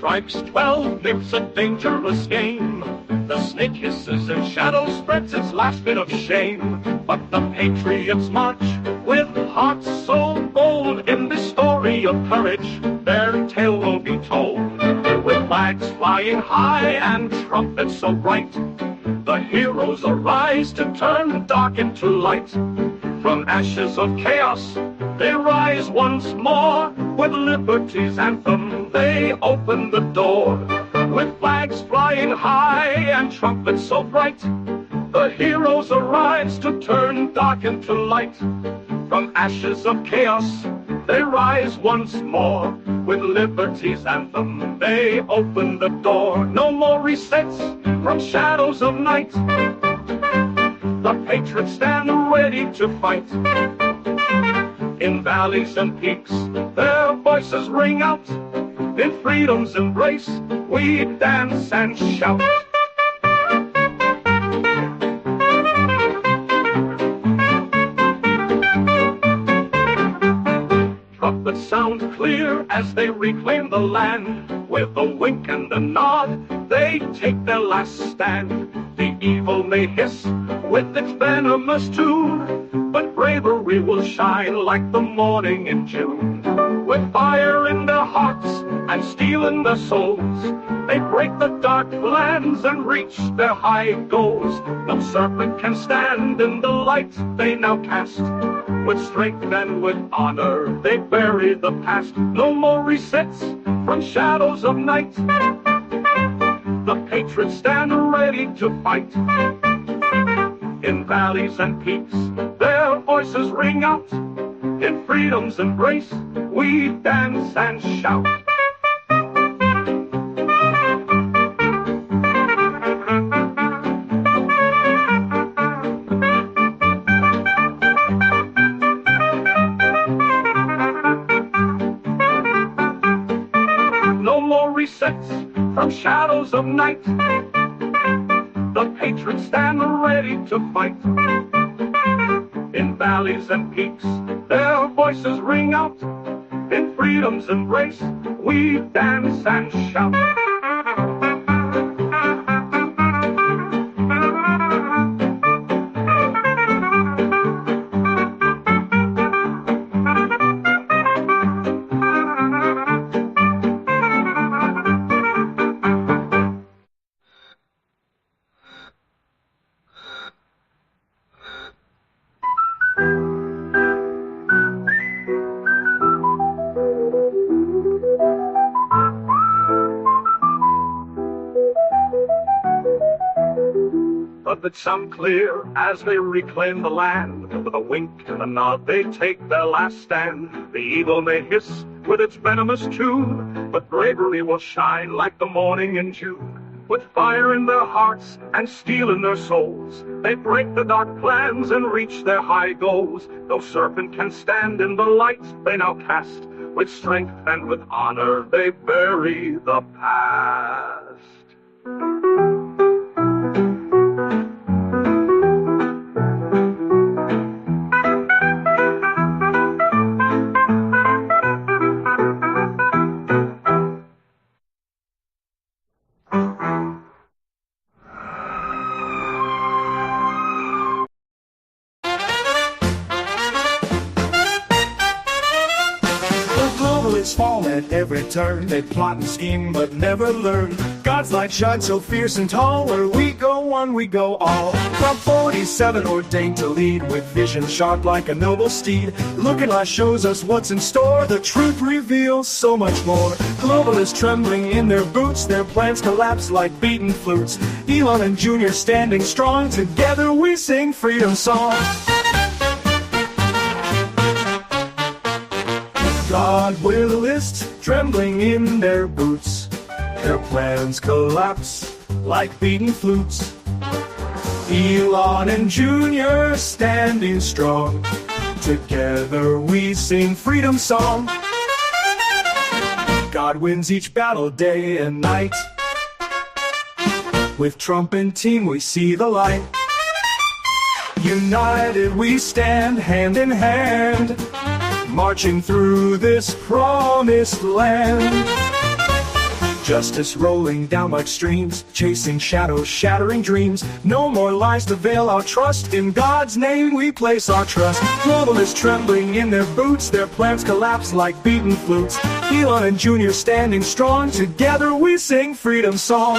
strikes 12, it's a dangerous game. The snake hisses and shadow spreads its last bit of shame. But the patriots march with hearts so bold. In this story of courage, their tale will be told. With flags flying high and trumpets so bright, the heroes arise to turn dark into light. From ashes of chaos, they rise once more. With liberty's anthem, they open the door. With flags flying high and trumpets so bright, the heroes arise to turn dark into light. From ashes of chaos, they rise once more. With liberty's anthem, they open the door. No more resets from shadows of night. The patriots stand ready to fight. In valleys and peaks, their voices ring out. In freedom's embrace, we dance and shout. Trumpets sound clear as they reclaim the land. With a wink and a nod, they take their last stand. The evil may hiss with its venomous tune, but bravery will shine like the morning in June. With fire in their hearts and steel in their souls, they break the dark plans and reach their high goals. No serpent can stand in the light they now cast. With strength and with honor, they bury the past. No more resets from shadows of night. The patriots stand ready to fight. In valleys and peaks, their voices ring out. In freedom's embrace, we dance and shout. No more resets from shadows of night. The patriots stand ready to fight. In valleys and peaks, their voices ring out. In freedom's embrace, we dance and shout. But sound clear as they reclaim the land. With a wink and a nod, they take their last stand. The evil may hiss with its venomous tune, but bravery will shine like the morning in June. With fire in their hearts and steel in their souls, they break the dark plans and reach their high goals. No serpent can stand in the light they now cast. With strength and with honor, they bury the past. Fall at every turn. They plot and scheme but never learn. God's light shines so fierce and tall. Where we go one, we go all. From 47 ordained to lead, with vision sharp like a noble steed. Looking light shows us what's in store. The truth reveals so much more. Globalists trembling in their boots, their plans collapse like beaten flutes. Elon and Junior standing strong. Together we sing freedom song. Globalists trembling in their boots, their plans collapse like beaten flutes. Elon and Junior standing strong, together we sing freedom song. God wins each battle day and night. With Trump and team we see the light. United we stand hand in hand, marching through this promised land. Justice rolling down like streams, chasing shadows, shattering dreams. No more lies to veil our trust. In God's name we place our trust. Globalists trembling in their boots, their plans collapse like beaten flutes. Elon and Junior standing strong, together we sing freedom song.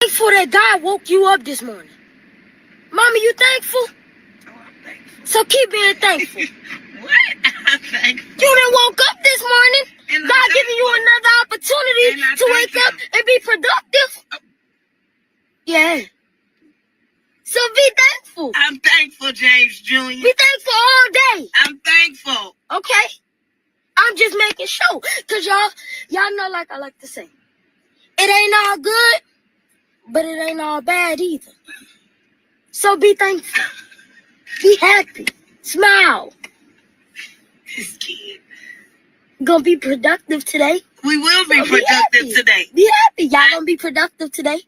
Thankful that God woke you up this morning. Mama, you thankful? Oh, I'm thankful. So keep being thankful. What? I'm thankful. You done woke up this morning. And I'm God giving thankful. you another opportunity And I to wake thank up him. and be productive. Yeah. So be thankful. I'm thankful, James Jr. Be thankful all day. I'm thankful. Okay? I'm just making sure. Because y'all know, like I like to say, it ain't all good, but it ain't all bad either. So be thankful. Be happy. Smile. This kid. Gonna be productive today. We will be So be productive happy. today. Be happy. Y'all gonna be productive today.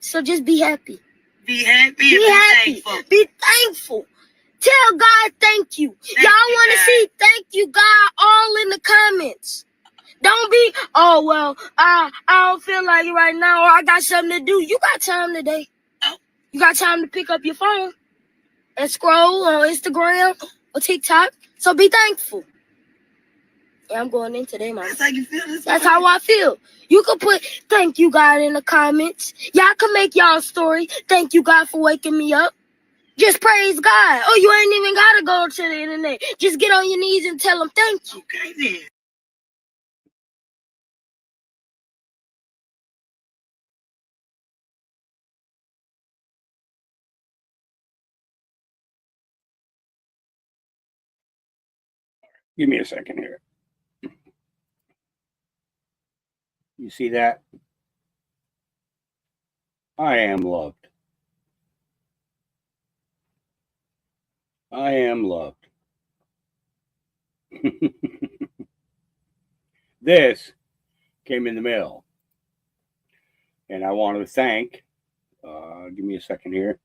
So just be happy. Be happy Be and happy. be thankful. Be thankful. Tell God thank you. Thank Y'all you, want to God. see thank you, God, all in the comments. Don't be, oh, well, I don't feel like it right now, or I got something to do. You got time today. Oh. You got time to pick up your phone and scroll on Instagram or TikTok. So be thankful. Yeah, I'm going in today, Mama. That's how you feel this That's morning? how I feel. You can put thank you, God, in the comments. Y'all can make y'all story. Thank you, God, for waking me up. Just praise God. Oh, you ain't even gotta go to the internet. Just get on your knees and tell him thank you. Okay then. Give me a second here. You see that? I am loved. I am loved. This came in the mail. And I want to thank, give me a second here.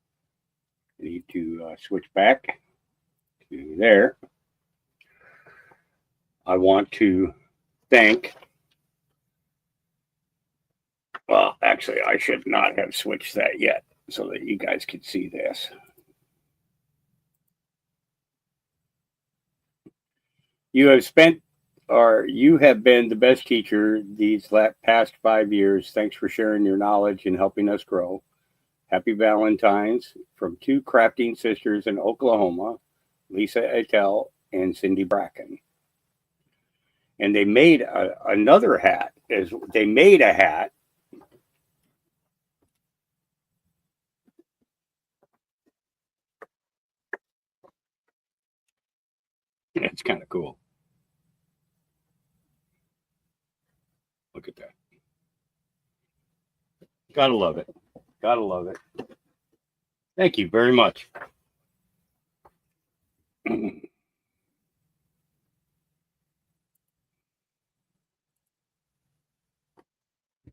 I need to switch back to there. I want to thank, well, actually, I should not have switched that yet so that you guys could see this. You have been the best teacher these past 5 years. Thanks for sharing your knowledge and helping us grow. Happy Valentine's from two crafting sisters in Oklahoma, Lisa Attell and Cindy Bracken. And they made another hat. They made a hat. It's kind of cool. Look at that. Gotta love it. Gotta love it. Thank you very much.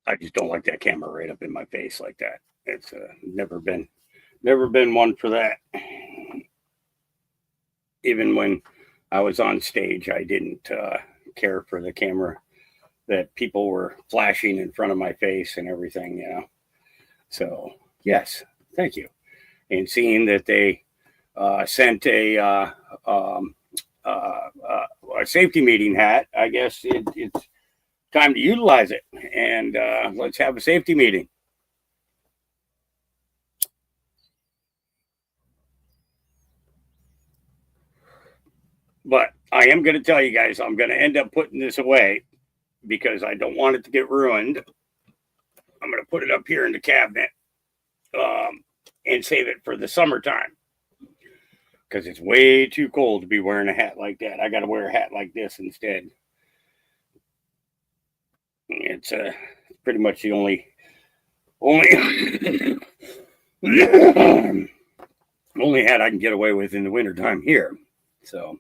I just don't like that camera right up in my face like that. It's never been one for that. Even when I was on stage, I didn't care for the camera that people were flashing in front of my face and everything, you know. So yes, thank you. And seeing that they sent a safety meeting hat, I guess it's time to utilize it, and let's have a safety meeting. But I am going to tell you guys, I'm going to end up putting this away because I don't want it to get ruined. I'm going to put it up here in the cabinet and save it for the summertime because it's way too cold to be wearing a hat like that. I got to wear a hat like this instead. It's pretty much the only only hat I can get away with in the wintertime here. So,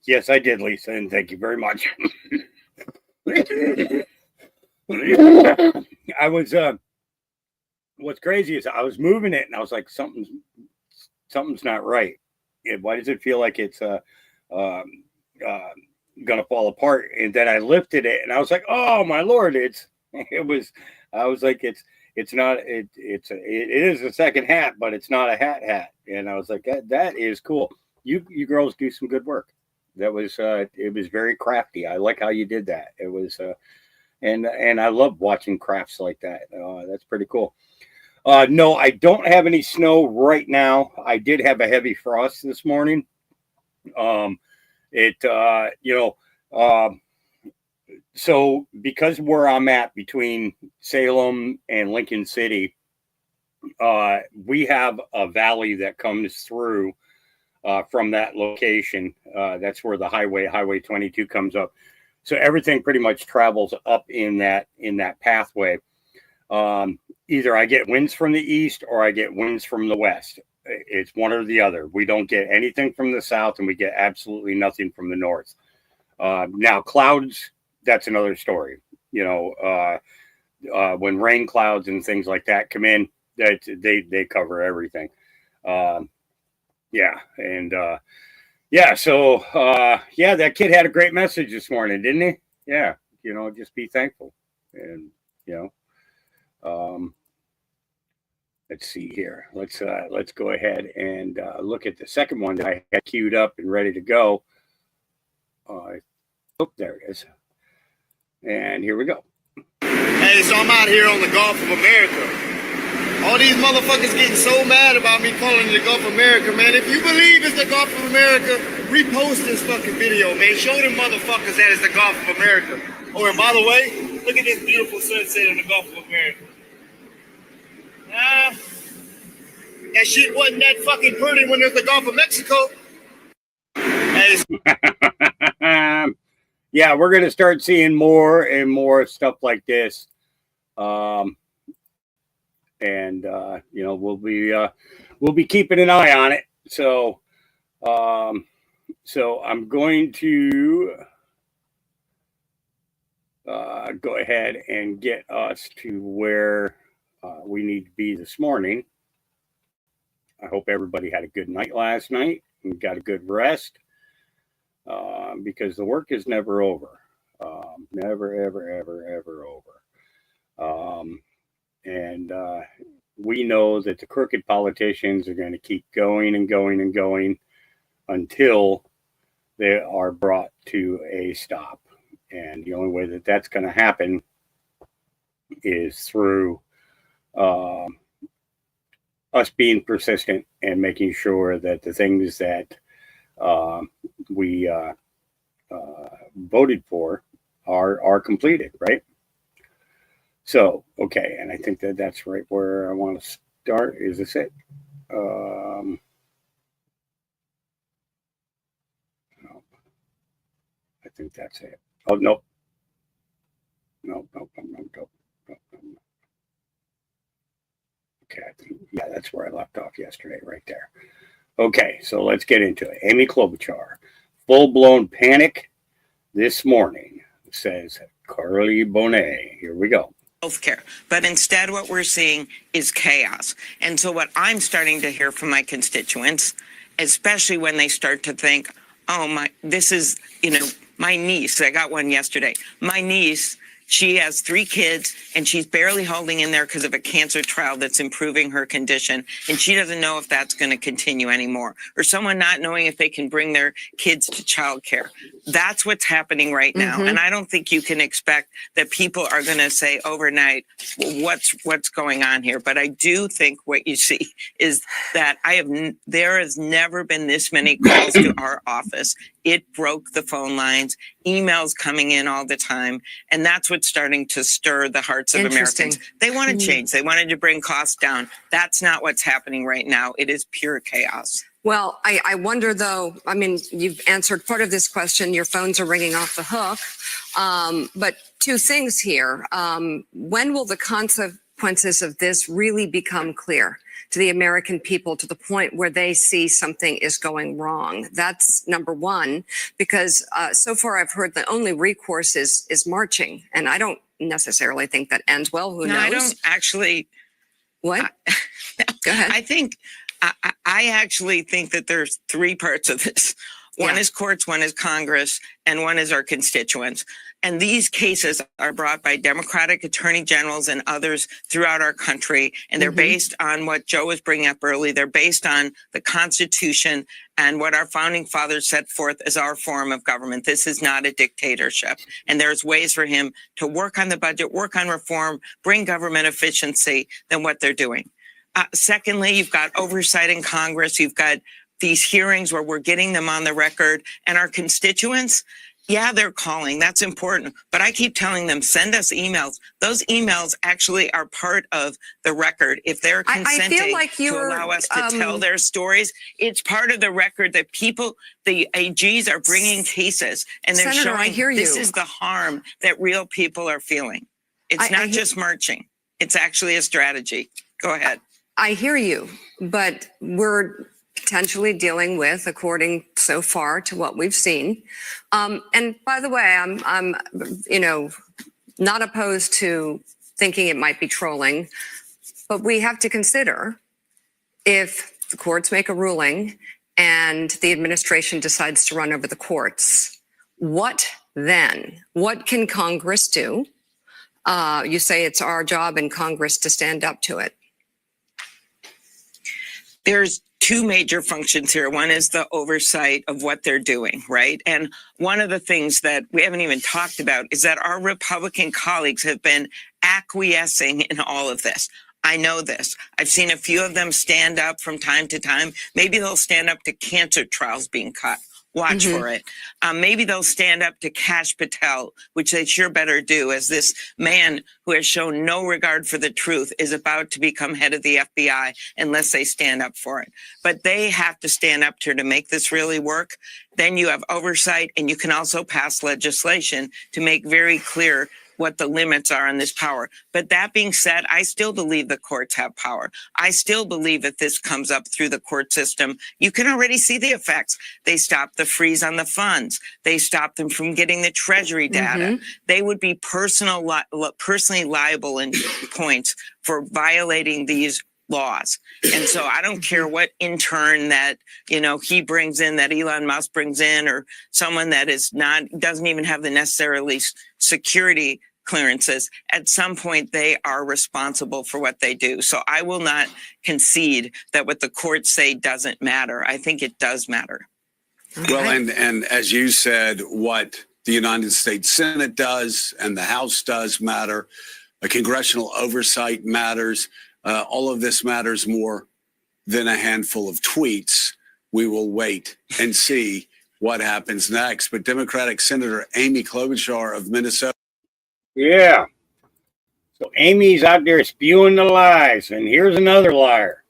yes, I did, Lisa, and thank you very much. I was, what's crazy is I was moving it and I was like, something's not right. Why does it feel like it's gonna fall apart? And then I lifted it and I was like, oh my Lord, it is a second hat, but it's not a hat. And I was like, that is cool. You girls do some good work. That was it was very crafty. I like how you did that. It was and I love watching crafts like that. That's pretty cool. No, I don't have any snow right now. I did have a heavy frost this morning. So because where I'm at between Salem and Lincoln City, we have a valley that comes through from that location. That's where the Highway 22 comes up. So everything pretty much travels up in that pathway. Either I get winds from the east or I get winds from the west. It's one or the other. We don't get anything from the south and we get absolutely nothing from the north. Now clouds, that's another story. You know, when rain clouds and things like that come in, they cover everything. So that kid had a great message this morning, didn't he? Yeah, you know, just be thankful. And let's see here. Let's go ahead and look at the second one that I had queued up and ready to go. There it is. And here we go. Hey, so I'm out here on the Gulf of America. All these motherfuckers getting so mad about me calling it the Gulf of America, man. If you believe it's the Gulf of America, repost this fucking video, man. Show them motherfuckers that it's the Gulf of America. Oh, and by the way, look at this beautiful sunset in the Gulf of America. That shit wasn't that fucking pretty when there's the Gulf of Mexico. Yeah, we're going to start seeing more and more stuff like this. And you know, we'll be keeping an eye on it. So so I'm going to go ahead and get us to where we need to be this morning. I hope everybody had a good night last night and got a good rest, because the work is never over. Never, ever, ever, ever over. And we know that the crooked politicians are going to keep going and going and going until they are brought to a stop. And the only way that that's going to happen is through us being persistent and making sure that the things that we voted for are completed, right? So, okay, and I think that that's right where I want to start. Is this it? No. I think that's it. Oh, no. No. Okay, I think, yeah, that's where I left off yesterday, right there. Okay, so let's get into it. Amy Klobuchar, full-blown panic this morning, says Carly Bonet. Here we go. Healthcare, but instead what we're seeing is chaos. And so what I'm starting to hear from my constituents, especially when they start to think, oh, this is, my niece, I got one yesterday. My niece, she has 3 kids and she's barely holding in there because of a cancer trial that's improving her condition. And she doesn't know if that's going to continue anymore, or someone not knowing if they can bring their kids to childcare. That's what's happening right now. Mm-hmm. And I don't think you can expect that people are going to say overnight, well, what's going on here? But I do think what you see is that there has never been this many calls to our office. It broke the phone lines, emails coming in all the time. And that's what's starting to stir the hearts of Americans. They want to change. They wanted to bring costs down. That's not what's happening right now. It is pure chaos. Well, I wonder, though, I mean, you've answered part of this question. Your phones are ringing off the hook. But 2 things here. When will the consequences of this really become clear to the American people, to the point where they see something is going wrong? That's number one, because so far I've heard the only recourse is marching. And I don't necessarily think that ends well. Who knows? I don't actually. What? Go ahead. I actually think that there's 3 parts of this. One is courts, one is Congress, and one is our constituents. And these cases are brought by Democratic attorney generals and others throughout our country. And they're based on what Joe was bringing up early. They're based on the Constitution and what our founding fathers set forth as our form of government. This is not a dictatorship. And there's ways for him to work on the budget, work on reform, bring government efficiency than what they're doing. Secondly, you've got oversight in Congress. You've got these hearings where we're getting them on the record. And our constituents, yeah, they're calling. That's important. But I keep telling them, send us emails. Those emails actually are part of the record. If they're consenting to allow us to tell their stories, it's part of the record that people, the AGs are bringing cases. And they're showing this is the harm that real people are feeling. It's not just marching. It's actually a strategy. Go ahead. I hear you, but we're potentially dealing with, according so far to what we've seen. And by the way, I'm not opposed to thinking it might be trolling, but we have to consider, if the courts make a ruling and the administration decides to run over the courts, what then? What can Congress do? You say it's our job in Congress to stand up to it. There's 2 major functions here. One is the oversight of what they're doing, right? And one of the things that we haven't even talked about is that our Republican colleagues have been acquiescing in all of this. I know this. I've seen a few of them stand up from time to time. Maybe they'll stand up to cancer trials being cut. Watch for it. Maybe they'll stand up to Kash Patel, which they sure better do, as this man who has shown no regard for the truth is about to become head of the FBI unless they stand up for it. But they have to stand up to make this really work. Then you have oversight, and you can also pass legislation to make very clear what the limits are on this power. But that being said, I still believe the courts have power. I still believe that this comes up through the court system. You can already see the effects. They stopped the freeze on the funds. They stopped them from getting the Treasury data. They would be personally liable in points for violating these laws. And so I don't care what intern that, he brings in, that Elon Musk brings in, or someone that doesn't even have the necessarily security clearances. At some point, they are responsible for what they do. So I will not concede that what the courts say doesn't matter. I think it does matter. Well, and as you said, what the United States Senate does and the House does matter. A congressional oversight matters. All of this matters more than a handful of tweets. We will wait and see what happens next. But Democratic Senator Amy Klobuchar of Minnesota. Yeah. So Amy's out there spewing the lies, and here's another liar.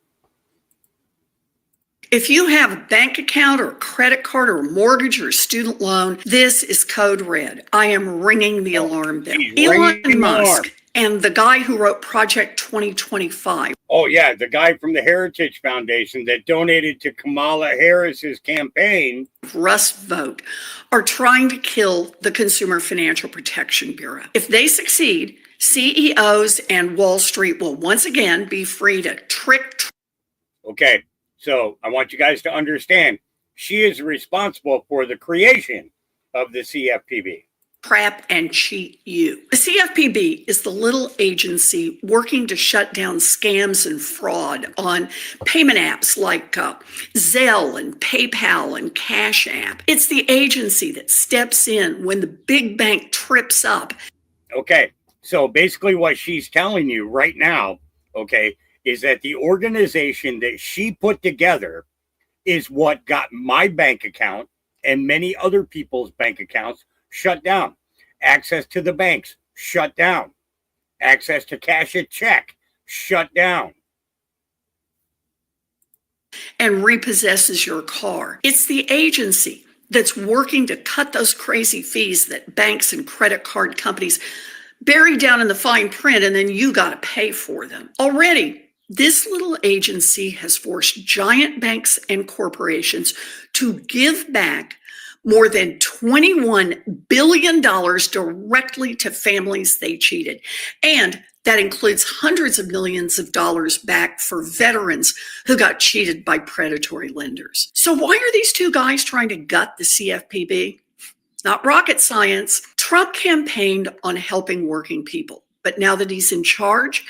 If you have a bank account or a credit card or a mortgage or a student loan, this is code red. I am ringing the alarm bell. Elon Musk and the guy who wrote Project 2025. Oh, yeah, the guy from the Heritage Foundation that donated to Kamala Harris's campaign. Rust vote are trying to kill the Consumer Financial Protection Bureau. If they succeed, CEOs and Wall Street will once again be free to trick. Okay, so I want you guys to understand, she is responsible for the creation of the CFPB. Crap and cheat you. The CFPB is the little agency working to shut down scams and fraud on payment apps like Zelle and PayPal and Cash App. It's the agency that steps in when the big bank trips up. Okay, so basically what she's telling you right now, is that the organization that she put together is what got my bank account and many other people's bank accounts shut down. Access to the banks, shut down. Access to cash a check, shut down. And repossesses your car. It's the agency that's working to cut those crazy fees that banks and credit card companies bury down in the fine print, and then you got to pay for them. Already, this little agency has forced giant banks and corporations to give back more than $21 billion directly to families they cheated. And that includes hundreds of millions of dollars back for veterans who got cheated by predatory lenders. So why are these two guys trying to gut the CFPB? Not rocket science. Trump campaigned on helping working people. But now that he's in charge,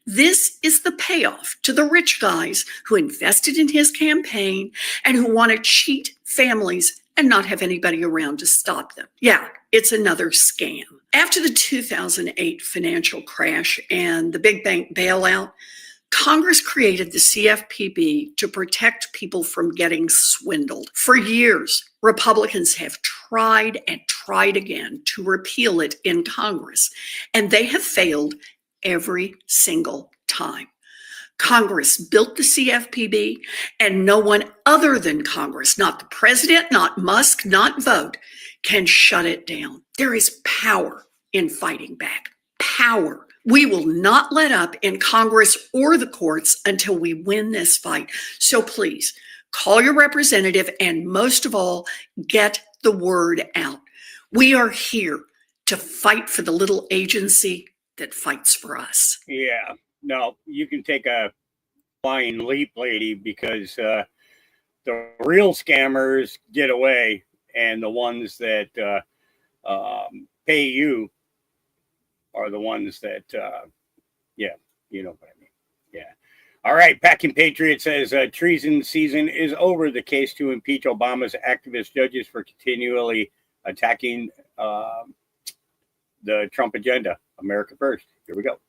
this is the payoff to the rich guys who invested in his campaign and who want to cheat families and not have anybody around to stop them. Yeah, it's another scam. After the 2008 financial crash and the big bank bailout, Congress created the CFPB to protect people from getting swindled. For years, Republicans have tried and tried again to repeal it in Congress, and they have failed every single time. Congress built the CFPB, and no one other than Congress, not the president, not Musk, not vote, can shut it down. There is power in fighting back. Power. We will not let up in Congress or the courts until we win this fight. So please, call your representative and most of all, get the word out. We are here to fight for the little agency that fights for us. Yeah. No, you can take a flying leap, lady, because the real scammers get away, and the ones that pay you are the ones that, you know what I mean. Yeah. All right. Packing Patriot says treason season is over. The case to impeach Obama's activist judges for continually attacking the Trump agenda. America first. Here we go.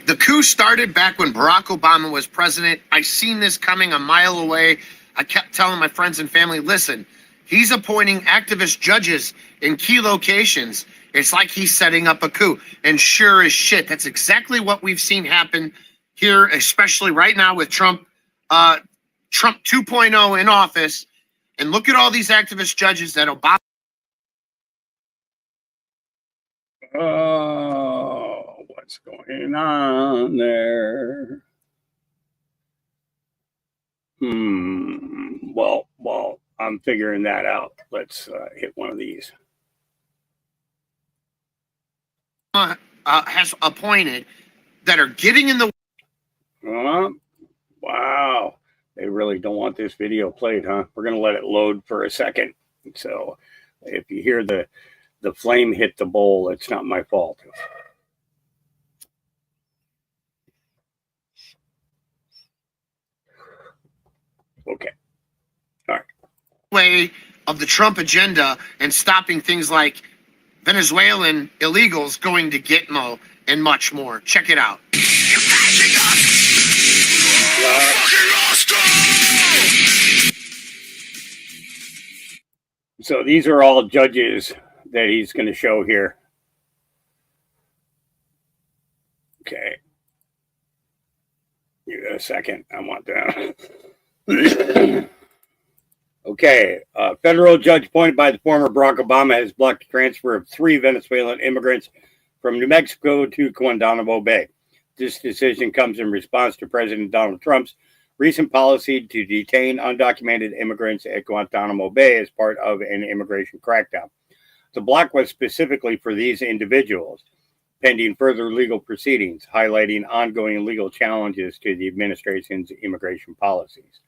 The coup started back when Barack Obama was president. I seen this coming a mile away. I kept telling my friends and family, listen, he's appointing activist judges in key locations. It's like he's setting up a coup. And sure as shit, that's exactly what we've seen happen here, especially right now with Trump 2.0 in office. And look at all these activist judges that Obama. Oh, what's going on there? Well, I'm figuring that out. Let's hit one of these. Has appointed that are getting in the. Wow. They really don't want this video played, huh? We're going to let it load for a second. So if you hear the flame hit the bowl, it's not my fault. Okay. All right. Way of the Trump agenda and stopping things like Venezuelan illegals going to Gitmo and much more. Check it out. So these are all judges that he's going to show here. Okay. Give it a second. I want that. Okay. A federal judge appointed by the former Barack Obama has blocked the transfer of 3 Venezuelan immigrants from New Mexico to Guantanamo Bay. This decision comes in response to President Donald Trump's recent policy to detain undocumented immigrants at Guantanamo Bay as part of an immigration crackdown. The block was specifically for these individuals, pending further legal proceedings, highlighting ongoing legal challenges to the administration's immigration policies.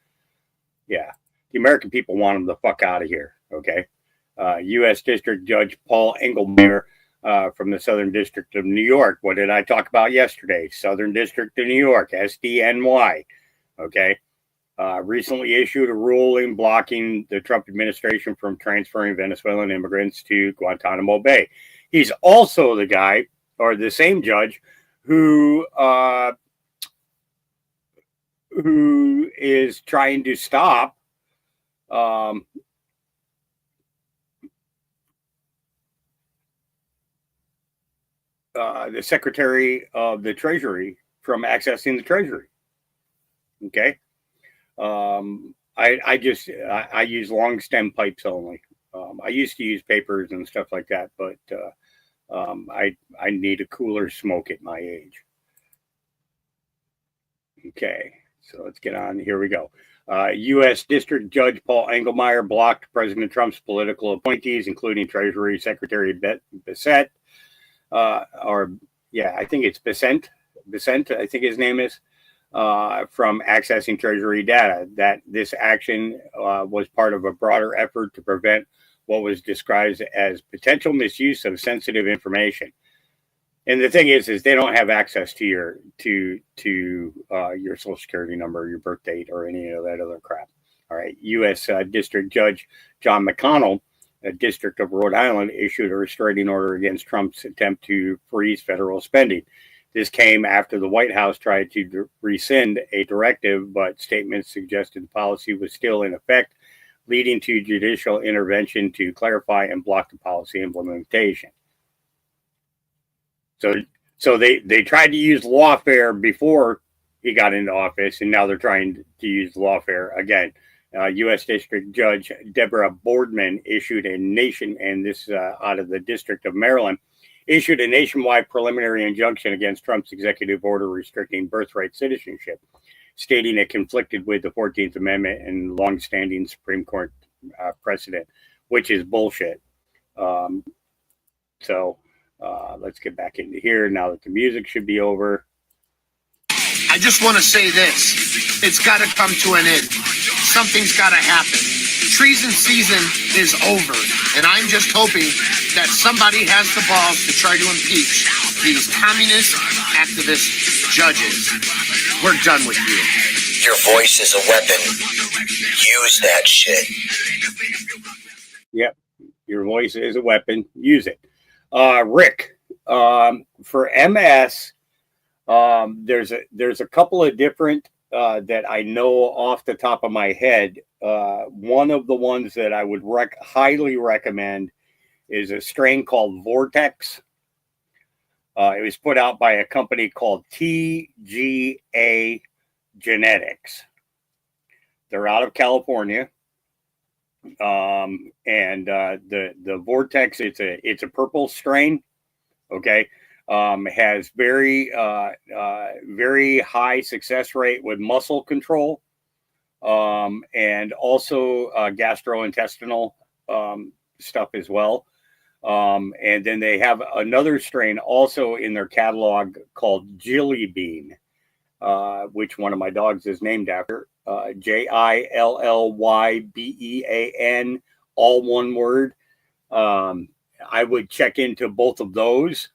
Yeah, the American people want them the fuck out of here, okay? U.S. District Judge Paul Engelmeyer from the Southern District of New York. What did I talk about yesterday? Southern District of New York, SDNY. Okay, recently issued a ruling blocking the Trump administration from transferring Venezuelan immigrants to Guantanamo Bay. He's also the guy, or the same judge, who is trying to stop the Secretary of the Treasury from accessing the Treasury. Okay. I use long stem pipes only. I used to use papers and stuff like that, but I need a cooler smoke at my age. Okay, so let's get on. Here we go. U.S. District Judge Paul Engelmeyer blocked President Trump's political appointees, including Treasury Secretary Bissett, I think it's Bissett, I think his name is, from accessing Treasury data. That this action was part of a broader effort to prevent what was described as potential misuse of sensitive information. And the thing is they don't have access to your Social Security number, your birth date, or any of that other crap. All right. U.S. District Judge John McConnell, a District of Rhode Island, issued a restraining order against Trump's attempt to freeze federal spending. This came after the White House tried to rescind a directive, but statements suggested the policy was still in effect, leading to judicial intervention to clarify and block the policy implementation. So they tried to use lawfare before he got into office, and now they're trying to use lawfare again. U.S. District Judge Deborah Boardman issued out of the District of Maryland, issued a nationwide preliminary injunction against Trump's executive order restricting birthright citizenship, stating it conflicted with the 14th Amendment and longstanding Supreme Court precedent, which is bullshit. Let's get back into here now that the music should be over. I just want to say this. It's got to come to an end. Something's got to happen. Treason season is over, and I'm just hoping that somebody has the balls to try to impeach these communist activist judges. We're done with you. Your voice is a weapon. Use that shit. Yep, your voice is a weapon. Use it. Rick, for MS, There's a couple of different that I know off the top of my head. One of the ones that I would highly recommend is a strain called Vortex. It was put out by a company called TGA Genetics. They're out of California. And the Vortex, it's a purple strain. Okay. Has very high success rate with muscle control, and also gastrointestinal stuff as well. And then they have another strain also in their catalog called Jilly Bean, which one of my dogs is named after. JILLYBEAN, all one word. I would check into both of those.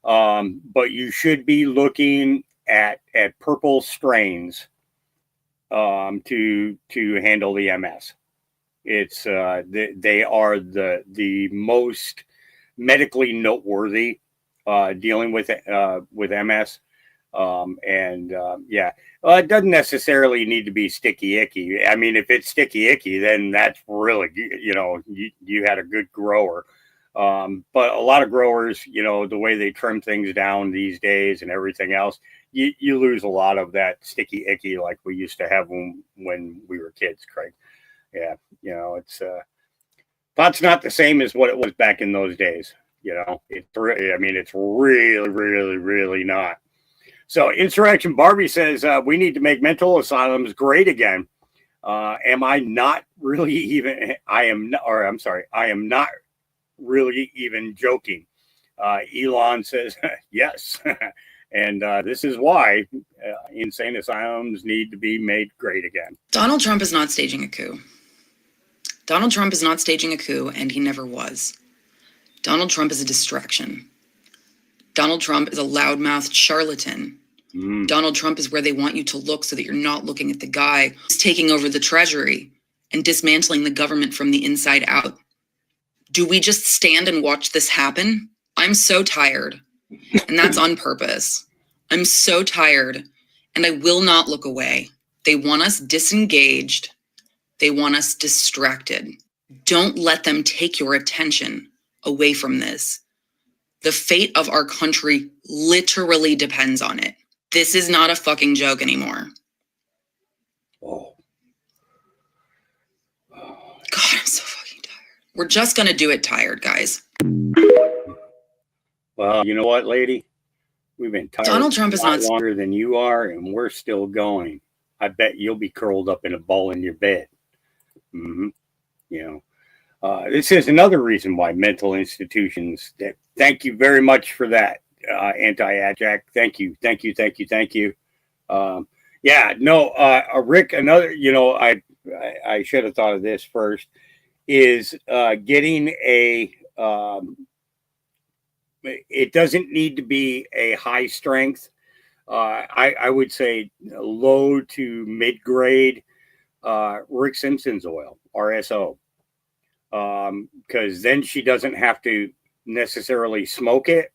But you should be looking at purple strains to handle the MS. It's they are the most medically noteworthy dealing with MS. It doesn't necessarily need to be sticky icky. I mean, if it's sticky icky, then that's really, you had a good grower. But a lot of growers, the way they trim things down these days and everything else, you lose a lot of that sticky icky like we used to have when we were kids, Craig. Yeah, it's that's not the same as what it was back in those days. It's really, really, really not. So Insurrection Barbie says we need to make mental asylums great again. Am I not really even? I am not really even joking. Elon says yes. And this is why insane asylums need to be made great again. Donald Trump is not staging a coup. Donald Trump is not staging a coup, and he never was. Donald Trump is a distraction. Donald Trump is a loudmouthed charlatan. Donald Trump is where they want you to look so that you're not looking at the guy who's taking over the treasury and dismantling the government from the inside out. Do we just stand and watch this happen? I'm so tired, and that's on purpose. I'm so tired, and I will not look away. They want us disengaged. They want us distracted. Don't let them take your attention away from this. The fate of our country literally depends on it. This is not a fucking joke anymore. Oh. God, I'm so fucking tired. We're just gonna do it tired, guys. Well, you know what, lady? We've been tired Donald Trump is not longer than you are, and we're still going. I bet you'll be curled up in a ball in your bed. This is another reason why mental institutions. Thank you very much for that, anti-adjack. Thank you. Rick. Another. I should have thought of this first. Is getting a. It doesn't need to be a high strength. I would say low to mid grade Rick Simpson's oil, RSO, because then she doesn't have to necessarily smoke it,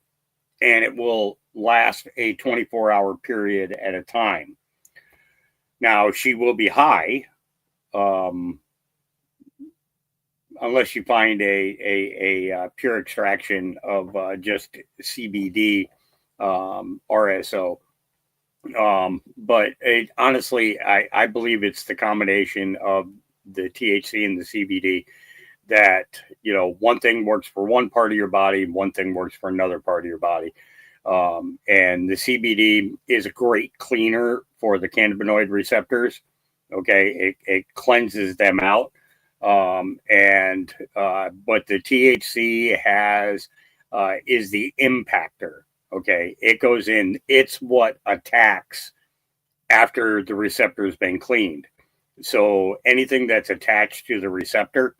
and it will last a 24-hour period at a time. Now she will be high, unless you find a pure extraction of just CBD RSO. But honestly, I believe it's the combination of the THC and the CBD that, one thing works for one part of your body, one thing works for another part of your body. And the CBD is a great cleaner for the cannabinoid receptors. Okay. It cleanses them out. But the THC is the impactor. Okay. It goes in, it's what attacks after the receptor has been cleaned. So anything that's attached to the receptor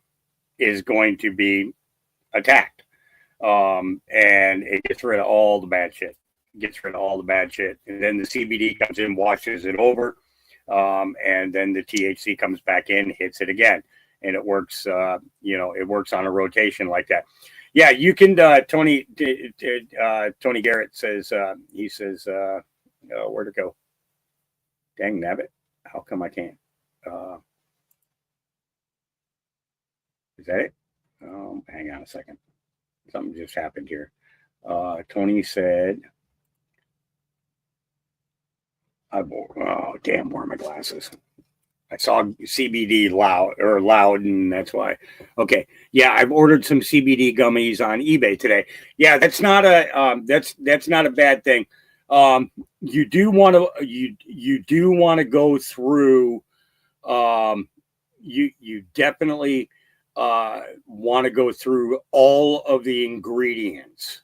is going to be attacked. And it gets rid of all the bad shit. And then the CBD comes in, washes it over. And then the THC comes back in, hits it again. And it works, it works on a rotation like that. Yeah, you can, Tony Garrett says, Where'd it go? Dang nabbit. How come I can't? Is that it? Hang on a second. Something just happened here. Tony said, oh, damn, where are my glasses? I saw CBD loud, and that's why. Okay, yeah, I've ordered some CBD gummies on eBay today. Yeah, that's not a bad thing. You do want to go through. You definitely want to go through all of the ingredients,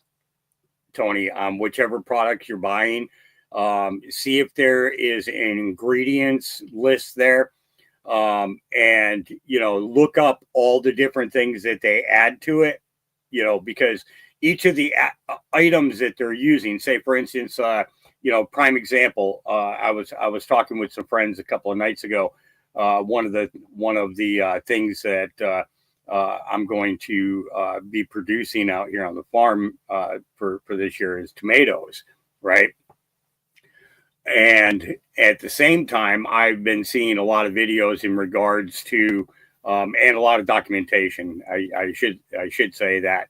Tony, on whichever product you're buying. See if there is an ingredients list there. And look up all the different things that they add to it, because each of the items that they're using, say for instance, prime example, I was talking with some friends a couple of nights ago. One of the things that I'm going to be producing out here on the farm for this year is tomatoes, right? And at the same time, I've been seeing a lot of videos in regards to and a lot of documentation. I should say that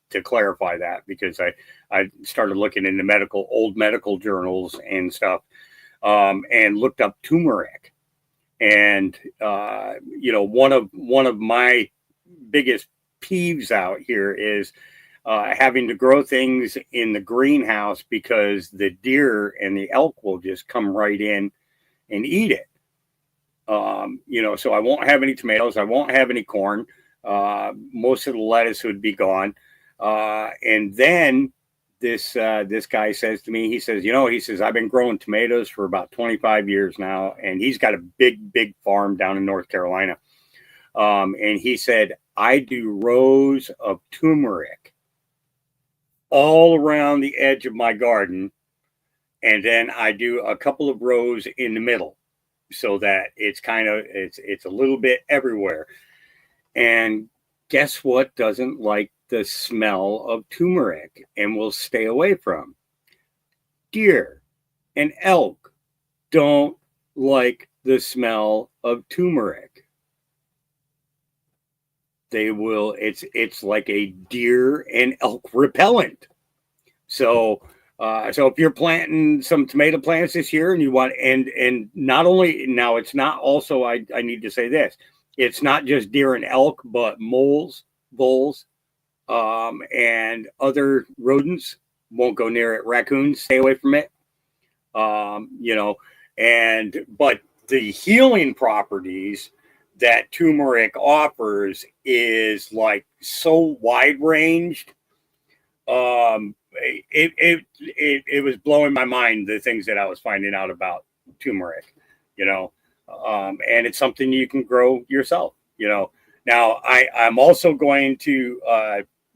to clarify that, because I started looking into old medical journals and stuff, and looked up turmeric. And one of my biggest peeves out here is having to grow things in the greenhouse, because the deer and the elk will just come right in and eat it. So I won't have any tomatoes. I won't have any corn. Most of the lettuce would be gone. And then this guy says to me, he says, I've been growing tomatoes for about 25 years now. And he's got a big farm down in North Carolina. And he said, I do rows of turmeric all around the edge of my garden, and then I do a couple of rows in the middle, so that it's a little bit everywhere. And guess what doesn't like the smell of turmeric and will stay away from? Deer and elk don't like the smell of turmeric. They will, it's like a deer and elk repellent. So if you're planting some tomato plants this year and you want, and not only, now it's not also, I need to say this, it's not just deer and elk, but moles, voles, and other rodents won't go near it. Raccoons, stay away from it. But the healing properties that turmeric offers is like so wide ranged. It was blowing my mind, the things that I was finding out about turmeric, and it's something you can grow yourself. Now I'm also going to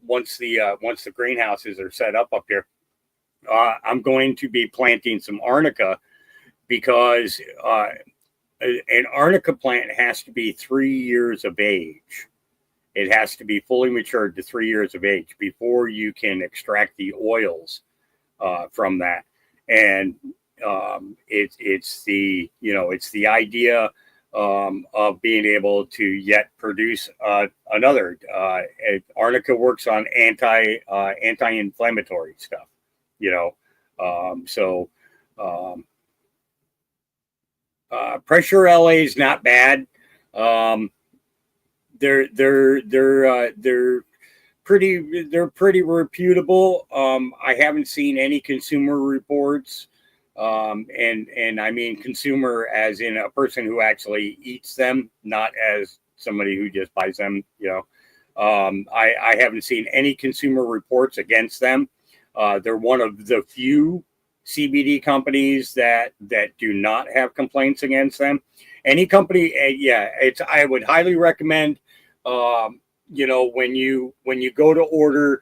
once the greenhouses are set up here, I'm going to be planting some arnica, because an arnica plant has to be 3 years of age. It has to be fully matured to 3 years of age before you can extract the oils from that. And it's the idea of being able to yet produce another. Arnica works on anti-inflammatory stuff. Pressure LA is not bad. They're pretty reputable. I haven't seen any consumer reports, and I mean consumer as in a person who actually eats them, not as somebody who just buys them. I haven't seen any consumer reports against them. They're one of the few CBD companies that do not have complaints against them. Any company, I would highly recommend. When you go to order,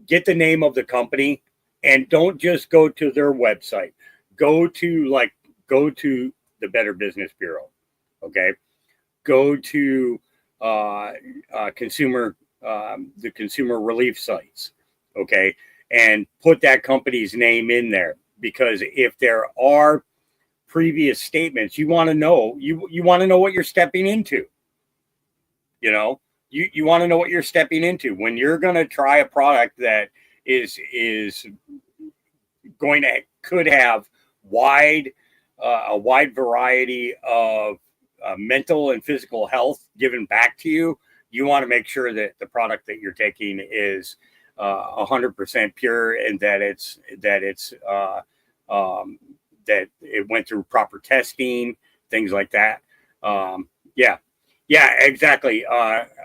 get the name of the company, and don't just go to their website. Go to the Better Business Bureau. Okay, go to the consumer relief sites. Okay, and put that company's name in there. because if there are previous statements, you want to know, you want to know what you're stepping into. You know, you want to know what you're stepping into when you're going to try a product that is going to could have a wide variety of mental and physical health given back to you. You want to make sure that the product that you're taking is 100% pure, and that it went through proper testing, things like that. Yeah, exactly.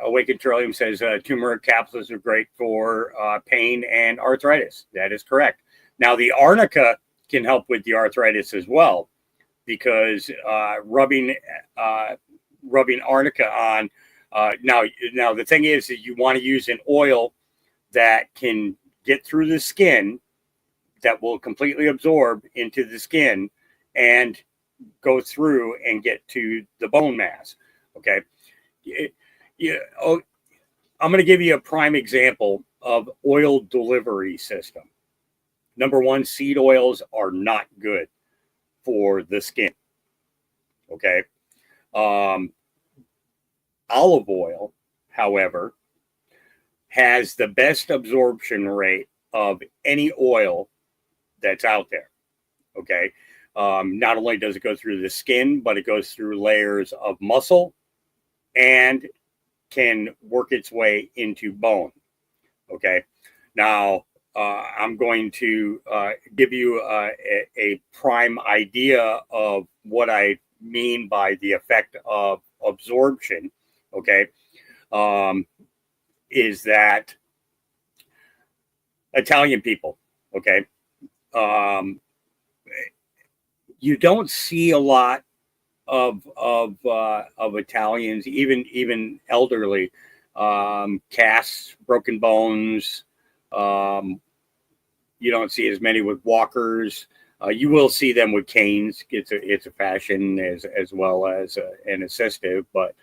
Awakened Trillium says turmeric capsules are great for pain and arthritis. That is correct. Now, the arnica can help with the arthritis as well, because rubbing arnica on. Now the thing is that you want to use an oil that can get through the skin, that will completely absorb into the skin and go through and get to the bone mass. Okay. I'm going to give you a prime example of oil delivery system. Number one, seed oils are not good for the skin. Okay. Olive oil, however, has the best absorption rate of any oil that's out there. Okay. Not only does it go through the skin, but it goes through layers of muscle and can work its way into bone. Okay. Now, I'm going to give you a prime idea of what I mean by the effect of absorption. Okay. Is that Italian people? Okay. You don't see a lot of Italians, even elderly, casts, broken bones. You don't see as many with walkers. You will see them with canes. It's a fashion as well as an assistive. But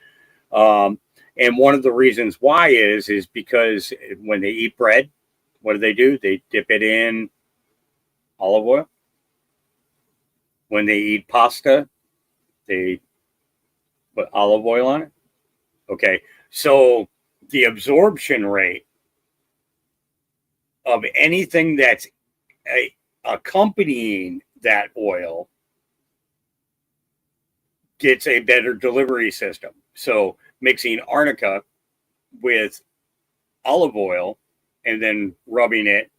and one of the reasons why is because when they eat bread, what do? They dip it in olive oil. When they eat pasta, they put olive oil on it. Okay, so the absorption rate of anything that's accompanying that oil gets a better delivery system. So mixing arnica with olive oil and then rubbing it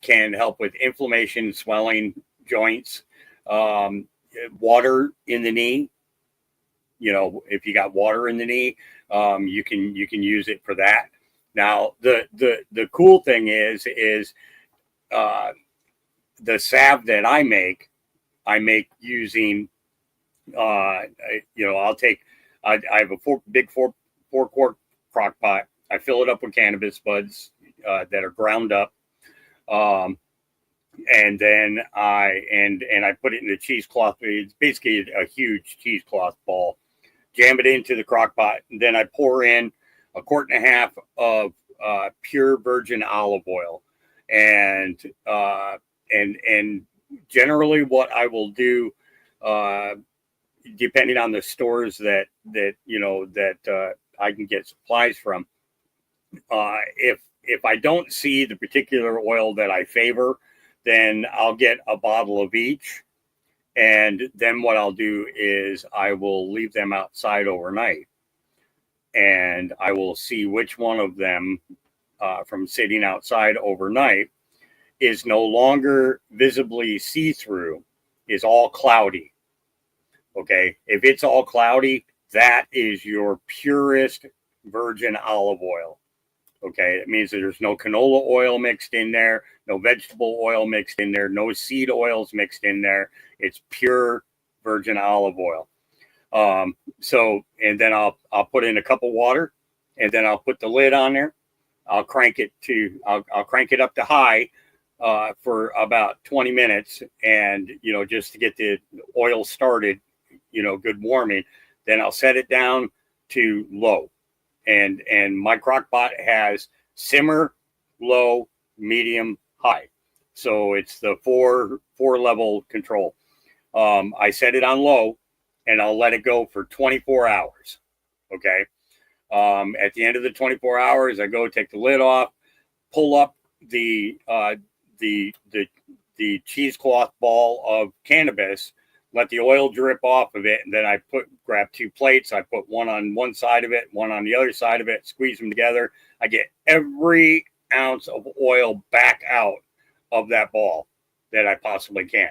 can help with inflammation, swelling, joints, water in the knee. You know, if you got water in the knee, you can use it for that. Now, the cool thing is the salve that I make using, I have a big four quart crock pot. I fill it up with cannabis buds that are ground up. And then I put it in a cheesecloth. It's basically a huge cheesecloth ball. Jam it into the crock pot, and then I pour in 1.5 quarts of pure virgin olive oil, and generally what I will do, depending on the stores that I can get supplies from, if I don't see the particular oil that I favor, then I'll get a bottle of each. And then what I'll do is I will leave them outside overnight, and I will see which one of them from sitting outside overnight is no longer visibly see-through, is all cloudy. Okay. If it's all cloudy, that is your purest virgin olive oil. Okay. It means that there's no canola oil mixed in there, no vegetable oil mixed in there, no seed oils mixed in there. It's pure virgin olive oil. And then I'll put in a cup of water, and then I'll put the lid on there. I'll crank it up to high for about 20 minutes, and just to get the oil started, good warming. Then I'll set it down to low, and my crock pot has simmer, low, medium, high. So it's the four level control. I set it on low, and I'll let it go for 24 hours. Okay. At the end of the 24 hours, I go take the lid off, pull up the cheesecloth ball of cannabis, let the oil drip off of it, and then I grab 2 plates. I put one on one side of it, one on the other side of it, squeeze them together. I get every ounce of oil back out of that ball that I possibly can.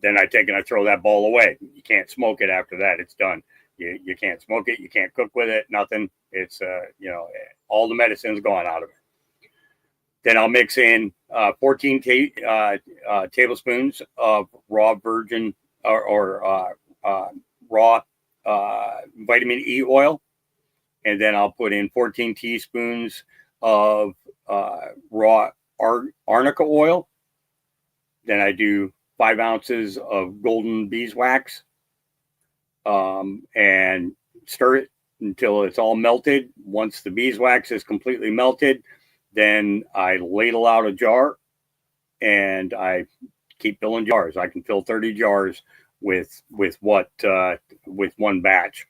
Then I take and I throw that ball away. You can't smoke it after that. It's done. You can't smoke it. You can't cook with it. Nothing. It's, all the medicine's gone out of it. Then I'll mix in 14 tablespoons of raw virgin or raw vitamin E oil. And then I'll put in 14 teaspoons of raw arnica oil. Then I do 5 ounces of golden beeswax and stir it until it's all melted. Once the beeswax is completely melted, then I ladle out a jar and I keep filling jars. I can fill 30 jars with one batch.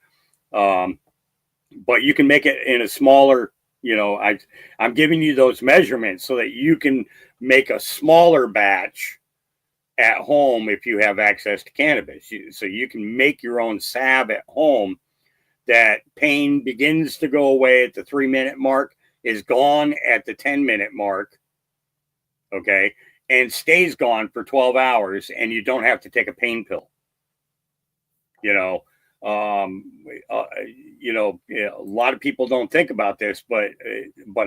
But you can make it in a smaller, I'm giving you those measurements so that you can make a smaller batch at home if you have access to cannabis. So you can make your own salve at home. That pain begins to go away at the 3-minute mark, is gone at the 10-minute mark, okay, and stays gone for 12 hours, and you don't have to take a pain pill. A lot of people don't think about this, but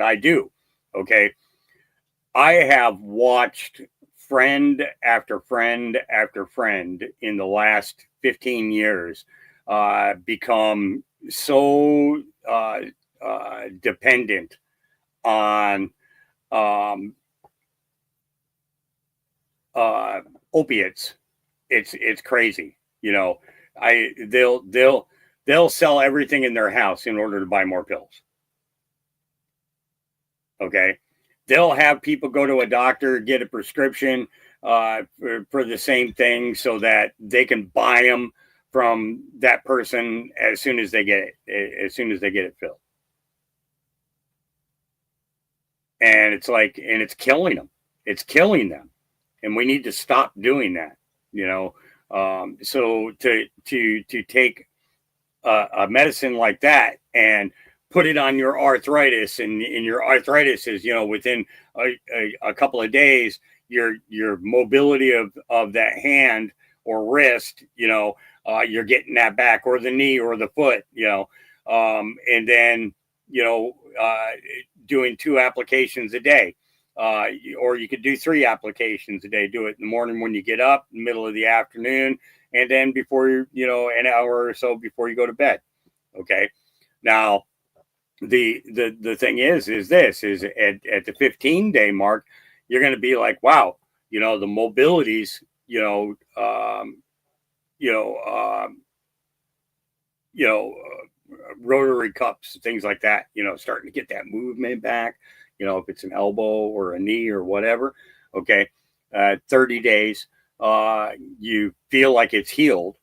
I do, okay. I have watched friend after friend after friend in the last 15 years become so dependent on opiates. It's crazy. They'll sell everything in their house in order to buy more pills. Okay. They'll have people go to a doctor, get a prescription for the same thing so that they can buy them from that person as soon as they get it filled. And it's it's killing them. It's killing them. And we need to stop doing that, so to take a medicine like that and put it on your arthritis, and your arthritis is, within a couple of days, your mobility of that hand or wrist, you're getting that back, or the knee or the foot, and then, doing 2 applications a day, or you could do 3 applications a day. Do it in the morning when you get up, in the middle of the afternoon, and then before an hour or so before you go to bed. Okay. Now, the thing is at the 15-day mark, you're going to be like, wow, the mobilities, rotary cups, things like that, starting to get that movement back, if it's an elbow or a knee or whatever. Okay. 30 days, you feel like it's healed,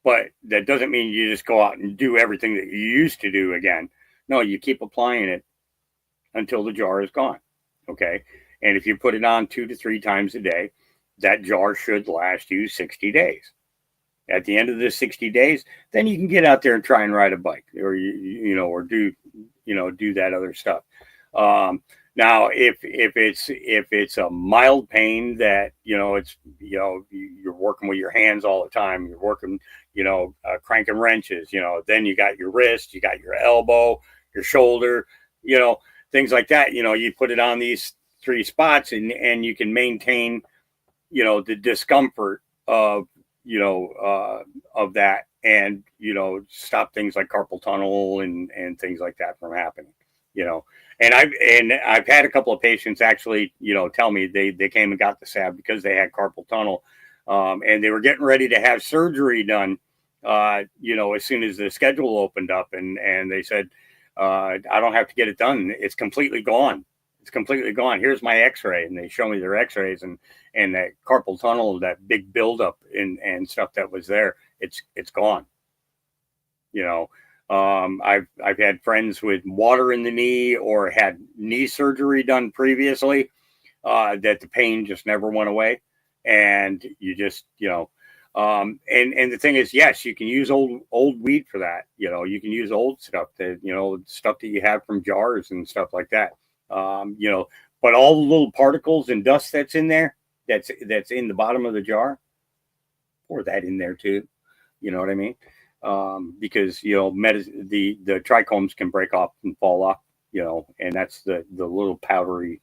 but that doesn't mean you just go out and do everything that you used to do again. No, you keep applying it until the jar is gone. Okay. And if you put it on 2 to 3 times a day, that jar should last you 60 days. At the end of the 60 days, then you can get out there and try and ride a bike, or or do that other stuff. Now, if it's a mild pain that it's you're working with your hands all the time, you're working cranking wrenches, then you got your wrist, you got your elbow, your shoulder, things like that. You put it on these 3 spots, and you can maintain the discomfort of that, and stop things like carpal tunnel and things like that from happening. And I've had a couple of patients actually tell me they came and got the salve because they had carpal tunnel, and they were getting ready to have surgery done as soon as the schedule opened up, and they said, I don't have to get it done, it's completely gone. It's completely gone. Here's my X-ray, and they show me their X-rays and that carpal tunnel, that big buildup and stuff that was there. It's gone. I've had friends with water in the knee or had knee surgery done previously, that the pain just never went away, and you just and the thing is, yes, you can use old weed for that. You can use old stuff that stuff that you have from jars and stuff like that. But all the little particles and dust that's in there, that's in the bottom of the jar, pour that in there too. You know what I mean? Because the trichomes can break off and fall off, and that's the little powdery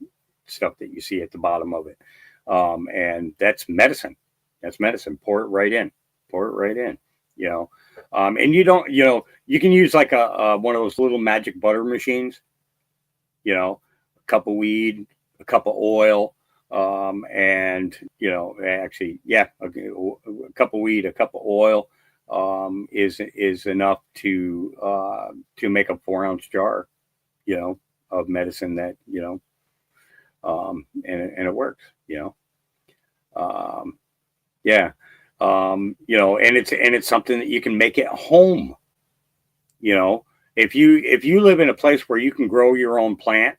stuff that you see at the bottom of it. And that's medicine. That's medicine. Pour it right in. And you can use like a one of those little magic butter machines, a cup of weed, a cup of oil, and actually, yeah, a cup of weed, a cup of oil, is enough to make a 4-ounce jar, of medicine that, and it works, yeah. And it's something that you can make at home. If you live in a place where you can grow your own plant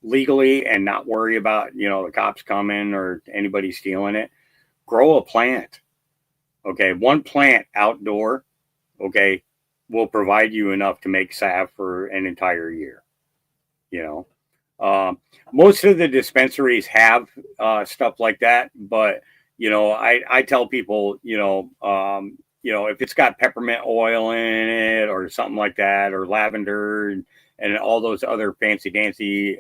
legally and not worry about, the cops coming or anybody stealing it, grow a plant. Okay. One plant outdoor, okay, will provide you enough to make salve for an entire year. Most of the dispensaries have stuff like that, but I tell people, if it's got peppermint oil in it or something like that, or lavender and all those other fancy dancy,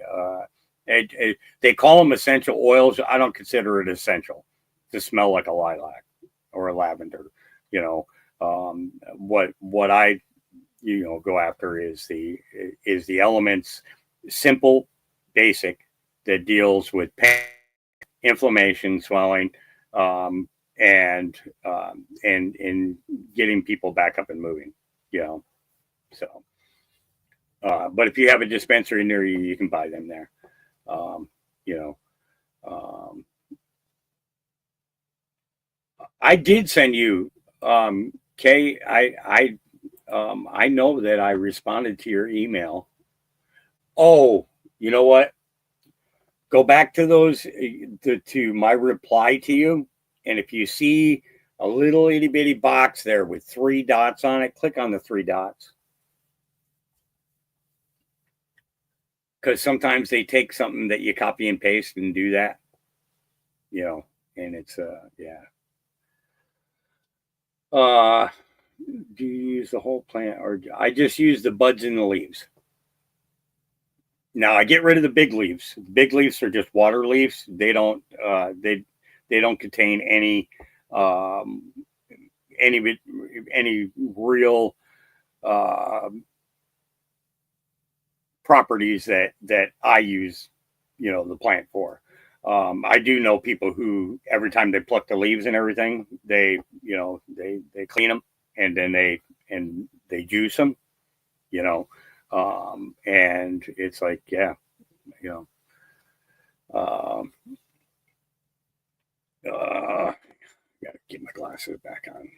they call them essential oils. I don't consider it essential to smell like a lilac or a lavender. What I go after is the elements, simple, basic, that deals with pain, inflammation, swelling, and getting people back up and moving, so, but if you have a dispensary near you, you can buy them there. I did send you, Kay, I know that I responded to your email. Oh, you know what? Go back to those, to my reply to you. And if you see a little itty bitty box there with 3 dots on it, click on the 3 dots. Because sometimes they take something that you copy and paste and do that, and it's, yeah. Do you use the whole plant, or I just use the buds and the leaves? Now I get rid of the big leaves. The big leaves are just water leaves. They don't they don't contain any real properties that I use, the plant for. I do know people who every time they pluck the leaves and everything, they clean them and then they juice them, and it's like, yeah, gotta get my glasses back on.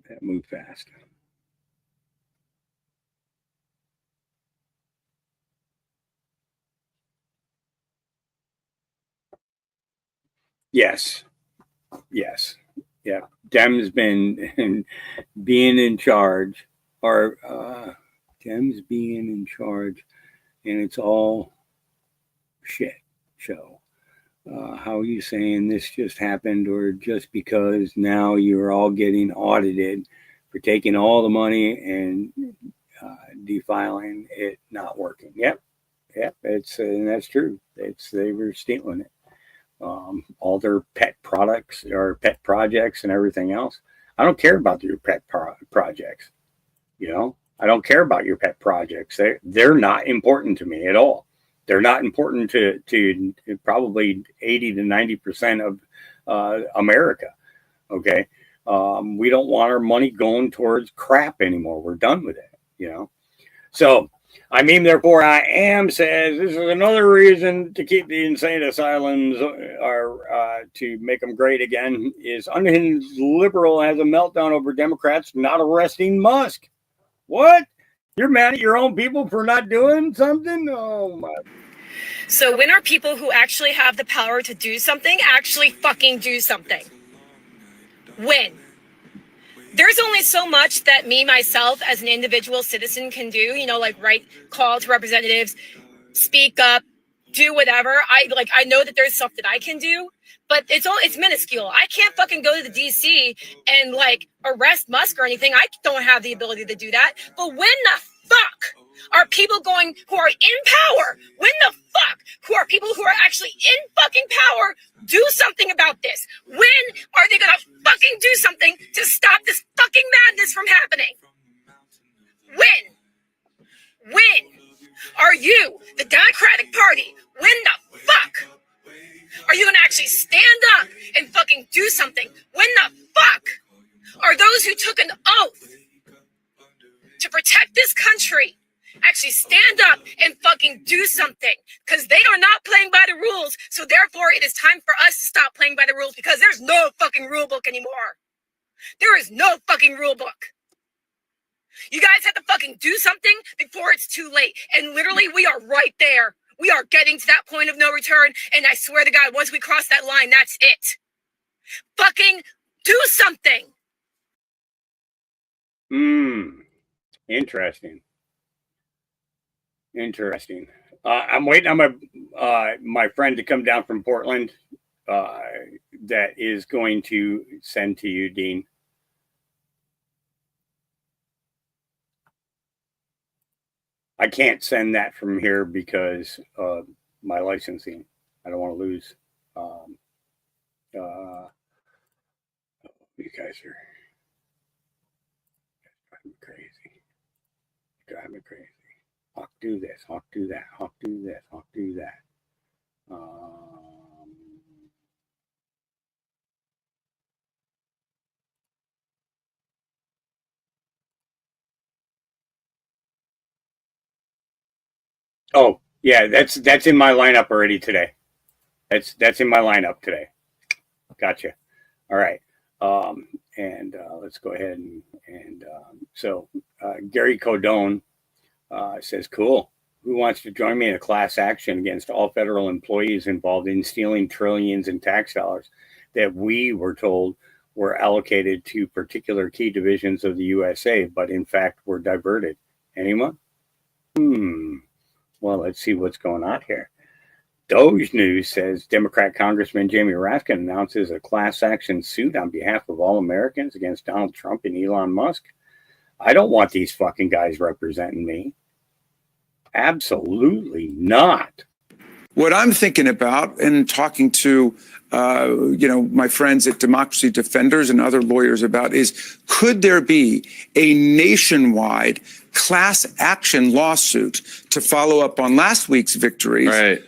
That moved fast. Yes. Yeah. Dem's been being in charge, or Dem's being in charge, and it's all shit show. How are you saying this just happened, or just because now you're all getting audited for taking all the money and defiling it, not working? Yep, it's and that's true. They were stealing it. All their pet products or pet projects and everything else. I don't care about your pet projects. I don't care about your pet projects. They're not important to me at all. They're not important to probably 80 to 90% of America. Okay. We don't want our money going towards crap anymore. We're done with it. you know. So, I mean, therefore I am says this is another reason to keep the insane asylums or to make them great again is unhinged liberal has a meltdown over Democrats not arresting Musk. What? You're mad at your own people for not doing something? Oh my. So when are people who actually have the power to do something actually fucking do something? When? There's only so much that me, myself, as an individual citizen can do, you know, like write call to representatives, speak up, do whatever. I know that there's stuff that I can do, but it's minuscule. I can't fucking go to the DC and like arrest Musk or anything. I don't have the ability to do that. But when the fuck are people going who are in power? When the fuck who are people who are actually in fucking power do something about this? When are they gonna fucking do something to stop this fucking madness from happening? When are you, the Democratic Party, when the fuck are you gonna actually stand up and fucking do something? When the fuck are those who took an oath to protect this country actually stand up and fucking do something? Because they are not playing by the rules, so therefore it is time for us to stop playing by the rules because there's no fucking rule book anymore. There is no fucking rule book. You guys have to fucking do something before it's too late. And literally, we are right there. We are getting to that point of no return. And I swear to God, once we cross that line, that's it. Fucking do something. Interesting. I'm waiting on my friend to come down from Portland that is going to send to you, Dean. I can't send that from here because of my licensing. I don't want to lose. You guys are driving me crazy. Driving me crazy. Hawk, do this. Hawk, do that. Hawk, do this. Hawk, do that. Oh, yeah, that's in my lineup already today. That's in my lineup today. Gotcha. All right. Let's go ahead and so Gary Codone says, cool. Who wants to join me in a class action against all federal employees involved in stealing trillions in tax dollars that we were told were allocated to particular key divisions of the USA, but in fact were diverted? Anyone? Well, let's see what's going on here. DOGE News says Democrat Congressman Jamie Raskin announces a class action suit on behalf of all Americans against Donald Trump and Elon Musk. I don't want these fucking guys representing me. Absolutely not. What I'm thinking about and talking to, my friends at Democracy Defenders and other lawyers about is, could there be a nationwide class action lawsuit to follow up on last week's victories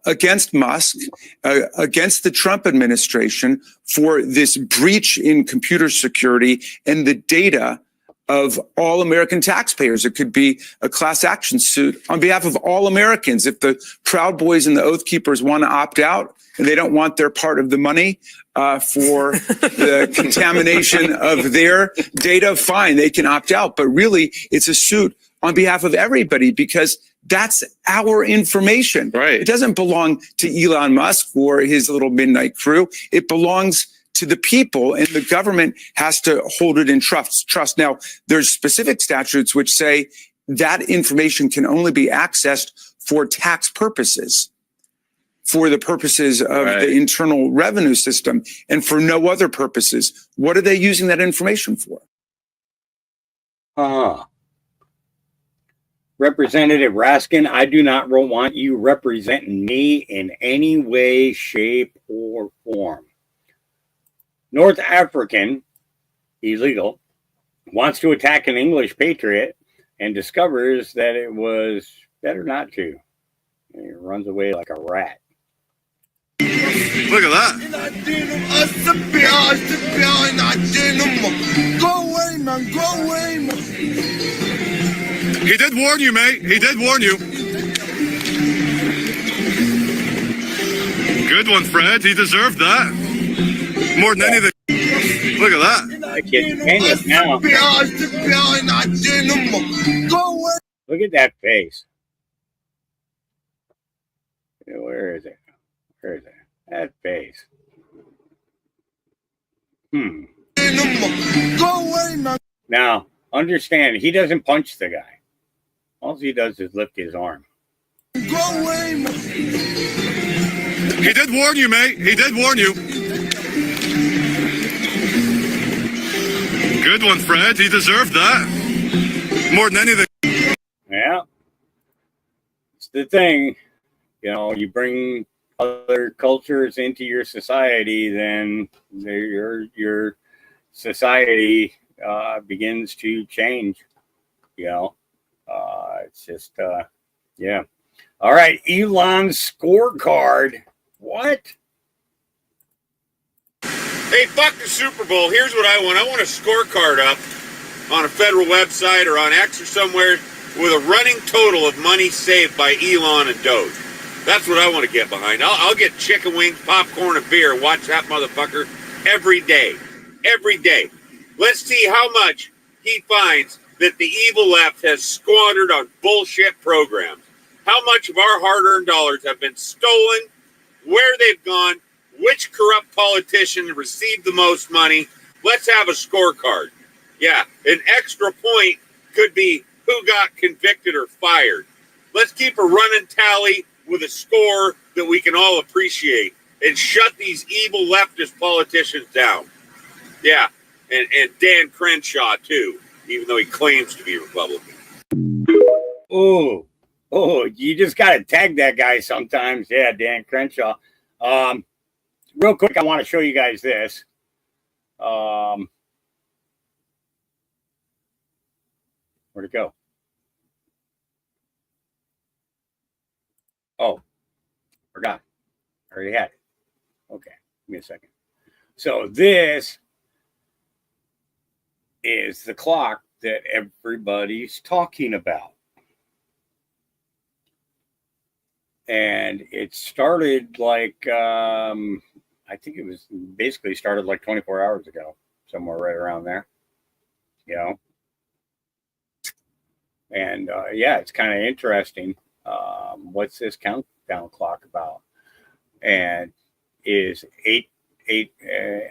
against Musk, against the Trump administration for this breach in computer security and the data of all American taxpayers? It could be a class action suit on behalf of all Americans. If the Proud Boys and the Oath Keepers want to opt out and they don't want their part of the money for the contamination of their data, fine, they can opt out. But really, it's a suit on behalf of everybody because that's our information. Right. It doesn't belong to Elon Musk or his little midnight crew. It belongs to the people, and the government has to hold it in trust. Now, there's specific statutes which say that information can only be accessed for tax purposes, for the purposes of the internal revenue system, and for no other purposes. What are they using that information for? Representative Raskin, I do not want you representing me in any way, shape, or form. North African, illegal, wants to attack an English patriot and discovers that it was better not to. And he runs away like a rat. Look at that. Go away, man. Go away, man. He did warn you, mate. He did warn you. Good one, Fred. He deserved that. More than anything. Look at that. That kid's famous now. Look at that face. Where is it? Where is it? That face. Now, understand, he doesn't punch the guy. All he does is lift his arm. He did warn you, mate. He did warn you. Good one, Fred. He deserved that. More than anything. Yeah. It's the thing. You know, you bring other cultures into your society, then your society begins to change. You know, it's just, yeah. All right, Elon's scorecard. What? Hey, fuck the Super Bowl. Here's what I want. I want a scorecard up on a federal website or on X or somewhere with a running total of money saved by Elon and DOGE. That's what I want to get behind. I'll get chicken wings, popcorn, and beer and watch that motherfucker every day. Every day. Let's see how much he finds that the evil left has squandered on bullshit programs. How much of our hard-earned dollars have been stolen, where they've gone, which corrupt politician received the most money. Let's have a scorecard. Yeah, an extra point could be who got convicted or fired. Let's keep a running tally with a score that we can all appreciate and shut these evil leftist politicians down. Yeah, and Dan Crenshaw, too, even though he claims to be Republican. Oh, you just got to tag that guy sometimes. Yeah, Dan Crenshaw. Real quick, I want to show you guys this. Where'd it go? Oh, forgot. I already had it. Okay, give me a second. So this is the clock that everybody's talking about. And it started like, I think it was basically started like 24 hours ago, somewhere right around there, you know. And yeah, it's kind of interesting. What's this countdown clock about? And is I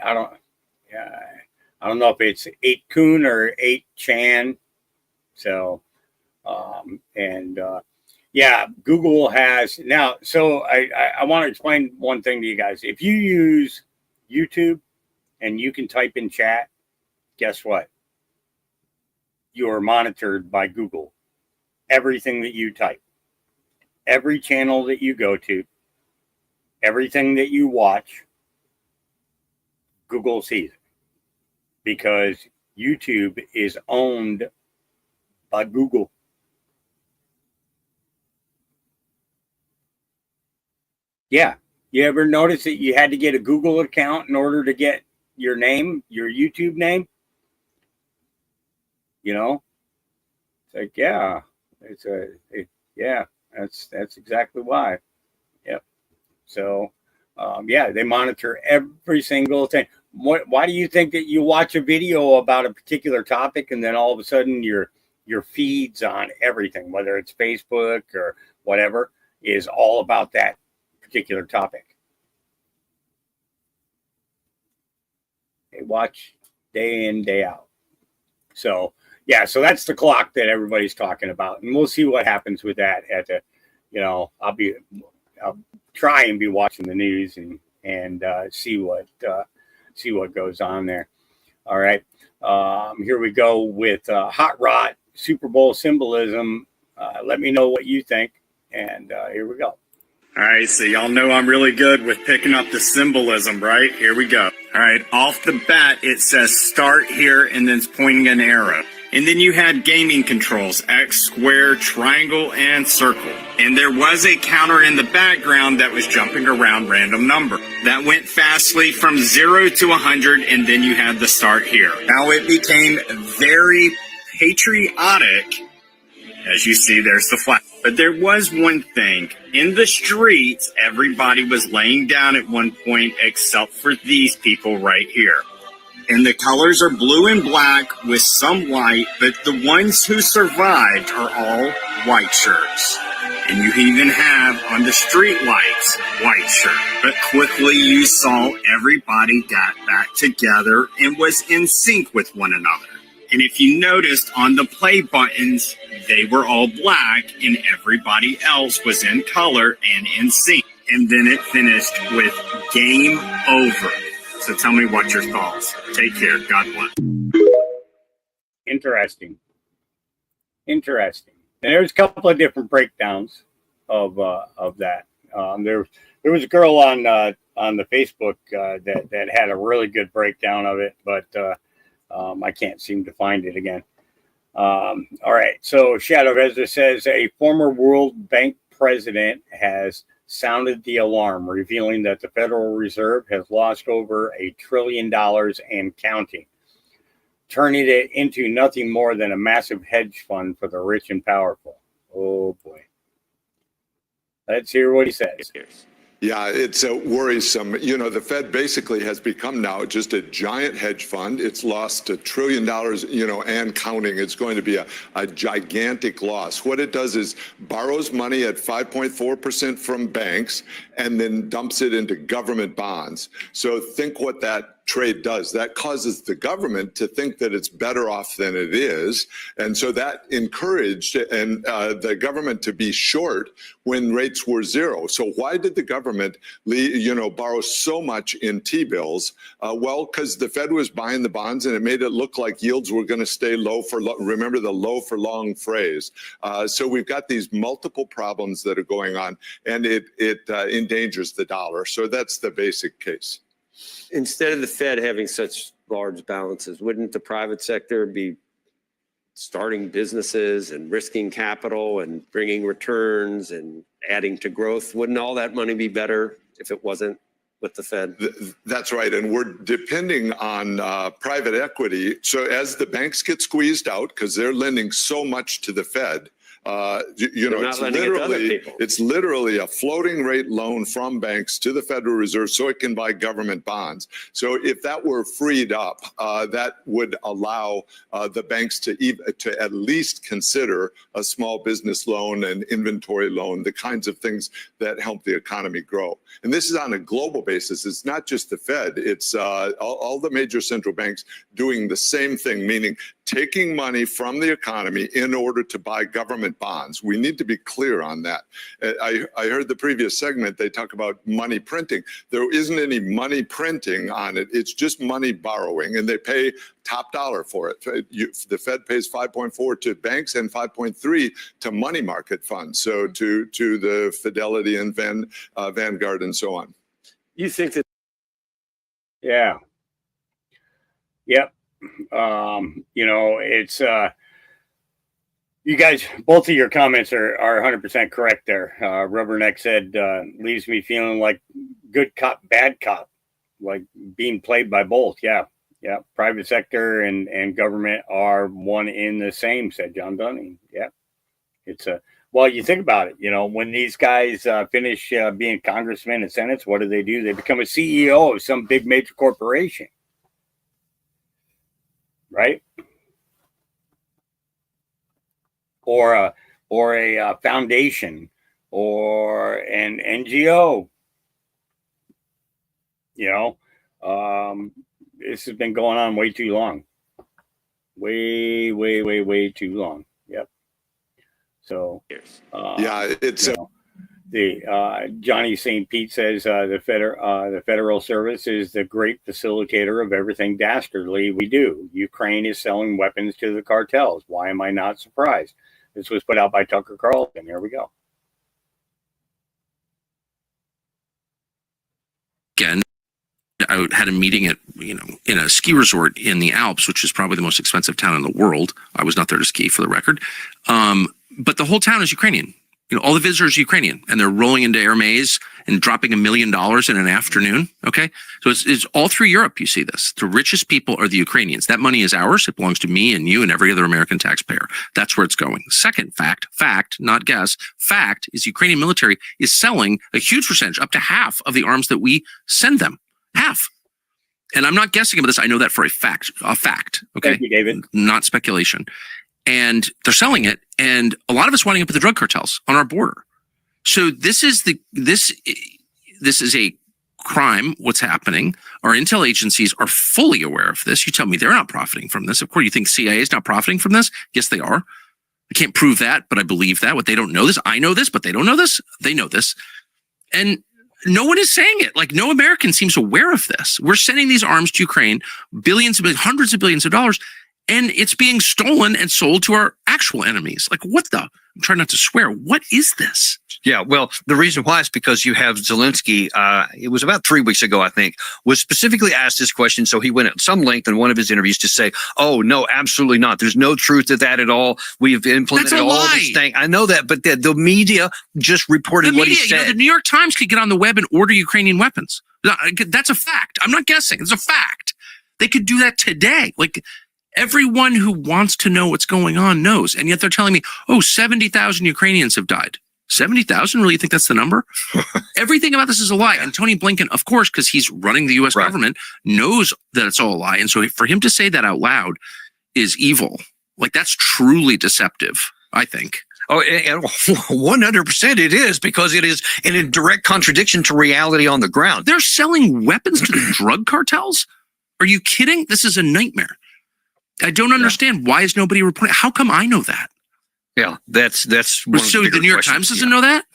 don't know if it's 8kun or 8chan. So, yeah, Google has now. So I want to explain one thing to you guys. If you use YouTube and you can type in chat, guess what? You're monitored by Google. Everything that you type, every channel that you go to, everything that you watch, Google sees it because YouTube is owned by Google. Yeah. You ever notice that you had to get a Google account in order to get your name, your YouTube name? You know? It's like, yeah, that's exactly why. Yep. So, yeah, they monitor every single thing. Why do you think that you watch a video about a particular topic and then all of a sudden your feeds on everything, whether it's Facebook or whatever, is all about that particular topic? They watch day in, day out. So, yeah, so that's the clock that everybody's talking about. And we'll see what happens with that at the, you know, I'll try and be watching the news and see what goes on there. All right. Here we go with Hot Rod Super Bowl symbolism. Let me know what you think. And here we go. All right, so y'all know I'm really good with picking up the symbolism, right? Here we go. All right, off the bat, it says start here, and then it's pointing an arrow. And then you had gaming controls, X, square, triangle, and circle. And there was a counter in the background that was jumping around random number. That went fastly from 0 to 100, and then you had the start here. Now it became very patriotic As you see, there's the flag. But there was one thing. In the streets, everybody was laying down at one point except for these people right here. And the colors are blue and black with some white, but the ones who survived are all white shirts. And you even have on the street lights white shirt. But quickly you saw everybody got back together and was in sync with one another. And if you noticed on the play buttons, they were all black and everybody else was in color and in sync. And then it finished with game over. So tell me what your thoughts. Take care. God bless. Interesting. And there's a couple of different breakdowns of that. There was a girl on the Facebook that had a really good breakdown of it, but I can't seem to find it again. All right. So Shadow Ezra says a former World Bank president has sounded the alarm, revealing that the Federal Reserve has lost over $1 trillion and counting, turning it into nothing more than a massive hedge fund for the rich and powerful. Oh boy. Let's hear what he says. Yeah, it's worrisome. You know, the Fed basically has become now just a giant hedge fund. It's lost $1 trillion, and counting. It's going to be a gigantic loss. What it does is borrows money at 5.4% from banks and then dumps it into government bonds. So think what that trade does. That causes the government to think that it's better off than it is. And so that encouraged the government to be short when rates were zero. So why did the government borrow so much in T-bills? Well, because the Fed was buying the bonds and it made it look like yields were going to stay low remember the low for long phrase. So we've got these multiple problems that are going on, and it endangers the dollar. So that's the basic case. Instead of the Fed having such large balances, wouldn't the private sector be starting businesses and risking capital and bringing returns and adding to growth? Wouldn't all that money be better if it wasn't with the Fed? That's right. And we're depending on private equity. So as the banks get squeezed out, because they're lending so much to the Fed, it's literally a floating rate loan from banks to the Federal Reserve so it can buy government bonds. So if that were freed up, that would allow the banks to at least consider a small business loan and inventory loan, the kinds of things that help the economy grow. And this is on a global basis. It's not just the Fed. It's all the major central banks doing the same thing, meaning taking money from the economy in order to buy government bonds. We need to be clear on that. I heard the previous segment, they talk about money printing. There isn't any money printing on it. It's just money borrowing, and they pay top dollar for it. The Fed pays 5.4 to banks and 5.3 to money market funds. So to the Fidelity and Vanguard and so on. You think that? Yeah. Yep. It's you guys, both of your comments are 100% correct there. Rubberneck said, leaves me feeling like good cop, bad cop, like being played by both. Yeah. Private sector and government are one in the same, said John Dunning. Yeah. It's well, you think about it, when these guys finish being congressmen and senates, what do? They become a CEO of some big major corporation. Right? Or a foundation or an NGO. This has been going on way too long. Way too long. Yep. So it's Johnny St. Pete says the Federal Service is the great facilitator of everything dastardly we do. Ukraine is selling weapons to the cartels. Why am I not surprised? This was put out by Tucker Carlson. Here we go. Again, I had a meeting at in a ski resort in the Alps, which is probably the most expensive town in the world. I was not there to ski, for the record. But the whole town is Ukrainian. all the visitors are Ukrainian, and they're rolling into Hermes and dropping $1 million in an afternoon. Okay. So it's all through Europe. You see this. The richest people are the Ukrainians. That money is ours. It belongs to me and you and every other American taxpayer. That's where it's going. Second fact, not guess, fact is the Ukrainian military is selling a huge percentage, up to half of the arms that we send them. Half. And I'm not guessing about this. I know that for a fact. Okay. Thank you, David. Not speculation. And they're selling it. And a lot of us winding up with the drug cartels on our border. So this is a crime. What's happening? Our intel agencies are fully aware of this. You tell me they're not profiting from this. Of course, you think CIA is not profiting from this? Yes, they are. I can't prove that, but I believe that. What they don't know this, I know this, but they don't know this. They know this. And no one is saying it. Like, no American seems aware of this. We're sending these arms to Ukraine, hundreds of billions of dollars, and it's being stolen and sold to our actual enemies. Like, what the? I'm trying not to swear. What is this? Yeah, well, the reason why is because you have Zelensky, it was about 3 weeks ago, I think, was specifically asked this question. So he went at some length in one of his interviews to say, oh, no, absolutely not. There's no truth to that at all. We've implemented all this thing. I know that, but the media just reported what he said. The New York Times could get on the web and order Ukrainian weapons. That's a fact. I'm not guessing. It's a fact. They could do that today. Like, everyone who wants to know what's going on knows. And yet they're telling me, 70,000 Ukrainians have died. 70,000? Really? You think that's the number? Everything about this is a lie. And Tony Blinken, of course, because he's running the U.S. government, knows that it's all a lie. And so for him to say that out loud is evil. Like, that's truly deceptive, I think. Oh, and 100% it is, because it is in direct contradiction to reality on the ground. They're selling weapons to the drug cartels? Are you kidding? This is a nightmare. I don't understand. Why is nobody reporting? How come I know that? Yeah, that's one of so the New York Times doesn't know that?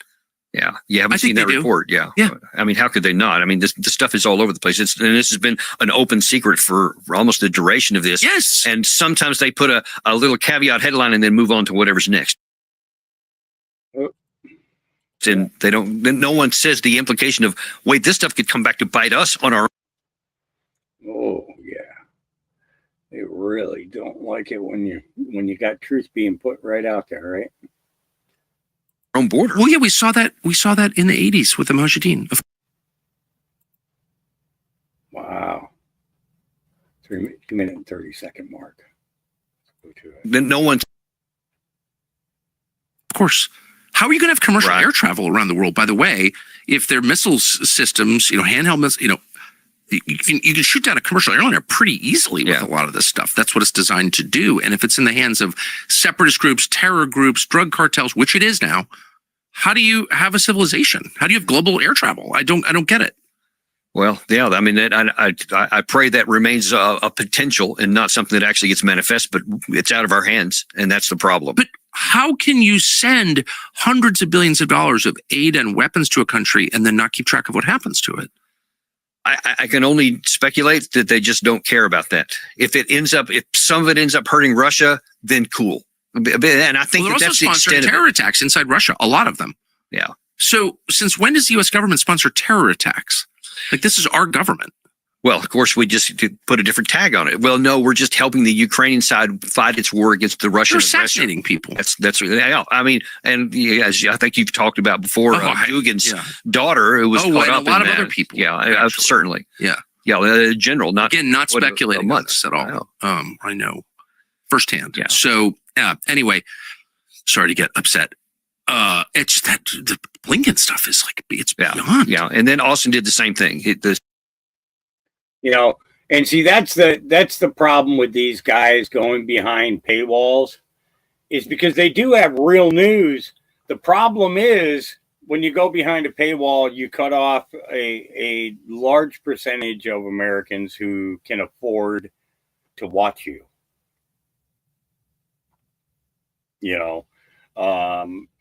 Yeah, you haven't seen that report. Yeah. I mean, how could they not? I mean, this stuff is all over the place. And this has been an open secret for almost the duration of this. Yes. And sometimes they put a little caveat headline and then move on to whatever's next. And they don't. No one says the implication of, wait, this stuff could come back to bite us on our. Oh yeah. They really don't like it when you got truth being put right out there, right? Own border. Well, yeah, we saw that in the 80s with the Mujahideen. Wow. 2-minute and 30-second mark. Then no one. Of course. How are you going to have commercial air travel around the world? By the way, if their missile systems, handheld missiles, you can shoot down a commercial airliner pretty easily with a lot of this stuff. That's what it's designed to do. And if it's in the hands of separatist groups, terror groups, drug cartels, which it is now, how do you have a civilization? How do you have global air travel? I don't get it. Well, yeah, I mean, I pray that remains a potential and not something that actually gets manifest, but it's out of our hands, and that's the problem. But how can you send hundreds of billions of dollars of aid and weapons to a country and then not keep track of what happens to it? I can only speculate that they just don't care about that. If some of it ends up hurting Russia, then cool. And I think they're also that's the sponsoring extent terror attacks inside Russia. A lot of them. Yeah. So since when does the U.S. government sponsor terror attacks? Like, this is our government. Well, of course, we just put a different tag on it. Well, no, we're just helping the Ukrainian side fight its war against the Russian aggression. You're assassinating people. That's yeah. I mean, and as I think you've talked about before, Dugin's daughter, who was caught up in a lot that. of other people. Yeah, certainly. Yeah. Yeah, general. Not speculating on this at all. I know firsthand. Yeah. So anyway, sorry to get upset. It's that the Blinken stuff is like, it's beyond. Yeah, and then Austin did the same thing. And see, that's the problem with these guys going behind paywalls, is because they do have real news. The problem is, when you go behind a paywall, you cut off a large percentage of Americans who can afford to watch you.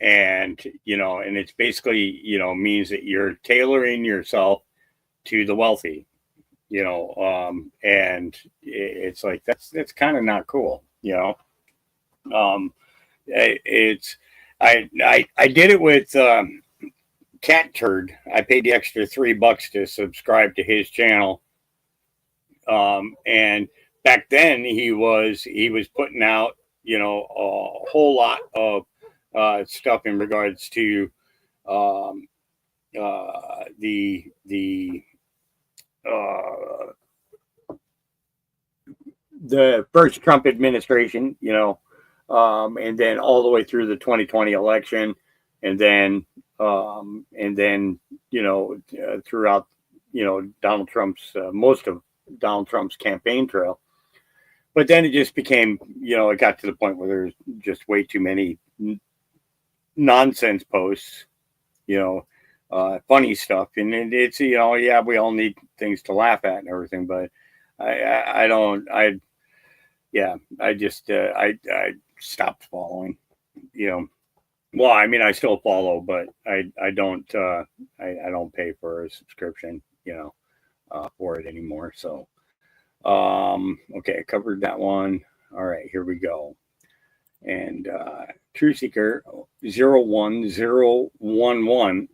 And it's basically, means that you're tailoring yourself to the wealthy, and it's like, that's kind of not cool. I did it with Cat Turd. I paid the extra $3 to subscribe to his channel. And back then he was putting out, a whole lot of stuff in regards to the first Trump administration, and then all the way through the 2020 election, and then throughout, Donald Trump's most of Donald Trump's campaign trail. But then it just became, it got to the point where there's just way too many nonsense posts, funny stuff, and it's we all need things to laugh at and everything, but I stopped following, well, I mean, I still follow, but I don't pay for a subscription, for it anymore. So, okay, I covered that one. All right, here we go. And True Seeker 01011.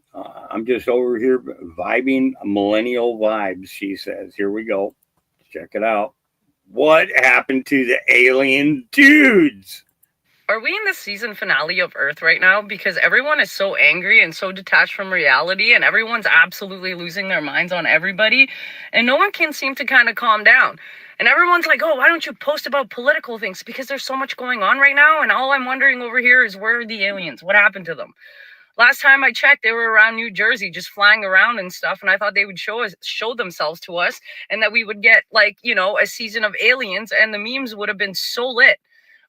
I'm just over here vibing millennial vibes, she says. Here we go. Check it out. What happened to the alien dudes? Are we in the season finale of Earth right now? Because everyone is so angry and so detached from reality, and everyone's absolutely losing their minds on everybody, and no one can seem to kind of calm down. And everyone's like, oh, why don't you post about political things? Because there's so much going on right now, and all I'm wondering over here is, where are the aliens? What happened to them? Last time I checked, they were around New Jersey, just flying around and stuff, and I thought they would show themselves to us, and that we would get, like, a season of aliens, and the memes would have been so lit.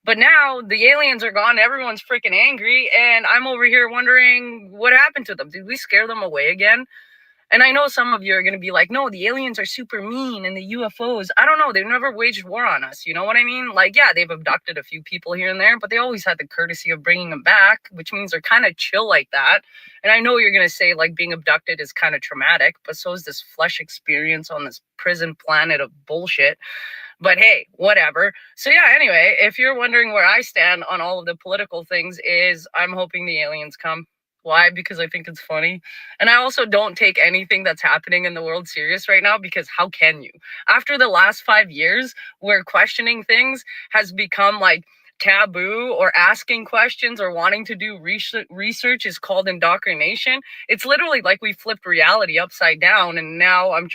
But now the aliens are gone. Everyone's freaking angry. And I'm over here wondering what happened to them. Did we scare them away again? And I know some of you are going to be like, no, the aliens are super mean and the UFOs. I don't know. They've never waged war on us. You know what I mean? Like, yeah, they've abducted a few people here and there, but they always had the courtesy of bringing them back, which means they're kind of chill like that. And I know you're going to say, like, being abducted is kind of traumatic, but so is this flesh experience on this prison planet of bullshit. But hey, whatever. So yeah, anyway, if you're wondering where I stand on all of the political things, is I'm hoping the aliens come. Why? Because I think it's funny. And I also don't take anything that's happening in the world serious right now, because how can you? After the last 5 years where questioning things has become like taboo, or asking questions or wanting to do research is called indoctrination. It's literally like we flipped reality upside down, and now I'm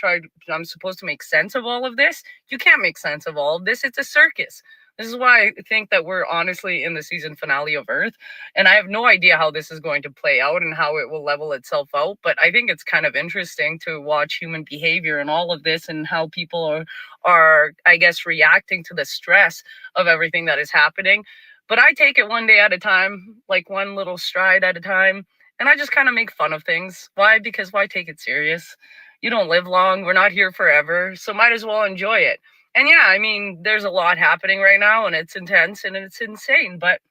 supposed to make sense of all of this. You can't make sense of all of this. It's a circus. This is why I think that we're honestly in the season finale of Earth, and I have no idea how this is going to play out and how it will level itself out, but I think it's kind of interesting to watch human behavior and all of this, and how people are, I guess, reacting to the stress of everything that is happening. But I take it one day at a time, like one little stride at a time, and I just kind of make fun of things. Why? Because why take it serious? You don't live long. We're not here forever, so might as well enjoy it. And yeah, I mean, there's a lot happening right now, and it's intense and it's insane, but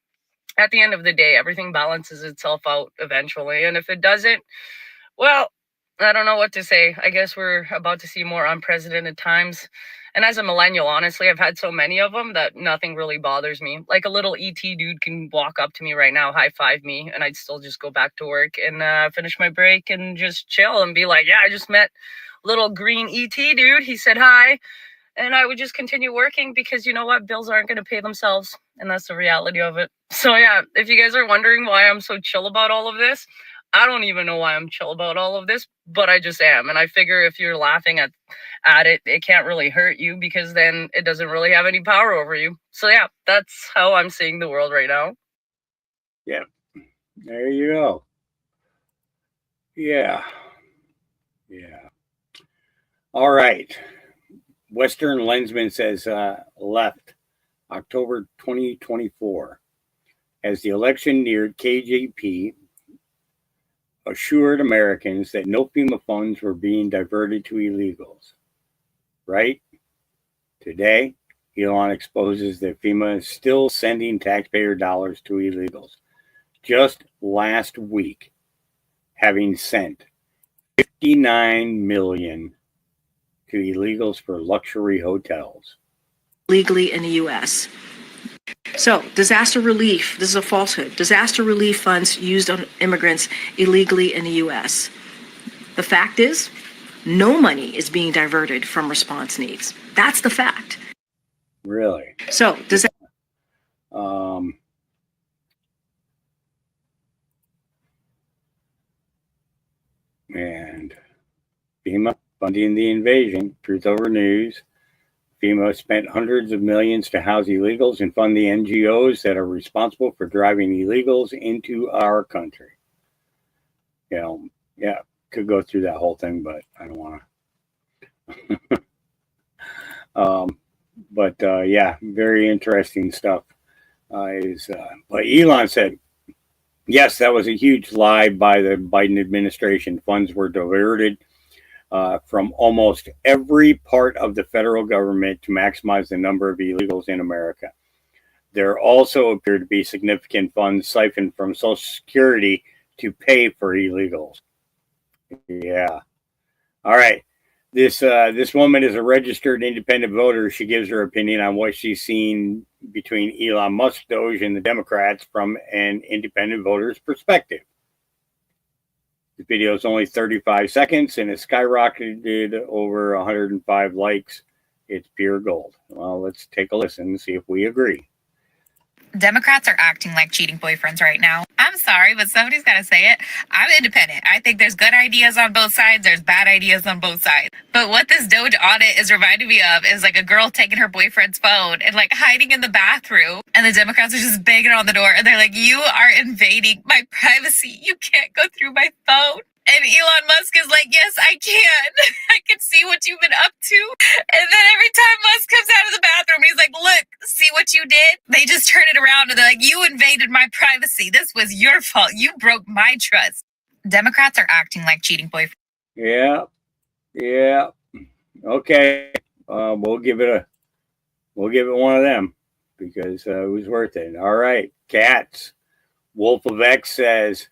at the end of the day, everything balances itself out eventually. And if it doesn't, well, I don't know what to say. I guess we're about to see more unprecedented times. And as a millennial, honestly, I've had so many of them that nothing really bothers me. Like a little ET dude can walk up to me right now, high five me, and I'd still just go back to work and finish my break and just chill and be like, yeah, I just met little green ET dude. He said hi. And I would just continue working, because you know what? Bills aren't going to pay themselves. And that's the reality of it. So yeah, if you guys are wondering why I'm so chill about all of this, I don't even know why I'm chill about all of this, but I just am. And I figure if you're laughing at it, it can't really hurt you, because then it doesn't really have any power over you. So yeah, that's how I'm seeing the world right now. Yeah. There you go. Yeah. Yeah. All right. Western Lensman says left October 2024. As the election neared, KJP assured Americans that no FEMA funds were being diverted to illegals. Right? Today, Elon exposes that FEMA is still sending taxpayer dollars to illegals. Just last week, having sent $59 million to illegals for luxury hotels. Legally in the U.S. So, disaster relief, this is a falsehood. Disaster relief funds used on immigrants illegally in the U.S. The fact is, no money is being diverted from response needs. That's the fact. Really? So, FEMA funding the invasion. Truth over news. FEMA spent hundreds of millions to house illegals and fund the NGOs that are responsible for driving illegals into our country. You know, yeah, could go through that whole thing, but I don't want to. Yeah, very interesting stuff. But Elon said, yes, that was a huge lie by the Biden administration. Funds were diverted from almost every part of the federal government to maximize the number of illegals in America. There also appear to be significant funds siphoned from Social Security to pay for illegals. Yeah. All right. This woman is a registered independent voter. She gives her opinion on what she's seen between Elon Musk, DOGE, and the Democrats from an independent voter's perspective. The video is only 35 seconds and it skyrocketed over 105 likes. It's pure gold. Well, let's take a listen and see if we agree. Democrats are acting like cheating boyfriends right now. I'm sorry, but somebody's got to say it. I'm independent. I think there's good ideas on both sides. There's bad ideas on both sides. But what this DOGE audit is reminding me of is like a girl taking her boyfriend's phone and like hiding in the bathroom. And the Democrats are just banging on the door. And they're like, you are invading my privacy. You can't go through my phone. And Elon Musk is like, yes, I can. I can see what you've been up to. And then every time Musk comes out of the bathroom, he's like, look, see what you did? They just turn it around and they're like, you invaded my privacy. This was your fault. You broke my trust. Democrats are acting like cheating boyfriends. Yeah. Yeah. Okay. We'll give it one of them because it was worth it. All right. Cats. Wolf of X says,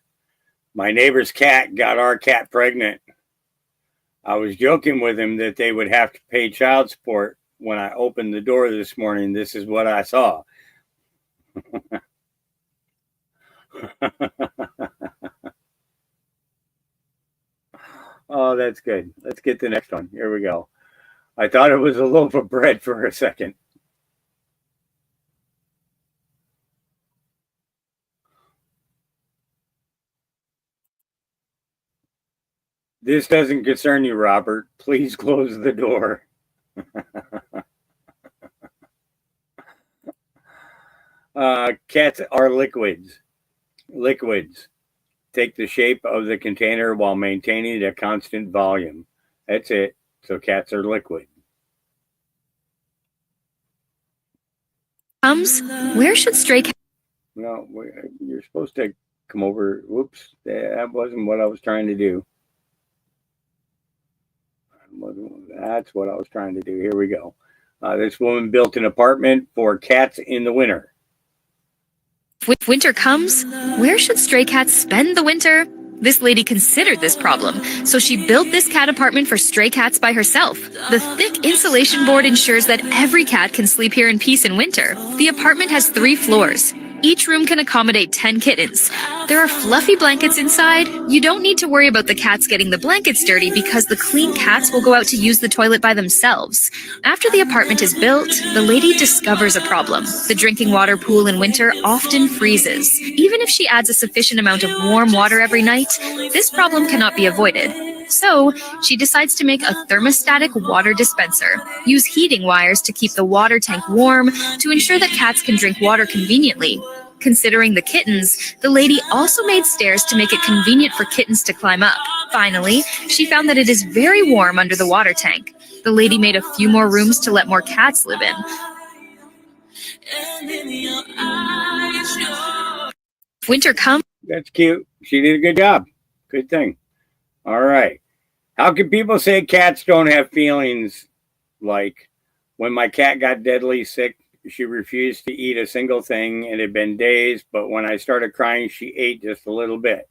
my neighbor's cat got our cat pregnant. I was joking with him that they would have to pay child support. When I opened the door this morning, this is what I saw. Oh, that's good. Let's get the next one. Here we go. I thought it was a loaf of bread for a second. This doesn't concern you, Robert. Please close the door. Cats are liquids. Liquids take the shape of the container while maintaining a constant volume. That's it. So cats are liquid. Where should stray cats? No, you're supposed to come over. Whoops, that wasn't what I was trying to do. That's what I was trying to do. Here we go. This woman built an apartment for cats in the winter. If winter comes, where should stray cats spend the winter? This lady considered this problem, so she built this cat apartment for stray cats by herself. The thick insulation board ensures that every cat can sleep here in peace in winter. The apartment has 3 floors. Each room can accommodate 10 kittens. There are fluffy blankets inside. You don't need to worry about the cats getting the blankets dirty because the clean cats will go out to use the toilet by themselves. After the apartment is built, the lady discovers a problem. The drinking water pool in winter often freezes. Even if she adds a sufficient amount of warm water every night, this problem cannot be avoided. So, she decides to make a thermostatic water dispenser. Use heating wires to keep the water tank warm to ensure that cats can drink water conveniently. Considering the kittens, the lady also made stairs to make it convenient for kittens to climb up. Finally, she found that it is very warm under the water tank. The lady made a few more rooms to let more cats live in. Winter comes. That's cute. She did a good job. Good thing. All right. How can people say cats don't have feelings? Like when my cat got deadly sick, she refused to eat a single thing. It had been days, but when I started crying, she ate just a little bit.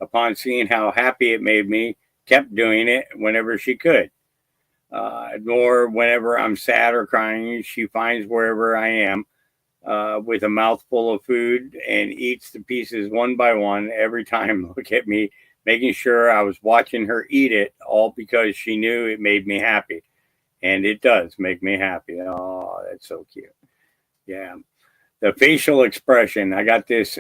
Upon seeing how happy it made me, kept doing it whenever she could. Nor whenever I'm sad or crying, she finds wherever I am with a mouthful of food and eats the pieces one by one every time. Look at me, making sure I was watching her eat it, all because she knew it made me happy. And it does make me happy. Oh, that's so cute. Yeah. The facial expression. I got this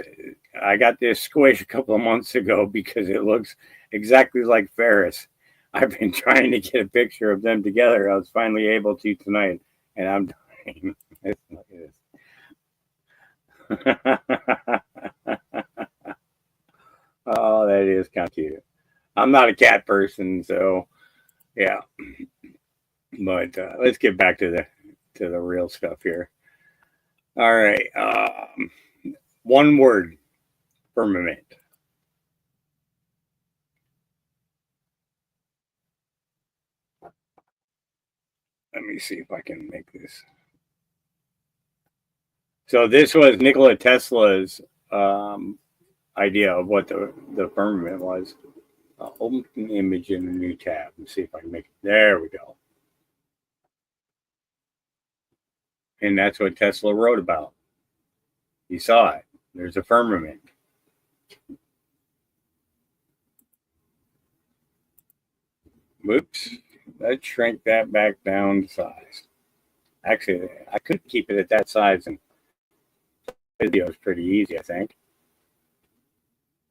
squish a couple of months ago because it looks exactly like Ferris. I've been trying to get a picture of them together. I was finally able to tonight, and I'm dying. Look at this. Oh, that is kind of cute. I'm not a cat person, so yeah. But let's get back to the real stuff here. All right. One word: firmament. Let me see if I can make this. So this was Nikola Tesla's idea of what the firmament was. Open the image in a new tab and see if I can make it. There we go. And that's what Tesla wrote about. You saw it. There's a firmament. Whoops. Let's shrink that back down to size. Actually, I could keep it at that size, and video is pretty easy, I think,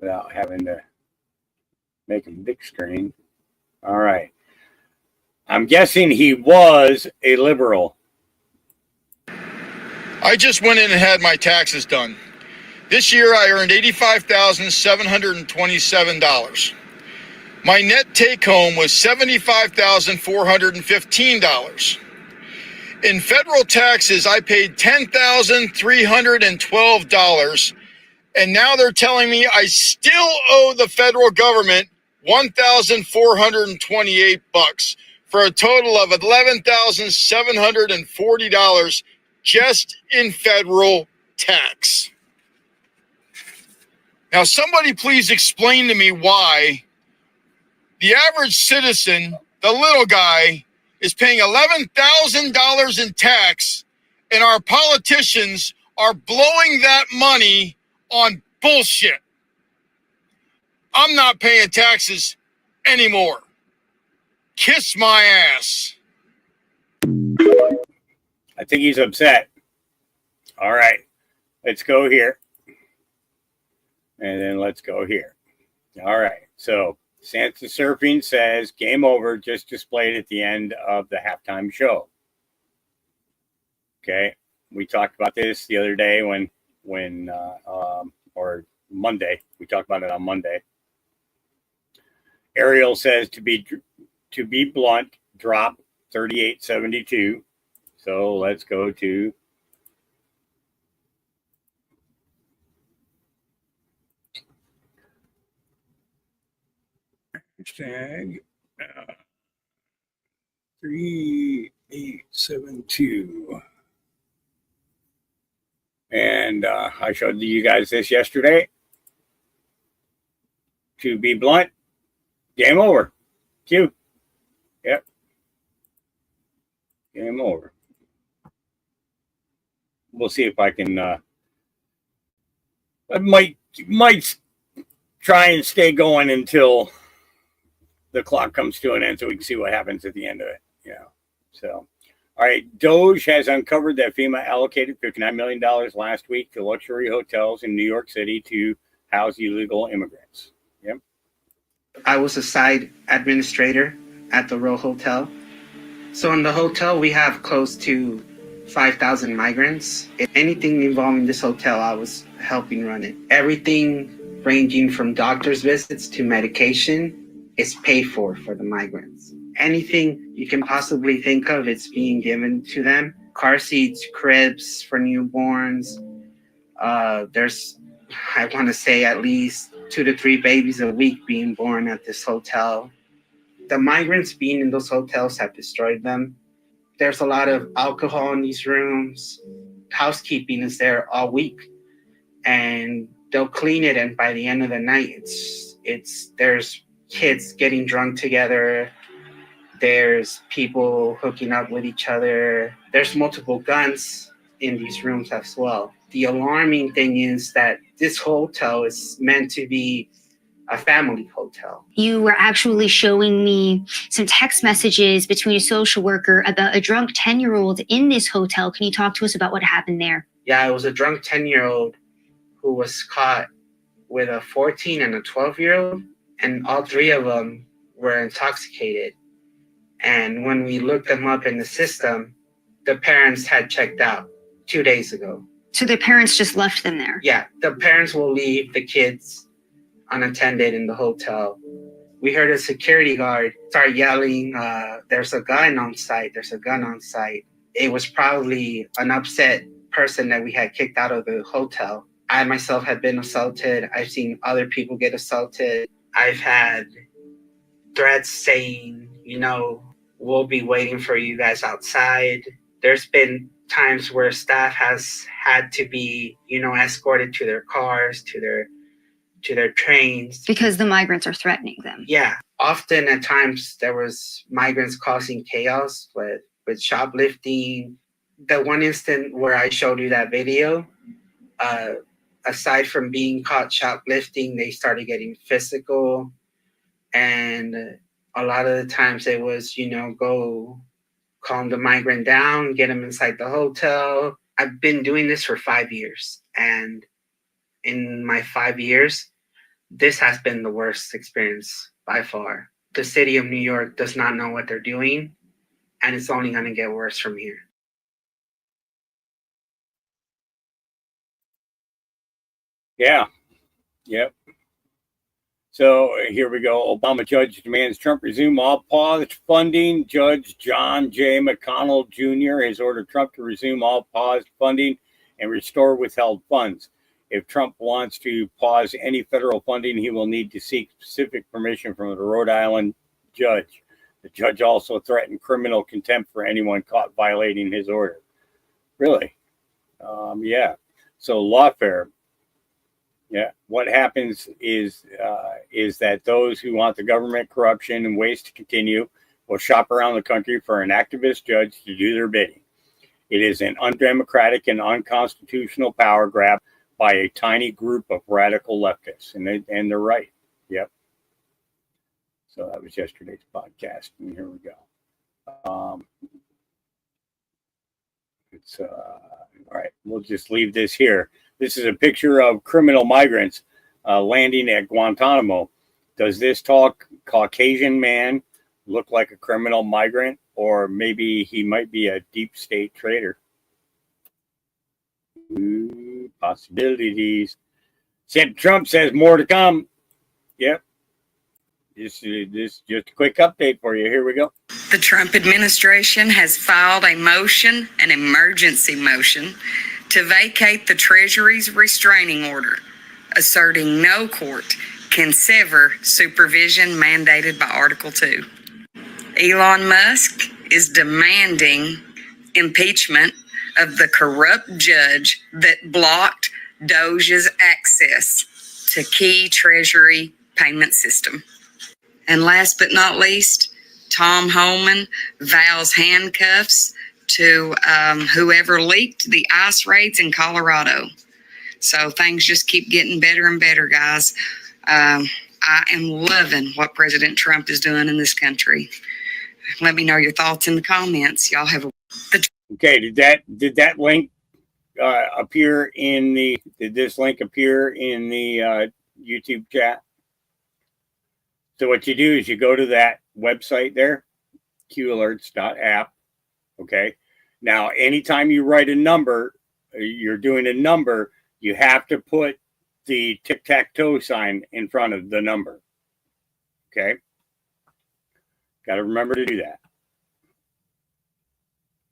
without having to make a big screen. All right. I'm guessing he was a liberal. I just went in and had my taxes done. This year I earned $85,727. My net take home was $75,415. In federal taxes, I paid $10,312, and now they're telling me I still owe the federal government $1,428 for a total of $11,740 just in federal tax. Now, somebody please explain to me why the average citizen, the little guy, is paying $11,000 in tax, and our politicians are blowing that money on bullshit. I'm not paying taxes anymore. Kiss my ass. I think he's upset. All right. Let's go here. And then let's go here. All right. So Santa Surfing says game over, just displayed at the end of the halftime show. Okay. We talked about this the other day or Monday. We talked about it on Monday. Ariel says to be blunt, drop 3872. So let's go to hashtag 3872. And I showed you guys this yesterday. To be blunt, game over. Q. Yep. Game over. We'll see if I can. I might try and stay going until the clock comes to an end, so we can see what happens at the end of it. So. All right, DOGE has uncovered that FEMA allocated $59 million last week to luxury hotels in New York City to house illegal immigrants. Yep. I was a side administrator at the Row Hotel. So in the hotel, we have close to 5,000 migrants. If anything involving this hotel, I was helping run it. Everything ranging from doctor's visits to medication is paid for the migrants. Anything you can possibly think of, it's being given to them. Car seats, cribs for newborns. There's, I want to say, at least 2 to 3 babies a week being born at this hotel. The migrants being in those hotels have destroyed them. There's a lot of alcohol in these rooms. Housekeeping is there all week, and they'll clean it. And by the end of the night, there's kids getting drunk together. There's people hooking up with each other. There's multiple guns in these rooms as well. The alarming thing is that this hotel is meant to be a family hotel. You were actually showing me some text messages between a social worker about a drunk 10-year-old in this hotel. Can you talk to us about what happened there? Yeah, it was a drunk 10-year-old who was caught with a 14 and a 12-year-old, and all 3 of them were intoxicated. And when we looked them up in the system, the parents had checked out 2 days ago. So their parents just left them there. Yeah, the parents will leave the kids unattended in the hotel. We heard a security guard start yelling, there's a gun on site, there's a gun on site. It was probably an upset person that we had kicked out of the hotel. I myself had been assaulted. I've seen other people get assaulted. I've had threats saying, we'll be waiting for you guys outside. There's been times where staff has had to be, escorted to their cars, to their trains. Because the migrants are threatening them. Yeah. Often at times there was migrants causing chaos with shoplifting. The one instant where I showed you that video, aside from being caught shoplifting, they started getting physical. And a lot of the times it was, go calm the migrant down, get him inside the hotel. I've been doing this for 5 years. And in my 5 years, this has been the worst experience by far. The city of New York does not know what they're doing, and it's only going to get worse from here. Yeah. Yep. So here we go. Obama judge demands Trump resume all paused funding. Judge John J. McConnell Jr. has ordered Trump to resume all paused funding and restore withheld funds. If Trump wants to pause any federal funding, he will need to seek specific permission from the Rhode Island judge. The judge also threatened criminal contempt for anyone caught violating his order. Really? Yeah. So lawfare. Yeah. What happens is that those who want the government corruption and waste to continue will shop around the country for an activist judge to do their bidding. It is an undemocratic and unconstitutional power grab by a tiny group of radical leftists, and they're right. Yep. So that was yesterday's podcast, and here we go. It's all right. We'll just leave this here. This is a picture of criminal migrants landing at Guantanamo. Does this Caucasian man look like a criminal migrant, or maybe he might be a deep state traitor? Ooh, possibilities. Trump says more to come. Yep. This just a quick update for you. Here we go. The Trump administration has filed a motion, an emergency motion, to vacate the Treasury's restraining order, asserting no court can sever supervision mandated by Article 2. Elon Musk is demanding impeachment of the corrupt judge that blocked DOGE's access to key Treasury payment system. And last but not least, Tom Homan vows handcuffs to whoever leaked the ICE raids in Colorado. So things just keep getting better and better, guys. I am loving what President Trump is doing in this country. Let me know your thoughts in the comments. Y'all have a... Okay, did that link appear in the? Did this link appear in the YouTube chat? So what you do is you go to that website there, qalerts.app. Okay. Now, anytime you write a number, you're doing a number, you have to put the tic-tac-toe sign in front of the number. Okay. Got to remember to do that.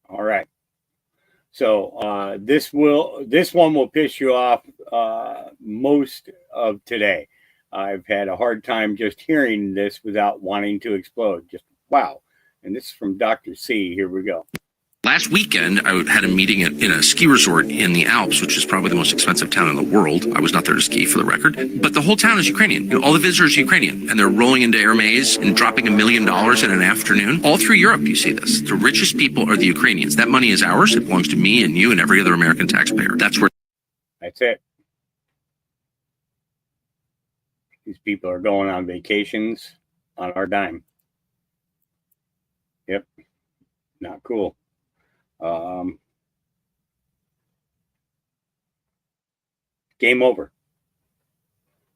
All right. So this one will piss you off most of today. I've had a hard time just hearing this without wanting to explode. Just wow. And this is from Dr. C. Here we go. Last weekend, I had a meeting in a ski resort in the Alps, which is probably the most expensive town in the world. I was not there to ski, for the record. But the whole town is Ukrainian. All the visitors are Ukrainian. And they're rolling into Air Maze and dropping $1 million in an afternoon. All through Europe, you see this. The richest people are the Ukrainians. That money is ours. It belongs to me and you and every other American taxpayer. That's where... That's it. These people are going on vacations on our dime. Yep. Not cool. Game over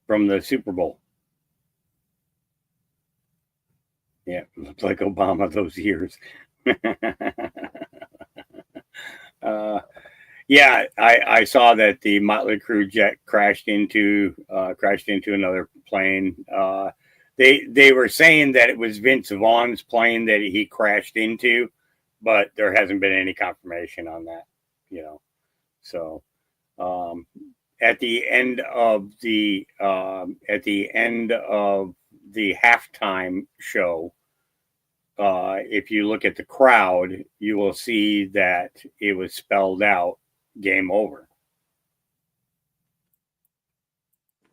from the Super Bowl. Yeah, looked like Obama those years. Yeah, I saw that the Motley Crue jet crashed into another plane. They were saying that it was Vince Vaughn's plane that he crashed into, but there hasn't been any confirmation on that. So at the end of the halftime show, if you look at the crowd, you will see that it was spelled out, "Game over."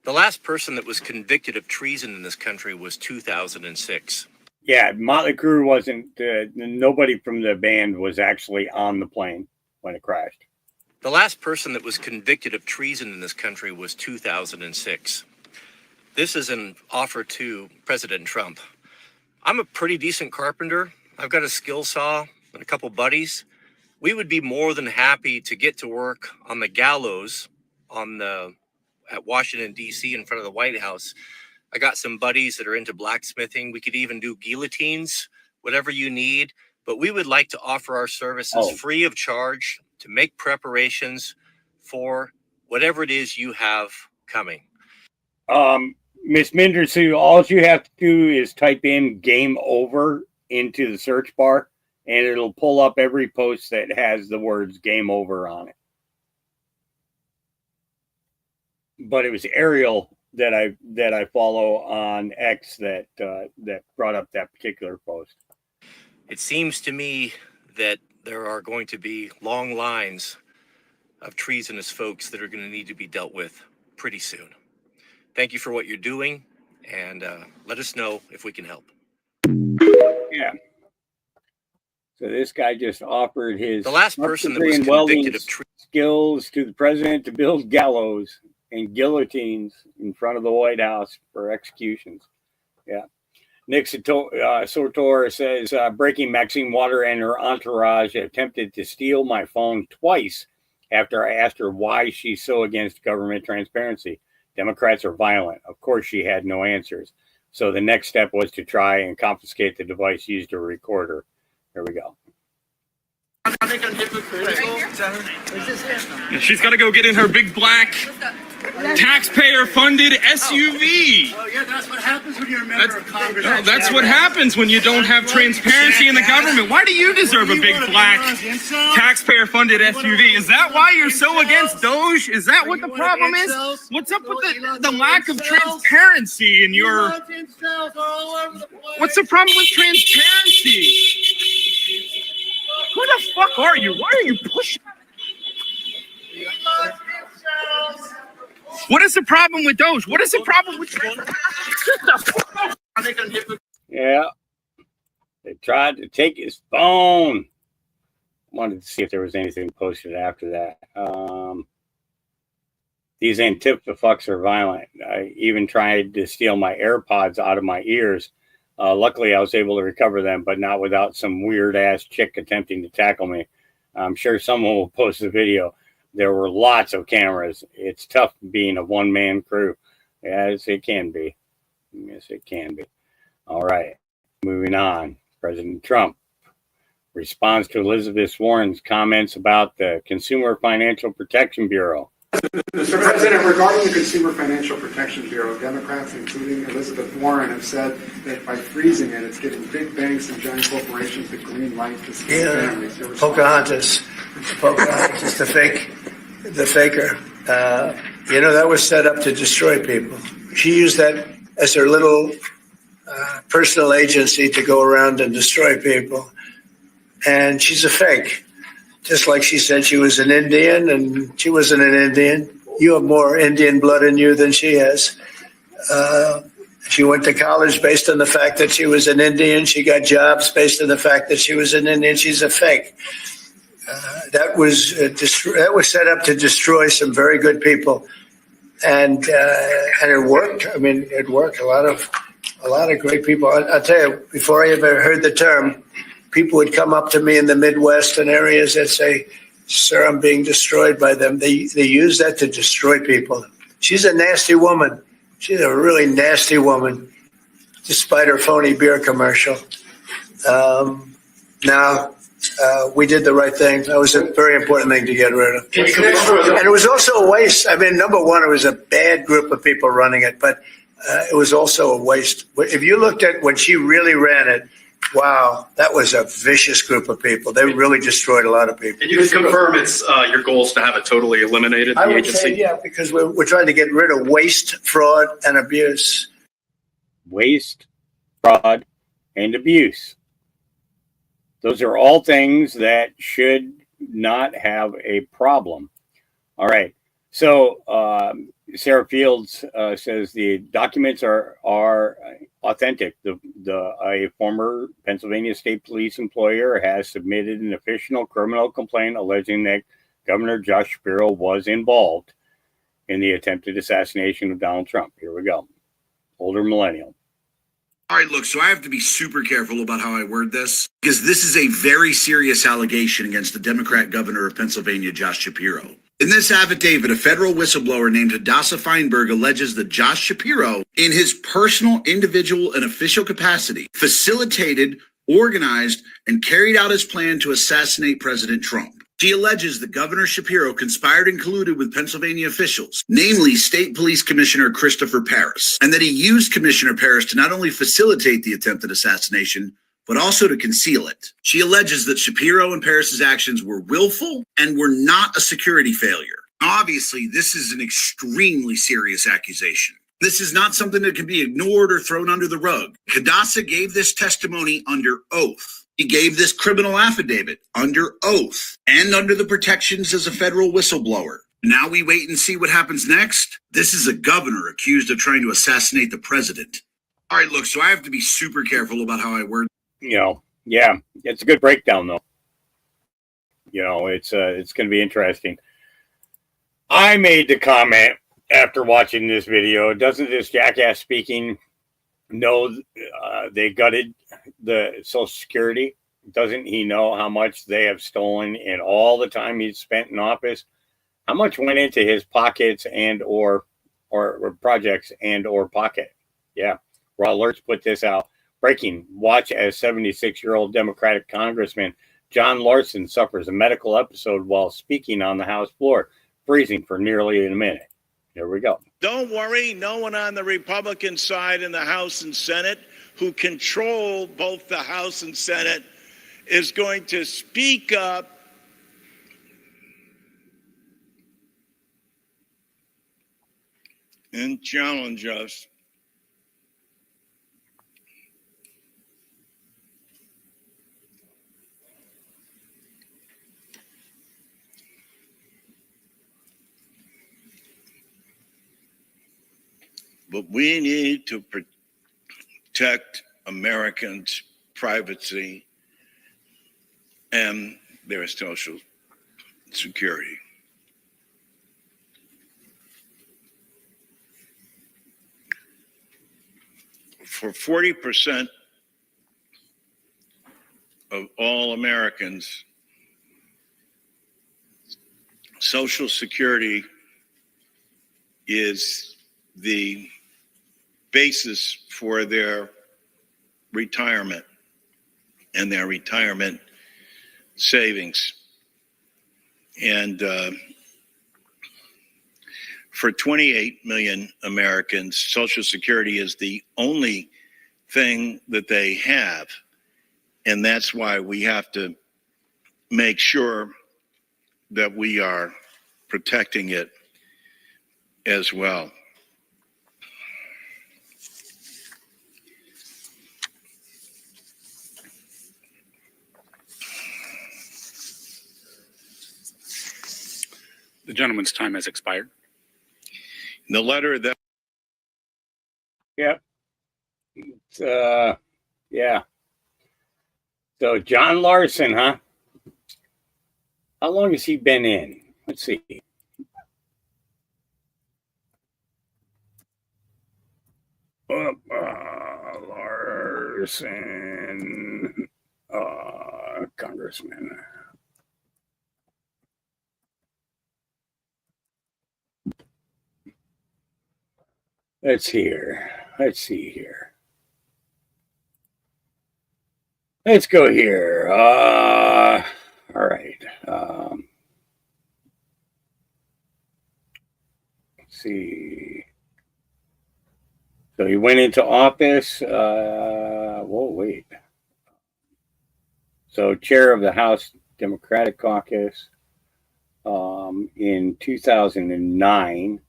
The last person that was convicted of treason in this country was 2006. Yeah, Motley Crue wasn't. Nobody from the band was actually on the plane when it crashed. The last person that was convicted of treason in this country was 2006. This is an offer to President Trump. I'm a pretty decent carpenter. I've got a skill saw and a couple buddies. We would be more than happy to get to work on the gallows at Washington, D.C. in front of the White House. I got some buddies that are into blacksmithing. We could even do guillotines, whatever you need. But we would like to offer our services free of charge to make preparations for whatever it is you have coming. Miss Mindersu, all you have to do is type in "game over" into the search bar, and it'll pull up every post that has the words "game over" on it. But it was Ariel that I follow on X that brought up that particular post. It seems to me that there are going to be long lines of treasonous folks that are going to need to be dealt with pretty soon. Thank you for what you're doing, and let us know if we can help. Yeah. So this guy just offered his the last person that was convicted of skills to the president to build gallows and guillotines in front of the White House for executions. Yeah. Nick Sotor says, breaking Maxine Water and her entourage attempted to steal my phone twice after I asked her why she's so against government transparency. Democrats are violent. Of course, she had no answers. So the next step was to try and confiscate the device used to record her. Here we go. She's got to go get in her big black taxpayer-funded SUV. Oh, yeah, that's what happens when you're a member of Congress. No, that's what happens when you don't have transparency in the government. Why do you deserve a big black taxpayer-funded SUV? Is that why you're so against DOGE? Is that what the problem is? What's up with the lack of transparency in your... What's the problem with transparency? Who the fuck are you? Why are you pushing? What is the problem with DOGE? What is the problem with... Yeah. They tried to take his phone. Wanted to see if there was anything posted after that. These Antifa fucks are violent. I even tried to steal my AirPods out of my ears. Luckily, I was able to recover them, but not without some weird-ass chick attempting to tackle me. I'm sure someone will post the video. There were lots of cameras. It's tough being a one-man crew. Yes, it can be. Yes, it can be. All right. Moving on. President Trump responds to Elizabeth Warren's comments about the Consumer Financial Protection Bureau. Mr. President, regarding the Consumer Financial Protection Bureau, Democrats, including Elizabeth Warren, have said that by freezing it, it's giving big banks and giant corporations the green light to scam families. Pocahontas, the faker. That was set up to destroy people. She used that as her little personal agency to go around and destroy people. And she's a fake. Just like she said she was an Indian, and she wasn't an Indian. You have more Indian blood in you than she has. She went to college based on the fact that she was an Indian. She got jobs based on the fact that she was an Indian. She's a fake. That was set up to destroy some very good people, and it worked. I mean, it worked. A lot of great people. I'll tell you, before I ever heard the term, people would come up to me in the Midwest and areas that say, "Sir, I'm being destroyed by them." They use that to destroy people. She's a nasty woman. She's a really nasty woman. despite her phony beer commercial. Now, we did the right thing. That was a very important thing to get rid of. And it was also a waste. I mean, number one, it was a bad group of people running it, but it was also a waste. If you looked at when she really ran it, wow, that was a vicious group of people. They really destroyed a lot of people. And you can confirm it's your goal is to have it totally eliminated, the I would agency? say, yeah, because we're trying to get rid of waste, fraud, and abuse. Waste, fraud, and abuse. Those are all things that should not have a problem. All right. So Sarah Fields says the documents are authentic. A former Pennsylvania State Police employer has submitted an official criminal complaint alleging that Governor Josh Shapiro was involved in the attempted assassination of Donald Trump. Here we go. Older millennial. All right, look, so I have to be super careful about how I word this because this is a very serious allegation against the Democrat governor of Pennsylvania, Josh Shapiro. In this affidavit, a federal whistleblower named Hadassah Feinberg alleges that Josh Shapiro, in his personal, individual, and official capacity, facilitated, organized, and carried out his plan to assassinate President Trump. She alleges that Governor Shapiro conspired and colluded with Pennsylvania officials, namely State Police Commissioner Christopher Paris, and that he used Commissioner Paris to not only facilitate the attempted assassination, but also to conceal it. She alleges that Shapiro and Paris's actions were willful and were not a security failure. Obviously, this is an extremely serious accusation. This is not something that can be ignored or thrown under the rug. Hadassah gave this testimony under oath. He gave this criminal affidavit under oath and under the protections as a federal whistleblower. Now we wait and see what happens next. This is a governor accused of trying to assassinate the president. All right, look, so I have to be super careful about how I word. Yeah, it's a good breakdown though. It's going to be interesting. I made the comment after watching this video. Doesn't this jackass speaking know they gutted the Social Security? Doesn't he know how much they have stolen in all the time he's spent in office? How much went into his pockets and or projects and or pocket? Yeah, Raw Alerts put this out. Breaking: watch as 76-year-old Democratic Congressman John Larson suffers a medical episode while speaking on the House floor, freezing for nearly a minute. Here we go. Don't worry, no one on the Republican side in the House and Senate who control both the House and Senate is going to speak up and challenge us. But we need to protect Americans' privacy and their social security. For 40% of all Americans, Social Security is the basis for their retirement and their retirement savings. And for 28 million Americans, Social Security is the only thing that they have. And that's why we have to make sure that we are protecting it as well. The gentleman's time has expired. The letter that. Yep. Yeah. So John Larson, huh? How long has he been in? Let's see. Larson, Congressman. Let's see here. Let's go here. All right. Let's see. So he went into office. Whoa, wait. So chair of the House Democratic Caucus in 2009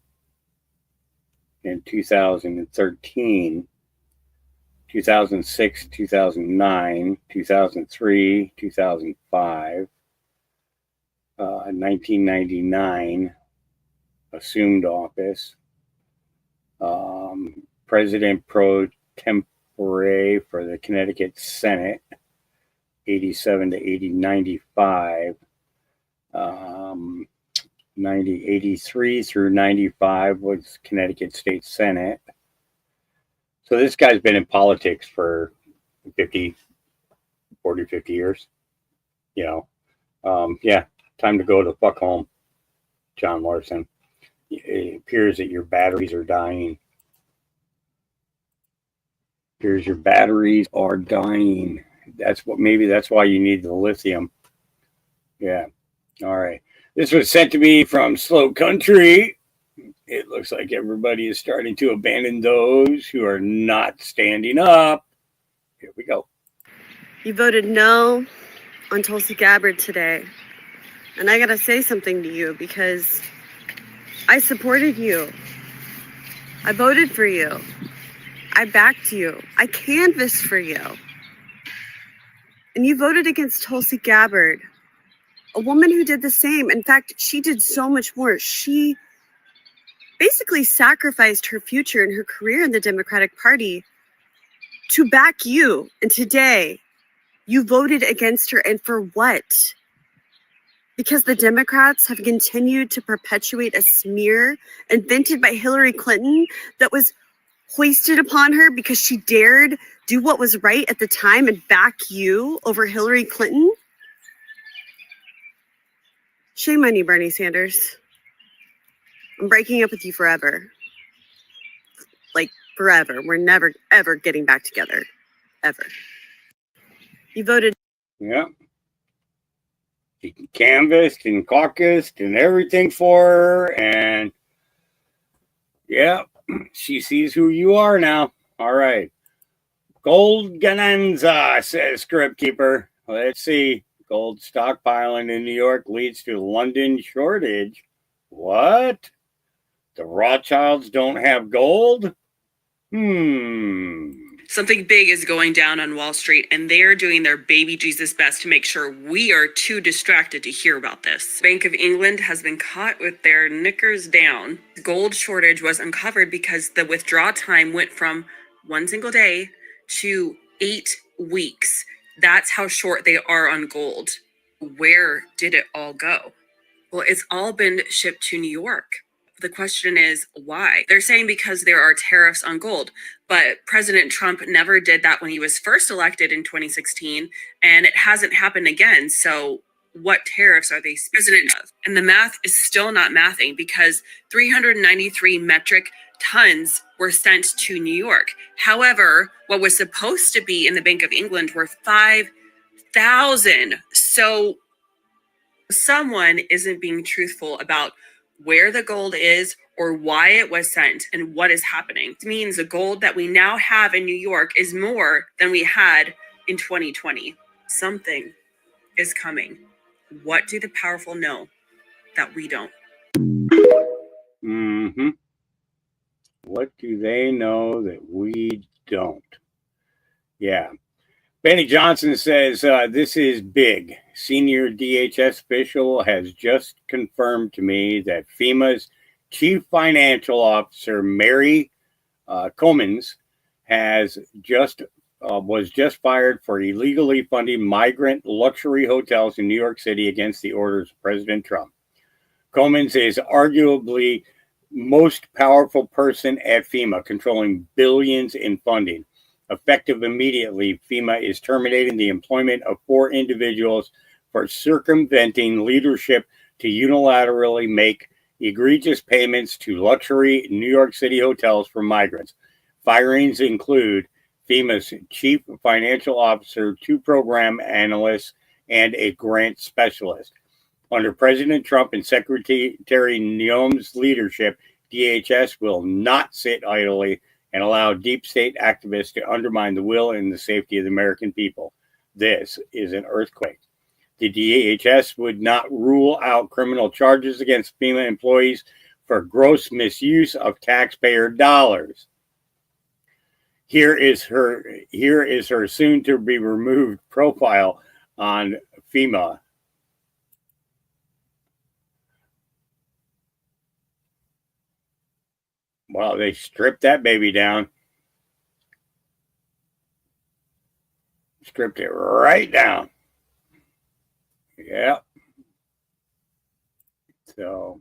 and 2013, 2006, 2009, 2003, 2005, 1999, assumed office. President pro tempore for the Connecticut Senate, 87 to 95. 83 through 95 was Connecticut State Senate. So this guy's been in politics for 50 years. You know, yeah, time to go to fuck home, John Larson. It appears that your batteries are dying. Appears your batteries are dying. Maybe that's why you need the lithium. Yeah. All right. This was sent to me from Slow Country. It looks like everybody is starting to abandon those who are not standing up. Here we go. You voted no on Tulsi Gabbard today. And I got to say something to you because I supported you. I voted for you. I backed you. I canvassed for you. And you voted against Tulsi Gabbard, a woman who did the same. In fact, she did so much more. She basically sacrificed her future and her career in the Democratic Party to back you. And today, you voted against her. And for what? Because the Democrats have continued to perpetuate a smear invented by Hillary Clinton that was hoisted upon her because she dared do what was right at the time and back you over Hillary Clinton? Shame on you, Bernie Sanders. I'm breaking up with you forever. Like, forever. We're never, ever getting back together. Ever. You voted. Yeah. He canvassed and caucused and everything for her. And yeah, she sees who you are now. All right. Gold Gananza, says Script Keeper. Let's see. Gold stockpiling in New York leads to London shortage. What? The Rothschilds don't have gold? Something big is going down on Wall Street, and they're doing their baby Jesus best to make sure we are too distracted to hear about this. Bank of England has been caught with their knickers down. Gold shortage was uncovered because the withdrawal time went from one single day to 8 weeks. That's how short they are on gold. Where did it all go? Well, it's all been shipped to New York. The question is, why? They're saying because there are tariffs on gold, but President Trump never did that when he was first elected in 2016, and it hasn't happened again. So what tariffs are they president of? And the math is still not mathing because 393 metric tons were sent to New York. However, what was supposed to be in the Bank of England were 5,000. So someone isn't being truthful about where the gold is or why it was sent and what is happening. It means the gold that we now have in New York is more than we had in 2020. Something is coming. What do the powerful know that we don't? What do they know that we don't? Yeah. Benny Johnson says, this is big. Senior DHS official has just confirmed to me that FEMA's chief financial officer, Mary Comins, was just fired for illegally funding migrant luxury hotels in New York City against the orders of President Trump. Comins is arguably most powerful person at FEMA, controlling billions in funding. Effective immediately, FEMA is terminating the employment of 4 individuals for circumventing leadership to unilaterally make egregious payments to luxury New York City hotels for migrants. Firings include FEMA's chief financial officer, 2 program analysts, and a grant specialist. Under President Trump and Secretary Neum's leadership, DHS will not sit idly and allow deep state activists to undermine the will and the safety of the American people. This is an earthquake. The DHS would not rule out criminal charges against FEMA employees for gross misuse of taxpayer dollars. Here is her soon to be removed profile on FEMA. Wow, they stripped that baby down. Stripped it right down. Yep. So,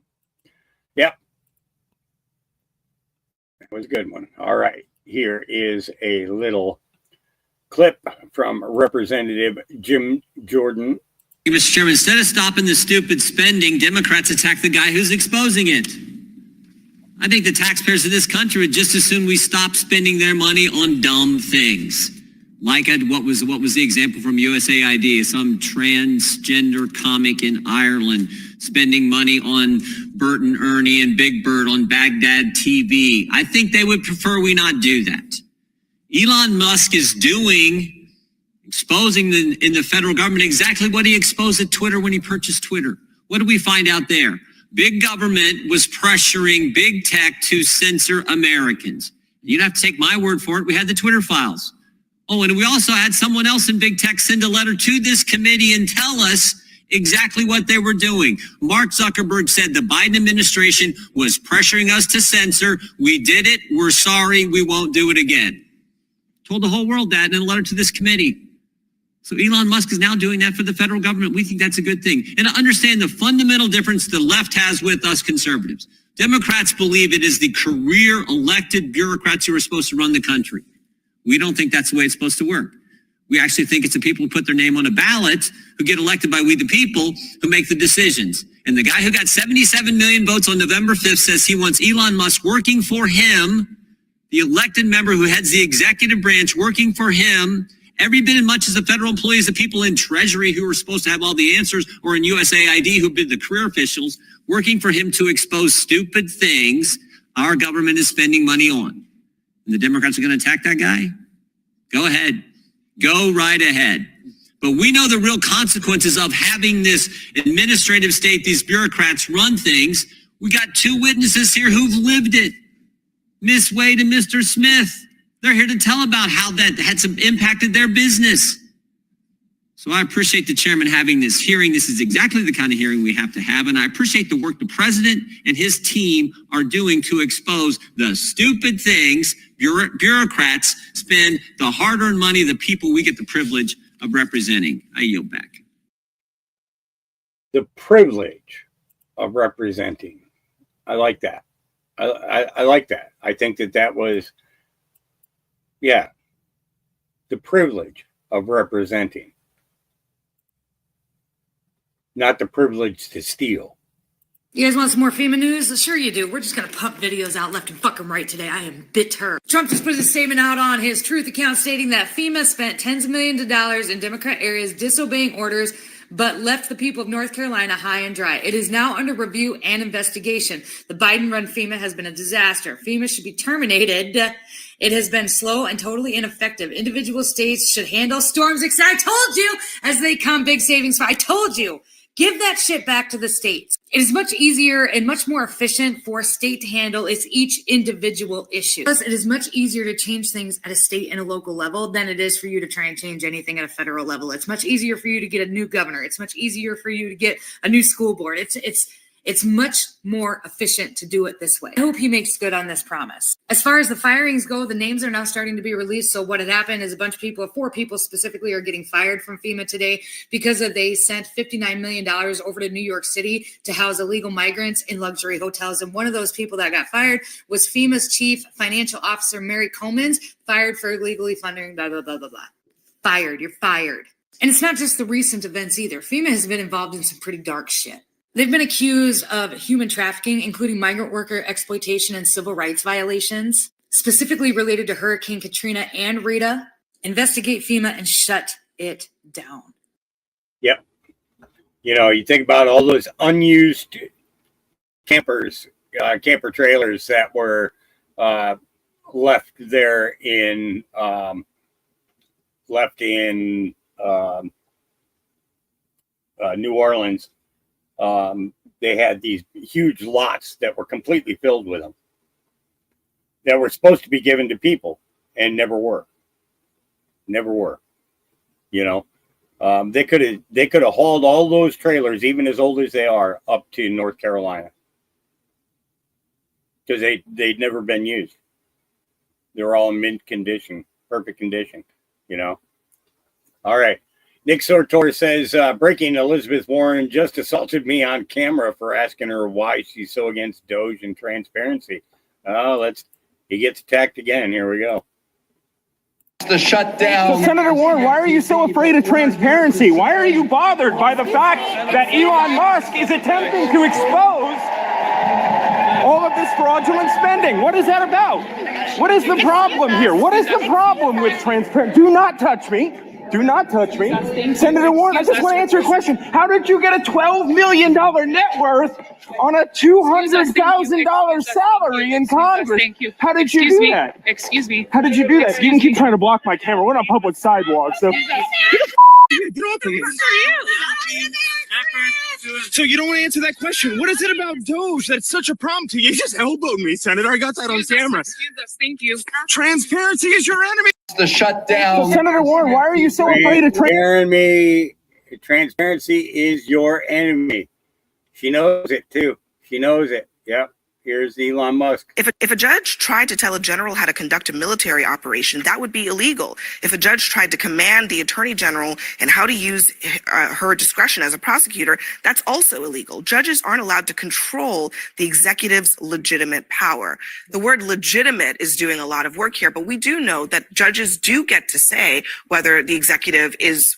yep. That was a good one. All right. Here is a little clip from Representative Jim Jordan. Mr. Chairman, instead of stopping the stupid spending, Democrats attack the guy who's exposing it. I think the taxpayers of this country would just as soon we stop spending their money on dumb things. Like what was the example from USAID, some transgender comic in Ireland spending money on Bert and Ernie and Big Bird on Baghdad TV. I think they would prefer we not do that. Elon Musk is exposing in the federal government exactly what he exposed at Twitter when he purchased Twitter. What did we find out there? Big government was pressuring big tech to censor Americans. You don't have to take my word for it. We had the Twitter files. Oh, and we also had someone else in big tech send a letter to this committee and tell us exactly what they were doing. Mark Zuckerberg said the Biden administration was pressuring us to censor. We did it. We're sorry. We won't do it again. Told the whole world that in a letter to this committee. So Elon Musk is now doing that for the federal government. We think that's a good thing. And to understand the fundamental difference the left has with us conservatives. Democrats believe it is the career elected bureaucrats who are supposed to run the country. We don't think that's the way it's supposed to work. We actually think it's the people who put their name on a ballot who get elected by we the people who make the decisions. And the guy who got 77 million votes on November 5th says he wants Elon Musk working for him, the elected member who heads the executive branch working for him, every bit as much as the federal employees, the people in Treasury who are supposed to have all the answers, or in USAID who've been the career officials, working for him to expose stupid things our government is spending money on. And the Democrats are going to attack that guy? Go ahead. Go right ahead. But we know the real consequences of having this administrative state, these bureaucrats run things. We got 2 witnesses here who've lived it. Miss Wade and Mr. Smith. They're here to tell about how that had some impacted their business. So I appreciate the chairman having this hearing. This is exactly the kind of hearing we have to have. And I appreciate the work the president and his team are doing to expose the stupid things bureaucrats spend the hard-earned money of the people we get the privilege of representing. I yield back. The privilege of representing. I like that. I like that. I think that was, yeah, the privilege of representing. Not the privilege to steal. You guys want some more FEMA news? Sure you do. We're just going to pump videos out left and fucking right today. I am bitter. Trump just put a statement out on his Truth account stating that FEMA spent tens of millions of dollars in Democrat areas disobeying orders, but left the people of North Carolina high and dry. It is now under review and investigation. The Biden-run FEMA has been a disaster. FEMA should be terminated. It has been slow and totally ineffective. Individual states should handle storms. I told you, as they come, big savings. I told you. Give that shit back to the states. It is much easier and much more efficient for a state to handle its each individual issue. Plus, it is much easier to change things at a state and a local level than it is for you to try and change anything at a federal level. It's much easier for you to get a new governor. It's much easier for you to get a new school board. It's much more efficient to do it this way. I hope he makes good on this promise. As far as the firings go, the names are now starting to be released. So what had happened is a bunch of people, 4 people specifically, are getting fired from FEMA today because they sent $59 million over to New York City to house illegal migrants in luxury hotels. And one of those people that got fired was FEMA's chief financial officer, Mary Comans, fired for illegally funding, blah, blah, blah, blah, blah. Fired. You're fired. And it's not just the recent events either. FEMA has been involved in some pretty dark shit. They've been accused of human trafficking, including migrant worker exploitation and civil rights violations. specifically related to Hurricane Katrina and Rita. Investigate FEMA and shut it down. Yep. You know, you think about all those unused camper trailers that were left there in New Orleans. They had these huge lots that were completely filled with them that were supposed to be given to people and never were. You know, they could have hauled all those trailers, even as old as they are, up to North Carolina because they'd never been used. They were all in mint condition, perfect condition. You know. All right. Nick Sortor says, breaking, Elizabeth Warren just assaulted me on camera for asking her why she's so against DOGE and transparency. He gets attacked again. Here we go. The shutdown. So Senator Warren, why are you so afraid of transparency? Why are you bothered by the fact that Elon Musk is attempting to expose all of this fraudulent spending? What is that about? What is the problem here? What is the problem with transparency? Do not touch me. Do not touch me. Senator Warren, I just want to answer a question. How did you get a $12 million net worth on a $200,000 salary in Congress? How did you do that? Excuse me. How did you do that? You can keep trying to block my camera. We're on a public sidewalk, so get off of me. So you don't want to answer that question. What is it about DOGE that's such a problem to you? You just elbowed me, Senator. I got that on camera. Thank you. Transparency is your enemy. The shutdown. So Senator Warren, why are you so afraid of transparency? Transparency is your enemy. She knows it too. She knows it. Yep. Here's Elon Musk. If a judge tried to tell a general how to conduct a military operation, that would be illegal. If a judge tried to command the attorney general and how to use her discretion as a prosecutor, that's also illegal. Judges aren't allowed to control the executive's legitimate power. The word legitimate is doing a lot of work here, but we do know that judges do get to say whether the executive is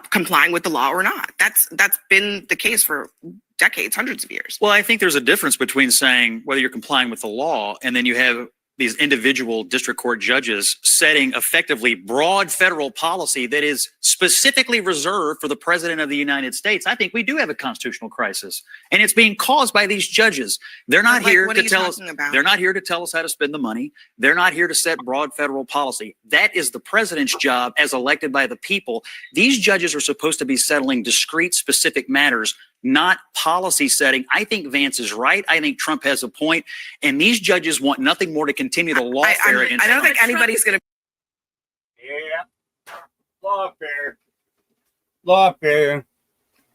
complying with the law or not. That's been the case for decades, hundreds of years. Well, I think there's a difference between saying whether you're complying with the law and then you have these individual district court judges setting effectively broad federal policy that is specifically reserved for the president of the United States. I think we do have a constitutional crisis, and it's being caused by these judges. They're not here to tell us. They're not here to tell us how to spend the money. They're not here to set broad federal policy. That is the president's job as elected by the people. These judges are supposed to be settling discrete, specific matters, not policy setting. I think Vance is right. I think Trump has a point, and these judges want nothing more to continue the lawfare. I don't think anybody's going to. Yeah,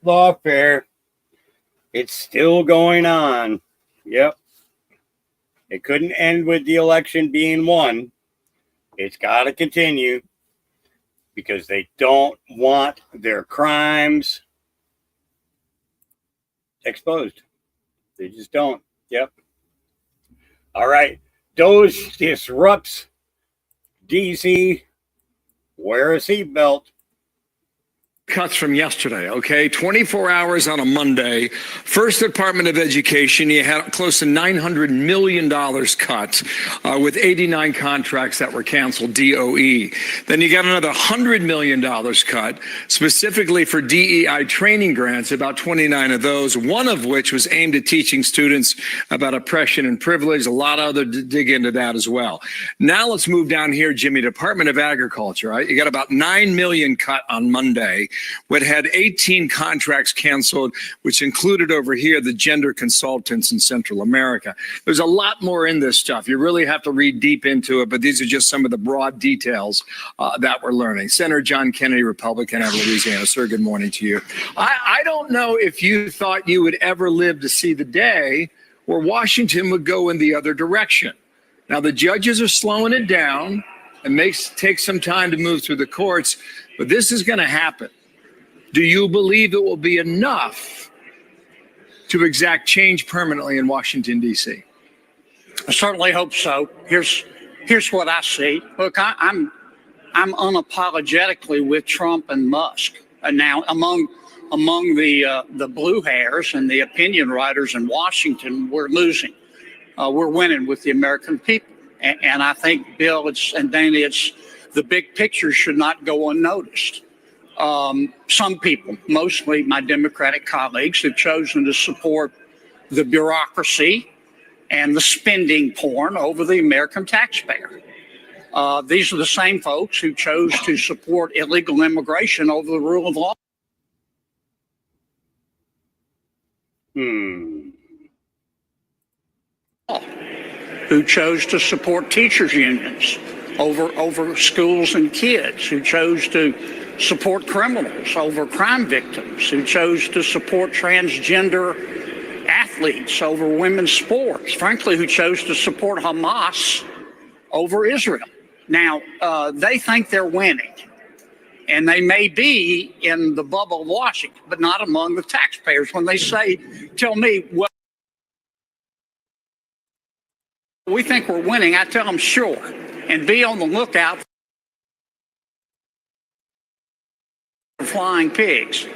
lawfare. It's still going on. Yep. It couldn't end with the election being won. It's got to continue because they don't want their crimes exposed. They just don't. Yep. All right. DOGE disrupts DC. Wear a seatbelt. Cuts from yesterday, okay? 24 hours on a Monday. First Department of Education, you had close to $900 million cut with 89 contracts that were canceled, DOE. Then you got another $100 million cut specifically for DEI training grants, about 29 of those, one of which was aimed at teaching students about oppression and privilege. A lot of other dig into that as well. Now let's move down here, Jimmy, Department of Agriculture, right? You got about $9 million cut on Monday. What had 18 contracts canceled, which included over here the gender consultants in Central America. There's a lot more in this stuff. You really have to read deep into it, but these are just some of the broad details that we're learning. Senator John Kennedy, Republican out of Louisiana. Sir, good morning to you. I don't know if you thought you would ever live to see the day where Washington would go in the other direction. Now, the judges are slowing it down. It takes some time to move through the courts, but this is going to happen. Do you believe it will be enough to exact change permanently in Washington, D.C.? I certainly hope so. Here's what I see. Look, I'm unapologetically with Trump and Musk. And now among the blue hairs and the opinion writers in Washington, we're losing. We're winning with the American people. And I think, Bill, and Danny, it's the big picture should not go unnoticed. Some people, mostly my Democratic colleagues, have chosen to support the bureaucracy and the spending porn over the American taxpayer. These are the same folks who chose to support illegal immigration over the rule of law. Who chose to support teachers' unions over schools and kids, who chose to support criminals over crime victims, who chose to support transgender athletes over women's sports, frankly, who chose to support Hamas over Israel. Now, they think they're winning, and they may be in the bubble of Washington, but not among the taxpayers. When they tell me, well, we think we're winning, I tell them, sure, and be on the lookout for flying pigs.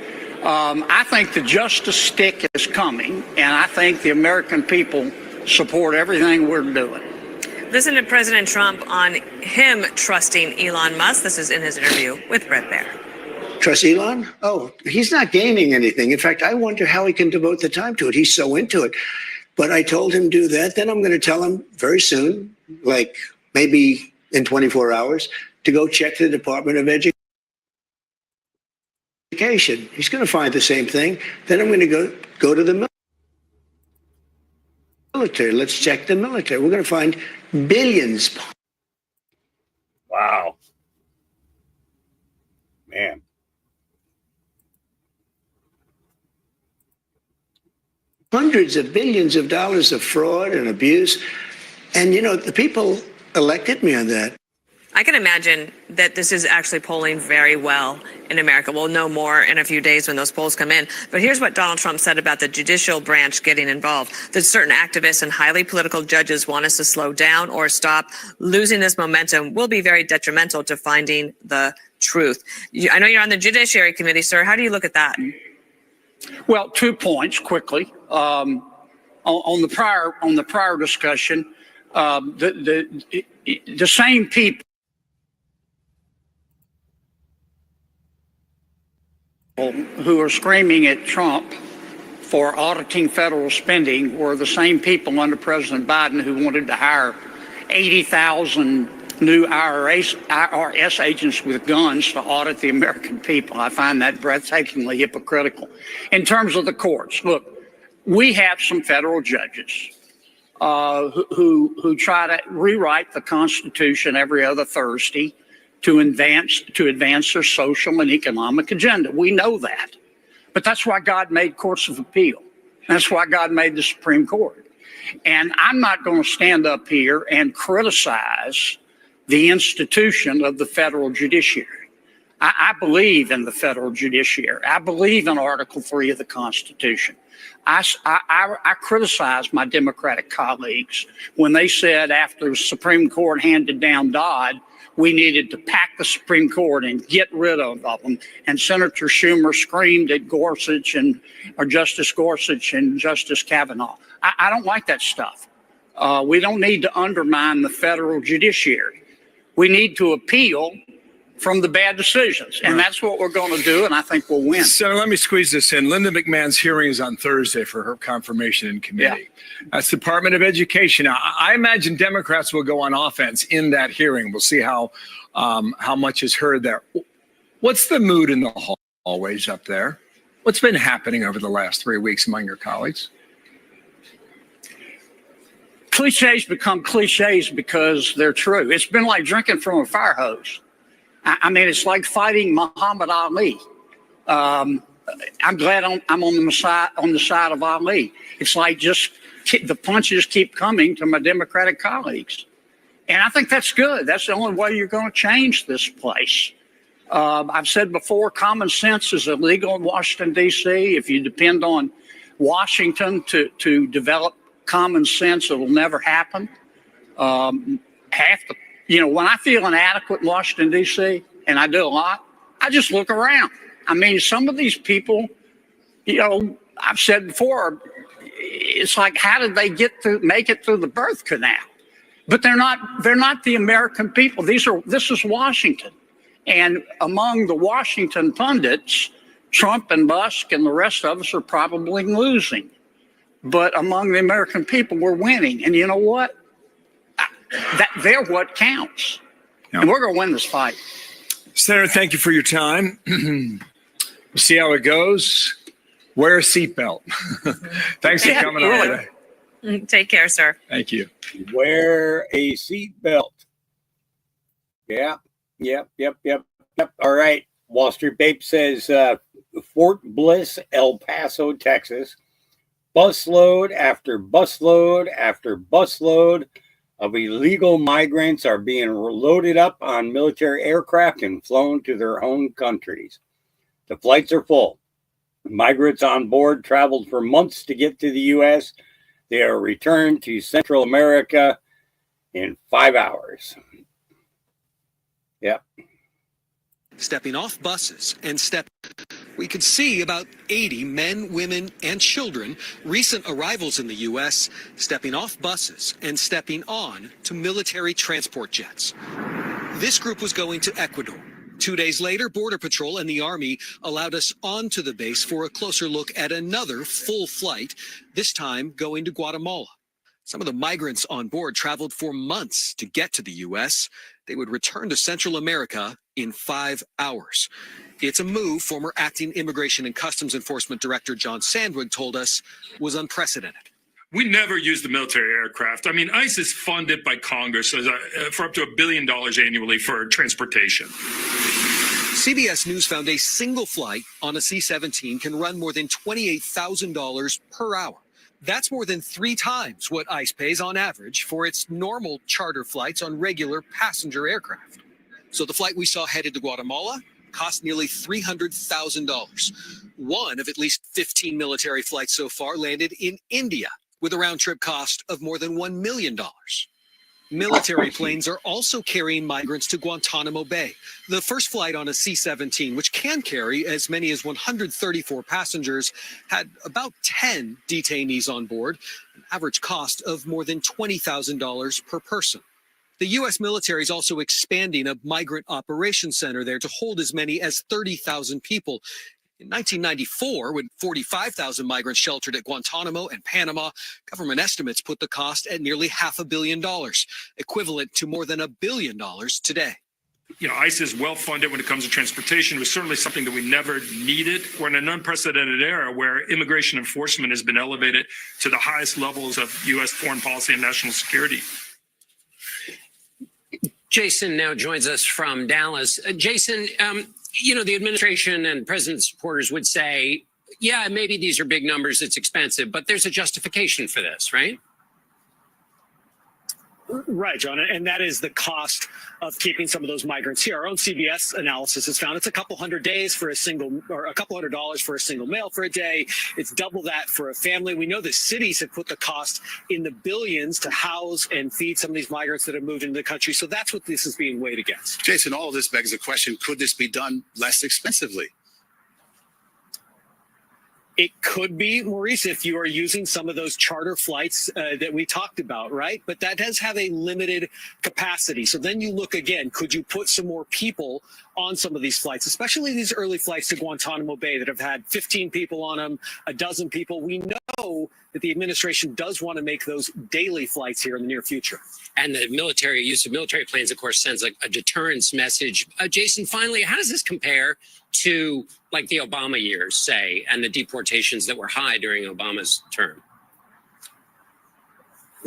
I think the justice stick is coming, and I think the American people support everything we're doing. Listen to President Trump on him trusting Elon Musk. This is in his interview with Brett Baer. Trust Elon? Oh, he's not gaining anything. In fact, I wonder how he can devote the time to it. He's so into it. But I told him do that. Then I'm going to tell him very soon, like maybe in 24 hours, to go check the Department of Education. He's going to find the same thing. Then I'm going to go to the military. Let's check the military. We're going to find billions. Wow. Man. Hundreds of billions of dollars of fraud and abuse. And, you know, the people elected me on that. I can imagine that this is actually polling very well in America. We'll know more in a few days when those polls come in. But here's what Donald Trump said about the judicial branch getting involved. That certain activists and highly political judges want us to slow down or stop. Losing this momentum will be very detrimental to finding the truth. I know you're on the Judiciary Committee, sir. How do you look at that? Well, 2 points quickly. On the prior discussion, the same people who are screaming at Trump for auditing federal spending were the same people under President Biden who wanted to hire 80,000 new IRS agents with guns to audit the American people. I find that breathtakingly hypocritical. In terms of the courts, look, we have some federal judges who try to rewrite the Constitution every other Thursday to advance their social and economic agenda. We know that. But that's why God made courts of appeal. That's why God made the Supreme Court. And I'm not going to stand up here and criticize the institution of the federal judiciary. I believe in the federal judiciary. I believe in Article 3 of the Constitution. I criticize my Democratic colleagues when they said after the Supreme Court handed down Dodd, we needed to pack the Supreme Court and get rid of them. And Senator Schumer screamed at Justice Gorsuch and Justice Kavanaugh. I don't like that stuff. We don't need to undermine the federal judiciary. We need to appeal from the bad decisions. And that's what we're going to do, and I think we'll win. Senator, let me squeeze this in. Linda McMahon's hearing is on Thursday for her confirmation in committee. Yeah. That's Department of Education. Now, I imagine Democrats will go on offense in that hearing. We'll see how much is heard there. What's the mood in the hallways up there? What's been happening over the last 3 weeks among your colleagues? Cliches become cliches because they're true. It's been like drinking from a fire hose. I mean, it's like fighting Muhammad Ali. I'm glad I'm on the side of Ali. It's like just the punches keep coming to my Democratic colleagues. And I think that's good. That's the only way you're going to change this place. I've said before, common sense is illegal in Washington, D.C. If you depend on Washington to develop common sense, it'll never happen. When I feel inadequate in Washington, D.C., and I do a lot, I just look around. I mean, some of these people, I've said before, it's like, how did they make it through the birth canal? But they're not the American people. This is Washington. And among the Washington pundits, Trump and Musk and the rest of us are probably losing. But among the American people, we're winning. And you know what? They're what counts. Yeah. And we're going to win this fight. Senator, thank you for your time. We'll see how it goes. Wear a seatbelt. Thanks for coming on today. Take care, sir. Thank you. Wear a seatbelt. Yeah. Yep. All right. Wall Street Babe says Fort Bliss, El Paso, Texas. Busload after busload after busload of illegal migrants are being loaded up on military aircraft and flown to their home countries. The flights are full. Migrants on board traveled for months to get to the U.S. They are returned to Central America in 5 hours. Yep. Stepping off buses and we could see about 80 men, women, and children, recent arrivals in the U.S., stepping off buses and stepping on to military transport jets. This group was going to Ecuador. 2 days later, Border Patrol and the Army allowed us onto the base for a closer look at another full flight, this time going to Guatemala. Some of the migrants on board traveled for months to get to the U.S. They would return to Central America in 5 hours. It's a move former acting Immigration and Customs Enforcement Director John Sandwig told us was unprecedented. We never use the military aircraft. I mean, ICE is funded by Congress for up to $1 billion annually for transportation. CBS News found a single flight on a C-17 can run more than $28,000 per hour. That's more than 3 times what ICE pays on average for its normal charter flights on regular passenger aircraft. So the flight we saw headed to Guatemala cost nearly $300,000. One of at least 15 military flights so far landed in India with a round-trip cost of more than $1 million. Military planes are also carrying migrants to Guantanamo Bay. The first flight on a C-17, which can carry as many as 134 passengers, had about 10 detainees on board, an average cost of more than $20,000 per person. The U.S. military is also expanding a migrant operations center there to hold as many as 30,000 people. In 1994, when 45,000 migrants sheltered at Guantanamo and Panama, government estimates put the cost at nearly $500 million, equivalent to more than $1 billion today. You know, ICE is well funded when it comes to transportation. It was certainly something that we never needed. We're in an unprecedented era where immigration enforcement has been elevated to the highest levels of U.S. foreign policy and national security. Jason now joins us from Dallas. Jason, you know, the administration and president's supporters would say, yeah, maybe these are big numbers, it's expensive, but there's a justification for this, right? Right, John, and that is the cost of keeping some of those migrants here. Our own CBS analysis has found it's a couple hundred days for a single, or a couple $100 for a single male for a day. It's double that for a family. We know the cities have put the cost in the billions to house and feed some of these migrants that have moved into the country. So that's what this is being weighed against. Jason, all of this begs the question, could this be done less expensively? It could be, Maurice, if you are using some of those charter flights that we talked about, right? But that does have a limited capacity. So then you look again, could you put some more people on some of these flights, especially these early flights to Guantanamo Bay that have had 15 people on them, a dozen people? We know that the administration does want to make those daily flights here in the near future. And the military use of military planes, of course, sends a deterrence message. Jason, finally, how does this compare to like the Obama years, say, and the deportations that were high during Obama's term?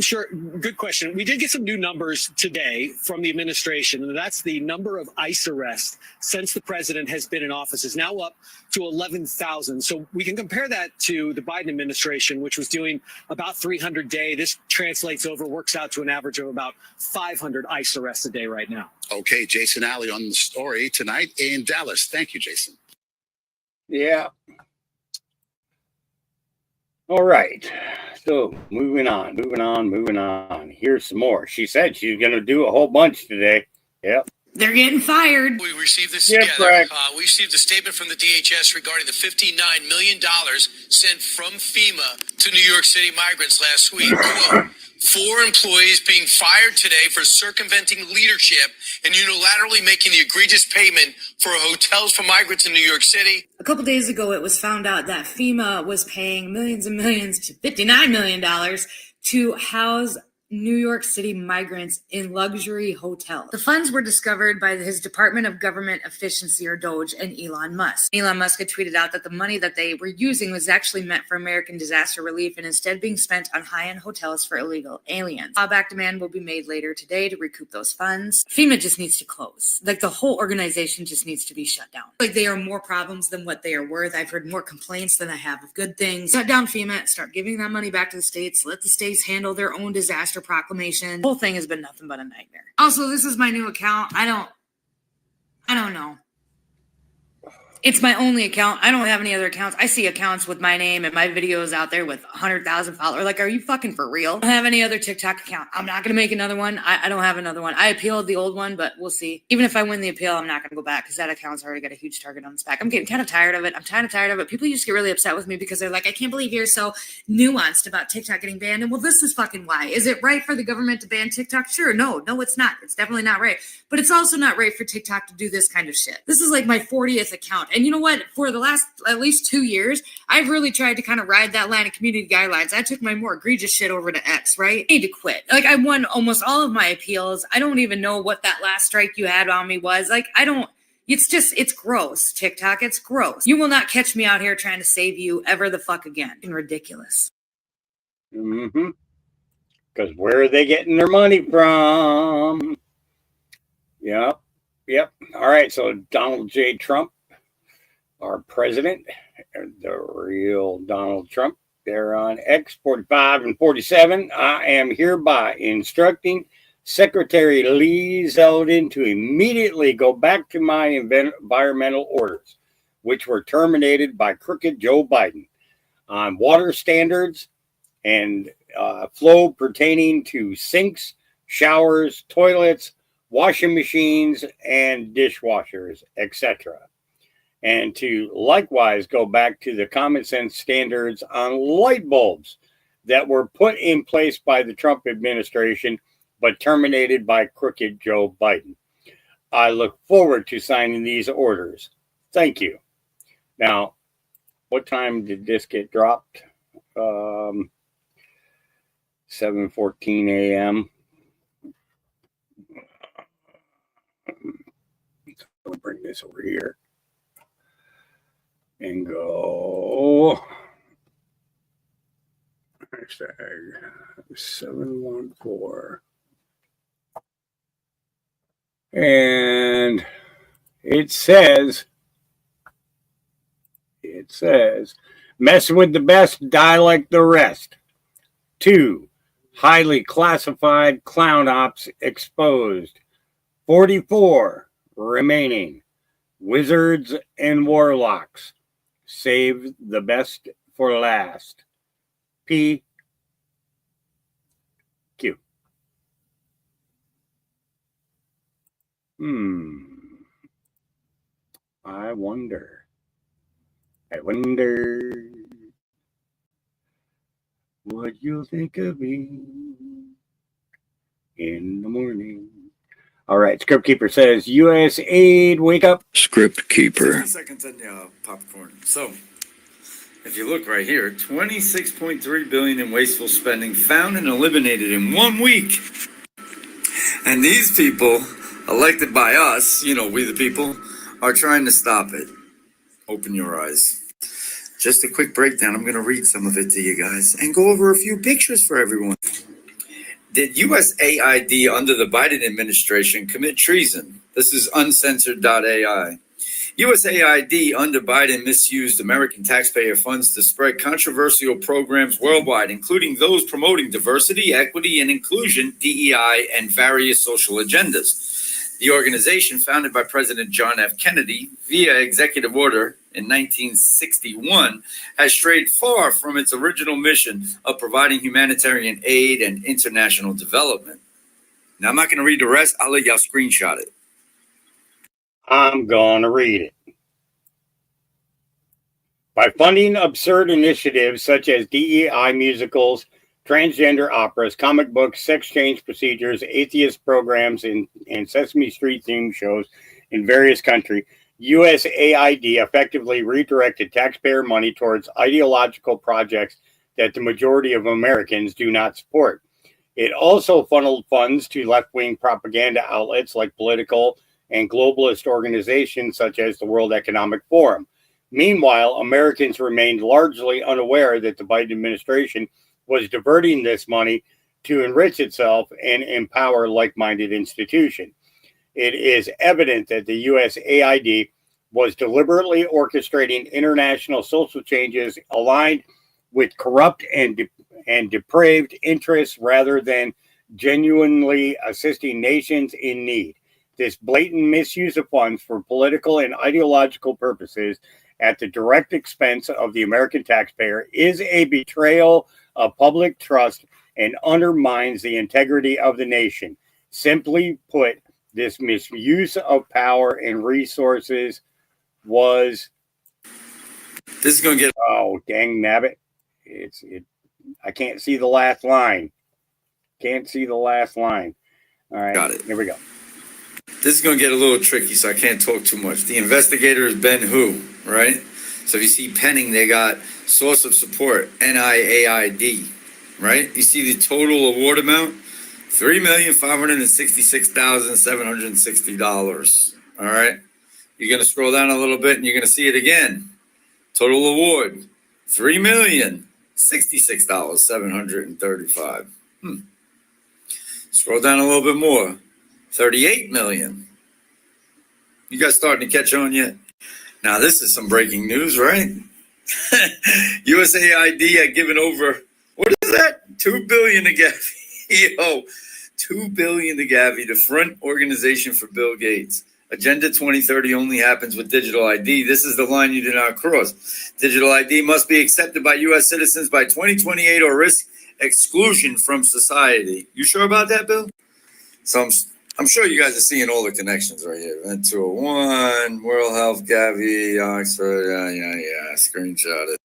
Sure. Good question. We did get some new numbers today from the administration, and that's the number of ICE arrests since the president has been in office is now up to 11,000. So we can compare that to the Biden administration, which was doing about 300 a day. This translates over, works out to an average of about 500 ICE arrests a day right now. Okay, Jason Alley on the story tonight in Dallas. Thank you, Jason. Yeah. All right. So moving on. Here's some more. She said she's going to do a whole bunch today. Yep. They're getting fired. We received this Yeah, together. We received a statement from the DHS regarding the $59 million sent from FEMA to New York City migrants last week. Quote, 4 employees being fired today for circumventing leadership and unilaterally making the egregious payment for hotels for migrants in New York City. A couple days ago, it was found out that FEMA was paying millions and millions to $59 million to house New York City migrants in luxury hotels. The funds were discovered by his Department of Government Efficiency, or DOGE, and Elon Musk. Elon Musk had tweeted out that the money that they were using was actually meant for American disaster relief and instead being spent on high-end hotels for illegal aliens. Clawback demand will be made later today to recoup those funds. FEMA just needs to close. Like, the whole organization just needs to be shut down. Like, they are more problems than what they are worth. I've heard more complaints than I have of good things. Shut down FEMA, start giving that money back to the states, let the states handle their own disaster proclamation. The whole thing has been nothing but a nightmare. Also, this is my new account. I don't know. It's my only account. I don't have any other accounts. I see accounts with my name and my videos out there with 100,000 followers. Like, are you fucking for real? I don't have any other TikTok account. I'm not going to make another one. I don't have another one. I appealed the old one, but we'll see. Even if I win the appeal, I'm not going to go back because that account's already got a huge target on its back. I'm getting kind of tired of it. People used to get really upset with me because they're like, I can't believe you're so nuanced about TikTok getting banned. And well, this is fucking why. Is it right for the government to ban TikTok? Sure. No, it's not. It's definitely not right. But it's also not right for TikTok to do this kind of shit. This is like my 40th account. And you know what? For the last at least 2 years, I've really tried to kind of ride that line of community guidelines. I took my more egregious shit over to X, right? I need to quit. Like, I won almost all of my appeals. I don't even know what that last strike you had on me was. Like, it's gross, TikTok. It's gross. You will not catch me out here trying to save you ever the fuck again. It's ridiculous. Mm-hmm. Because where are they getting their money from? Yep. All right, so Donald J. Trump, our president, the real Donald Trump, there on X 45 and 47. I am hereby instructing Secretary Lee Zeldin to immediately go back to my environmental orders, which were terminated by crooked Joe Biden, on water standards and flow pertaining to sinks, showers, toilets, washing machines, and dishwashers, etc. And to likewise go back to the common sense standards on light bulbs that were put in place by the Trump administration, but terminated by crooked Joe Biden. I look forward to signing these orders. Thank you. Now, what time did this get dropped? 7:14 a.m. I'll bring this over here and go hashtag 714. And it says, mess with the best, die like the rest. 2, highly classified clown ops exposed. 44 remaining. Wizards and warlocks. Save the best for last. P. Q. I wonder what you'll think of me in the morning. All right, Script Keeper says, U.S. aid, wake up. Script Keeper. 60 seconds on popcorn. So, if you look right here, 26.3 billion in wasteful spending found and eliminated in 1 week. And these people, elected by us, we the people, are trying to stop it. Open your eyes. Just a quick breakdown. I'm going to read some of it to you guys and go over a few pictures for everyone. Did USAID under the Biden administration commit treason? This is uncensored.ai. USAID under Biden misused American taxpayer funds to spread controversial programs worldwide, including those promoting diversity, equity, and inclusion, DEI, and various social agendas. The organization, founded by President John F. Kennedy via executive order in 1961, has strayed far from its original mission of providing humanitarian aid and international development. Now, I'm not going to read the rest. I'll let y'all screenshot it. I'm going to read it. By funding absurd initiatives such as DEI musicals, transgender operas, comic books, sex change procedures, atheist programs, and Sesame Street theme shows in various countries, USAID effectively redirected taxpayer money towards ideological projects that the majority of Americans do not support. It also funneled funds to left-wing propaganda outlets like political and globalist organizations such as the World Economic Forum. Meanwhile, Americans remained largely unaware that the Biden administration was diverting this money to enrich itself and empower like-minded institutions. It is evident that the USAID was deliberately orchestrating international social changes aligned with corrupt and depraved interests rather than genuinely assisting nations in need. This blatant misuse of funds for political and ideological purposes at the direct expense of the American taxpayer is a betrayal of public trust and undermines the integrity of the nation. Simply put, this misuse of power and resources was... This is going to get... Oh, dang nabbit. I can't see the last line. Can't see the last line. All right. Got it. Here we go. This is going to get a little tricky, so I can't talk too much. The investigator is Ben Hu, right? So if you see Penning, they got source of support, NIAID, right? You see the total award amount, $3,566,760. All right? You're going to scroll down a little bit, and you're going to see it again. Total award, $3,066,735. Scroll down a little bit more. 38 million. You guys starting to catch on yet? Now, this is some breaking news, right? USAID had given over, what is that? $2 billion to Gavi. Yo, $2 billion to Gavi, the front organization for Bill Gates. Agenda 2030 only happens with digital ID. This is the line you do not cross. Digital ID must be accepted by U.S. citizens by 2028 or risk exclusion from society. You sure about that, Bill? So I'm sure you guys are seeing all the connections right here. Event 201, World Health, Gavi, Oxford, yeah, screenshot it.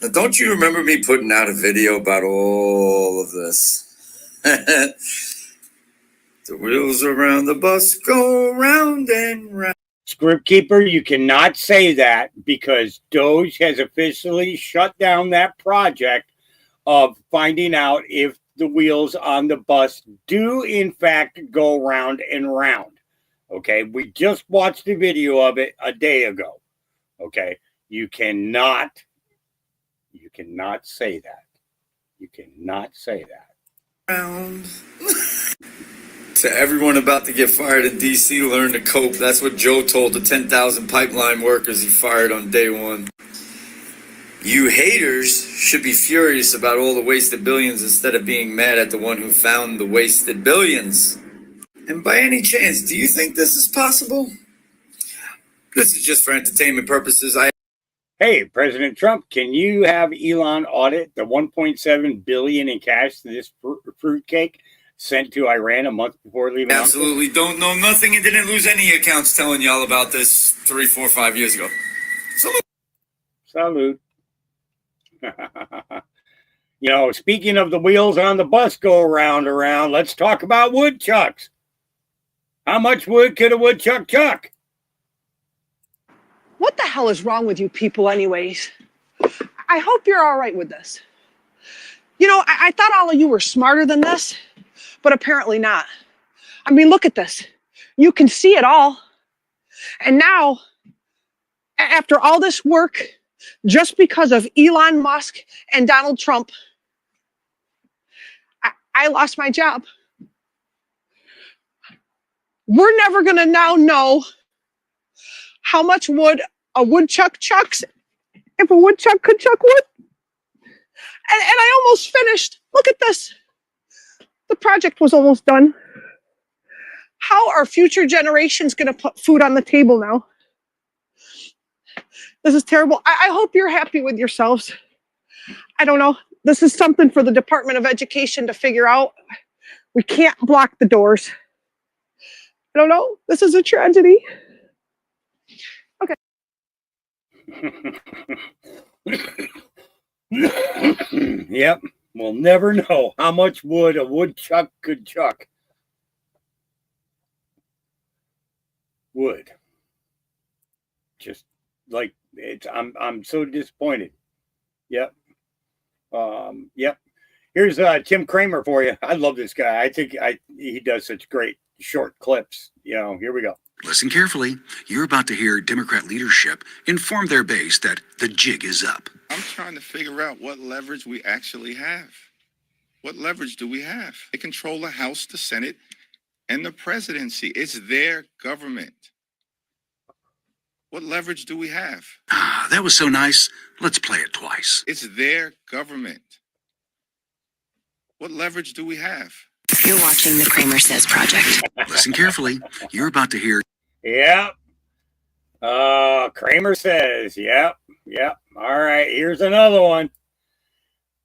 Now, don't you remember me putting out a video about all of this? The wheels around the bus go round and round. Script Keeper, you cannot say that because DOGE has officially shut down that project of finding out if the wheels on the bus do in fact go round and round. Okay, we just watched the video of it a day ago. Okay, you cannot say that. You cannot say that. Round. To everyone about to get fired in D.C., learn to cope. That's what Joe told the 10,000 pipeline workers he fired on day one. You haters should be furious about all the wasted billions instead of being mad at the one who found the wasted billions. And by any chance, do you think this is possible? This is just for entertainment purposes. Hey, President Trump, can you have Elon audit the $1.7 billion in cash to this fruitcake sent to Iran a month before leaving? Absolutely don't know nothing and didn't lose any accounts telling y'all about this 3, 4, 5 years ago. Salute. You know, speaking of the wheels on the bus go around, let's talk about woodchucks. How much wood could a woodchuck chuck? What the hell is wrong with you people anyways? I hope you're all right with this. You know, I thought all of you were smarter than this, but apparently not. I mean, look at this. You can see it all. And now, after all this work, just because of Elon Musk and Donald Trump, I lost my job. We're never going to now know how much wood a woodchuck chucks if a woodchuck could chuck wood. And I almost finished. Look at this. The project was almost done. How are future generations going to put food on the table now? This is terrible. I hope you're happy with yourselves. I don't know. This is something for the Department of Education to figure out. We can't block the doors. I don't know. This is a tragedy. Okay. Yep. We'll never know how much wood a woodchuck could chuck. Wood. Just like it's I'm so disappointed. Yep. Yep. Here's Tim Kramer for you. I love this guy. I think he does such great short clips. Here we go. Listen carefully. You're about to hear Democrat leadership inform their base that the jig is up. I'm trying to figure out what leverage we actually have. What leverage do we have? They control the House, the Senate, and the presidency. It's their government. What leverage do we have? Ah, that was so nice. Let's play it twice. It's their government. What leverage do we have? You're watching the Kramer Says Project. Listen carefully. You're about to hear. Yep. Kramer says, yep. All right, here's another one.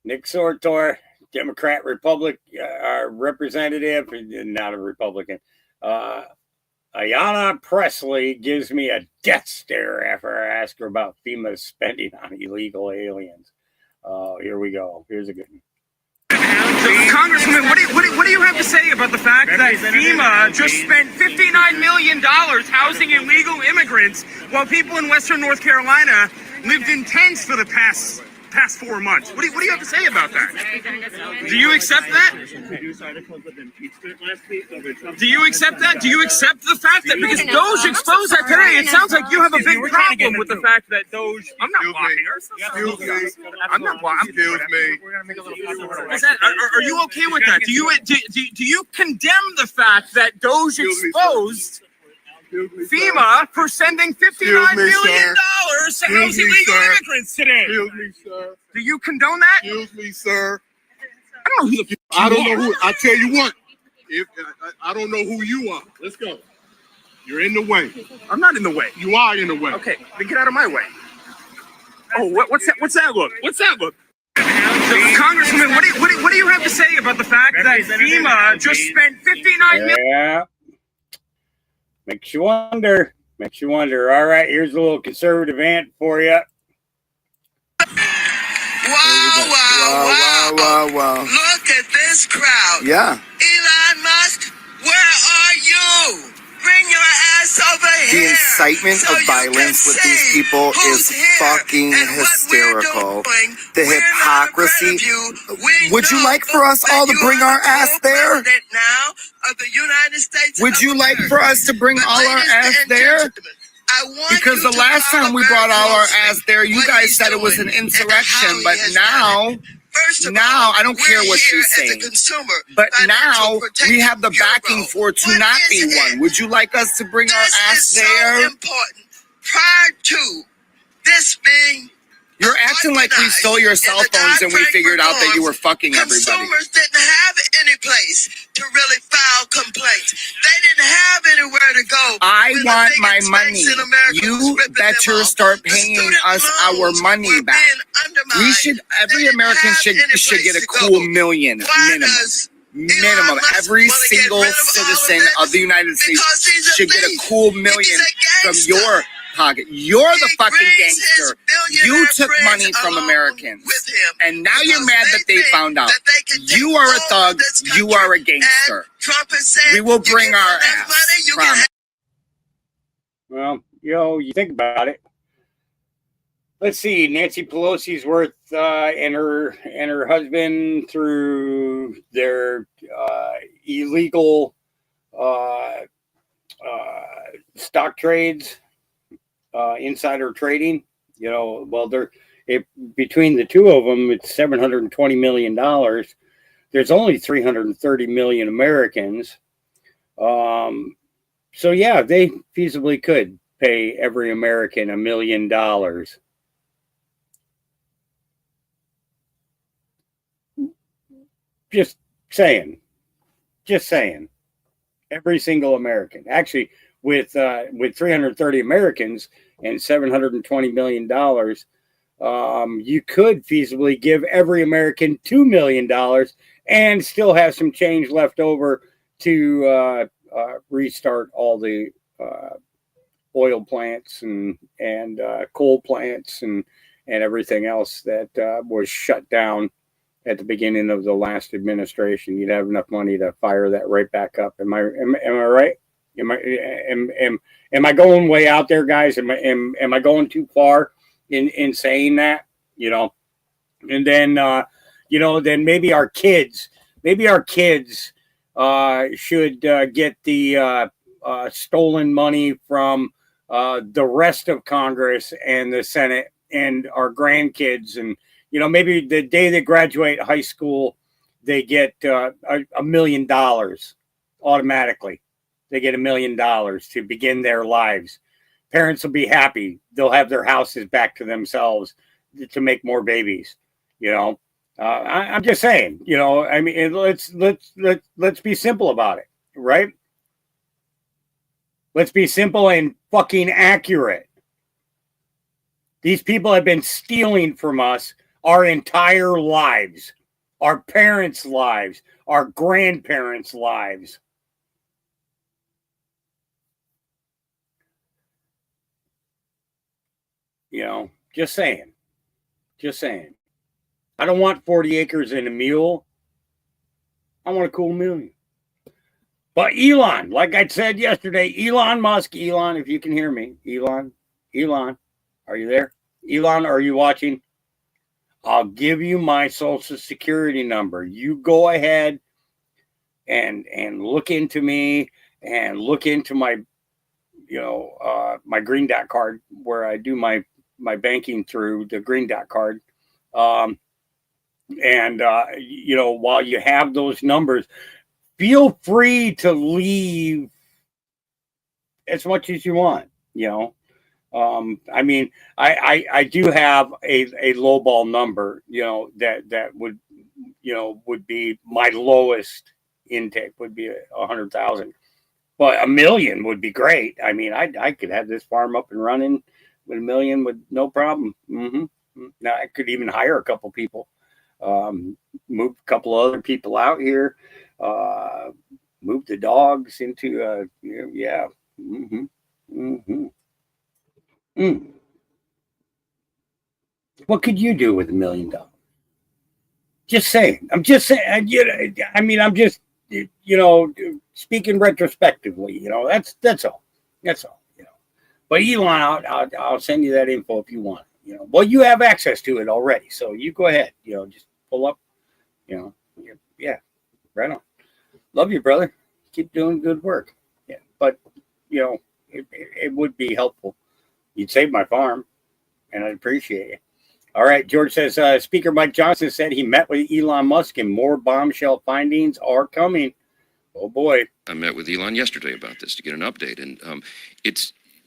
Nick Sortor, Democrat representative, not a Republican. Ayanna Pressley gives me a death stare after I ask her about FEMA's spending on illegal aliens. Here we go. Here's a good one. Congresswoman, what do you have to say about the fact that FEMA just spent $59 million housing illegal immigrants while people in Western North Carolina lived in tents for the past 4 months? What do you have to say about that? Do you accept that? Do you accept that? Do you accept the fact that because DOGE exposed that today, it sounds like you have a big problem with the fact that DOGE. I'm not blocking her. I'm not blocking. Are you okay with that? Do you condemn the fact that DOGE exposed FEMA for sending $59 million to house illegal immigrants today? Excuse me, sir. Do you condone that? Excuse me, sir. I don't know who the I don't know who. I tell you what. I don't know who you are. Let's go. You're in the way. I'm not in the way. You are in the way. Okay, then get out of my way. Oh, what's that? What's that look? What's that look? Congresswoman, what do you have to say about the fact that FEMA just spent $59 million? Yeah. Makes you wonder. All right, here's a little conservative ant for you. Wow. Look at this crowd. Yeah. Elon Musk, where are you? Bring your ass over here. The incitement so of violence with these people is fucking hysterical. The hypocrisy. Would you like for us all to bring our ass there? Would you like for us to bring all our ass there? Because the last time we brought all our ass there, you guys said it was an insurrection, but now I don't care what you're saying. But now we have the backing for it to not be one. Would you like us to bring our ass there? Important. Prior to this being You're acting like we stole your cell phones and we figured out that you were fucking everybody. consumers didn't have any place to really file complaints. They didn't have anywhere to go. I want my money. You better start paying us our money back. Every American should get a cool million minimum. Every single citizen of the United States should get a cool million from your pocket. You're the fucking gangster. You took money from Americans. And now you're mad that they found out. You are a thug. You are a gangster. We will bring our ass. Promise. Well, you think about it. Let's see. Nancy Pelosi's worth and her husband through their illegal stock trades, insider trading. Between the two of them, it's $720 million. There's only 330 million Americans. So yeah, they feasibly could pay every American $1 million. Just saying. Every single American. Actually, with 330 Americans and $720 million, you could feasibly give every American $2 million and still have some change left over to restart all the oil plants and coal plants and everything else that was shut down at the beginning of the last administration. You'd have enough money to fire that right back up. Am I right? Am I going way out there, guys? Am I going too far in saying that? And then then maybe our kids should get the stolen money from the rest of Congress and the Senate and our grandkids, and maybe the day they graduate high school, they get $1 million automatically. They get $1 million to begin their lives. Parents will be happy. They'll have their houses back to themselves to make more babies. I'm just saying. I mean, let's be simple about it, right? Let's be simple and fucking accurate. These people have been stealing from us our entire lives, our parents' lives, our grandparents' lives. Just saying. Just saying. I don't want 40 acres and a mule. I want a cool million. But Elon, like I said yesterday, Elon Musk, Elon, if you can hear me, Elon, are you there? Elon, are you watching? I'll give you my social security number. You go ahead and look into me and look into my, my green dot card where I do my banking through the green dot card. While you have those numbers, feel free to leave as much as you want. I mean, I do have a lowball number, that would, would be my lowest intake would be 100,000, but $1 million would be great. I mean, I could have this farm up and running with $1 million with no problem. Now I could even hire a couple people, move a couple other people out here, move the dogs into, yeah. What could you do with $1 million? Just saying. I'm just saying. I mean, I'm just, speaking retrospectively. That's all. That's all. But Elon, I'll send you that info if you want. Well, you have access to it already, so you go ahead. Just pull up. Yeah, right on. Love you, brother. Keep doing good work. Yeah, but it would be helpful. You'd save my farm, and I'd appreciate it. All right, George says, Speaker Mike Johnson said he met with Elon Musk and more bombshell findings are coming. Oh, boy. I met with Elon yesterday about this to get an update. And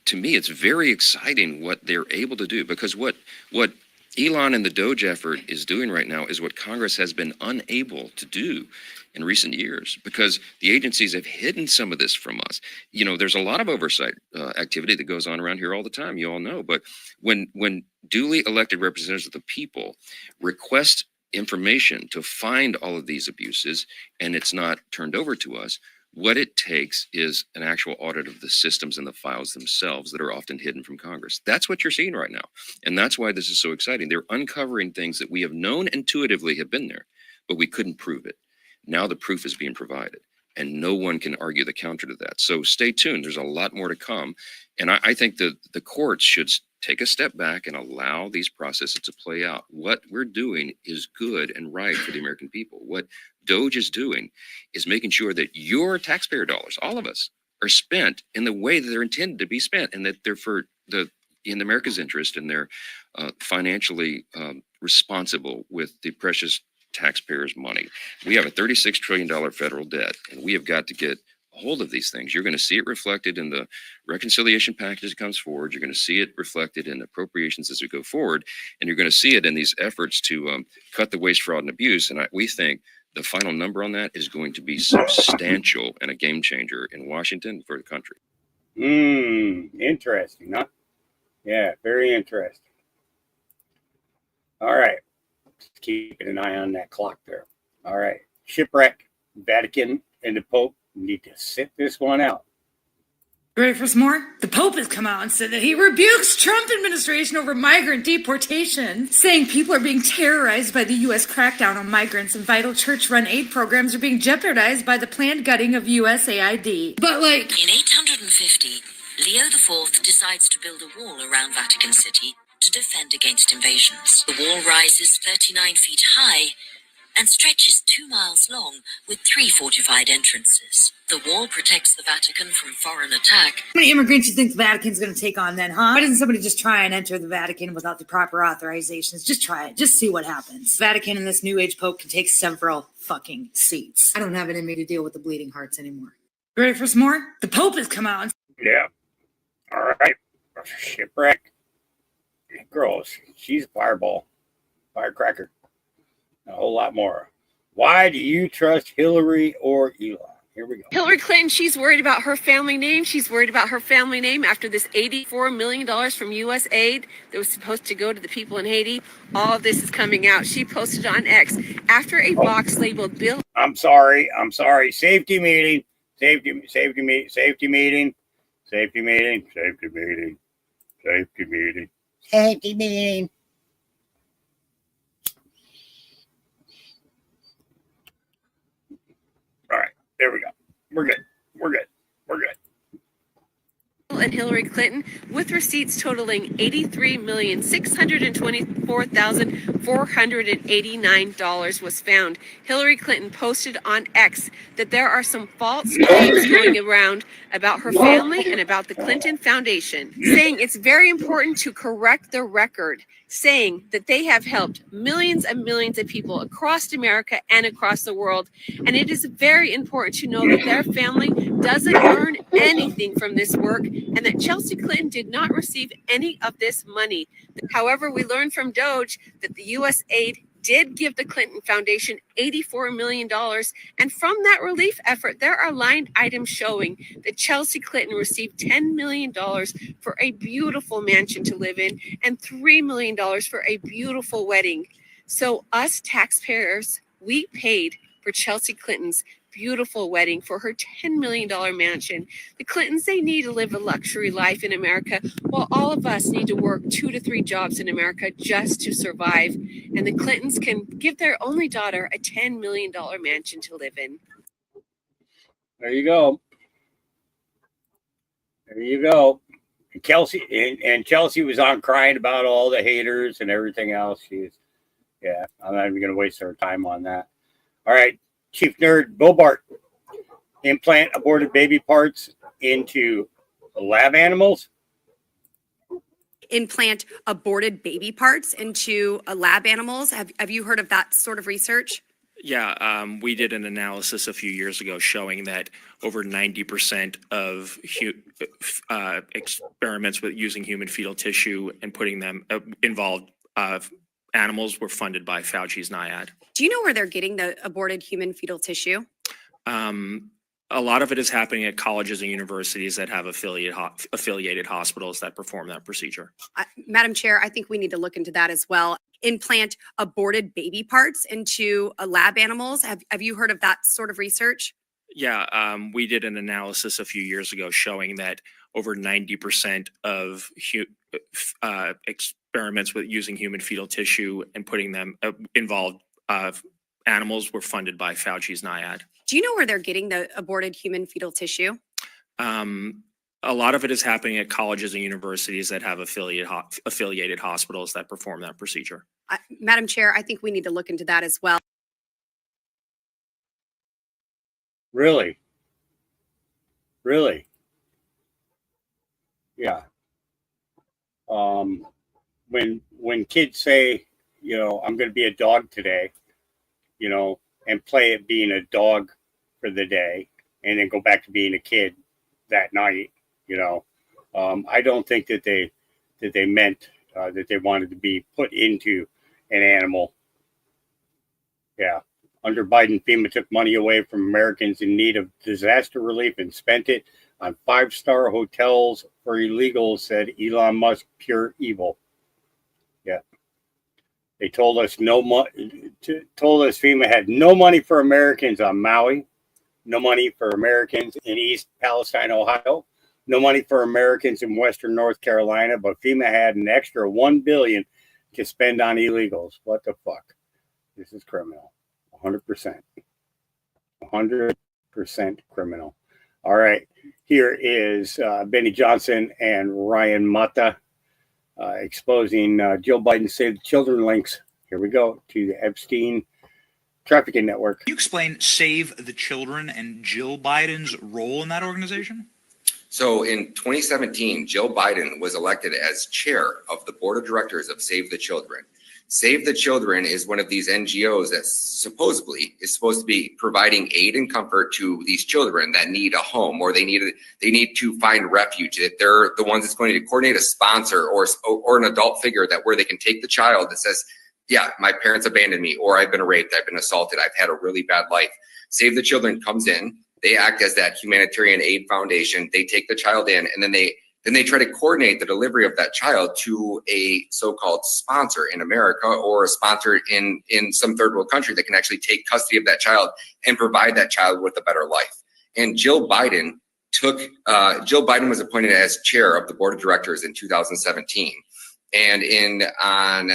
to me, it's very exciting what they're able to do, because what Elon and the DOGE effort is doing right now is what Congress has been unable to do in recent years, because the agencies have hidden some of this from us. There's a lot of oversight activity that goes on around here all the time, you all know. But when duly elected representatives of the people request information to find all of these abuses and it's not turned over to us, what it takes is an actual audit of the systems and the files themselves that are often hidden from Congress. That's what you're seeing right now. And that's why this is so exciting. They're uncovering things that we have known intuitively have been there, but we couldn't prove it. Now the proof is being provided, and no one can argue the counter to that. So stay tuned. There's a lot more to come. And I think that the courts should take a step back and allow these processes to play out. What we're doing is good and right for the American people. What DOGE is doing is making sure that your taxpayer dollars, all of us, are spent in the way that they're intended to be spent, and that they're in America's interest, and they're financially responsible with the precious taxpayers' money. We have a $36 trillion federal debt, and we have got to get a hold of these things. You're going to see it reflected in the reconciliation package that comes forward. You're going to see it reflected in appropriations as we go forward, and you're going to see it in these efforts to cut the waste, fraud, and abuse. And we think the final number on that is going to be substantial and a game changer in Washington for the country. Interesting, huh? Yeah, very interesting. All right. Keeping an eye on that clock there. All right. Shipwreck, Vatican, and the Pope need to sit this one out. Ready for some more? The Pope has come out and said that he rebukes Trump administration over migrant deportation, saying people are being terrorized by the U.S. crackdown on migrants and vital church-run aid programs are being jeopardized by the planned gutting of USAID. But like... In 850, Leo IV decides to build a wall around Vatican City to defend against invasions. The wall rises 39 feet high and stretches 2 miles long with 3 fortified entrances. The wall protects the Vatican from foreign attack. How many immigrants you think the Vatican's going to take on then, huh? Why doesn't somebody just try and enter the Vatican without the proper authorizations? Just try it. Just see what happens. Vatican and this new age pope can take several fucking seats. I don't have it in me to deal with the bleeding hearts anymore. Ready for some more? The Pope has come out and... Yeah. All right. Shipwreck. Gross. She's a fireball. Firecracker. A whole lot more. Why do you trust Hillary or Elon? Here we go. Hillary Clinton, she's worried about her family name. She's worried about her family name after this $84 million from U.S. aid that was supposed to go to the people in Haiti. All of this is coming out. She posted on X after a box labeled Bill. I'm sorry. Safety meeting. Safety meeting. Safety meeting. Safety meeting. Safety meeting. Safety meeting. All right, there we go. We're good. And Hillary Clinton with receipts totaling $83,624,489 was found. Hillary Clinton posted on X that there are some false claims going around about her family and about the Clinton Foundation, saying it's very important to correct the record, saying that they have helped millions and millions of people across America and across the world. And it is very important to know that their family doesn't earn anything from this work and that Chelsea Clinton did not receive any of this money. However, we learned from DOGE that the U.S. aid did give the Clinton Foundation $84 million. And from that relief effort, there are line items showing that Chelsea Clinton received $10 million for a beautiful mansion to live in and $3 million for a beautiful wedding. So us taxpayers, we paid for Chelsea Clinton's beautiful wedding, for her $10 million mansion. The Clintons, they need to live a luxury life in America, while all of us need to work 2 to 3 jobs in America just to survive. And the Clintons can give their only daughter a $10 million mansion to live in. There you go. Chelsea and Chelsea was on crying about all the haters and everything else. I'm not even going to waste our time on that. All right. Chief Nerd Bobart, implant aborted baby parts into lab animals. Implant aborted baby parts into lab animals. Have you heard of that sort of research? Yeah, we did an analysis a few years ago showing that over 90% of experiments with using human fetal tissue and putting them involved animals were funded by Fauci's NIAID. Do you know where they're getting the aborted human fetal tissue? A lot of it is happening at colleges and universities that have affiliated hospitals that perform that procedure. Madam Chair, I think we need to look into that as well. Implant aborted baby parts into lab animals. Have you heard of that sort of research? Yeah, we did an analysis a few years ago showing that over 90% of experiments with using human fetal tissue and putting them involved animals were funded by Fauci's NIAID. Do you know where they're getting the aborted human fetal tissue? A lot of it is happening at colleges and universities that have affiliated hospitals that perform that procedure. Madam Chair, I think we need to look into that as well. Really? Yeah. When kids say, I'm going to be a dog today, and play at being a dog for the day and then go back to being a kid that night, I don't think that they meant that they wanted to be put into an animal. Yeah. Under Biden, FEMA took money away from Americans in need of disaster relief and spent it on 5-star hotels for illegals, said Elon Musk, pure evil. Yeah. They told us FEMA had no money for Americans on Maui. No money for Americans in East Palestine, Ohio. No money for Americans in Western North Carolina, but FEMA had an extra $1 billion to spend on illegals. What the fuck? This is criminal. 100%. 100% criminal. All right. Here is Benny Johnson and Ryan Mata exposing Joe Biden Save the Children links. Here we go to the Epstein trafficking network. Can you explain Save the Children and Jill Biden's role in that organization? So in 2017, Joe Biden was elected as chair of the board of directors of Save the Children. Save the Children is one of these NGOs that supposedly is supposed to be providing aid and comfort to these children that need a home, or they need to find refuge. That they're the ones that's going to coordinate a sponsor or an adult figure that where they can take the child that says, yeah, my parents abandoned me, or I've been raped, I've been assaulted, I've had a really bad life. Save the Children comes in. They act as that humanitarian aid foundation. They take the child in, and then they try to coordinate the delivery of that child to a so-called sponsor in America, or a sponsor in some third world country that can actually take custody of that child and provide that child with a better life. And Jill Biden was appointed as chair of the board of directors in 2017. And on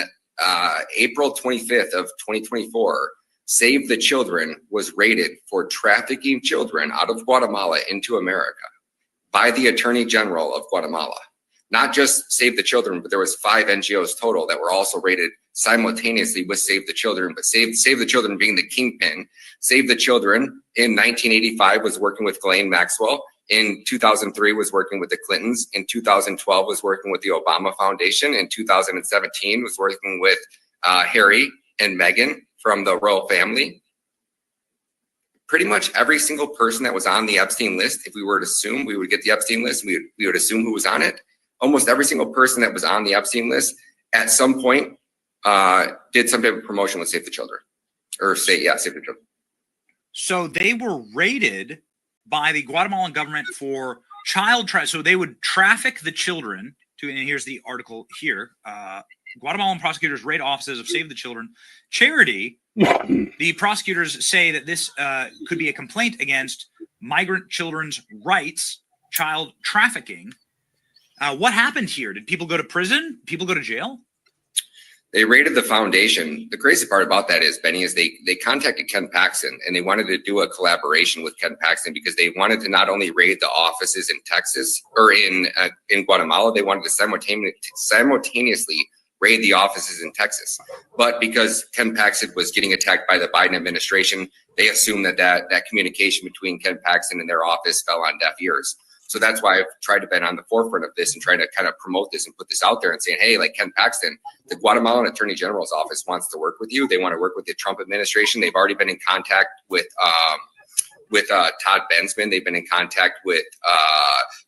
April 25th of 2024, Save the Children was raided for trafficking children out of Guatemala into America by the Attorney General of Guatemala. Not just Save the Children, but there was 5 NGOs total that were also raided simultaneously with Save the Children, but Save the Children being the kingpin. Save the Children in 1985 was working with Ghislaine Maxwell. In 2003 was working with the Clintons. In 2012 was working with the Obama Foundation. In 2017 was working with Harry and Meghan from the royal family. Pretty much every single person that was on the Epstein list, if we were to assume, we would get the Epstein list, we would assume who was on it. Almost every single person that was on the Epstein list at some point did some type of promotion with Save the Children. Save the Children. So they were raided by the Guatemalan government for child trafficking. So they would traffic the children to, and here's the article here, Guatemalan prosecutors raid offices of Save the Children charity. The prosecutors say that this could be a complaint against migrant children's rights, child trafficking. What happened here? Did people go to prison? People go to jail? They raided the foundation. The crazy part about that is, Benny, is they contacted Ken Paxton, and they wanted to do a collaboration with Ken Paxton because they wanted to not only raid the offices in Texas or in Guatemala, they wanted to simultaneously raid the offices in Texas. But because Ken Paxton was getting attacked by the Biden administration, they assumed that communication between Ken Paxton and their office fell on deaf ears. So that's why I've tried to be on the forefront of this and trying to kind of promote this and put this out there and saying, hey, like Ken Paxton, the Guatemalan Attorney General's office wants to work with you. They want to work with the Trump administration. They've already been in contact with Todd Bensman. They've been in contact with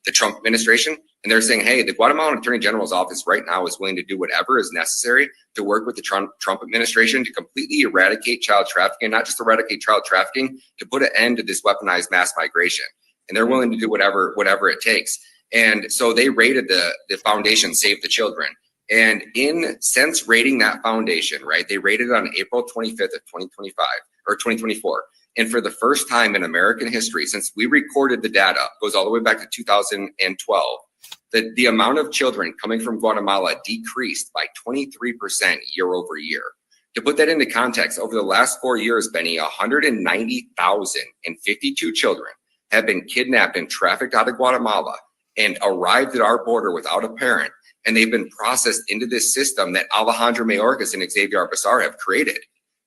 the Trump administration. And they're saying, hey, the Guatemalan Attorney General's office right now is willing to do whatever is necessary to work with the Trump administration to completely eradicate child trafficking, not just eradicate child trafficking, to put an end to this weaponized mass migration. And they're willing to do whatever it takes. And so they raided the foundation, Save the Children. And since raiding that foundation, right, they raided it on April 25th of 2025 or 2024. And for the first time in American history, since we recorded the data, goes all the way back to 2012, the amount of children coming from Guatemala decreased by 23% year over year. To put that into context, over the last 4 years, Benny, 190,052 children have been kidnapped and trafficked out of Guatemala and arrived at our border without a parent. And they've been processed into this system that Alejandro Mayorkas and Xavier Arbazar have created.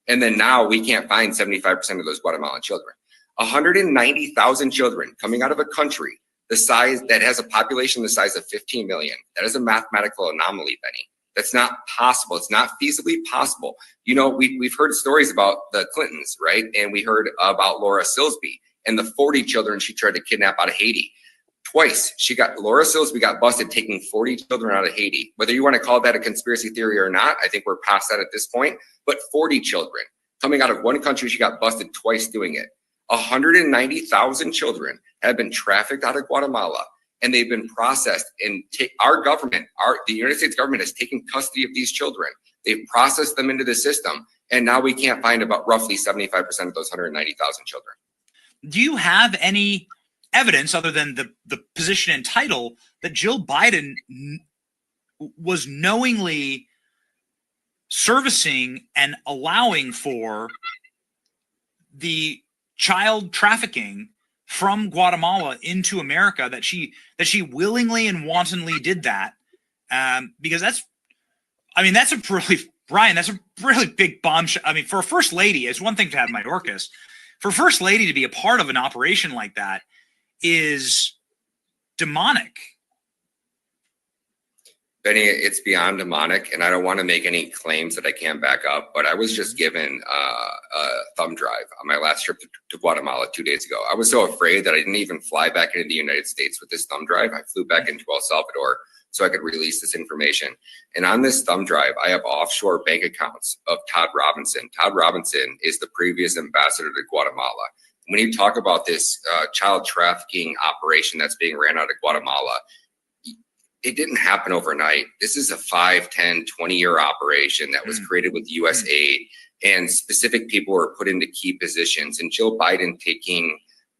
And then now we can't find 75% of those Guatemalan children. 190,000 children coming out of a country the size that has a population the size of 15 million. That is a mathematical anomaly, Benny. That's not possible. It's not feasibly possible. You know, we've heard stories about the Clintons, right? And we heard about Laura Silsby and the 40 children she tried to kidnap out of Haiti. Twice, Laura Silsby got busted taking 40 children out of Haiti. Whether you want to call that a conspiracy theory or not, I think we're past that at this point. But 40 children coming out of one country, she got busted twice doing it. 190,000 children have been trafficked out of Guatemala, and they've been processed. And our government, the United States government, has taken custody of these children. They've processed them into the system, and now we can't find about roughly 75% of those 190,000 children. do you have any evidence other than the position and title that Jill Biden was knowingly servicing and allowing for the child trafficking from Guatemala into America, that she willingly and wantonly did that? Because that's a really, Brian, that's a really big bombshell. I mean, for a first lady, it's one thing to have Mayorkas. For first lady to be a part of an operation like that is demonic. Benny, it's beyond demonic, and I don't want to make any claims that I can't back up, but I was just given a thumb drive on my last trip to Guatemala 2 days ago. I was so afraid that I didn't even fly back into the United States with this thumb drive. I flew back into El Salvador so I could release this information. And on this thumb drive, I have offshore bank accounts of Todd Robinson. Todd Robinson is the previous ambassador to Guatemala. When you talk about this child trafficking operation that's being ran out of Guatemala, it didn't happen overnight. This is a 5, 10, 20-year operation that was created with U.S. aid, and specific people were put into key positions. And Jill Biden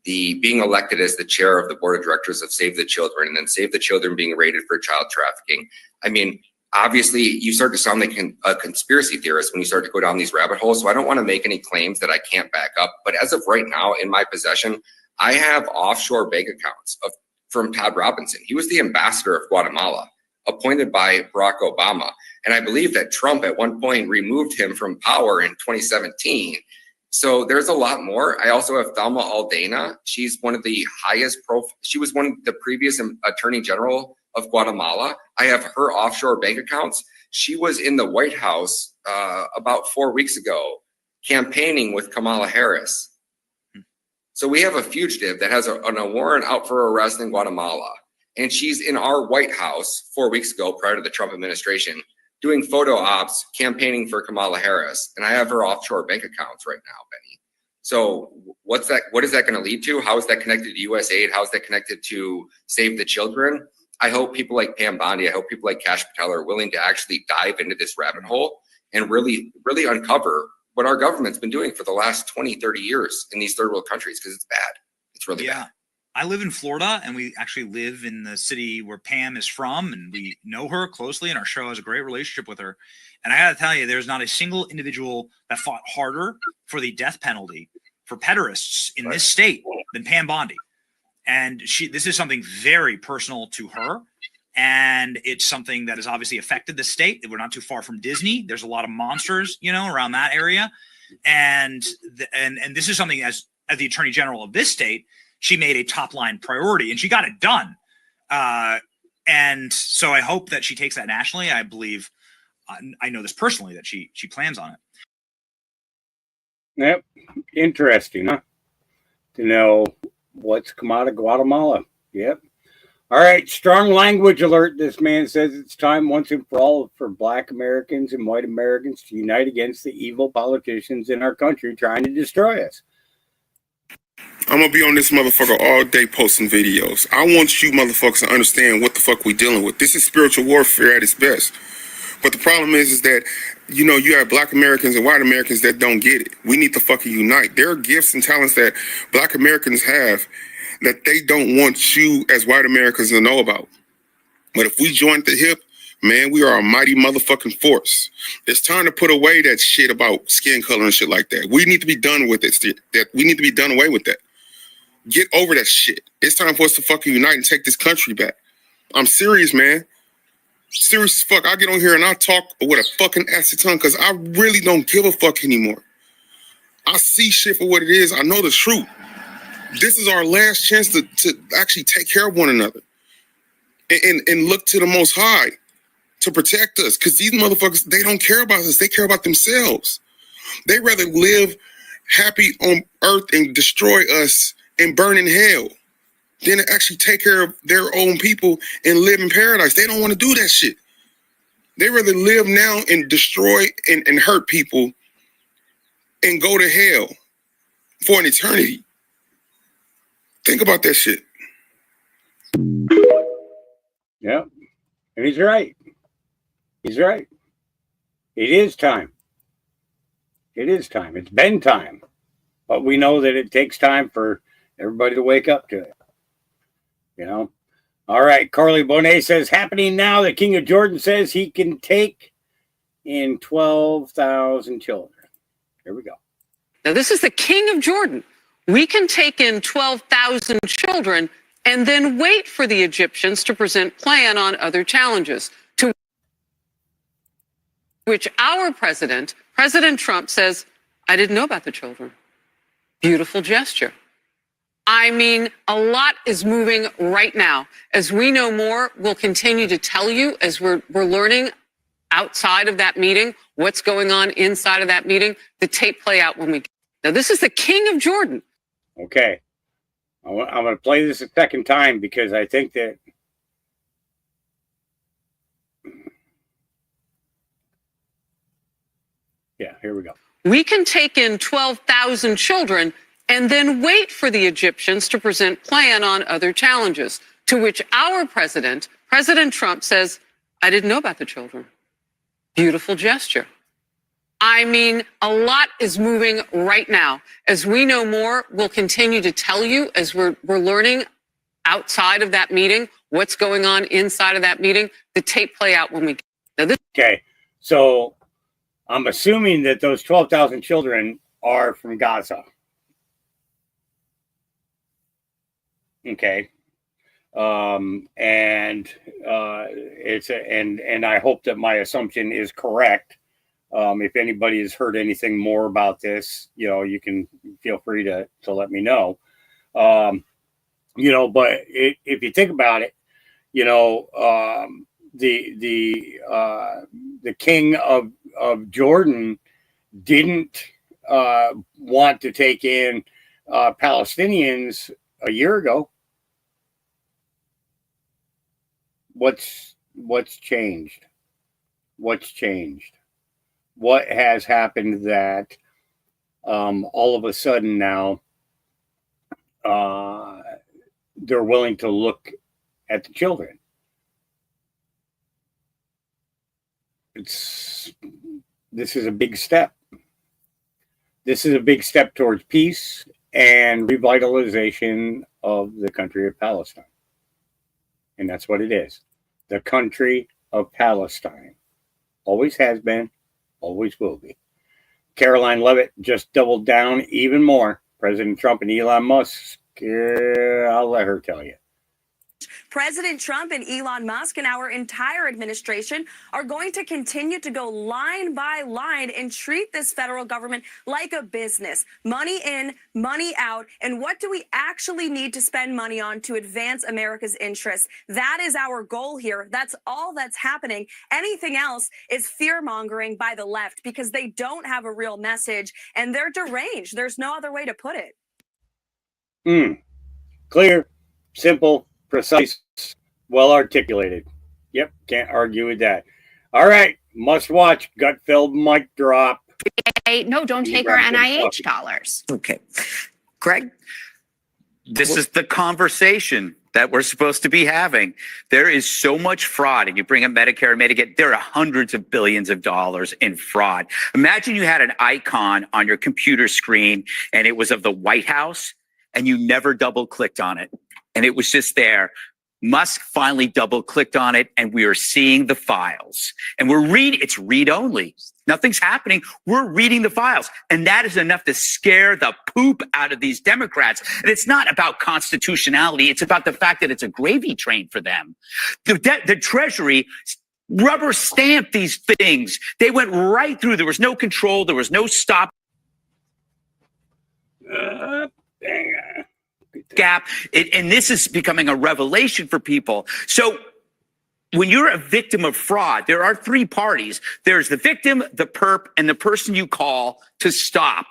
being elected as the chair of the board of directors of Save the Children, and then Save the Children being raided for child trafficking. I mean, obviously, you start to sound like a conspiracy theorist when you start to go down these rabbit holes. So I don't want to make any claims that I can't back up. But as of right now, in my possession, I have offshore bank accounts from Todd Robinson. He was the ambassador of Guatemala, appointed by Barack Obama. And I believe that Trump at one point removed him from power in 2017. So there's a lot more. I also have Thelma Aldana. She's one of the she was one of the previous attorney general of Guatemala. I have her offshore bank accounts. She was in the White House about 4 weeks ago campaigning with Kamala Harris. So we have a fugitive that has a warrant out for arrest in Guatemala, and she's in our White House 4 weeks ago prior to the Trump administration doing photo ops, campaigning for Kamala Harris. And I have her offshore bank accounts right now, Benny. So what is that going to lead to? How is that connected to U.S. aid? How is that connected to Save the Children? I hope people like Pam Bondi, I hope people like Kash Patel are willing to actually dive into this rabbit hole and really, really uncover what our government's been doing for the last 20, 30 years in these third world countries, because it's bad. It's really bad. I live in Florida, and we actually live in the city where Pam is from, and we know her closely, and our show has a great relationship with her. And I got to tell you, there's not a single individual that fought harder for the death penalty for pederasts in this state than Pam Bondi. And this is something very personal to her. And it's something that has obviously affected the state. We're not too far from Disney. There's a lot of monsters, around that area. And this is something as the attorney general of this state, she made a top line priority, and she got it done. And so I hope that she takes that nationally. I believe, I know this personally, that she plans on it. Yep. Interesting, huh? To know what's come out of Guatemala. Yep. All right. Strong language alert. This man says it's time once and for all for Black Americans and white Americans to unite against the evil politicians in our country trying to destroy us. I'm gonna be on this motherfucker all day posting videos. I want you motherfuckers to understand what the fuck we dealing with. This is spiritual warfare at its best. But the problem is that, you have Black Americans and white Americans that don't get it. We need to fucking unite. There are gifts and talents that Black Americans have that they don't want you as white Americans to know about. But if we join at the hip, man, we are a mighty motherfucking force. It's time to put away that shit about skin color and shit like that. We need to be done with it. We need to be done away with that. Get over that shit. It's time for us to fucking unite and take this country back. I'm serious, man. Serious as fuck. I get on here and I talk with a fucking acid tongue because I really don't give a fuck anymore. I see shit for what it is. I know the truth. This is our last chance to actually take care of one another and look to the Most High to protect us, because these motherfuckers, they don't care about us. They care about themselves. They rather live happy on earth and destroy us and burn in hell than to actually take care of their own people and live in paradise. They don't want to do that shit. They rather live now and destroy and hurt people and go to hell for an eternity. Think about that shit. Yeah. And he's right. He's right. It is time. It is time. It's been time. But we know that it takes time for everybody to wake up to it. You know? All right. Carly Bonet says, happening now. The King of Jordan says he can take in 12,000 children. Here we go. Now, this is the King of Jordan. We can take in 12,000 children and then wait for the Egyptians to present plan on other challenges, to which our president, President Trump, says, I didn't know about the children. Beautiful gesture. I mean, a lot is moving right now. As we know more, we'll continue to tell you as we're learning outside of that meeting, what's going on inside of that meeting, the tape play out when we get. Now, this is the King of Jordan. Okay. I'm going to play this a second time because I think that yeah, here we go. We can take in 12,000 children and then wait for the Egyptians to present plan on other challenges, to which our president, President Trump, says, I didn't know about the children. Beautiful gesture. I mean, a lot is moving right now. As we know more, we'll continue to tell you as we're learning outside of that meeting, what's going on inside of that meeting, the tape play out when we get. Now this. Okay. So I'm assuming that those 12,000 children are from Gaza. Okay. And I hope that my assumption is correct. If anybody has heard anything more about this, you know, you can feel free to let me know. You know, but if you think about it, you know, the king of Jordan didn't want to take in Palestinians a year ago. What's changed? What's changed? What has happened that all of a sudden now they're willing to look at the children? This is a big step. This is a big step towards peace and revitalization of the country of Palestine. And that's what it is. The country of Palestine. Always has been, always will be. Caroline Levitt just doubled down even more. President Trump and Elon Musk, I'll let her tell you. President Trump and Elon Musk and our entire administration are going to continue to go line by line and treat this federal government like a business. Money in, money out. And what do we actually need to spend money on to advance America's interests? That is our goal here. That's all that's happening. Anything else is fear-mongering by the left because they don't have a real message and they're deranged. There's no other way to put it. Clear, simple, precise, well articulated. Yep, can't argue with that. All right, must watch, gut-filled mic drop. No, don't take our NIH dollars. Okay. Greg? This is the conversation that we're supposed to be having. There is so much fraud, and you bring up Medicare and Medicaid, there are hundreds of billions of dollars in fraud. Imagine you had an icon on your computer screen, and it was of the White House, and you never double-clicked on it. And it was just there. Musk finally double-clicked on it, and we are seeing the files. And it's read-only. Nothing's happening. We're reading the files. And that is enough to scare the poop out of these Democrats. And it's not about constitutionality. It's about the fact that it's a gravy train for them. The Treasury rubber stamped these things. They went right through. There was no control. There was no stop. Gap. And this is becoming a revelation for people. So when you're a victim of fraud, there are three parties. There's the victim, the perp, and the person you call to stop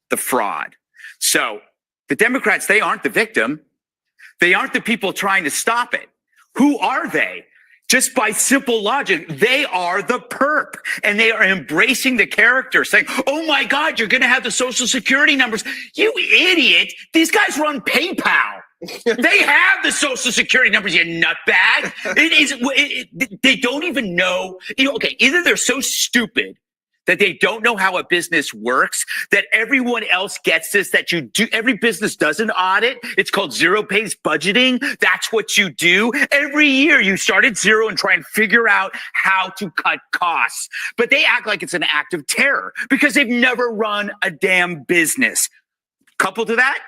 the fraud. So the Democrats, they aren't the victim. They aren't the people trying to stop it. Who are they? Just by simple logic, they are the perp, and they are embracing the character, saying, oh my God, you're going to have the Social Security numbers. You idiot. These guys run PayPal. They have the Social Security numbers, you nutbag. They don't even know. Okay, either they're so stupid that they don't know how a business works, that everyone else gets this, that you do, every business does an audit. It's called zero-based budgeting. That's what you do. Every year you start at zero and try and figure out how to cut costs. But they act like it's an act of terror because they've never run a damn business. Coupled to that,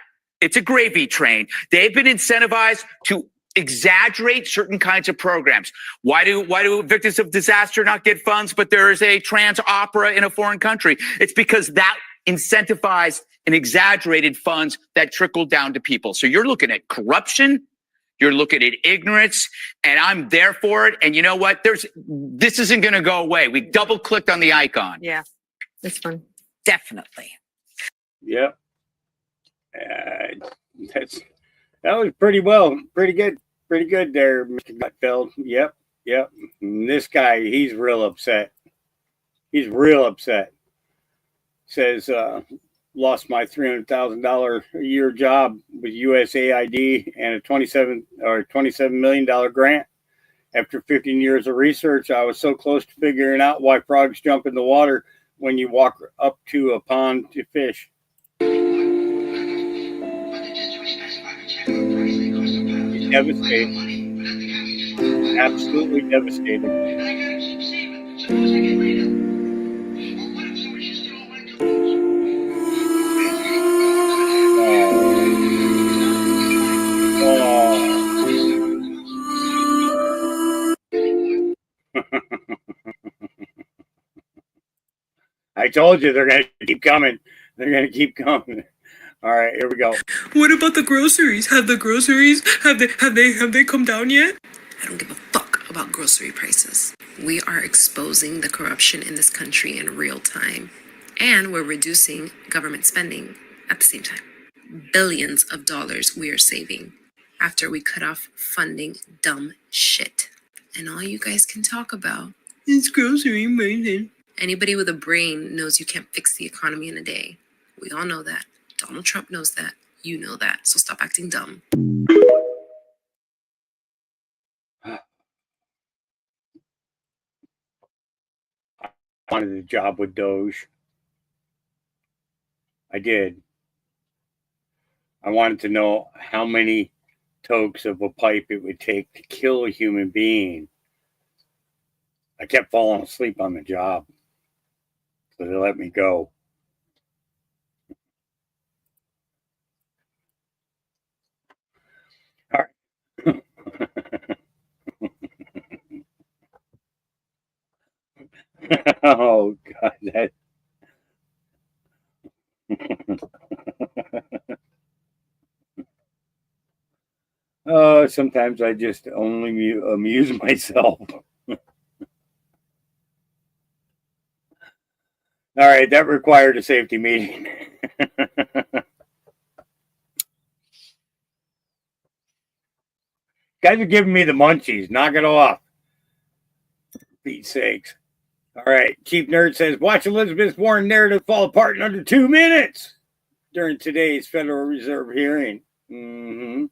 it's a gravy train. They've been incentivized to exaggerate certain kinds of programs. Why do victims of disaster not get funds, but there is a trans opera in a foreign country? It's because that incentivized and exaggerated funds that trickle down to people. So you're looking at corruption, you're looking at ignorance, and I'm there for it. And you know what? This isn't going to go away. We double clicked on the icon. Yeah, it's fun. Definitely. Yep. That was pretty good there, Mr. Gutfeld. Yep. And this guy, he's real upset. Says, lost my $300,000 a year job with USAID and a $27 million grant. After 15 years of research, I was so close to figuring out why frogs jump in the water when you walk up to a pond to fish. Devastated. Absolutely devastated. I told you they're going to keep coming. All right, here we go. What about the groceries? Have they come down yet? I don't give a fuck about grocery prices. We are exposing the corruption in this country in real time, and we're reducing government spending at the same time. Billions of dollars we are saving after we cut off funding dumb shit. And all you guys can talk about is grocery prices. Anybody with a brain knows you can't fix the economy in a day. We all know that. Donald Trump knows that. You know that. So stop acting dumb. I wanted a job with DOGE. I did. I wanted to know how many tokes of a pipe it would take to kill a human being. I kept falling asleep on the job. So they let me go. All right. Oh God, that. Oh, sometimes I just only amuse myself. All right, that required a safety meeting. Guys are giving me the munchies. Knock it off. For Pete's sakes. All right. Chief Nerd says, watch Elizabeth Warren narrative fall apart in under 2 minutes during today's Federal Reserve hearing. Here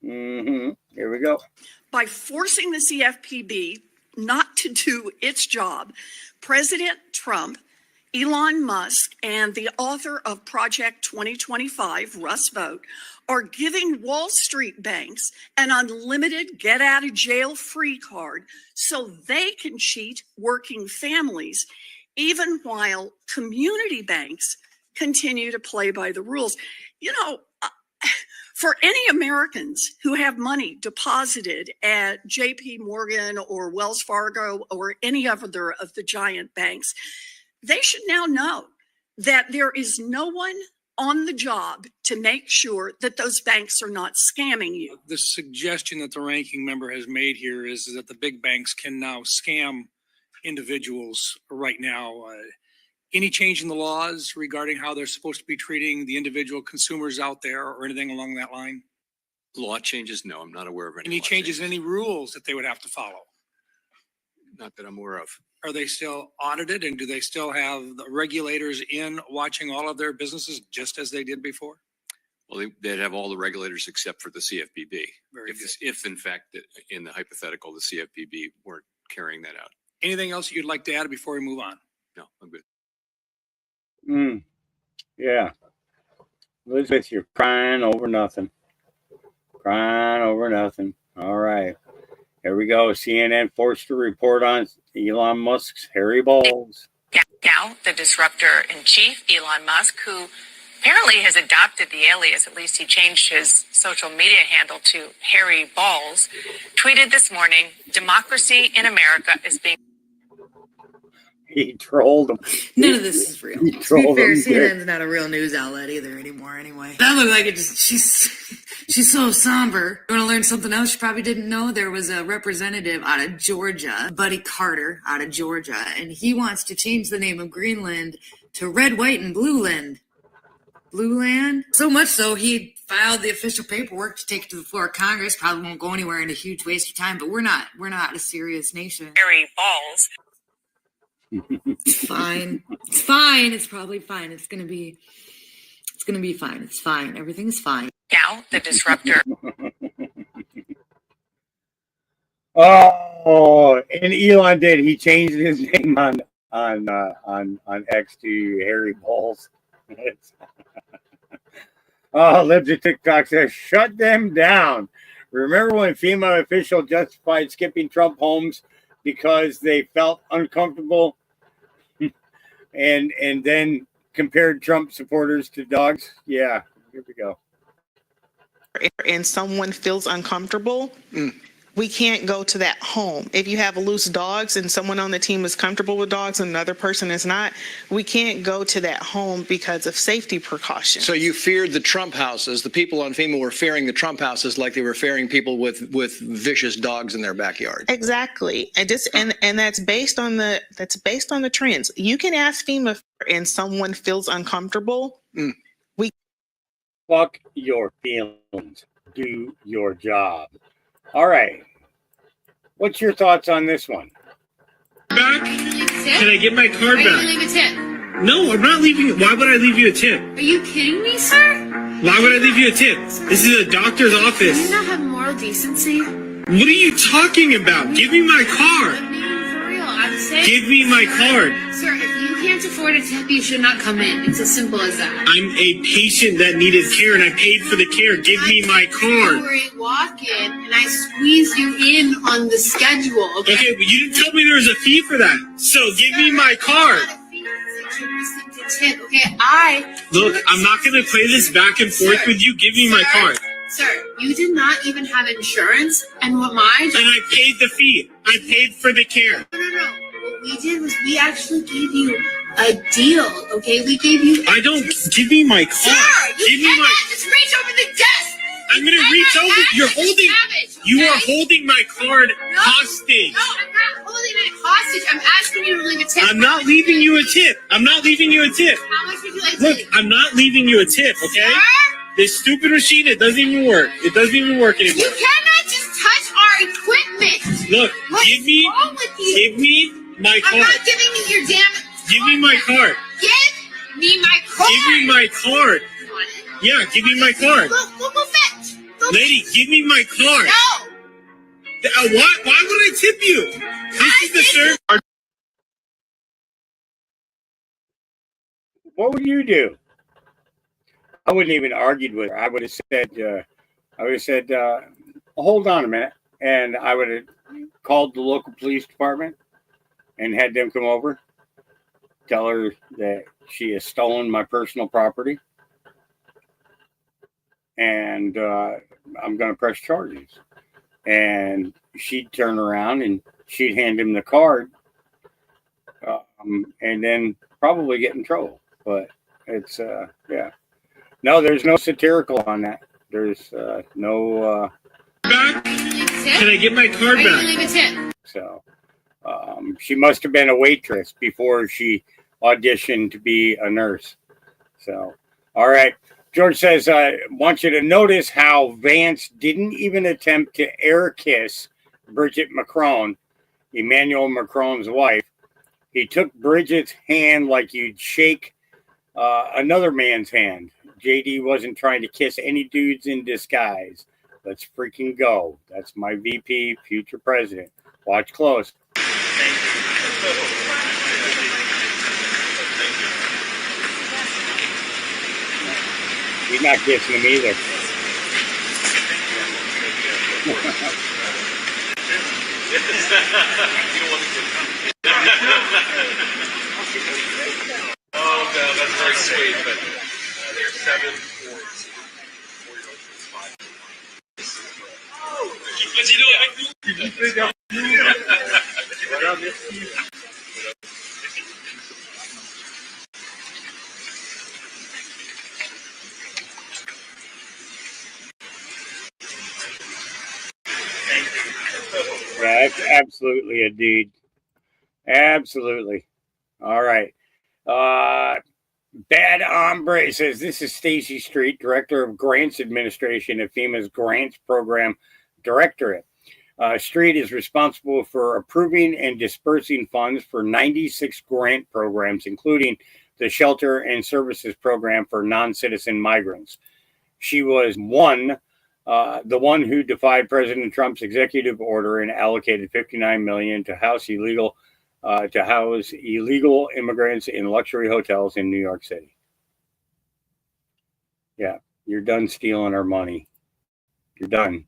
we go. By forcing the CFPB not to do its job, President Trump, Elon Musk, and the author of Project 2025, Russ Vought, are giving Wall Street banks an unlimited get-out-of-jail-free card so they can cheat working families, even while community banks continue to play by the rules. You know, for any Americans who have money deposited at JP Morgan or Wells Fargo or any other of the giant banks, they should now know that there is no one on the job to make sure that those banks are not scamming you. The suggestion that the ranking member has made here is that the big banks can now scam individuals right now. Any change in the laws regarding how they're supposed to be treating the individual consumers out there or anything along that line? Law changes? No, I'm not aware of Any changes, any rules that they would have to follow? Not that I'm aware of. Are they still audited, and do they still have the regulators in watching all of their businesses just as they did before? Well, they'd have all the regulators except for the CFPB. Very If in fact, in the hypothetical, the CFPB weren't carrying that out. Anything else you'd like to add before we move on? No, I'm good. Yeah. Elizabeth, you're crying over nothing. Crying over nothing. All right. Here we go. CNN forced to report on Elon Musk's hairy balls. Now, the disruptor in chief, Elon Musk, who apparently has adopted the alias, at least he changed his social media handle to Hairy Balls, tweeted this morning, "Democracy in America is being..." He trolled him. None of this is real. He To be trolled fair, him. CNN's not a real news outlet either anymore anyway. That looked like it just, she's so somber. You want to learn something else you probably didn't know? There was a representative out of Georgia, Buddy Carter out of Georgia, and he wants to change the name of Greenland to Red, White, and Blue Land. Blue Land? So much so, he filed the official paperwork to take it to the floor of Congress. Probably won't go anywhere in a huge waste of time, but we're not a serious nation. Hairy Balls. It's fine. It's fine. It's probably fine. It's gonna be fine. It's fine. Everything's fine. Now, the disruptor. Oh, and Elon did. He changed his name on X to Hairy Balls. Oh, Libs of TikTok says, shut them down. Remember when FEMA official justified skipping Trump homes because they felt uncomfortable and then compared Trump supporters to dogs? Yeah, here we go. And someone feels uncomfortable, we can't go to that home. If you have loose dogs and someone on the team is comfortable with dogs and another person is not, we can't go to that home because of safety precautions. So you feared the Trump houses. The people on FEMA were fearing the Trump houses like they were fearing people with vicious dogs in their backyard. Exactly. And that's based on the trends. You can ask FEMA and someone feels uncomfortable. Fuck your feelings. Do your job. All right. What's your thoughts on this one? Back? Can I get my card back? Leave a tip. No, I'm not leaving it. Why would I leave you a tip? Are you kidding me, sir? Why would I leave you a tip? This is a doctor's Do office. you not have moral decency? What are you talking about? Give me my card. For real, I'm saying. Give me my card. Sir, if you can't afford a tip, you should not come in. It's as simple as that. I'm a patient that needed care and I paid for the care. Give me my card. You were a walk-in and I squeezed you in on the schedule. Okay, but you didn't tell me there was a fee for that. So give me my card. Tip. Okay, Look, I'm not going to play this back and forth with you. Give me my card. Sir, you did not even have insurance, and what my And I paid the fee. I paid for the care. No. What we did was we actually gave you a deal, okay? We gave you... I don't... Give me my card. Sir, Give me my... just reach over the desk! I'm going to reach over... You're holding... You are holding my card hostage. No, I'm not holding it hostage. I'm asking you to leave a tip. I'm not leaving you a tip. I'm not leaving you a tip. How much would you like to Look, leave? I'm not leaving you a tip, okay? Sir? This stupid machine, it doesn't even work. It doesn't even work anymore. You cannot just touch our equipment. Look, What's give me wrong with you? Give me my I'm card. not giving you your damn... Give me my card. Give me my card. Give me my card. Yeah, give me my card. We'll go fetch. Lady, give me my card. No. Why would I tip you? This is the service. What would you do? I wouldn't even argue with her. I would have said, hold on a minute. And I would have called the local police department and had them come over, tell her that she has stolen my personal property. And I'm going to press charges. And she'd turn around and she'd hand him the card and then probably get in trouble. But it's, yeah. No, there's no satirical on that. There's no... Back? Can I get my card back? Leave a tip. So she must have been a waitress before she auditioned to be a nurse. So, all right. George says, I want you to notice how Vance didn't even attempt to air kiss Bridget Macron, Emmanuel Macron's wife. He took Bridget's hand like you'd shake another man's hand. JD wasn't trying to kiss any dudes in disguise. Let's freaking go. That's my VP, future president. Watch close. He's not kissing him either. Oh, no, that's very sweet, but there's 7 4s. Yeah, it's absolutely a dude. Absolutely. All right. Bad Hombre says, this is Stacy Street, Director of Grants Administration at FEMA's Grants Program Directorate. Street is responsible for approving and dispersing funds for 96 grant programs, including the Shelter and Services Program for non-citizen migrants. She was the one who defied President Trump's executive order and allocated $59 million to house illegal immigrants in luxury hotels in New York City. Yeah, you're done stealing our money. You're done.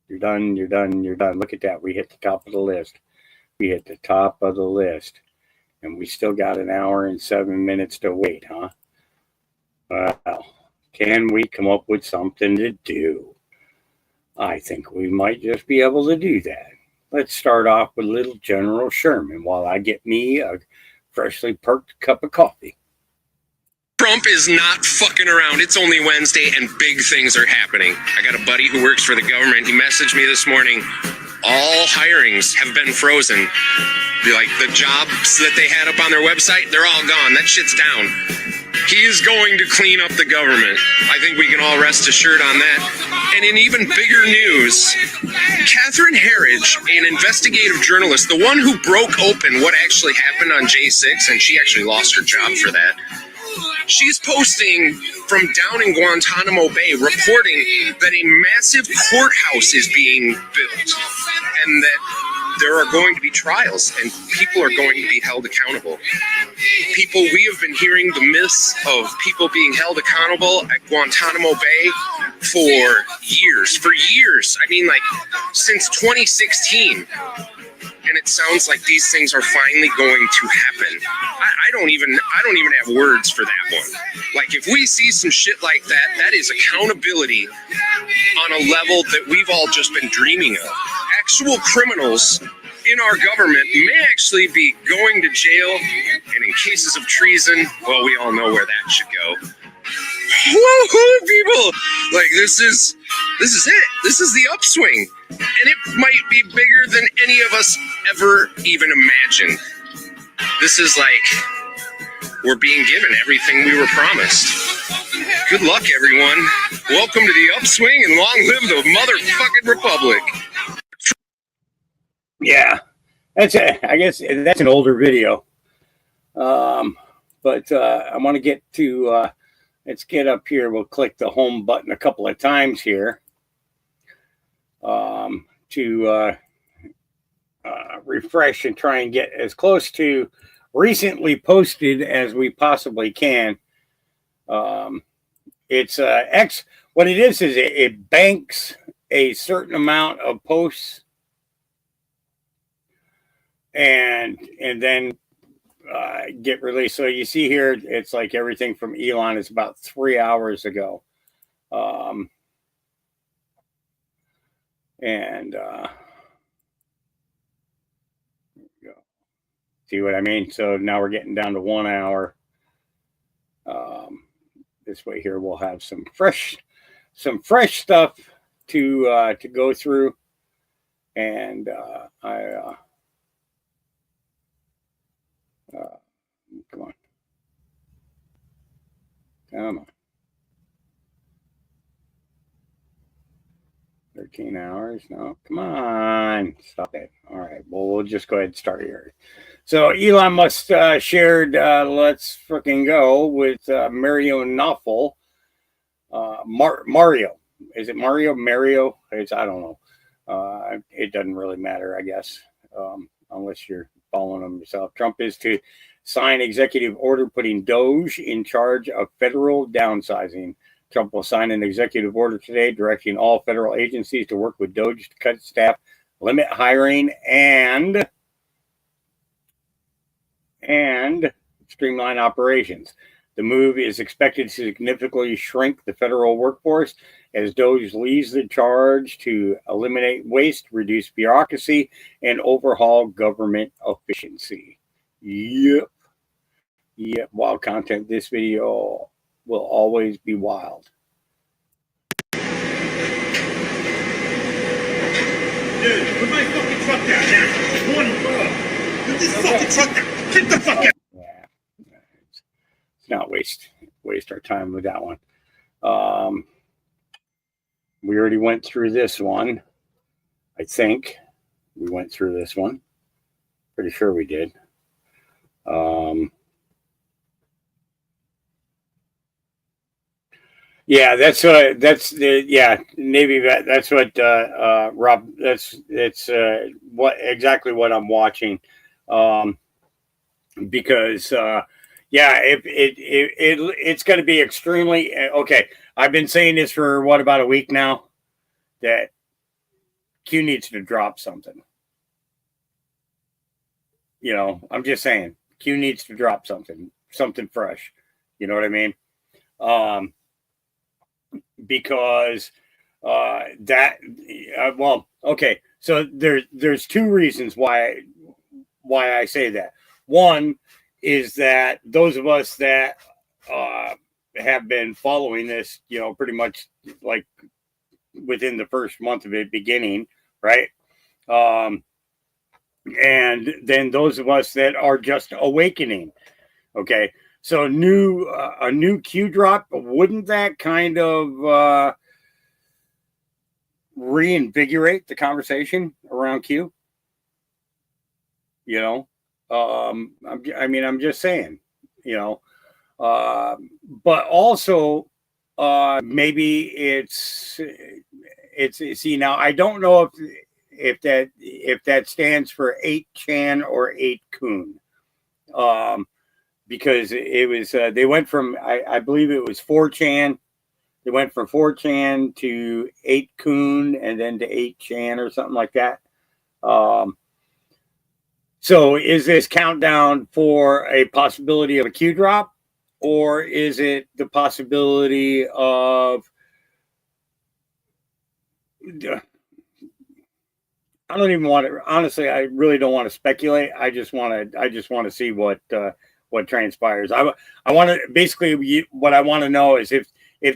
You're done. You're done. You're done. Look at that. We hit the top of the list. We hit the top of the list. And we still got an hour and 7 minutes to wait, huh? Well, can we come up with something to do? I think we might just be able to do that. Let's start off with little General Sherman while I get me a freshly perked cup of coffee. Trump is not fucking around. It's only Wednesday and big things are happening. I got a buddy who works for the government. He messaged me this morning. All hirings have been frozen. Like the jobs that they had up on their website, they're all gone. That shit's down. He is going to clean up the government. I think we can all rest assured on that. And in even bigger news, Catherine Herridge, an investigative journalist, the one who broke open what actually happened on J6, and she actually lost her job for that. She's posting from down in Guantanamo Bay, reporting that a massive courthouse is being built and that there are going to be trials and people are going to be held accountable. We have been hearing the myths of people being held accountable at Guantanamo Bay for years. I mean, like since 2016. And it sounds like these things are finally going to happen. I don't even have words for that one. Like if we see some shit like that, that is accountability on a level that we've all just been dreaming of. Actual criminals in our government may actually be going to jail, and in cases of treason, well, we all know where that should go. Woohoo, people! Like this is it. This is the upswing, and it might be bigger than any of us ever even imagined. This is like we're being given everything we were promised. Good luck, everyone. Welcome to the upswing, and long live the motherfucking republic. Yeah, I guess that's an older video. But I want to get to. Let's get up here. We'll click the home button a couple of times here to refresh and try and get as close to recently posted as we possibly can. It's what it is it banks a certain amount of posts and then get released. So you see here, it's like everything from Elon is about 3 hours ago. See what I mean? So now we're getting down to 1 hour. This way here, we'll have some fresh stuff to go through. And come on. 13 hours. No, come on. Stop it. All right. Well, we'll just go ahead and start here. So Elon Musk shared, let's freaking go with Mario Nawfal. Mario. Is it Mario? Mario? I don't know. It doesn't really matter, I guess, unless you're following him yourself. Trump is to sign executive order putting DOGE in charge of federal downsizing. Trump will sign an executive order today directing all federal agencies to work with DOGE to cut staff, limit hiring, and streamline operations. The move is expected to significantly shrink the federal workforce as DOGE leads the charge to eliminate waste, reduce bureaucracy, and overhaul government efficiency. Yep. Wild content. This video will always be wild. Dude, put my fucking truck down now. One, put this fucking truck down. Get the fuck out. Yeah. Let's not waste our time with that one. We already went through this one. I think we went through this one. Pretty sure we did. Yeah, that's Navy vet. That's what Rob. It's what exactly what I'm watching. Because it's going to be extremely okay. I've been saying this for about a week now, that Q needs to drop something. I'm just saying Q needs to drop something fresh. You know what I mean? Because okay. So there's two reasons why I say that. One is that those of us that have been following this, pretty much like within the first month of it beginning, right? And then those of us that are just awakening. Okay. So a new Q drop, wouldn't that kind of reinvigorate the conversation around Q? I'm just saying, but also maybe it's see, now I don't know if that stands for 8chan or 8kun, because it was they went from I believe it was 4chan. They went from 4chan to 8kun and then to 8chan or something like that. So is this countdown for a possibility of a Q drop, or is it the possibility of I don't even want to, honestly, I really don't want to speculate. I just want to see what transpires. I want to basically, what I want to know is if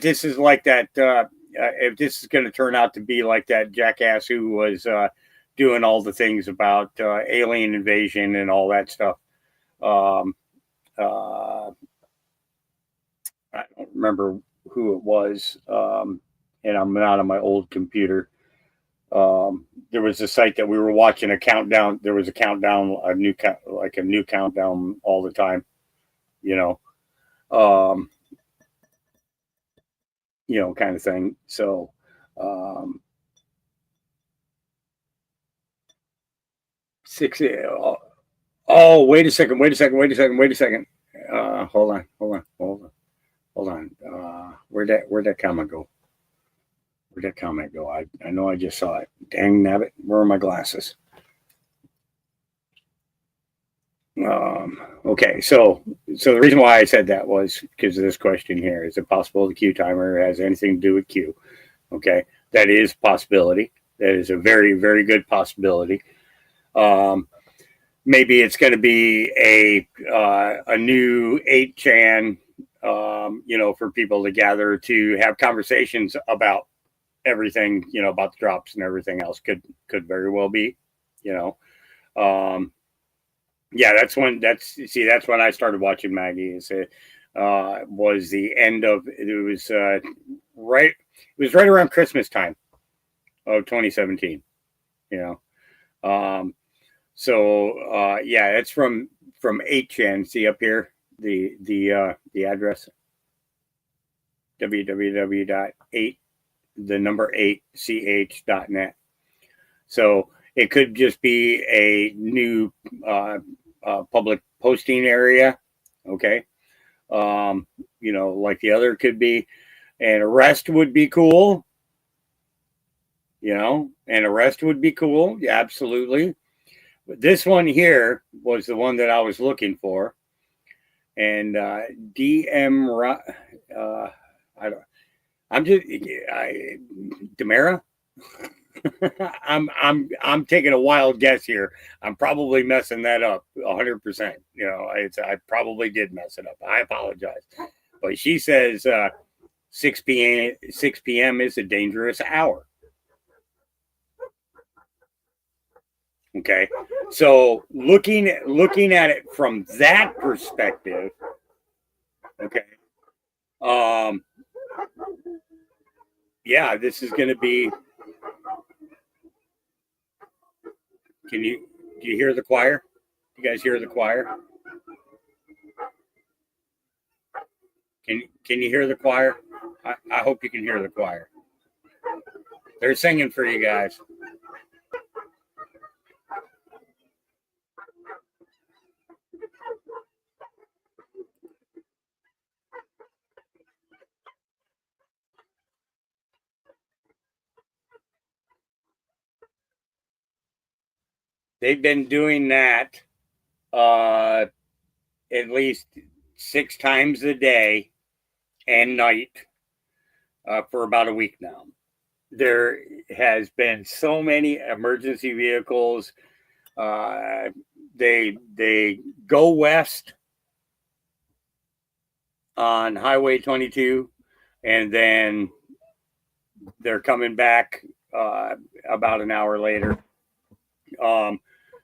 this is like that, if this is going to turn out to be like that jackass who was doing all the things about alien invasion and all that stuff. I don't remember who it was, and I'm not on my old computer. There was a site that we were watching a countdown. There was a countdown, a new countdown all the time, kind of thing. So, oh, wait a second. Hold on. Where'd that comment go? Where'd that comment go? I know I just saw it. Dang nabbit. Where are my glasses? Okay, so the reason why I said that was because of this question here. Is it possible the Q timer has anything to do with Q? Okay, that is a possibility. That is a very, very good possibility. Maybe it's going to be a new 8chan, for people to gather to have conversations about everything, about the drops and everything else. Could very well be, yeah, that's when I started watching Maggie. It was the end of it was right around Christmas time of 2017. So it's from 8chan. See up here the address www.8ch.net. So it could just be a new public posting area, okay? Like the other could be. An arrest would be cool. You know, an arrest would be cool. Yeah, absolutely. But this one here was the one that I was looking for. And DM, Demera. I'm taking a wild guess here. I'm probably messing that up 100%. You know, I probably did mess it up. I apologize. But she says 6 p.m. is a dangerous hour. Okay, so looking at it from that perspective, okay, yeah, this is going to be. Do you hear the choir? You guys hear the choir? Can you hear the choir? I hope you can hear the choir. They're singing for you guys. They've been doing that at least 6 times a day and night for about a week now. There has been so many emergency vehicles. They go west on Highway 22, and then they're coming back about an hour later.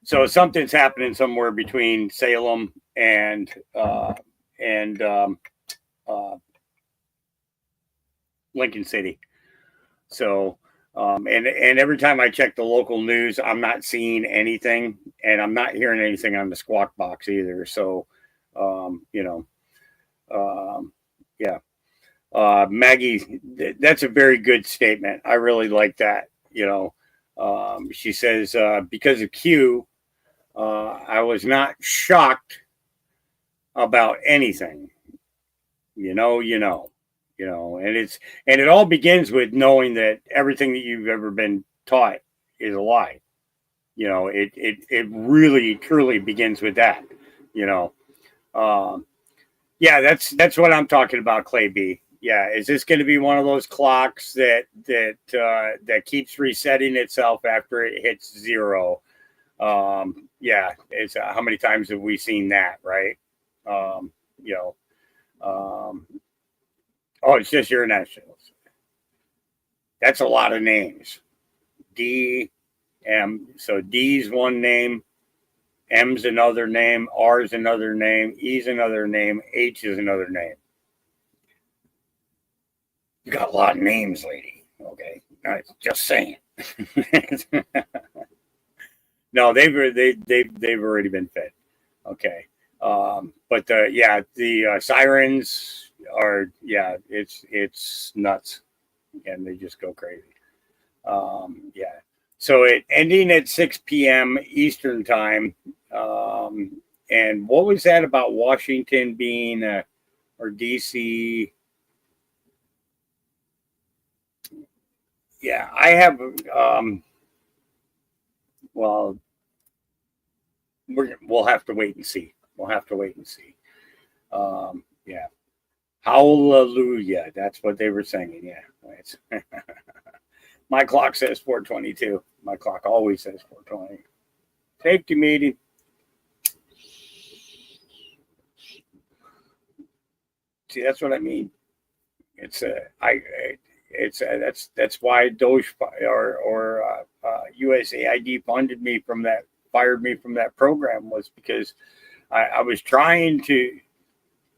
So something's happening somewhere between Salem and Lincoln City. So, and every time I check the local news, I'm not seeing anything, and I'm not hearing anything on the Squawk Box either. So, you know, yeah. Maggie, that's a very good statement. I really like that. You know, she says, because of Q, I was not shocked about anything. You know, and it all begins with knowing that everything that you've ever been taught is a lie. You know, it really truly begins with that. You know, yeah, that's what I'm talking about, Clay B. Yeah, is this going to be one of those clocks that keeps resetting itself after it hits 0? Yeah, it's how many times have we seen that, right? You know, oh, it's just your nationals. That's a lot of names. D, M. So D's one name, M's another name, R's another name, E's another name, H is another name. You got a lot of names, lady. Okay, just saying. No, they've already been fed. Okay, but the sirens are, yeah, it's nuts, and they just go crazy. Yeah. So it ending at 6 p.m. Eastern time. And what was that about Washington being or DC? Yeah, I have. Well, we'll have to wait and see. We'll have to wait and see. Yeah. Hallelujah. That's what they were singing. Yeah. My clock says 4:22. My clock always says 4:20. Safety meeting. See, that's what I mean. It's that's why DOGE or USAID fired me from that program, was because I was trying to,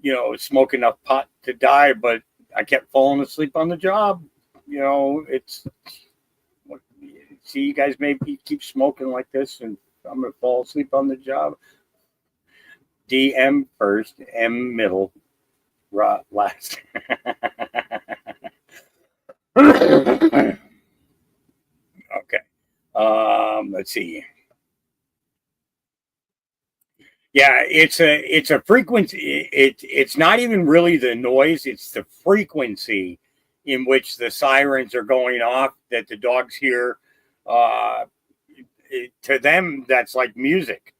you know, smoke enough pot to die, but I kept falling asleep on the job. You know, see, you guys maybe keep smoking like this, and I'm gonna fall asleep on the job. DM first, M middle, last. Okay. Let's see. Yeah, it's a frequency. It's not even really the noise. It's the frequency in which the sirens are going off that the dogs hear. To them, that's like music,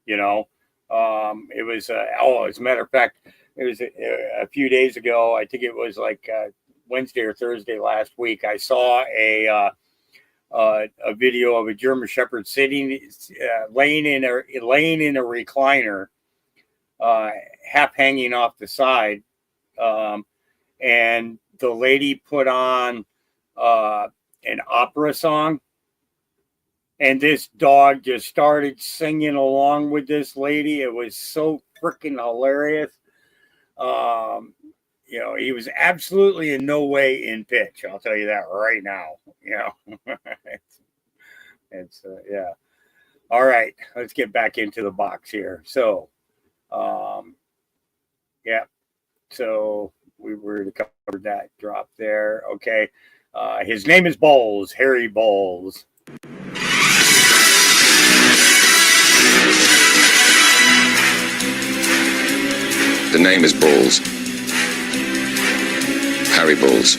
you know. It was, as a matter of fact, it was a few days ago. I think it was like Wednesday or Thursday last week. I saw a video of a German Shepherd sitting, laying in a recliner, half hanging off the side, and the lady put on an opera song, and this dog just started singing along with this lady. It was so freaking hilarious. You know, he was absolutely in no way in pitch. I'll tell you that right now. You know, it's yeah. All right, let's get back into the box here. So, yeah. So we were to cover that drop there. Okay. His name is Bowles, Harry Bowles. The name is Bowles. Harry Bowles.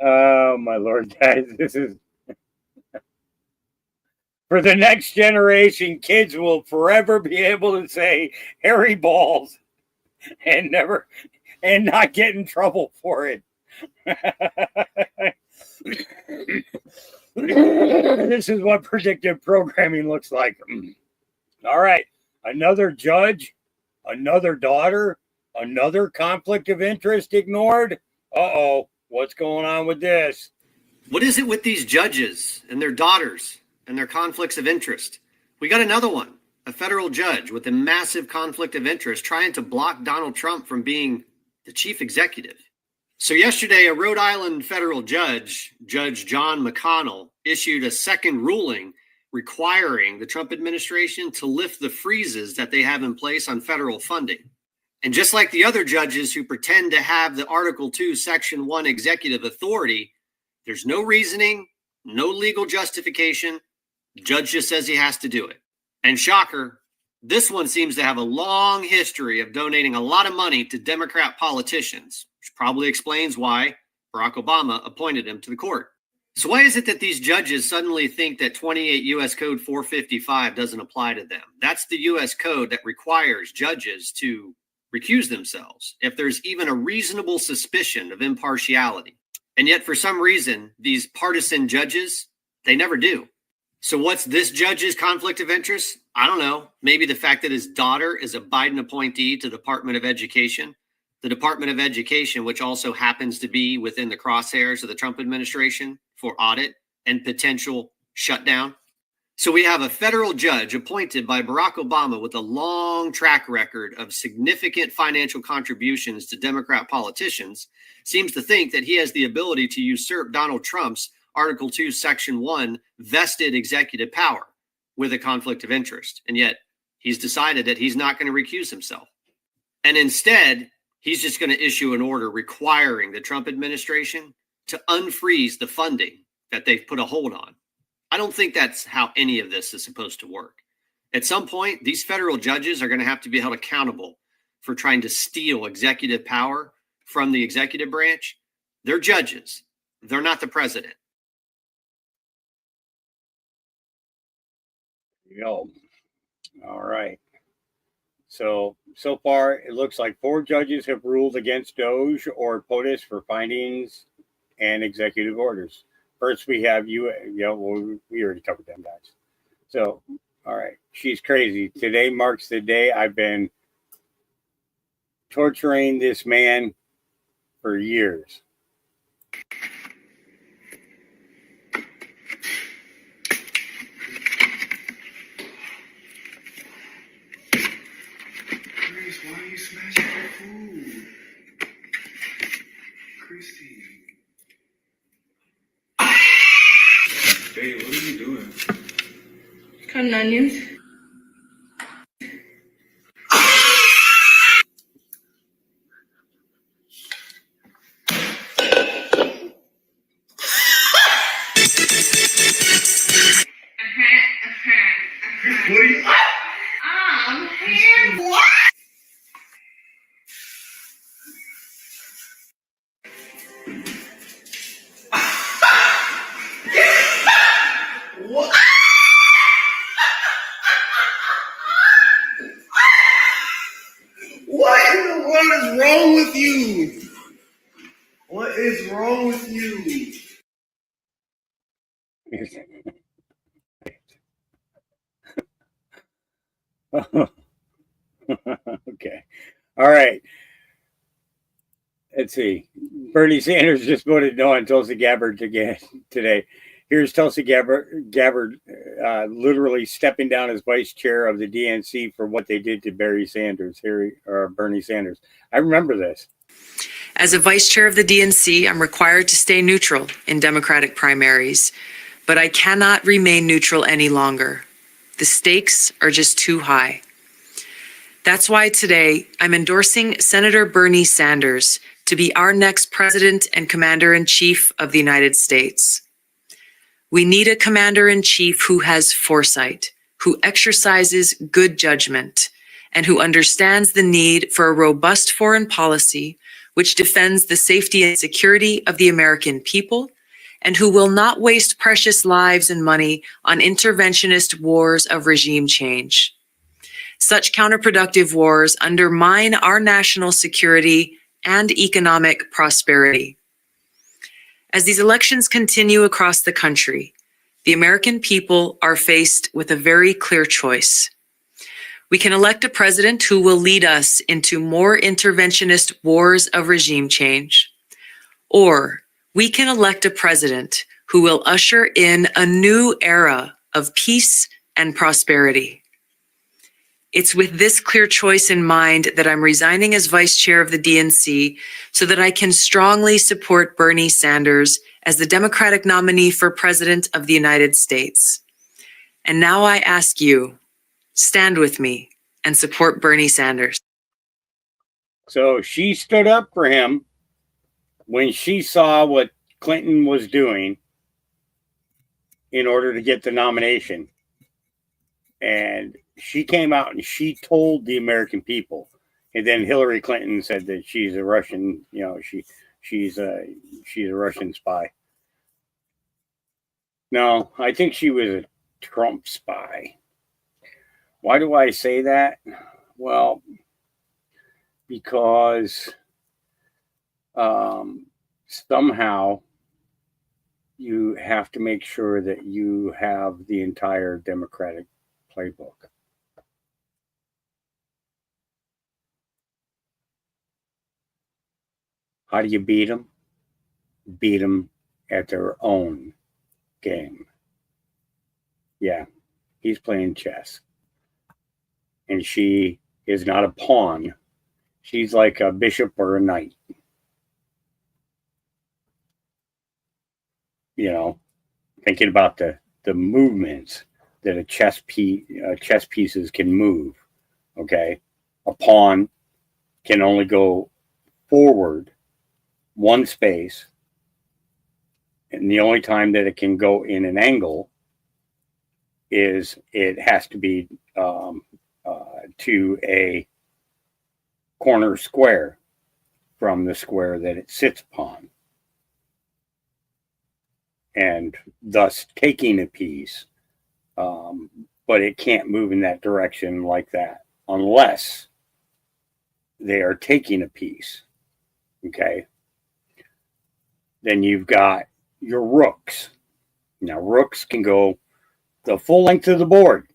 Oh my Lord, guys, this is for the next generation. Kids will forever be able to say Harry Balls and not get in trouble for it. This is what predictive programming looks like. All right, another judge, another daughter, another conflict of interest ignored. Uh-oh, what's going on with this? What is it with these judges and their daughters and their conflicts of interest? We got another one, a federal judge with a massive conflict of interest trying to block Donald Trump from being the chief executive. So yesterday, a Rhode Island federal judge, Judge John McConnell, issued a second ruling requiring the Trump administration to lift the freezes that they have in place on federal funding. And just like the other judges who pretend to have the Article 2, Section 1 executive authority, there's no reasoning, no legal justification. The judge just says he has to do it. And shocker, this one seems to have a long history of donating a lot of money to Democrat politicians, which probably explains why Barack Obama appointed him to the court. So why is it that these judges suddenly think that 28 U.S. Code 455 doesn't apply to them? That's the U.S. code that requires judges to recuse themselves if there's even a reasonable suspicion of impartiality. And yet, for some reason, these partisan judges, they never do. So what's this judge's conflict of interest? I don't know. Maybe the fact that his daughter is a Biden appointee to the Department of Education. The Department of Education, which also happens to be within the crosshairs of the Trump administration for audit and potential shutdown. So we have a federal judge appointed by Barack Obama with a long track record of significant financial contributions to Democrat politicians, seems to think that he has the ability to usurp Donald Trump's Article 2, Section 1 vested executive power with a conflict of interest. And yet he's decided that he's not going to recuse himself. And instead, he's just going to issue an order requiring the Trump administration to unfreeze the funding that they've put a hold on. I don't think that's how any of this is supposed to work. At some point, these federal judges are going to have to be held accountable for trying to steal executive power from the executive branch. They're judges. They're not the president. Yo. All right. So far, it looks like 4 judges have ruled against DOGE or POTUS for findings and executive orders. First, we have we already covered them guys. So, all right. She's crazy. Today marks the day I've been torturing this man for years. Chris, why are you smashing the food? Christy. Babe, what are you doing? Cutting onions. What in the world is wrong with you? What is wrong with you? Okay. All right. Let's see. Bernie Sanders just voted no on Tulsi Gabbard today. Here's Tulsi Gabbard literally stepping down as vice chair of the DNC for what they did to Bernie Sanders. I remember this. As a vice chair of the DNC, I'm required to stay neutral in Democratic primaries, but I cannot remain neutral any longer. The stakes are just too high. That's why today I'm endorsing Senator Bernie Sanders to be our next president and commander-in-chief of the United States. We need a commander-in-chief who has foresight, who exercises good judgment, and who understands the need for a robust foreign policy which defends the safety and security of the American people, and who will not waste precious lives and money on interventionist wars of regime change. Such counterproductive wars undermine our national security and economic prosperity. As these elections continue across the country, the American people are faced with a very clear choice. We can elect a president who will lead us into more interventionist wars of regime change, or we can elect a president who will usher in a new era of peace and prosperity. It's with this clear choice in mind that I'm resigning as vice chair of the DNC so that I can strongly support Bernie Sanders as the Democratic nominee for president of the United States. And now I ask you, stand with me and support Bernie Sanders. So she stood up for him when she saw what Clinton was doing in order to get the nomination. And she came out and she told the American people. And then Hillary Clinton said that she's a Russian, she's a Russian spy. No, I think she was a Trump spy. Why do I say that? Well, because somehow you have to make sure that you have the entire Democratic playbook. How do you beat them? Beat them at their own game. Yeah, he's playing chess. And she is not a pawn. She's like a bishop or a knight. Thinking about the movements that a chess pieces can move. Okay, a pawn can only go forward one space, and the only time that it can go in an angle is it has to be to a corner square from the square that it sits upon, and thus taking a piece. But it can't move in that direction like that unless they are taking a piece. Okay. Then you've got your rooks. Now, rooks can go the full length of the board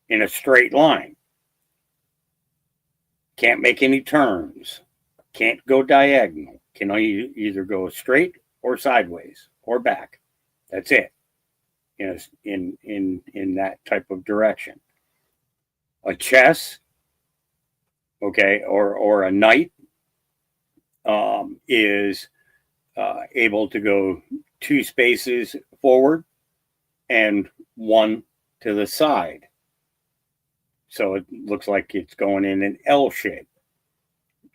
in a straight line. Can't make any turns. Can't go diagonal. Can either go straight or sideways or back. That's it. In that type of direction. A chess, okay, or a knight is able to go two spaces forward and one to the side. So it looks like it's going in an L shape.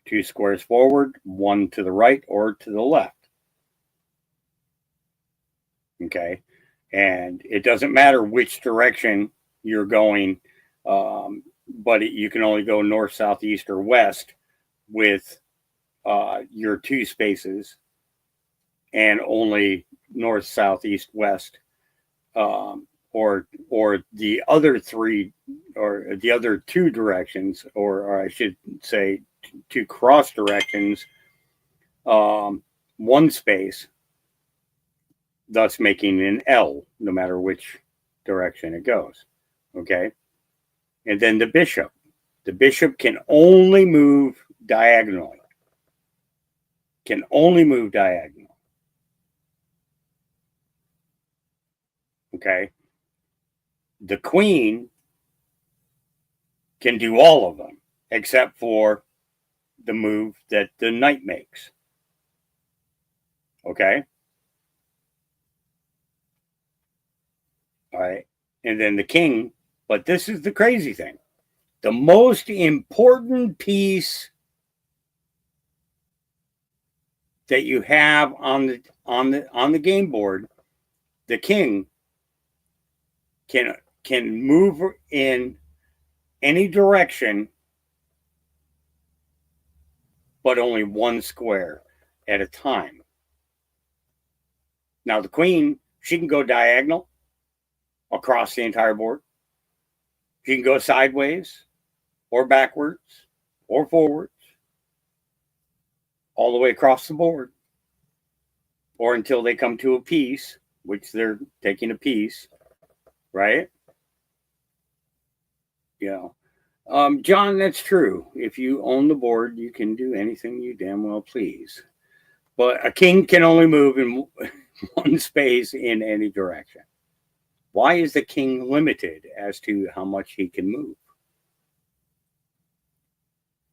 Two squares forward, one to the right or to the left. Okay. And it doesn't matter which direction you're going. but you can only go north, south, east, or west with your 2 spaces, and only north, south, east, west, or the other 3, or the other 2 directions, or I should say 2 cross directions, 1 space, thus making an L no matter which direction it goes. Okay. And then the bishop can only move diagonally. Can only move diagonal. Okay. The queen can do all of them except for the move that the knight makes. Okay. All right. And then the king, but this is the crazy thing. The most important piece that you have on the game board, the king can move in any direction, but only 1 square at a time. Now the queen, she can go diagonal across the entire board. She can go sideways or backwards or forwards, all the way across the board, or until they come to a piece, which they're taking a piece, right? Yeah. John, that's true. If you own the board, you can do anything you damn well please. But a king can only move in 1 space in any direction. Why is the king limited as to how much he can move?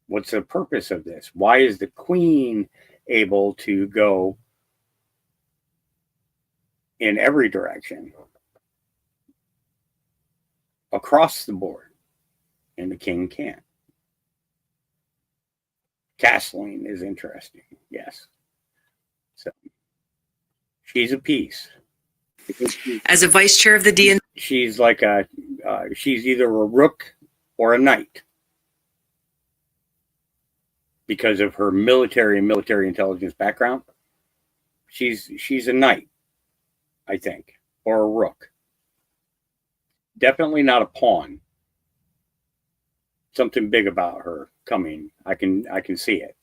What's the purpose of this? Why is the queen able to go in every direction across the board, and the king can't? Castling is interesting. Yes. So she's a piece. As a vice chair of the DNC, she's like she's either a rook or a knight because of her military intelligence background. She's a knight, I think, or a rook. Definitely not a pawn. Something big about her coming. I can see it.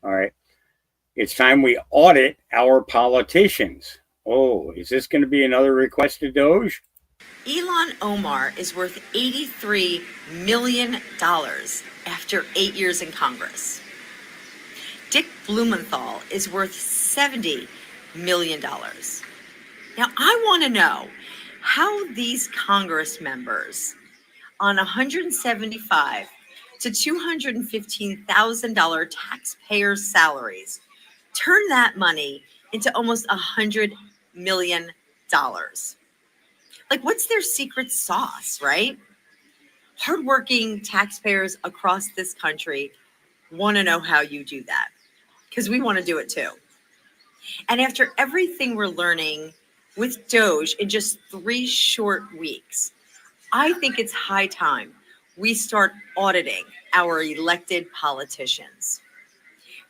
All right. It's time we audit our politicians. Oh, is this going to be another request to DOGE? Ilhan Omar is worth $83 million after 8 years in Congress. Dick Blumenthal is worth $70 million. Now, I want to know how these Congress members on $175,000 to $215,000 taxpayer salaries turn that money into almost $100 million. Like, what's their secret sauce, right? Hardworking taxpayers across this country want to know how you do that, because we want to do it too. And after everything we're learning with DOGE in just 3 short weeks, I think it's high time we start auditing our elected politicians.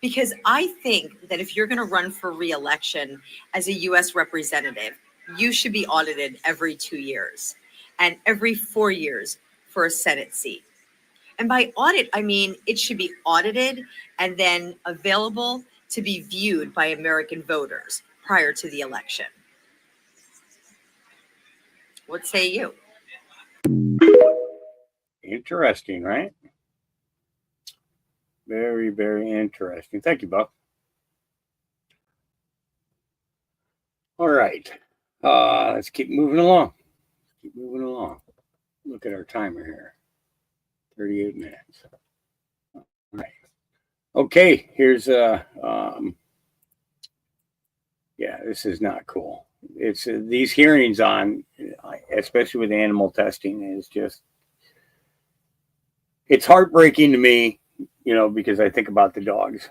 Because I think that if you're going to run for re-election as a U.S. representative, you should be audited every 2 years and every 4 years for a Senate seat. And by audit, I mean it should be audited and then available to be viewed by American voters prior to the election. What say you? Interesting, right? Very, very interesting. Thank you, Buck. All right. Let's keep moving along. Look at our timer here. 38 minutes. All right. Okay, here's yeah, this is not cool. It's these hearings on, especially with animal testing, is just, it's heartbreaking to me, because I think about the dogs,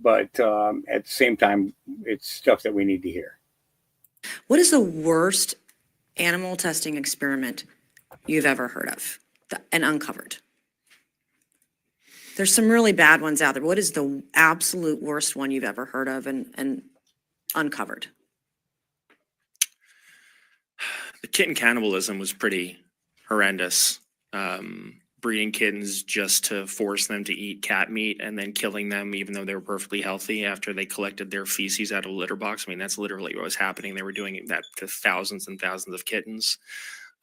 but at the same time, it's stuff that we need to hear. What is the worst animal testing experiment you've ever heard of? and uncovered? There's some really bad ones out there. What is the absolute worst one you've ever heard of and uncovered? The kitten cannibalism was pretty horrendous. Breeding kittens just to force them to eat cat meat and then killing them even though they were perfectly healthy after they collected their feces out of a litter box. I mean, that's literally what was happening. They were doing that to thousands and thousands of kittens.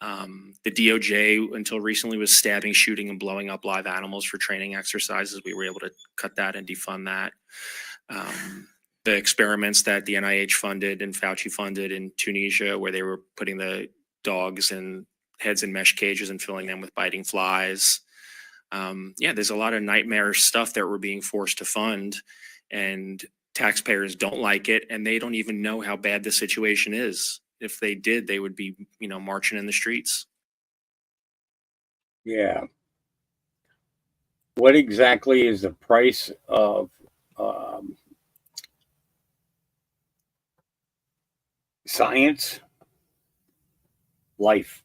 The DOJ until recently was stabbing, shooting, and blowing up live animals for training exercises. We were able to cut that and defund that. The experiments that the NIH funded and Fauci funded in Tunisia, where they were putting the dogs and heads in mesh cages and filling them with biting flies. There's a lot of nightmare stuff that we're being forced to fund, and taxpayers don't like it, and they don't even know how bad the situation is. If they did, they would be, marching in the streets. Yeah. What exactly is the price of science? Life.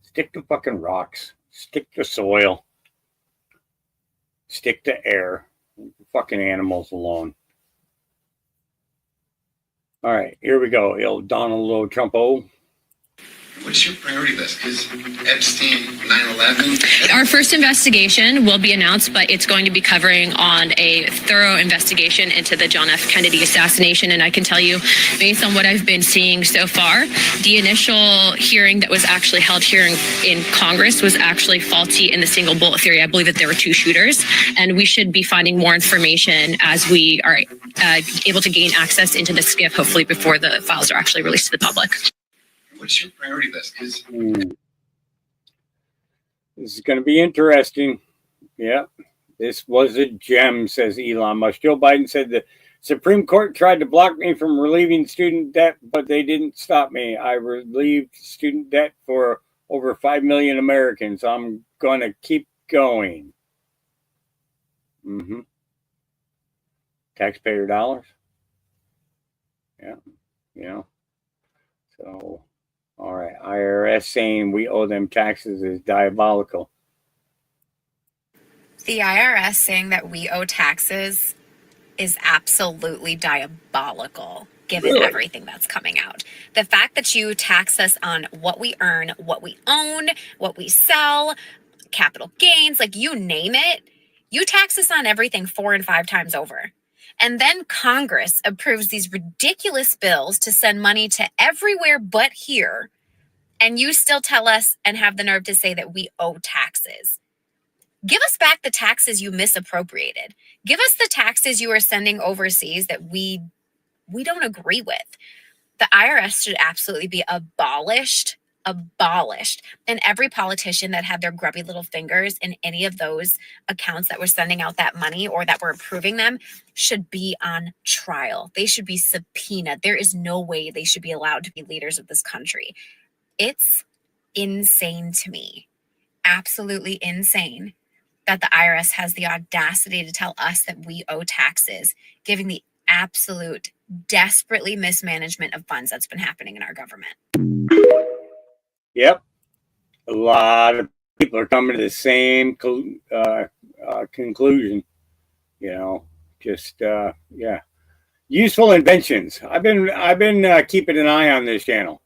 Stick to fucking rocks. Stick to soil. Stick to air. Fucking animals alone. All right, here we go. Donald Trumpo. What's your priority list? Because Epstein, 9/11. Our first investigation will be announced, but it's going to be covering on a thorough investigation into the John F. Kennedy assassination. And I can tell you, based on what I've been seeing so far, the initial hearing that was actually held here in Congress was actually faulty in the single bullet theory. I believe that there were two shooters, and we should be finding more information as we are able to gain access into the SCIF, hopefully before the files are actually released to the public. What's your priority list? Because this is going to be interesting. Yeah, this was a gem, says Elon Musk. Joe Biden said the Supreme Court tried to block me from relieving student debt, but they didn't stop me. I relieved student debt for over 5 million Americans. I'm going to keep going. Taxpayer dollars. Yeah, So, all right. IRS saying we owe them taxes is diabolical. The IRS saying that we owe taxes is absolutely diabolical, given everything that's coming out. The fact that you tax us on what we earn, what we own, what we sell, capital gains, like you name it, you tax us on everything 4 and 5 times over. And then Congress approves these ridiculous bills to send money to everywhere but here. And you still tell us and have the nerve to say that we owe taxes. Give us back the taxes you misappropriated. Give us the taxes you are sending overseas that we don't agree with. The IRS should absolutely be abolished. And every politician that had their grubby little fingers in any of those accounts that were sending out that money or that were approving them should be on trial. They should be subpoenaed. There is no way they should be allowed to be leaders of this country. It's insane to me, absolutely insane, that the IRS has the audacity to tell us that we owe taxes, given the absolute desperately mismanagement of funds that's been happening in our government. Yep. A lot of people are coming to the same conclusion. Useful inventions. I've been keeping an eye on this channel.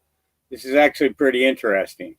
This is actually pretty interesting.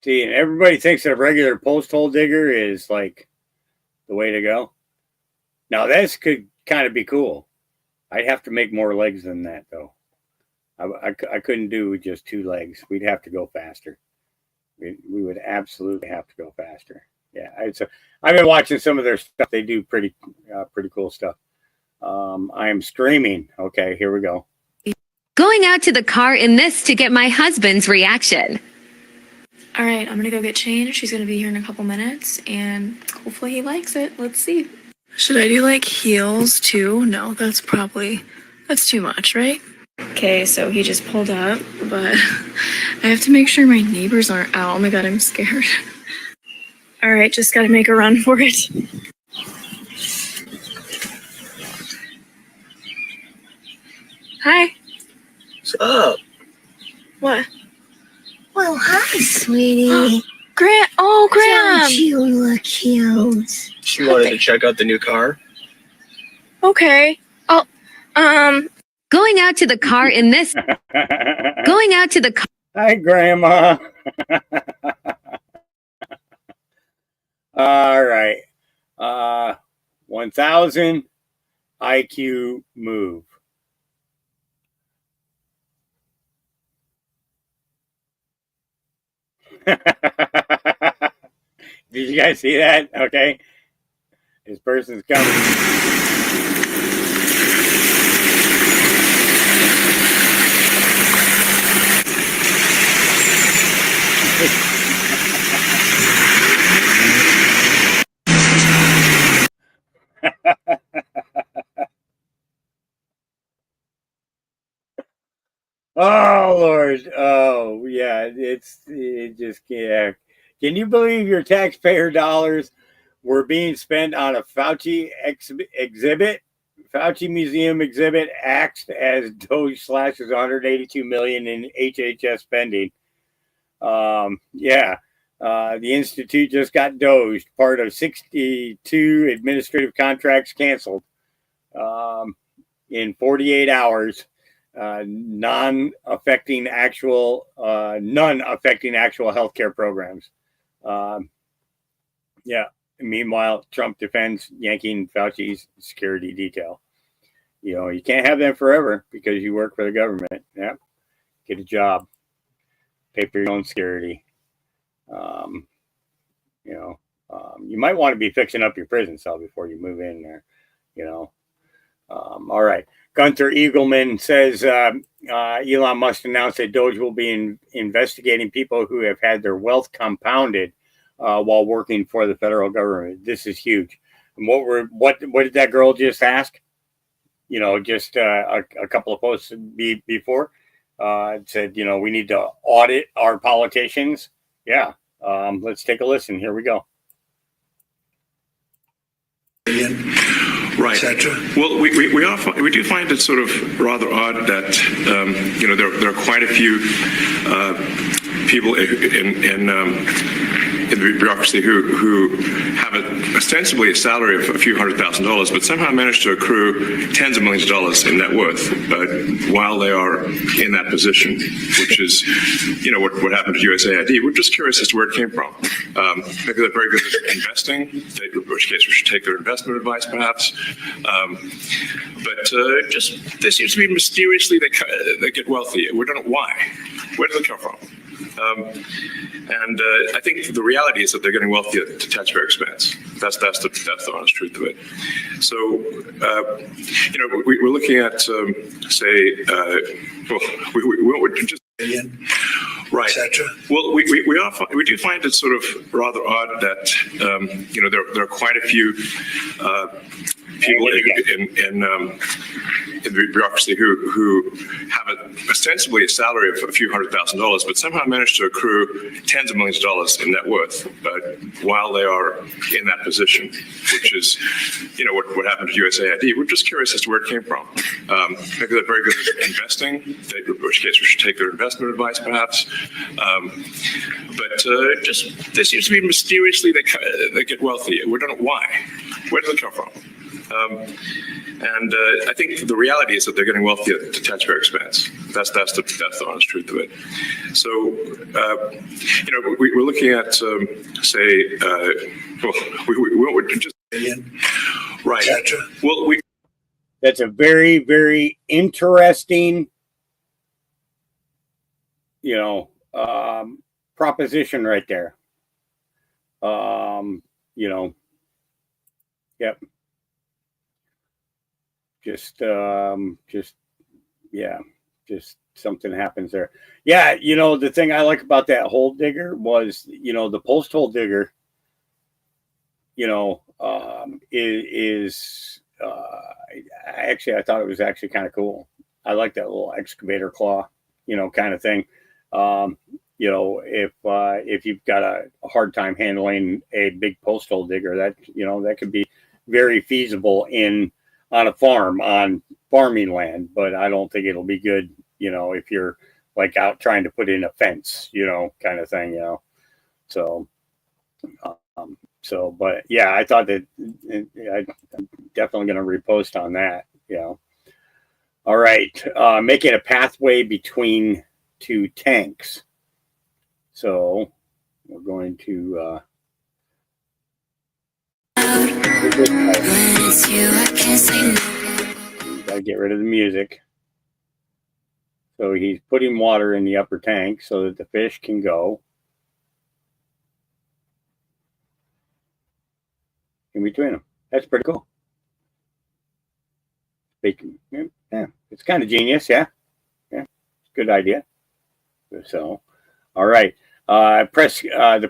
See, and everybody thinks a regular post hole digger is like the way to go. Now, this could kind of be cool. I'd have to make more legs than that, though. I couldn't do just 2 legs. We'd have to go faster. We would absolutely have to go faster. Yeah. I've been watching some of their stuff. They do pretty cool stuff. I am streaming. Okay, here we go. Going out to the car in this to get my husband's reaction. All right, I'm gonna go get changed. She's gonna be here in a couple minutes, and hopefully he likes it. Let's see. Should I do like heels too? No, that's too much, right? Okay, so he just pulled up, but I have to make sure my neighbors aren't out. Oh my god, I'm scared. All right, just gotta make a run for it. Hi. What's up? What? Well, hi, sweetie. Grant. Oh, Graham. Don't you look cute? She wanted to check out the new car. Okay. Oh, Going out to the car in this. Going out to the car. Hi, Grandma. All right. 1,000 IQ move. Did you guys see that? Okay. This person's coming. Oh Lord! Oh yeah, it just can't. Can you believe your taxpayer dollars were being spent on a Fauci exhibit? Fauci Museum exhibit axed as DOGE slashes 182 million in HHS spending. The institute just got DOGed, part of 62 administrative contracts canceled in 48 hours. None affecting actual healthcare programs. Meanwhile, Trump defends yanking Fauci's security detail. You can't have them forever because you work for the government. Yeah, get a job, pay for your own security. You might want to be fixing up your prison cell before you move in there. All right. Gunter Eagleman says Elon Musk announced that DOGE will be investigating people who have had their wealth compounded while working for the federal government. This is huge. And what did that girl just ask? Just a couple of posts before it said, we need to audit our politicians. Yeah. Let's take a listen. Here we go. Right. Well, we do find it sort of rather odd that there are quite a few people in the bureaucracy who have ostensibly a salary of a few $100,000, but somehow manage to accrue tens of millions of dollars in net worth while they are in that position, which is what happened to USAID. We're just curious as to where it came from. Maybe they're very good at investing, in which case we should take their investment advice, perhaps. But they seem to be mysteriously they get wealthy. We don't know why. Where do they come from? And I think the reality is that they're getting wealthy at the taxpayer expense. That's the honest truth of it. So, we're looking at, we just. Right. Well, we do find it sort of rather odd that there are quite a few people in the bureaucracy who have ostensibly a salary of a few $100,000, but somehow manage to accrue tens of millions of dollars in net worth while they are in that position, which is what happened to USAID. We're just curious as to where it came from. Maybe they're very good at investing, in which case we should take their investment advice, perhaps. But they seem to be mysteriously they get wealthy. We don't know why. Where do they come from? And I think the reality is that they're getting wealthy at the taxpayer expense. That's the honest truth of it. So, we're looking at, we're just. Right. Well, that's a very, very interesting, proposition right there. you know, yep. Just yeah, just something happens there. Yeah, you know, the thing I like about that hole digger was, you know, the post hole digger, you know, is actually, I thought it was actually kind of cool. I like that little excavator claw, you know, kind of thing. You know, if you've got a hard time handling a big post hole digger, that, you know, that could be very feasible on a farm, on farming land, but I don't think it'll be good, you know, if you're like out trying to put in a fence, you know, kind of thing, you know. So, but yeah, I thought that I'm definitely going to repost on that, you know. All right, making a pathway between two tanks. So we're going to gotta get rid of the music. So he's putting water in the upper tank so that the fish can go in between them. That's pretty cool. Yeah, it's kind of genius. Yeah, good idea. So, all right. The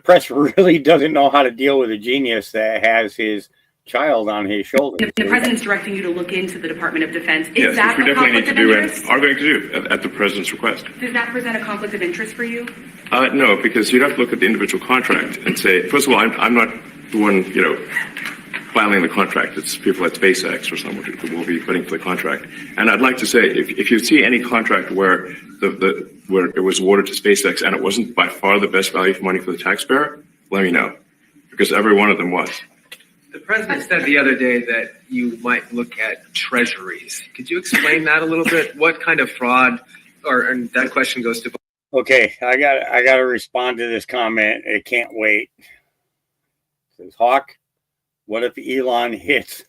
press really doesn't know how to deal with a genius that has his child on his shoulder. The president's directing you to look into the Department of Defense. Is Yes, that which we a definitely need conflict to of do and interest? are going to do at the president's request. Does that present a conflict of interest for you? No, because you'd have to look at the individual contract and say, first of all, I'm not the one, you know, filing the contract. It's people at SpaceX or someone who will be putting for the contract. And I'd like to say, if you see any contract where where it was awarded to SpaceX and it wasn't by far the best value for money for the taxpayer, let me know, because every one of them was. The president said the other day that you might look at treasuries. Could you explain that a little bit? What kind of fraud? And that question goes to. Okay, I got to respond to this comment. It can't wait. It says, Hawk, what if Elon hits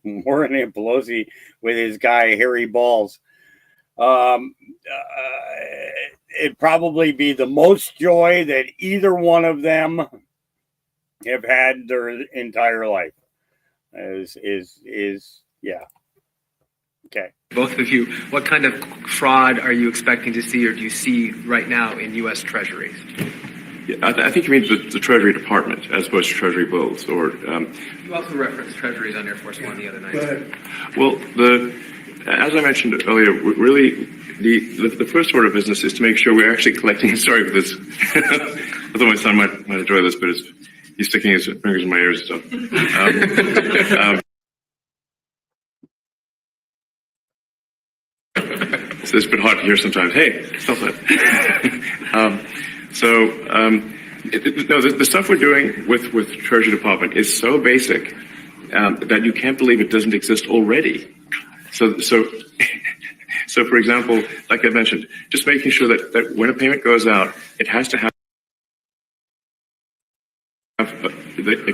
Warren and Pelosi with his guy Harry Balls? It'd probably be the most joy that either one of them have had their entire life. Yeah. Okay. Both of you, what kind of fraud are you expecting to see, or do you see right now in U.S. treasuries? Yeah, I think you mean the Treasury Department as opposed to Treasury bills, or. You also referenced treasuries on Air Force One the other night. Well, as I mentioned earlier, really the first order of business is to make sure we're actually collecting. Sorry for this. I thought my son might enjoy this, but he's sticking his fingers in my ears and stuff. So it's a bit hard to hear sometimes. Hey, stop that. The stuff we're doing with Treasury Department is so basic that you can't believe it doesn't exist already. So for example, like I mentioned, just making sure that when a payment goes out, it has to have a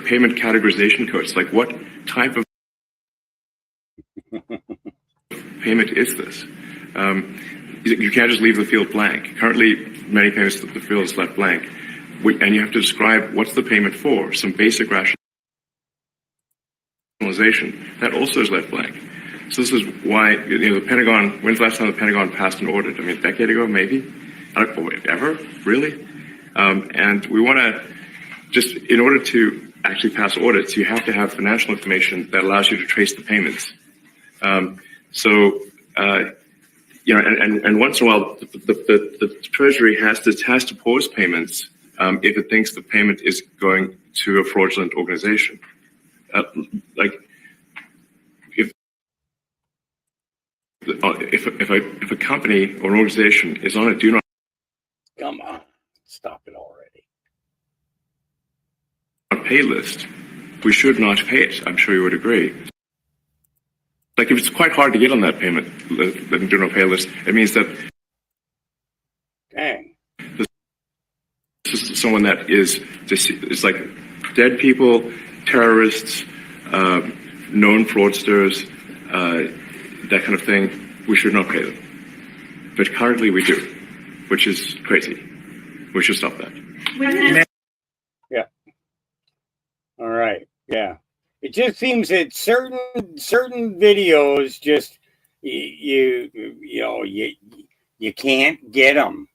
payment categorization code. It's like, what type of payment is this? You can't just leave the field blank. Currently, many payments, the field is left blank. And you have to describe what's the payment for, some basic rationalization. That also is left blank. So this is why, the Pentagon, when's the last time the Pentagon passed an audit? I mean, a decade ago, maybe? Ever? Really? And we want to, just in order to actually pass audits, you have to have financial information that allows you to trace the payments. And once in a while, the Treasury has to pause payments if it thinks the payment is going to a fraudulent organization. If a company or an organization is on a do not. Come on, stop it already. Pay list, we should not pay it. I'm sure you would agree. Like, if it's quite hard to get on that payment, the do not pay list, it means that. Dang. This is someone that is like dead people, terrorists, known fraudsters, that kind of thing. We should not pay them. But currently we do, which is crazy. We should stop that. Yeah. All right. Yeah. It just seems that certain videos just you can't get them.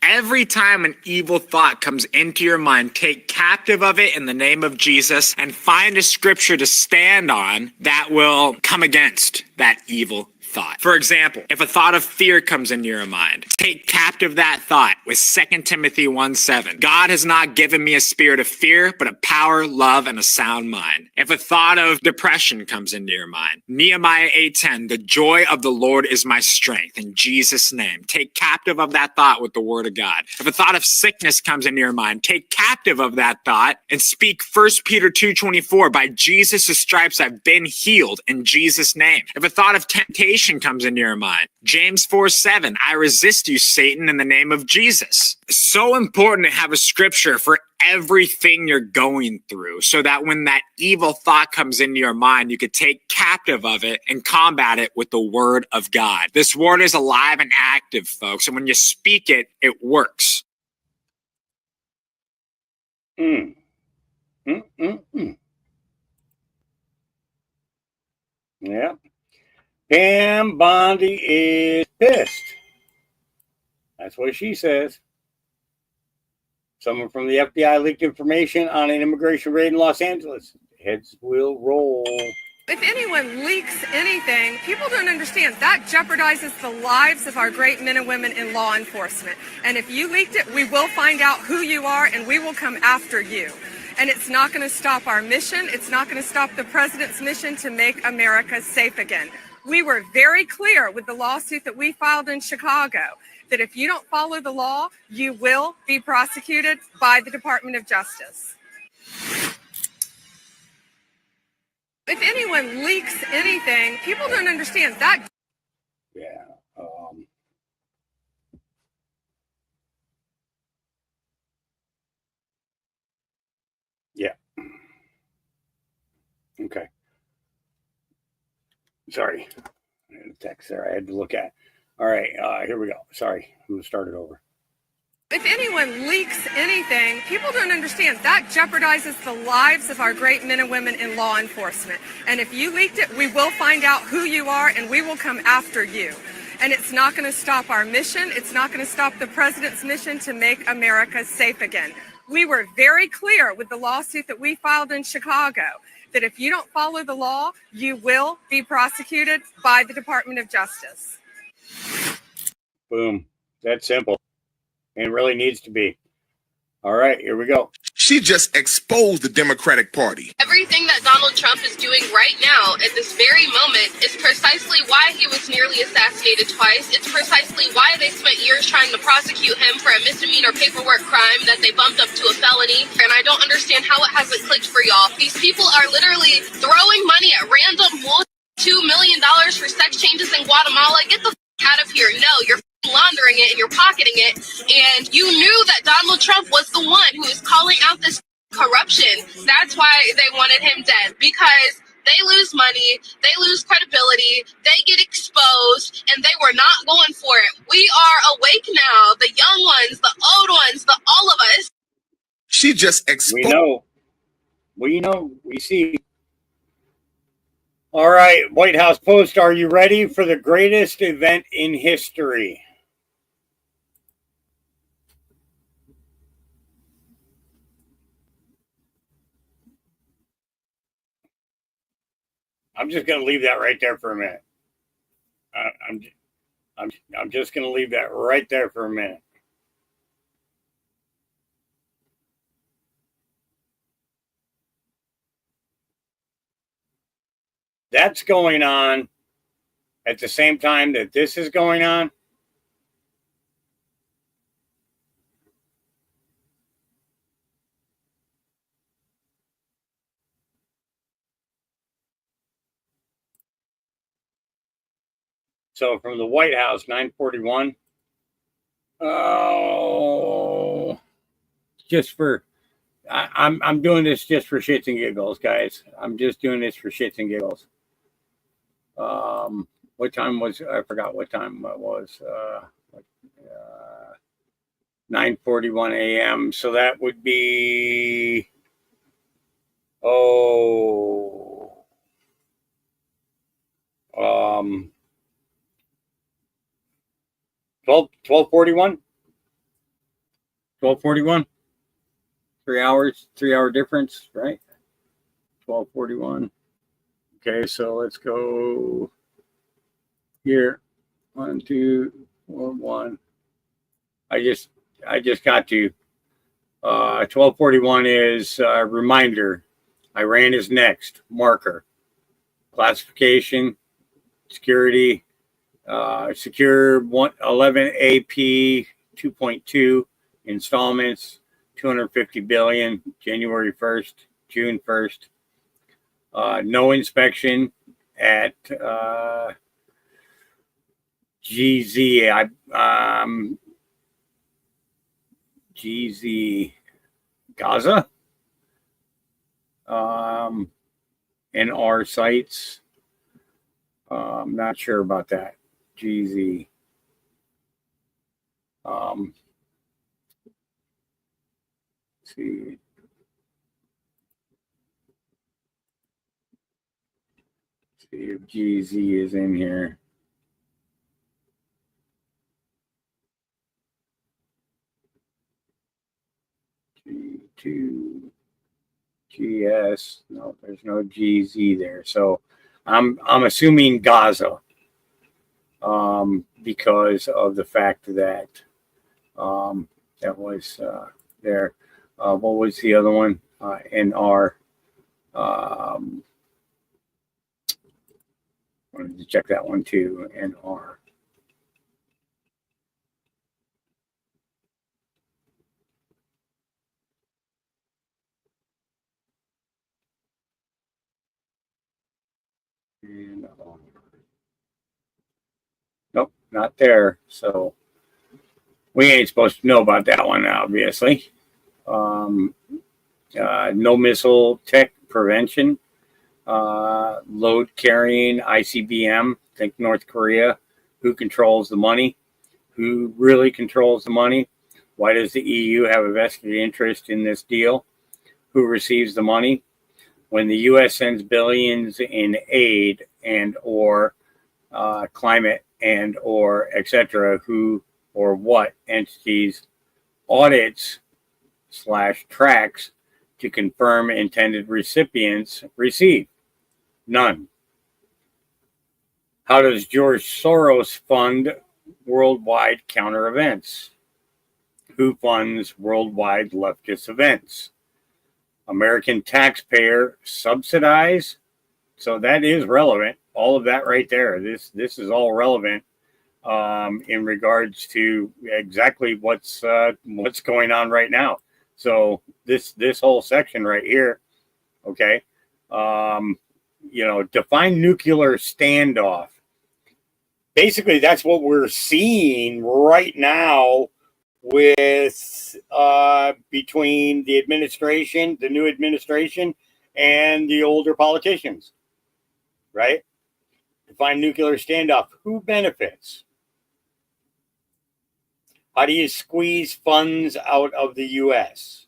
Every time an evil thought comes into your mind, take captive of it in the name of Jesus and find a scripture to stand on that will come against that evil thought. For example, if a thought of fear comes into your mind, take captive that thought with 2 Timothy 1:7. God has not given me a spirit of fear, but a power, love, and a sound mind. If a thought of depression comes into your mind, Nehemiah 8:10, the joy of the Lord is my strength. In Jesus' name, take captive of that thought with the word of God. If a thought of sickness comes into your mind, take captive of that thought and speak 1 Peter 2:24, by Jesus' stripes I've been healed in Jesus' name. If a thought of temptation comes into your mind, James 4:7, I resist you, Satan, in the name of Jesus. It's so important to have a scripture for everything you're going through so that when that evil thought comes into your mind, you could take captive of it and combat it with the word of God. This word is alive and active, folks, and when you speak it, it works. Yeah. Pam Bondi is pissed. That's what she says. Someone from the FBI leaked information on an immigration raid in Los Angeles. Heads will roll. If anyone leaks anything, people don't understand that jeopardizes the lives of our great men and women in law enforcement. And if you leaked it, we will find out who you are and we will come after you. And it's not going to stop our mission. It's not going to stop the president's mission to make America safe again. We were very clear with the lawsuit that we filed in Chicago that if you don't follow the law, you will be prosecuted by the Department of Justice. If anyone leaks anything, people don't understand that. Yeah. Yeah. Okay. Sorry. I had a text there I had to look at. All right. Here we go. Sorry. I'm going to start it over. If anyone leaks anything, people don't understand that jeopardizes the lives of our great men and women in law enforcement. And if you leaked it, we will find out who you are and we will come after you. And it's not going to stop our mission. It's not going to stop the president's mission to make America safe again. We were very clear with the lawsuit that we filed in Chicago that if you don't follow the law, you will be prosecuted by the Department of Justice. Boom. That's simple. And it really needs to be. All right, here we go. She just exposed the Democratic Party. Everything that Donald Trump is doing right now at this very moment is precisely why he was nearly assassinated twice. It's precisely why they spent years trying to prosecute him for a misdemeanor paperwork crime that they bumped up to a felony. And I don't understand how it hasn't clicked for y'all. These people are literally throwing money at random $2 million for sex changes in Guatemala. Get the out of here. No, you're laundering it and you're pocketing it, and you knew that Donald Trump was the one who was calling out this corruption. That's why they wanted him dead, because they lose money, they lose credibility, they get exposed, and they were not going for it. We are awake now, the young ones, the old ones, all of us. She just exposed. We know, we see. All right, White House Post, are you ready for the greatest event in history? I'm just going to leave that right there for a minute. I'm just going to leave that right there for a minute. That's going on at the same time that this is going on. So from the White House, 941. Oh, just for, I'm doing this just for shits and giggles, guys. I'm just doing this for shits and giggles. What time was, I forgot what time it was. 9:41 a.m. So that would be Oh, 12:41. 12:41. 3 hours, 3 hour difference, right? 12:41. Okay, so let's go here. 1, 2, 4, 1. I just got to. 12:41 is reminder. Iran is next. Marker. Classification. Security. Secure 11 AP 2.2 installments. 250 billion. January 1st. June 1st. No inspection at GZ. GZ Gaza. And our sites. I'm not sure about that. GZ. See. See if GZ is in here. G2. GS. No, there's no GZ there. So I'm assuming Gaza. Because of the fact that that was there. What was the other one? NR. Wanted to check that one too. NR. And, nope, not there. So we ain't supposed to know about that one, obviously. No missile tech prevention. Load carrying ICBM. Think North Korea. Who controls the money? Who really controls the money? Why does the EU have a vested interest in this deal? Who receives the money? When the U.S. sends billions in aid and or climate and or etc., who or what entities audits / tracks to confirm intended recipients receive? None. How does George Soros fund worldwide counter events? Who funds worldwide leftist events? American taxpayer subsidize? So that is relevant. All of that right there. This is all relevant in regards to exactly what's going on right now. So this whole section right here, okay. Define nuclear standoff. Basically, that's what we're seeing right now with between the administration, the new administration, and the older politicians, right? Define nuclear standoff. Who benefits? How do you squeeze funds out of the U.S.?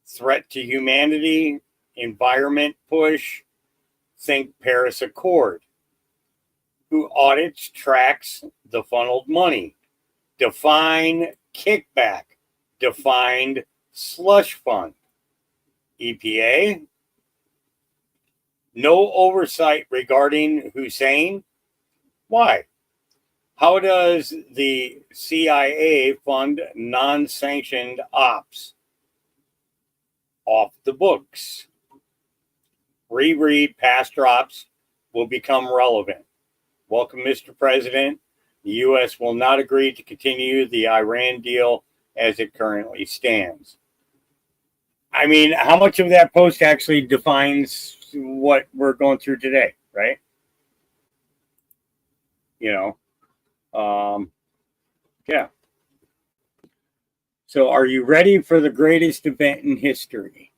Threat to humanity, environment push, think Paris Accord. Who audits, tracks the funneled money? Define kickback. Defined slush fund. EPA. No oversight regarding Hussein. Why? How does the CIA fund non-sanctioned ops? Off the books. Reread past drops will become relevant. Welcome, Mr. President. The U.S. will not agree to continue the Iran deal as it currently stands. I mean, how much of that post actually defines what we're going through today, right? Yeah. So are you ready for the greatest event in history?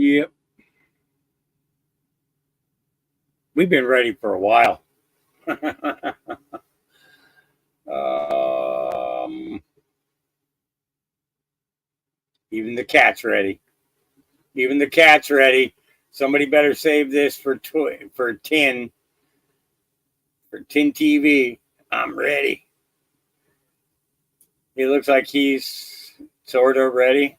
Yep. We've been ready for a while. Even the cat's ready. Even the cat's ready. Somebody better save this for 10 TV. I'm ready. He looks like he's sort of ready.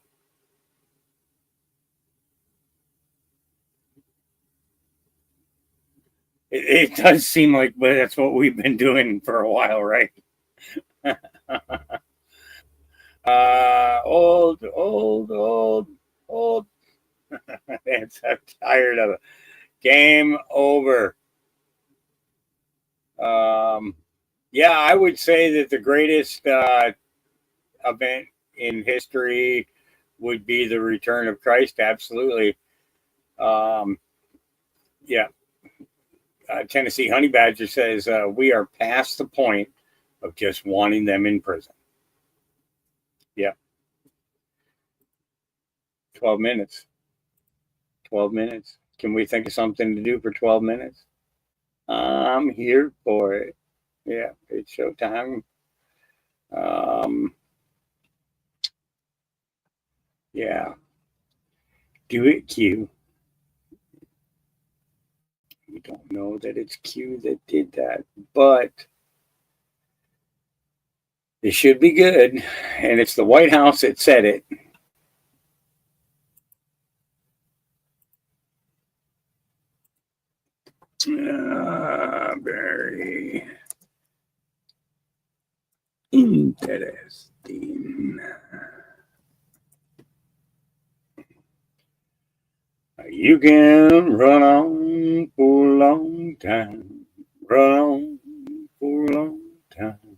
It does seem like, but that's what we've been doing for a while, right? Old. I'm tired of it. Game over. Yeah, I would say that the greatest event in history would be the return of Christ. Absolutely. Yeah. Tennessee Honey Badger says we are past the point of just wanting them in prison. Yeah. 12 minutes. 12 minutes. Can we think of something to do for 12 minutes? I'm here for it. Yeah, it's showtime. Yeah. Do it, Q. We don't know that it's Q that did that, but it should be good. And it's the White House that said it. Very interesting. You can run on for a long time. Run on for a long time.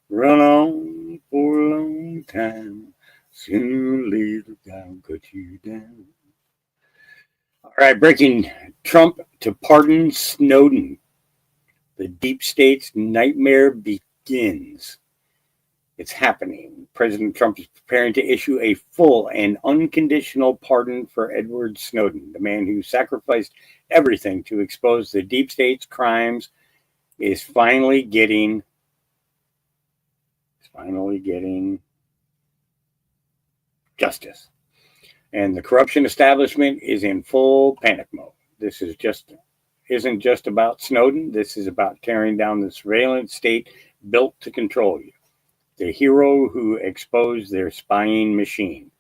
Run on for a long time. Sooner or later, God cut you down. All right, breaking Trump to pardon Snowden. The deep state's nightmare begins. It's happening. President Trump is preparing to issue a full and unconditional pardon for Edward Snowden, the man who sacrificed everything to expose the deep state's crimes, is finally getting justice. And the corruption establishment is in full panic mode. This isn't just about Snowden. This is about tearing down the surveillance state built to control you. The hero who exposed their spying machine.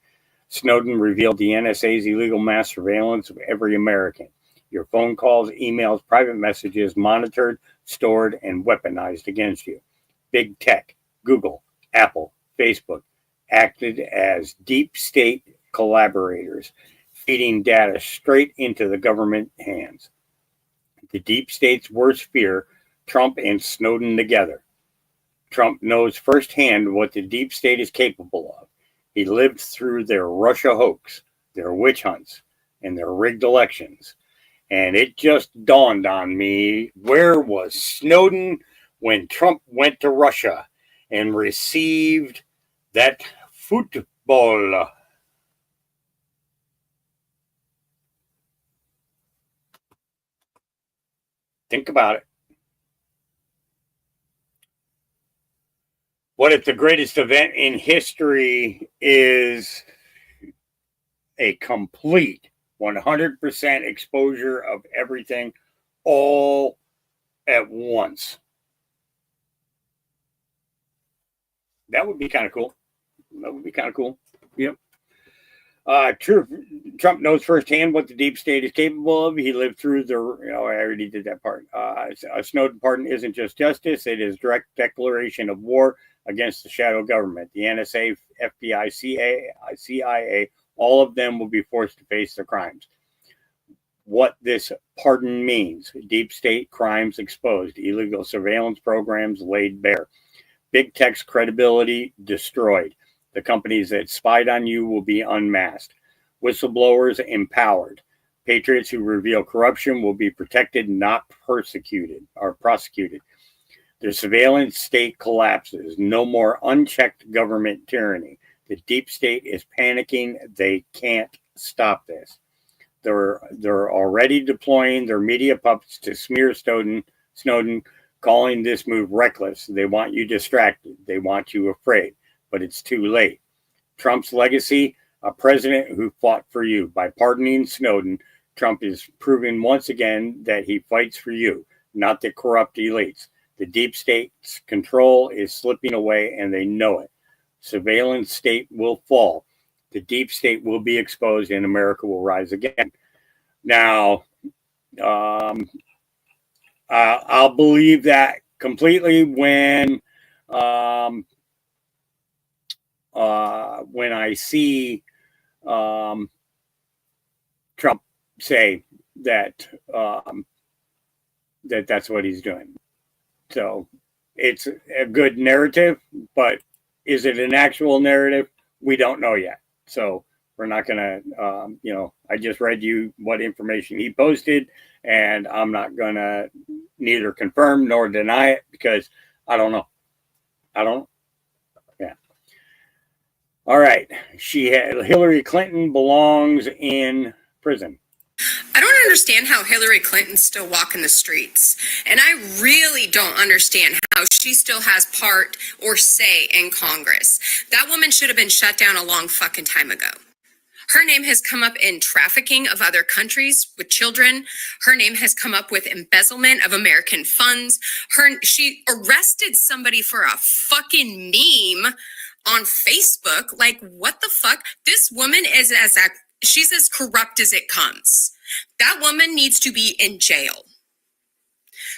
Snowden revealed the NSA's illegal mass surveillance of every American. Your phone calls, emails, private messages monitored, stored, and weaponized against you. Big tech, Google, Apple, Facebook acted as deep state collaborators, feeding data straight into the government hands. The deep state's worst fear, Trump and Snowden together. Trump knows firsthand what the deep state is capable of. He lived through their Russia hoax, their witch hunts, and their rigged elections. And it just dawned on me, where was Snowden when Trump went to Russia and received that football? Think about it. What if the greatest event in history is a complete 100% exposure of everything all at once? That would be kind of cool. Yep. Trump knows firsthand what the deep state is capable of. He lived through I already did that part. A Snowden pardon isn't just justice. It is direct declaration of war against the shadow government. The NSA, FBI, CIA, all of them will be forced to face their crimes. What this pardon means: deep state crimes exposed, illegal surveillance programs laid bare, big tech's credibility destroyed. The companies that spied on you will be unmasked. Whistleblowers empowered. Patriots who reveal corruption will be protected, not persecuted or prosecuted. The surveillance state collapses. No more unchecked government tyranny. The deep state is panicking. They can't stop this. They're already deploying their media puppets to smear Snowden, calling this move reckless. They want you distracted. They want you afraid, but it's too late. Trump's legacy, a president who fought for you. By pardoning Snowden, Trump is proving once again that he fights for you, not the corrupt elites. The deep state's control is slipping away, and they know it. Surveillance state will fall. The deep state will be exposed, and America will rise again. Now, I'll believe that completely when I see Trump say that that's what he's doing. So it's a good narrative, but is it an actual narrative? We don't know yet. So we're not going to, I just read you what information he posted, and I'm not going to neither confirm nor deny it because I don't know. Yeah. All right. Hillary Clinton belongs in prison. I don't understand how Hillary Clinton's still walking the streets. And I really don't understand how she still has part or say in Congress. That woman should have been shut down a long fucking time ago. Her name has come up in trafficking of other countries with children. Her name has come up with embezzlement of American funds. She arrested somebody for a fucking meme on Facebook. Like, what the fuck? This woman is she's as corrupt as it comes. That woman needs to be in jail.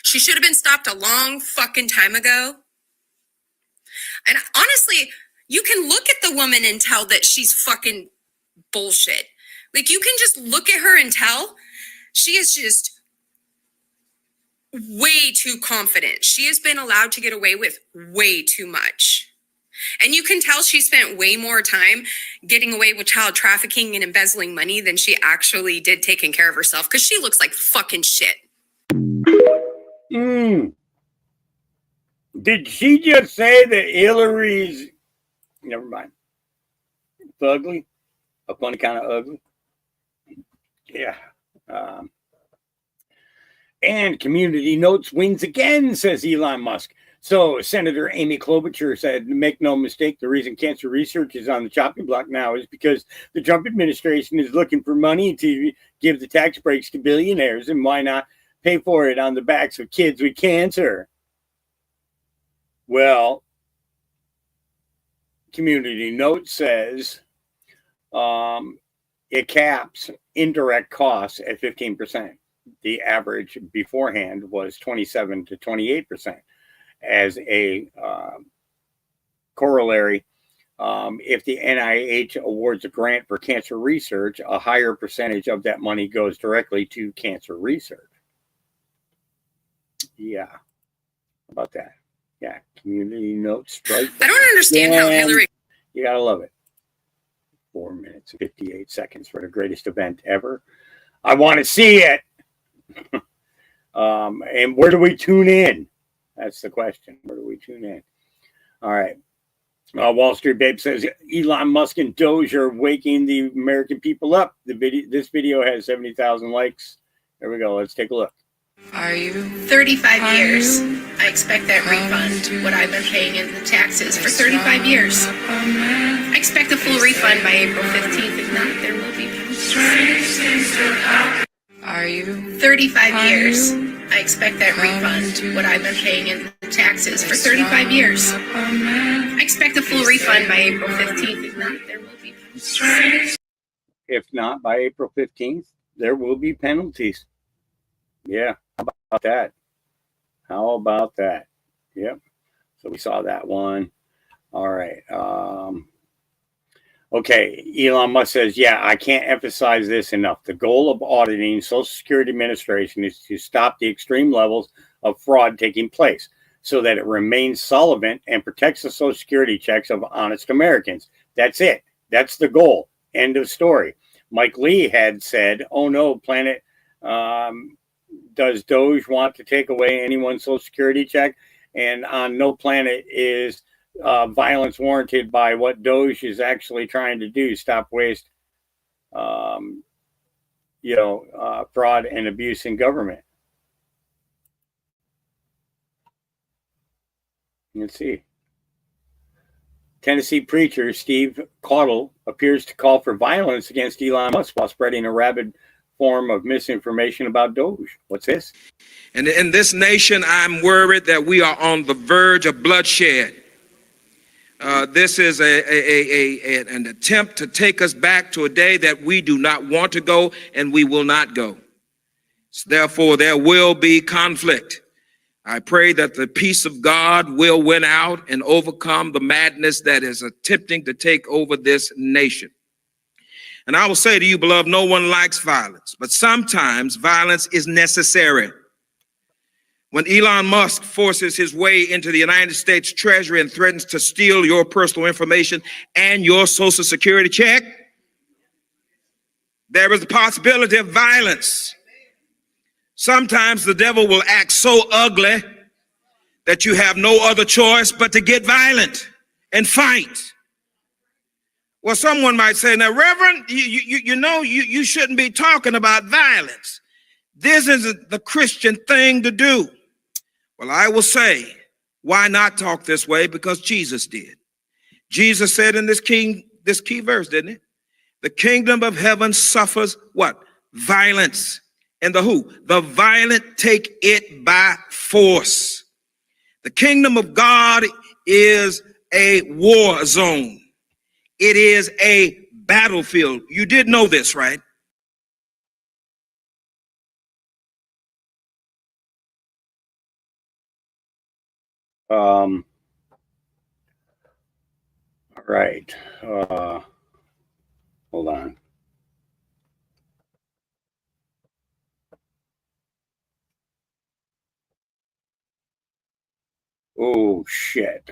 She should have been stopped a long fucking time ago. And honestly, you can look at the woman and tell that she's fucking bullshit. Like, you can just look at her and tell she is just way too confident. She has been allowed to get away with way too much. And you can tell she spent way more time getting away with child trafficking and embezzling money than she actually did taking care of herself, because she looks like fucking shit. Did she just say that Hillary's... Never mind. It's ugly. A funny kind of ugly. Yeah. And Community Notes wins again, says Elon Musk. So Senator Amy Klobuchar said, make no mistake, the reason cancer research is on the chopping block now is because the Trump administration is looking for money to give the tax breaks to billionaires, and why not pay for it on the backs of kids with cancer? Well, Community Notes says it caps indirect costs at 15%. The average beforehand was 27 to 28%. As a corollary, if the NIH awards a grant for cancer research, a higher percentage of that money goes directly to cancer research. Yeah. How about that? Yeah. Community Notes strike. I don't understand how Hillary... You gotta love it. 4 minutes, 58 seconds for the greatest event ever. I want to see it. And where do we tune in? That's the question. Where do we tune in? All right. Wall Street Babe says Elon Musk and Doge are waking the American people up. This video has 70,000 likes. There we go. Let's take a look. Are you 35 years. I expect that refund, what I've been paying in the taxes for 35 years. I expect a full refund by April 15th. If not, there will be penalties. Are you 35 years. I expect that refund, what I've been paying in the taxes for 35 years. I expect a full refund by April 15th. If not, there will be penalties. If not by April 15th, there will be penalties. Yeah, how about that? How about that? Yep. So we saw that one. All right. Okay. Elon Musk says, yeah, I can't emphasize this enough. The goal of auditing Social Security Administration is to stop the extreme levels of fraud taking place so that it remains solvent and protects the Social Security checks of honest Americans. That's it. That's the goal. End of story. Mike Lee had said, oh no, Planet, does DOGE want to take away anyone's Social Security check? And on no planet is violence warranted by what DOGE is actually trying to do. Stop waste. fraud and abuse in government. Let's see. Tennessee preacher Steve Caudle appears to call for violence against Elon Musk while spreading a rabid form of misinformation about DOGE. What's this? And in this nation, I'm worried that we are on the verge of bloodshed. This is an attempt to take us back to a day that we do not want to go and we will not go. Therefore, there will be conflict. I pray that the peace of God will win out and overcome the madness that is attempting to take over this nation. And I will say to you, beloved, no one likes violence, but sometimes violence is necessary. When Elon Musk forces his way into the United States Treasury and threatens to steal your personal information and your Social Security check, there is a possibility of violence. Sometimes the devil will act so ugly that you have no other choice but to get violent and fight. Well, someone might say, now, Reverend, you shouldn't be talking about violence. This isn't the Christian thing to do. Well, I will say, why not talk this way? Because Jesus did. Jesus said in this key verse, didn't it? The kingdom of heaven suffers what? Violence. And the who? The violent take it by force. The kingdom of God is a war zone. It is a battlefield. You did know this, right? All right. Hold on. Oh, shit.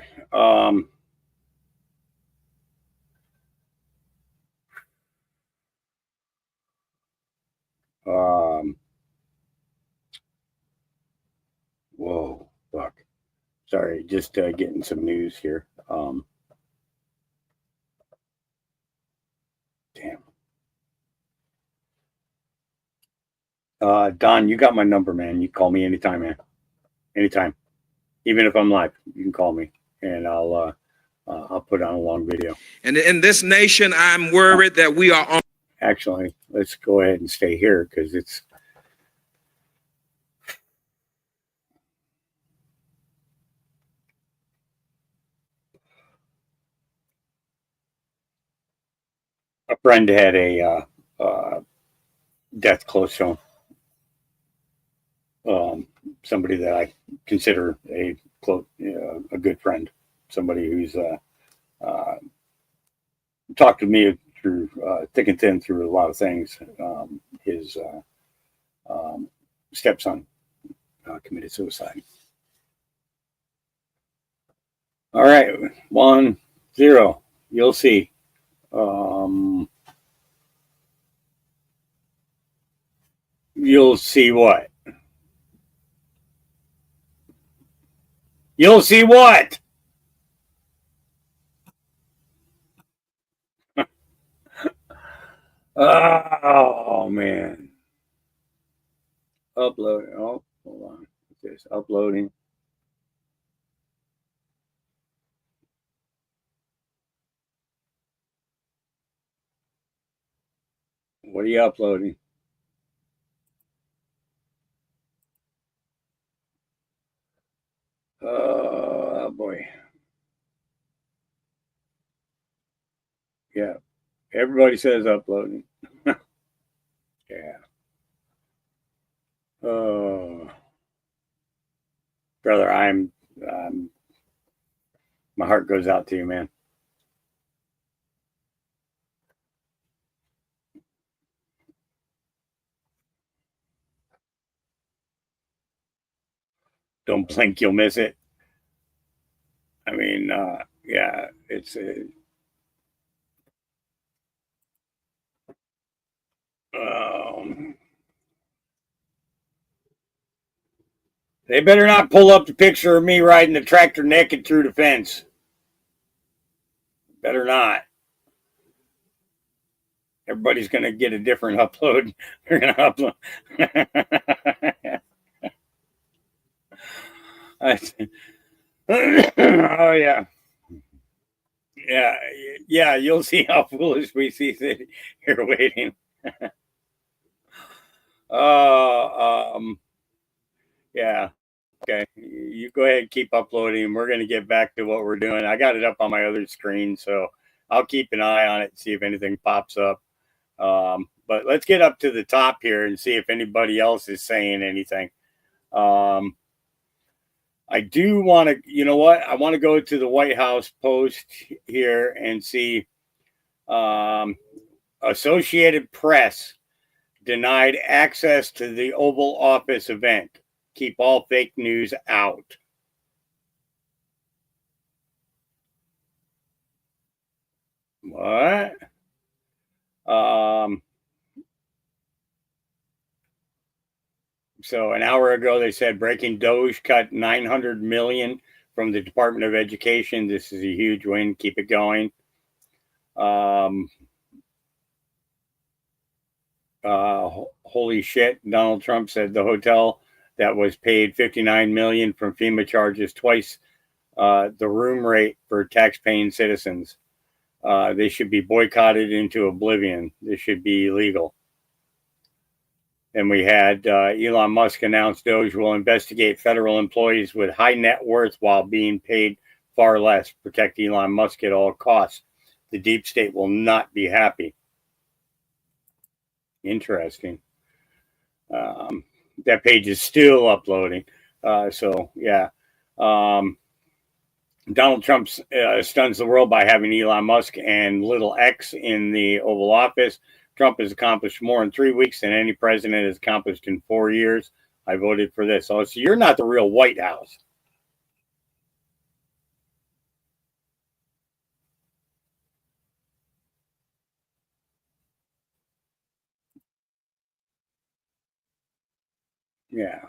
Whoa, fuck. Sorry, just getting some news here. Damn. Don, you got my number, man. You call me anytime, man. Anytime. Even if I'm live, you can call me, and I'll put on a long video. And in this nation, I'm worried that we are on. Actually, let's go ahead and stay here because it's. A friend had a death close to him. Somebody that I consider a good friend, somebody who's talked to me through thick and thin through a lot of things. His stepson committed suicide. All right, 1-0. You'll see. You'll see what? You'll see what? Oh, man. Upload. Oh, hold on. It's uploading. What are you uploading? Oh, boy. Yeah. Everybody says uploading. Yeah. Oh. Brother, my heart goes out to you, man. Don't blink, you'll miss it. I mean, yeah, it's they better not pull up the picture of me riding the tractor naked through the fence. Better not. Everybody's going to get a different upload. They're going to upload. Oh, yeah. Yeah, you'll see how foolish we see here waiting. Yeah. Okay. You go ahead and keep uploading. We're going to get back to what we're doing. I got it up on my other screen, so I'll keep an eye on it and see if anything pops up. But let's get up to the top here and see if anybody else is saying anything. I do want to, you know what? I want to go to the White House Post here and see Associated Press denied access to the Oval Office event. Keep all fake news out. What? So an hour ago, they said breaking DOGE cut $900 million from the Department of Education. This is a huge win. Keep it going. Holy shit. Donald Trump said the hotel that was paid $59 million from FEMA charges twice the room rate for tax-paying citizens. They should be boycotted into oblivion. This should be illegal. And we had Elon Musk announce DOGE will investigate federal employees with high net worth while being paid far less. Protect Elon Musk at all costs. The deep state will not be happy. Interesting. That page is still uploading. So, yeah. Donald Trump stuns the world by having Elon Musk and little X in the Oval Office. Trump has accomplished more in 3 weeks than any president has accomplished in 4 years. I voted for this. Oh, so you're not the real White House. Yeah.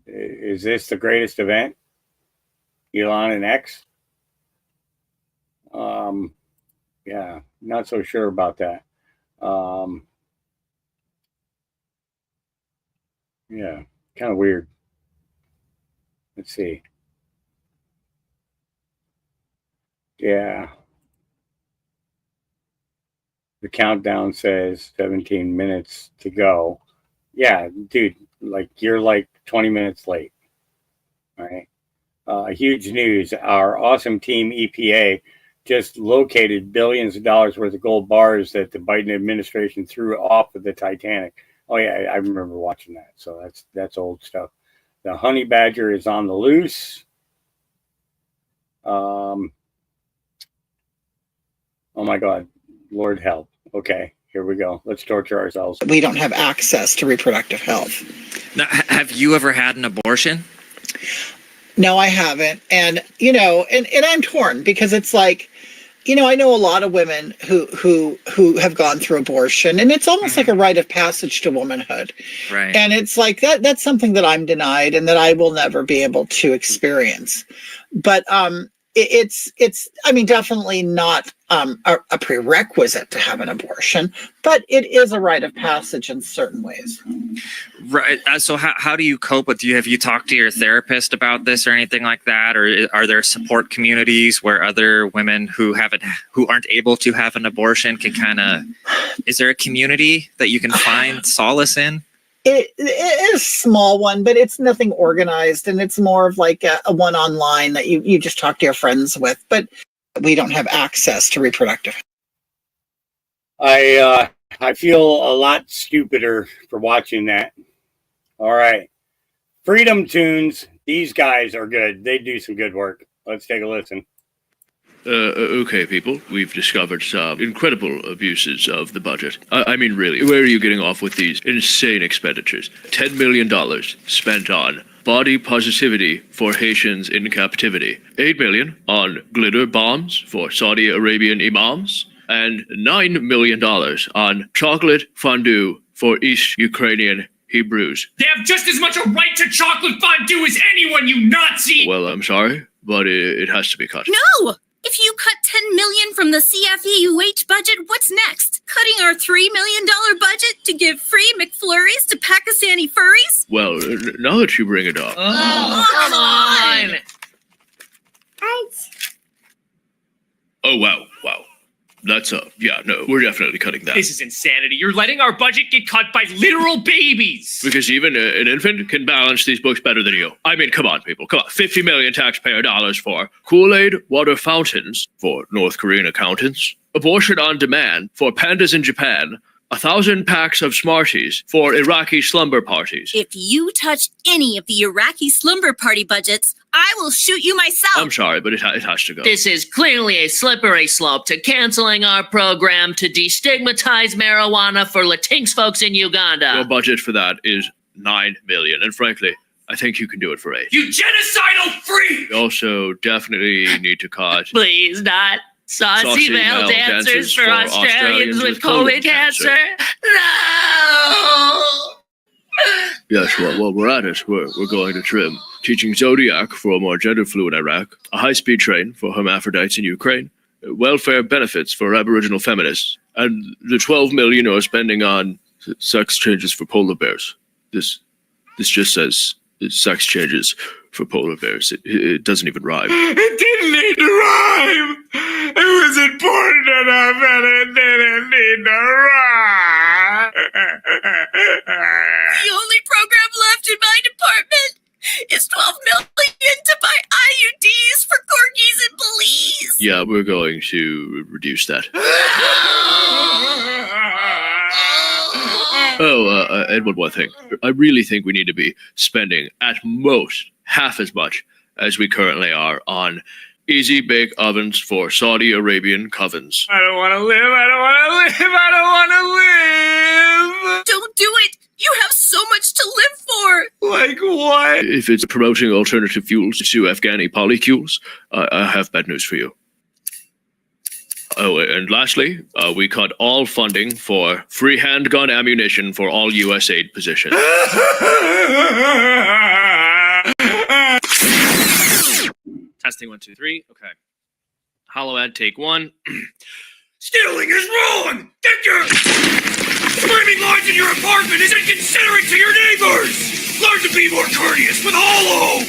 Is this the greatest event? Elon and X? Yeah, not so sure about that. Yeah, kind of weird. Let's see. Yeah. The countdown says 17 minutes to go. Yeah, dude, you're 20 minutes late. All right. Huge news. Our awesome team EPA just located billions of dollars worth of gold bars that the Biden administration threw off of the Titanic. Oh yeah, I remember watching that. So that's old stuff. The honey badger is on the loose. Oh my God, Lord help. Okay, here we go. Let's torture ourselves. We don't have access to reproductive health. Now, have you ever had an abortion? No, I haven't. And, and I'm torn because it's like, I know a lot of women who have gone through abortion, and it's almost like a rite of passage to womanhood. Right. And it's like that's something that I'm denied and that I will never be able to experience. But it's definitely not a prerequisite to have an abortion, but it is a rite of passage in certain ways. Right. So how do you cope with? Have you talked to your therapist about this or anything like that? Or are there support communities where other women who aren't able to have an abortion can is there a community that you can find solace in? It is a small one, but it's nothing organized, and it's more of like a one online that you just talk to your friends with. But we don't have access to reproductive. I feel a lot stupider for watching that. All right, Freedom Tunes. These guys are good. They do some good work. Let's take a listen. Okay, people, we've discovered some incredible abuses of the budget. I mean, really, where are you getting off with these insane expenditures? $10 million spent on body positivity for Haitians in captivity, $8 million on glitter bombs for Saudi Arabian imams, and $9 million on chocolate fondue for East Ukrainian Hebrews. They have just as much a right to chocolate fondue as anyone, you Nazi! Well, I'm sorry, but it has to be cut. No! If you cut $10 million from the CFEUH budget, what's next? Cutting our $3 million budget to give free McFlurries to Pakistani furries? Well, now that you bring it up. Oh, come on! Oh, wow. That's yeah, no, we're definitely cutting that. This is insanity. You're letting our budget get cut by literal babies. Because even an infant can balance these books better than you. I mean, come on, people. Come on. 50 million taxpayer dollars for Kool-Aid water fountains for North Korean accountants, abortion on demand for pandas in Japan, 1,000 packs of Smarties for Iraqi slumber parties. If you touch any of the Iraqi slumber party budgets, I will shoot you myself. I'm sorry, but it has to go. This is clearly a slippery slope to canceling our program to destigmatize marijuana for Latinx folks in Uganda. Your budget for that is $9 million, and frankly, I think you can do it for $8. You genocidal freak! We also definitely need to cut. Please not. Saucy male dancers for Australians with colon cancer. No! Yes, well, while we're at it, we're going to trim teaching Zodiac for a more gender-fluid Iraq, a high-speed train for hermaphrodites in Ukraine, welfare benefits for Aboriginal feminists, and the $12 million you're spending on sex changes for polar bears. This just says sex changes for polar bears. It doesn't even rhyme. It didn't need to rhyme. It was important enough and it didn't need to rhyme. The only program left in my department is $12 million to buy IUDs for corgis and Belize. Yeah, we're going to reduce that. And one more thing. I really think we need to be spending at most half as much as we currently are on easy bake ovens for Saudi Arabian covens. I don't want to live. I don't want to live. I don't want to live. Don't do it. You have so much to live for. Like what? If it's promoting alternative fuels to Afghani polycules, I have bad news for you. Oh, and lastly, we cut all funding for free handgun ammunition for all USAID positions. Testing 1, 2, 3. Okay. Hollow Ed, take 1. Stealing is wrong! Get your screaming lines in your apartment is inconsiderate to your neighbors! Learn to be more courteous with Hollow!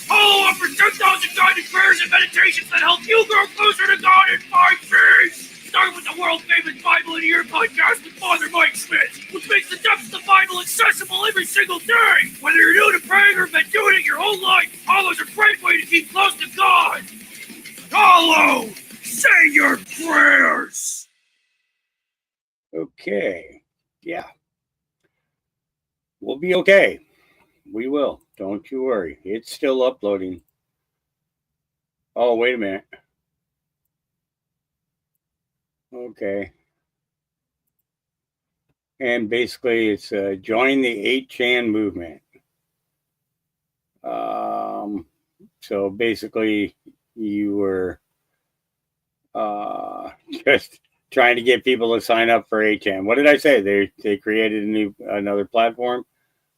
Hollow offers 10,000 guided prayers and meditations that help you grow closer to God in 5 days! Start with the world-famous Bible in Your podcast with Father Mike Smith, which makes the depths of the Bible accessible every single day! Whether you're new to praying or have been doing it your whole life, Hollow's a great way to keep close to God! Hollow! Say your prayers! Okay. Yeah. We'll be okay. We will. Don't you worry. It's still uploading. Oh, wait a minute. Okay. And basically it's join the 8chan movement. So basically you were just trying to get people to sign up for 8chan. What did I say? They created another platform,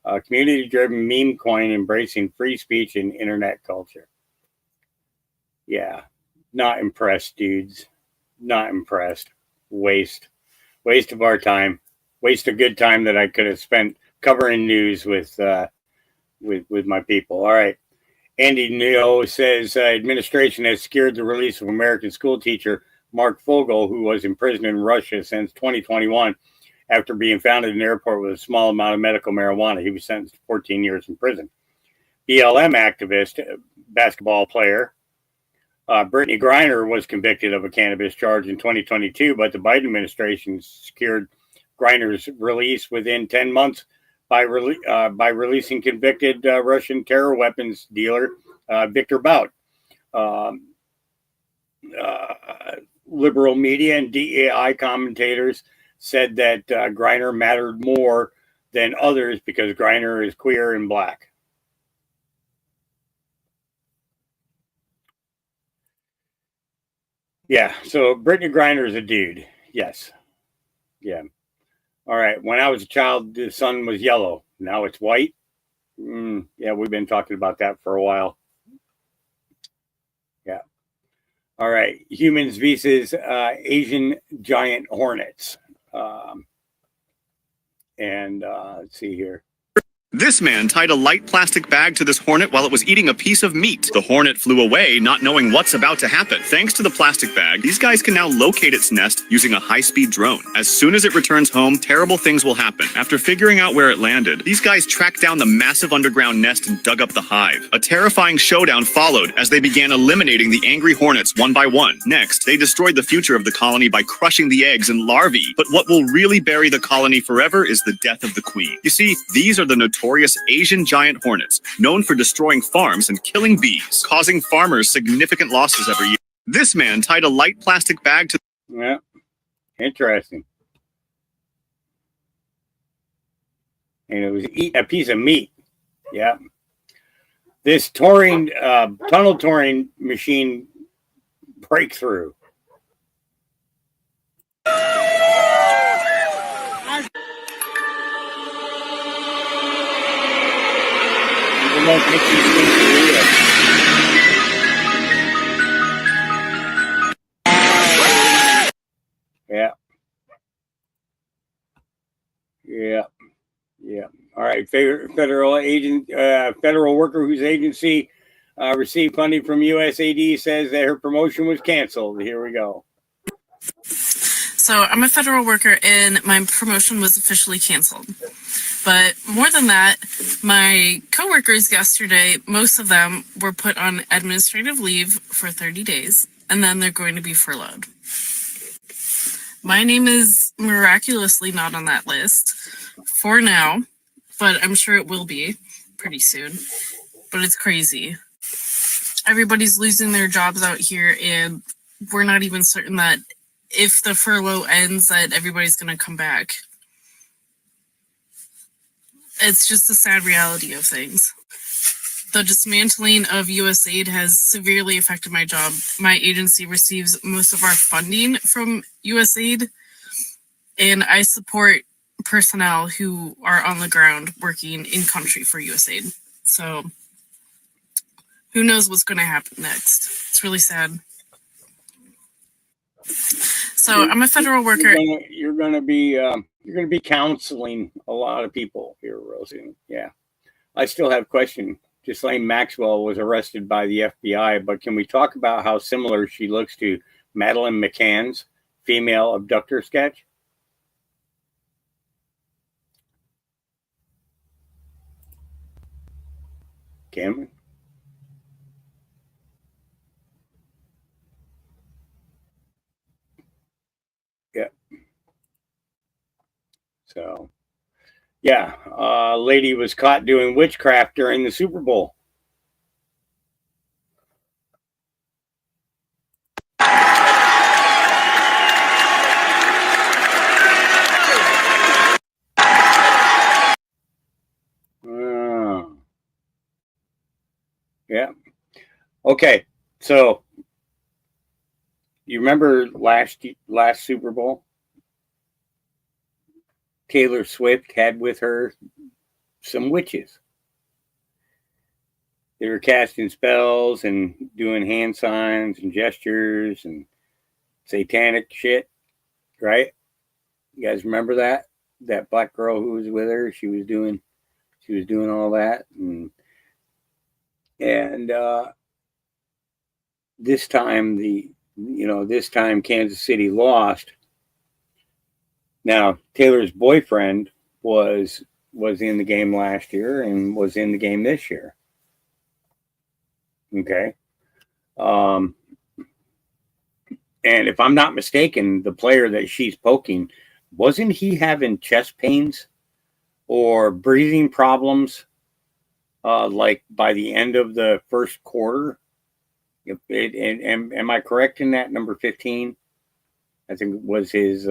community-driven meme coin embracing free speech and internet culture. Yeah, not impressed, dudes. Not impressed. Waste of our time. Waste of good time that I could have spent covering news with my people. All right. Andy Neo says administration has secured the release of American school teacher Mark Fogel, who was imprisoned in Russia since 2021 after being found at an airport with a small amount of medical marijuana. He was sentenced to 14 years in prison. BLM activist, basketball player, Brittany Griner was convicted of a cannabis charge in 2022, but the Biden administration secured Griner's release within 10 months by releasing convicted Russian terror weapons dealer Victor Bout. Liberal media and DEI commentators said that Griner mattered more than others because Griner is queer and black. Yeah, so Brittany Griner is a dude. Yes. Yeah. All right. When I was a child, the sun was yellow. Now it's white. Yeah, we've been talking about that for a while. Yeah. All right, humans versus Asian giant hornets. Let's see here. This man tied a light plastic bag to this hornet while it was eating a piece of meat. The hornet flew away, not knowing what's about to happen. Thanks to the plastic bag, these guys can now locate its nest using a high-speed drone. As soon as it returns home, terrible things will happen. After figuring out where it landed, these guys tracked down the massive underground nest and dug up the hive. A terrifying showdown followed as they began eliminating the angry hornets one by one. Next, they destroyed the future of the colony by crushing the eggs and larvae. But what will really bury the colony forever is the death of the queen. You see, these are the notorious Asian giant hornets, known for destroying farms and killing bees, causing farmers significant losses every year. This man tied a light plastic bag to... Yeah, interesting. And it was eating a piece of meat. Yeah. This tunnel touring machine breakthrough. Yeah. All right. Federal worker whose agency received funding from USAID says that her promotion was canceled. Here we go. So I'm a federal worker and my promotion was officially canceled. But more than that, my coworkers yesterday, most of them were put on administrative leave for 30 days, and then they're going to be furloughed. My name is miraculously not on that list for now, but I'm sure it will be pretty soon. But it's crazy. Everybody's losing their jobs out here, and we're not even certain that if the furlough ends, that everybody's going to come back. It's just the sad reality of things. The dismantling of USAID has severely affected my job. My agency receives most of our funding from USAID, and I support personnel who are on the ground working in country for USAID. So who knows what's going to happen next? It's really sad. So I'm a federal worker. You're going to be counseling a lot of people here, Rosie. Yeah. I still have a question. Ghislaine Maxwell was arrested by the FBI, but can we talk about how similar she looks to Madeleine McCann's female abductor sketch? Cameron? Yeah. So, yeah, lady was caught doing witchcraft during the Super Bowl. Yeah. Okay. So you remember last Super Bowl? Taylor Swift had with her some witches. They were casting spells and doing hand signs and gestures and satanic shit, right? You guys remember that? That black girl who was with her, she was doing all that, and this time Kansas City lost. Now, Taylor's boyfriend was in the game last year and was in the game this year. Okay. And if I'm not mistaken, the player that she's poking, wasn't he having chest pains or breathing problems like by the end of the first quarter? Am I correct in that? Number 15, I think was his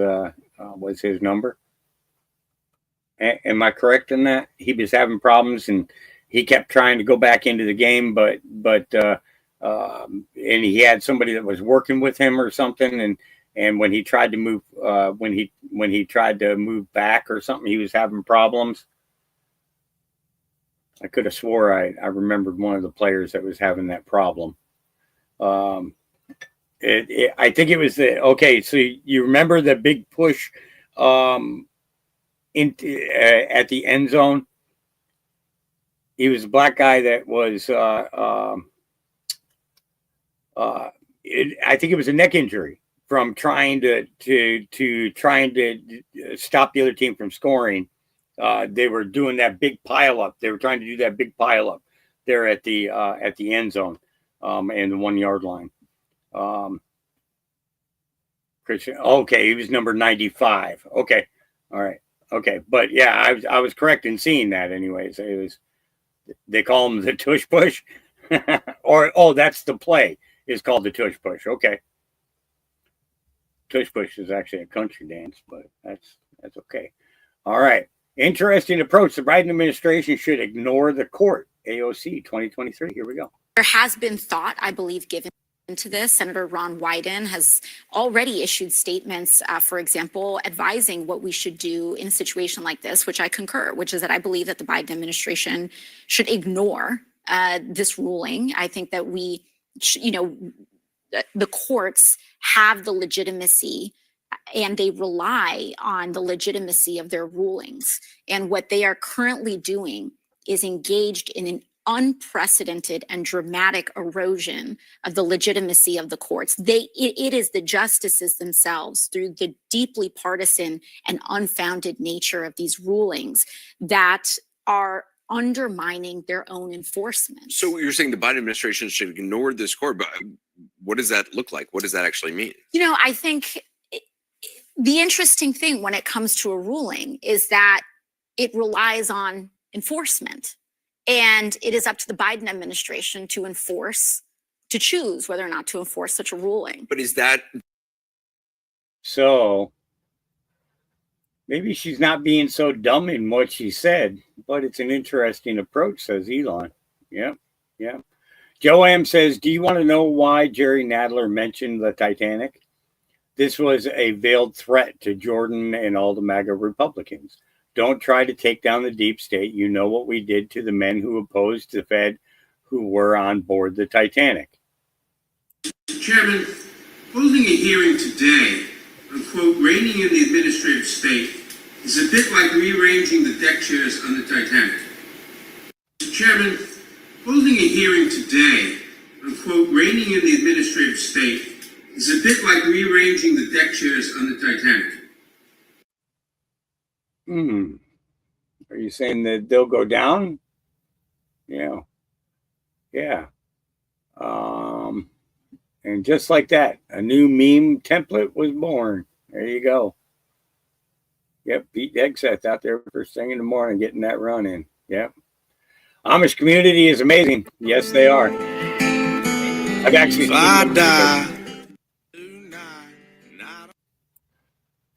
number. Am I correct in that? He was having problems and he kept trying to go back into the game, but and he had somebody that was working with him or something, and when he tried to move when he tried to move back or something, he was having problems. I could have swore I remembered one of the players that was having that problem. I think it was okay. So you remember the big push at the end zone? He was a black guy that was I think it was a neck injury from trying to stop the other team from scoring. They were doing that big pile up. They were trying to do that big pile up there at the end zone and the 1 yard line. Christian. Okay, he was number 95. Okay, all right. Okay, but yeah, I was correct in seeing that. Anyways, it was. They call him the tush push, or that's the play. Is called the tush push. Okay, tush push is actually a country dance, but that's okay. All right, interesting approach. The Biden administration should ignore the court. AOC 2023. Here we go. There has been thought, I believe, given into this. Senator Ron Wyden has already issued statements, for example, advising what we should do in a situation like this, which I concur, which is that I believe that the Biden administration should ignore this ruling. I think that the courts have the legitimacy and they rely on the legitimacy of their rulings. And what they are currently doing is engaged in an unprecedented and dramatic erosion of the legitimacy of the courts. It is the justices themselves, through the deeply partisan and unfounded nature of these rulings, that are undermining their own enforcement. So you're saying the Biden administration should ignore this court, but what does that look like? What does that actually mean? I think the interesting thing when it comes to a ruling is that it relies on enforcement. And it is up to the Biden administration to choose whether or not to enforce such a ruling. But is that so? Maybe she's not being so dumb in what she said, but it's an interesting approach, says Elon. Yeah. Joanne says, do you want to know why Jerry Nadler mentioned the Titanic? This was a veiled threat to Jordan and all the MAGA Republicans. Don't try to take down the deep state. You know what we did to the men who opposed the Fed who were on board the Titanic. Mr. Chairman, holding a hearing today on, quote, reigning in the administrative state is a bit like rearranging the deck chairs on the Titanic. Mr. Chairman, holding a hearing today on, quote, reigning in the administrative state is a bit like rearranging the deck chairs on the Titanic. Are you saying that they'll go down? Yeah. And just like that, a new meme template was born. There you go. Yep, Pete Hegseth out there first thing in the morning getting that run in. Yep. Amish community is amazing. Yes, they are. I've actually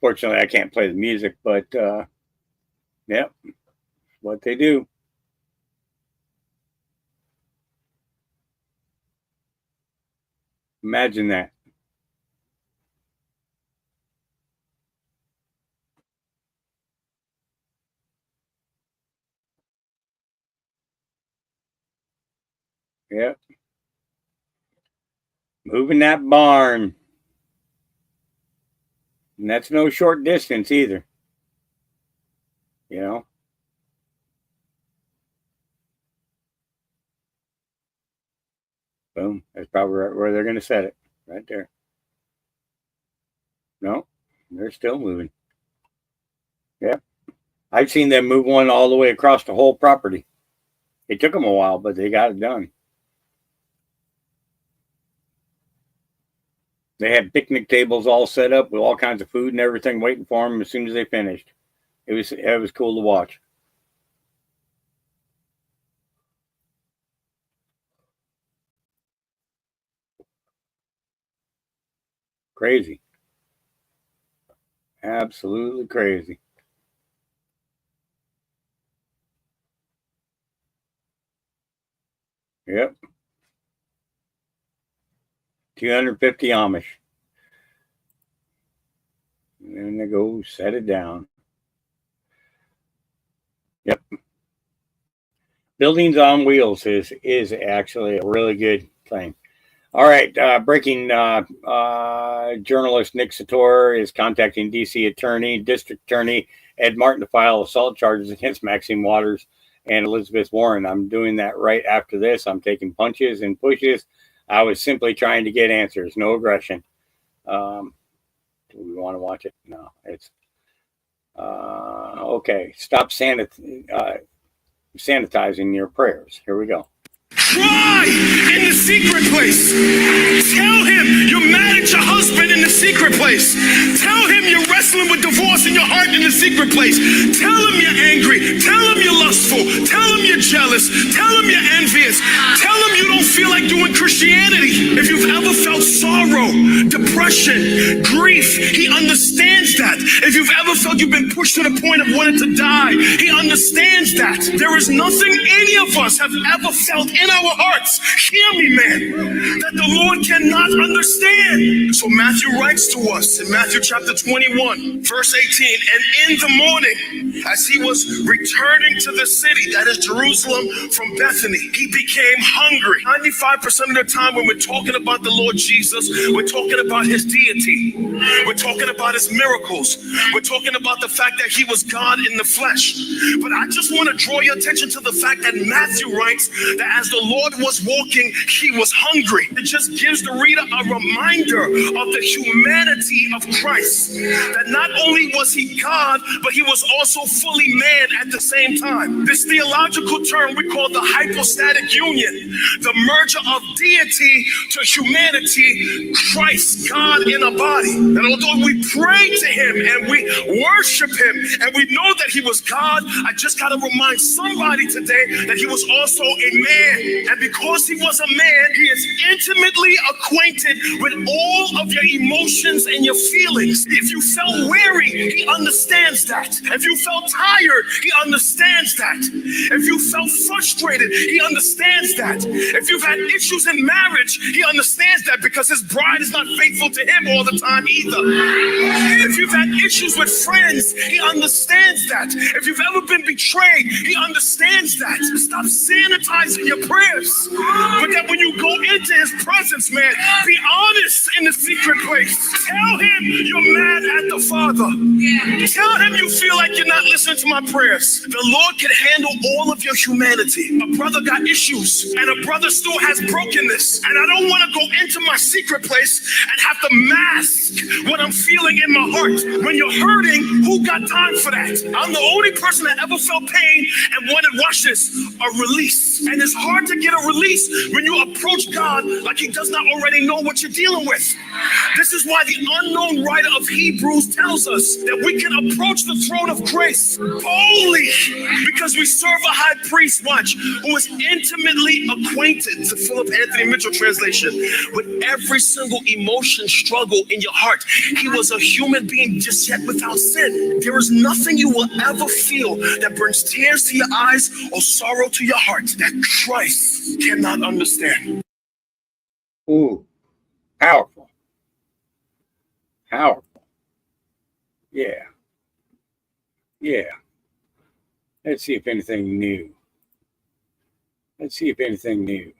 fortunately I can't play the music, but yep, what they do. Imagine that. Yep. Moving that barn. And that's no short distance either. You know? Boom. That's probably right where they're going to set it. Right there. No, they're still moving. Yep. I've seen them move one all the way across the whole property. It took them a while, but they got it done. They had picnic tables all set up with all kinds of food and everything waiting for them as soon as they finished. It was cool to watch. Crazy. Absolutely crazy. Yep. 250 Amish. And then they go set it down. Yep. Buildings on Wheels is actually a really good thing. All right. Breaking journalist Nick Sator is contacting D.C. District Attorney Ed Martin to file assault charges against Maxine Waters and Elizabeth Warren. I'm doing that right after this. I'm taking punches and pushes. I was simply trying to get answers, no aggression. Do we want to watch it? No, it's okay. Stop sanitizing your prayers. Here we go. Cry in the secret place. Tell him you're mad at your husband in the secret place. Tell him you're wrestling with divorce in your heart in the secret place. Tell him you're angry. Tell him you're lustful. Tell him you're jealous. Tell him you're envious. Tell him you don't feel like doing Christianity. If you've ever felt sorrow, depression, grief, he understands that. If you've ever felt you've been pushed to the point of wanting to die, he understands that. There is nothing any of us have ever felt in our hearts, hear me, man, that the Lord cannot understand. So Matthew writes to us in Matthew chapter 21, verse 18, and in the morning, as he was returning to the city, that is Jerusalem, from Bethany, he became hungry. 95% of the time when we're talking about the Lord Jesus, we're talking about his deity. We're talking about his miracles. We're talking about the fact that he was God in the flesh. But I just want to draw your attention to the fact that Matthew writes that as the Lord was walking, he was hungry. It just gives the reader a reminder of the humanity of Christ. That not only was he God, but he was also fully man at the same time. This theological term we call the hypostatic union, the merger of deity to humanity, Christ, God in a body. And although we pray to him and we worship him and we know that he was God, I just got to remind somebody today that he was also a man. And because he was a man, he is intimately acquainted with all of your emotions and your feelings. If you felt weary, he understands that. If you felt tired, he understands that. If you felt frustrated, he understands that. If you've had issues in marriage, he understands that because his bride is not faithful to him all the time either. If you've had issues with friends, he understands that. If you've ever been betrayed, he understands that. Stop sanitizing your prayers. But that when you go into his presence, man, be honest in the secret place. Tell him you're mad at the Father. Tell him you feel like you're not listening to my prayers. The Lord can handle all of your humanity. A brother got issues, and a brother still has brokenness. And I don't want to go into my secret place and have to mask what I'm feeling in my heart. When you're hurting, who got time for that? I'm the only person that ever felt pain and wanted, watch this, a release. And it's hard to get a release when you approach God like he does not already know what you're dealing with. This is why the unknown writer of Hebrews tells us that we can approach the throne of grace boldly because we serve a high priest, watch, who is intimately acquainted, the Philip Anthony Mitchell translation, with every single emotion, struggle in your heart. He was a human being just yet without sin. There is nothing you will ever feel that brings tears to your eyes or sorrow to your heart that Christ cannot understand. Ooh, powerful. Powerful. Yeah. Yeah. Let's see if anything new. Let's see if anything new.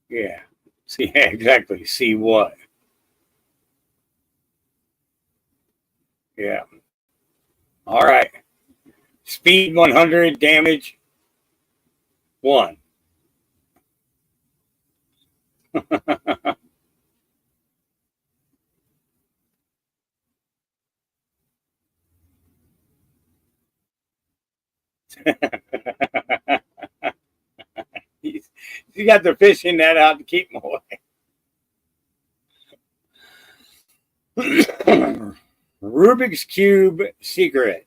Yeah. See, yeah, exactly. See what? Yeah. All right. Speed 100, damage 1. You got the fishing net out to keep them away. Rubik's Cube secret.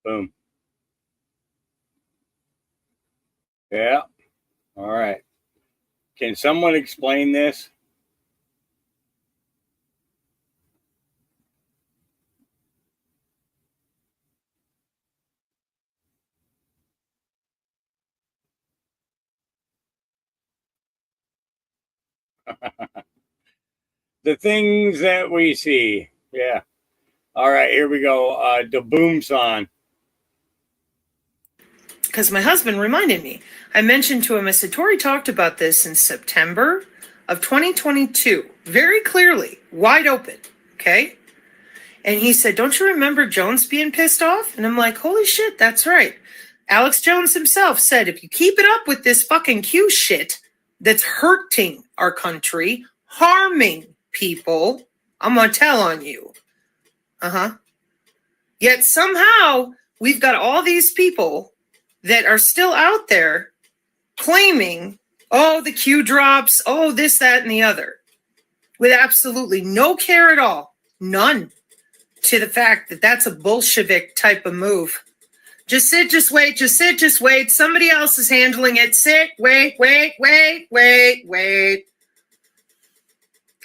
Boom. Yeah. All right. Can someone explain this? The things that we see. Yeah. All right, here we go. The boom song. Because my husband reminded me. I mentioned to him, I said, Tori talked about this in September of 2022, very clearly, wide open, okay? And he said, don't you remember Jones being pissed off? And I'm like, holy shit, that's right. Alex Jones himself said, if you keep it up with this fucking Q shit that's hurting our country, harming people, I'm going to tell on you. Yet somehow we've got all these people that are still out there claiming, oh, the Q drops, oh, this, that, and the other, with absolutely no care at all, none, to the fact that that's a Bolshevik type of move. Just sit, just wait, just sit, just wait. Somebody else is handling it. Sit, wait.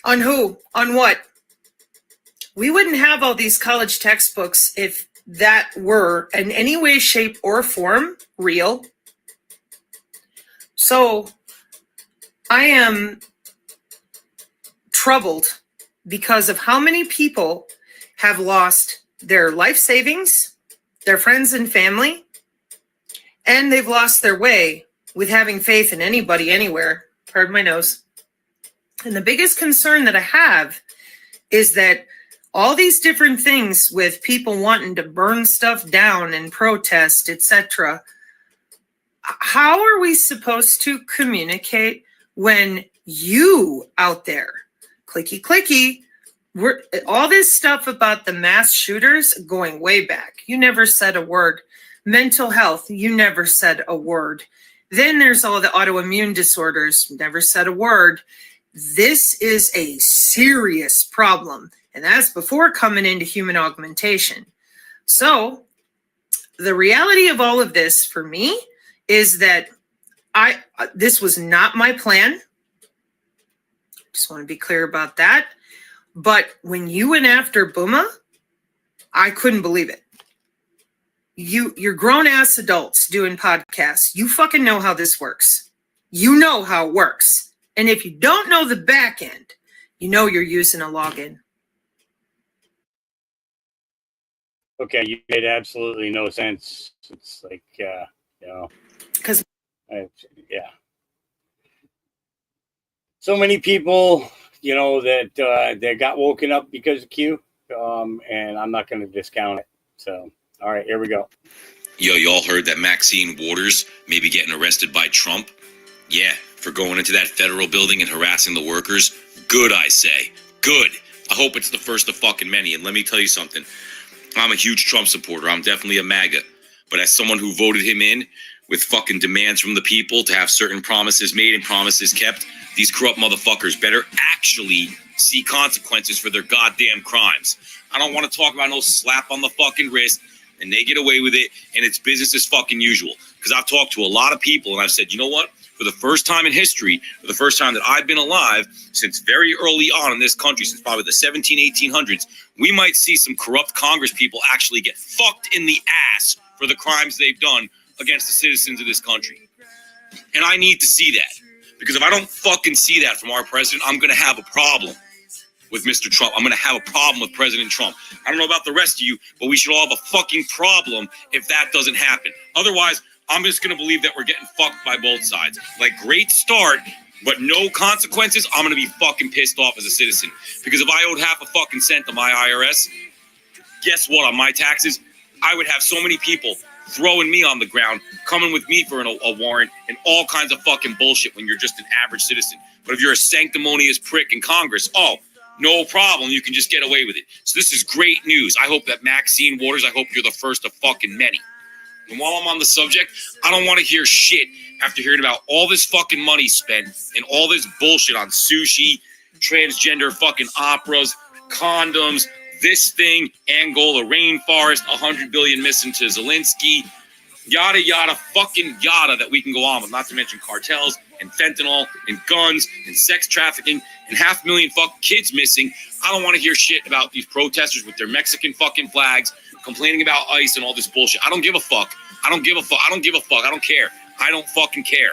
On who? On what? We wouldn't have all these college textbooks if that were in any way, shape, or form real. So I am troubled because of how many people have lost their life savings, their friends and family, and they've lost their way with having faith in anybody, anywhere. Pardon my nose. And the biggest concern that I have is that all these different things with people wanting to burn stuff down and protest, etc. How are we supposed to communicate when you out there, clicky, all this stuff about the mass shooters going way back? You never said a word. Mental health, you never said a word. Then there's all the autoimmune disorders, never said a word. This is a serious problem. And that's before coming into human augmentation. So the reality of all of this for me is that this was not my plan. Just want to be clear about that. But when you went after Booma, I couldn't believe it. You're grown-ass adults doing podcasts. You fucking know how this works. You know how it works. And if you don't know the back end, you know you're using a login. Okay, you made absolutely no sense. It's like, because so many people, that got woken up because of Q, and I'm not going to discount it. So, all right, here we go. Yo, y'all heard that Maxine Waters may be getting arrested by Trump? Yeah, for going into that federal building and harassing the workers. Good, I say. Good. I hope it's the first of fucking many. And let me tell you something. I'm a huge Trump supporter. I'm definitely a MAGA. But as someone who voted him in with fucking demands from the people to have certain promises made and promises kept, these corrupt motherfuckers better actually see consequences for their goddamn crimes. I don't want to talk about no slap on the fucking wrist and they get away with it and it's business as fucking usual. Because I've talked to a lot of people and I've said, you know what? For the first time in history, for the first time that I've been alive since very early on in this country, since probably the 1800s, we might see some corrupt Congress people actually get fucked in the ass for the crimes they've done against the citizens of this country. And I need to see that. Because if I don't fucking see that from our president, I'm going to have a problem with Mr. Trump. I'm going to have a problem with President Trump. I don't know about the rest of you, but we should all have a fucking problem if that doesn't happen. Otherwise, I'm just going to believe that we're getting fucked by both sides. Like, great start, but no consequences. I'm going to be fucking pissed off as a citizen. Because if I owed half a fucking cent to my IRS, guess what? On my taxes, I would have so many people throwing me on the ground, coming with me for a warrant, and all kinds of fucking bullshit when you're just an average citizen. But if you're a sanctimonious prick in Congress, no problem. You can just get away with it. So this is great news. I hope that Maxine Waters, I hope you're the first of fucking many. And while I'm on the subject, I don't want to hear shit after hearing about all this fucking money spent and all this bullshit on sushi, transgender fucking operas, condoms, this thing, Angola rainforest, 100 billion missing to Zelensky, yada, yada, fucking yada that we can go on with, not to mention cartels and fentanyl and guns and sex trafficking and 500,000 fucking kids missing. I don't want to hear shit about these protesters with their Mexican fucking flags, complaining about ICE and all this bullshit. I don't give a fuck. I don't give a fuck. I don't give a fuck. I don't care. I don't fucking care.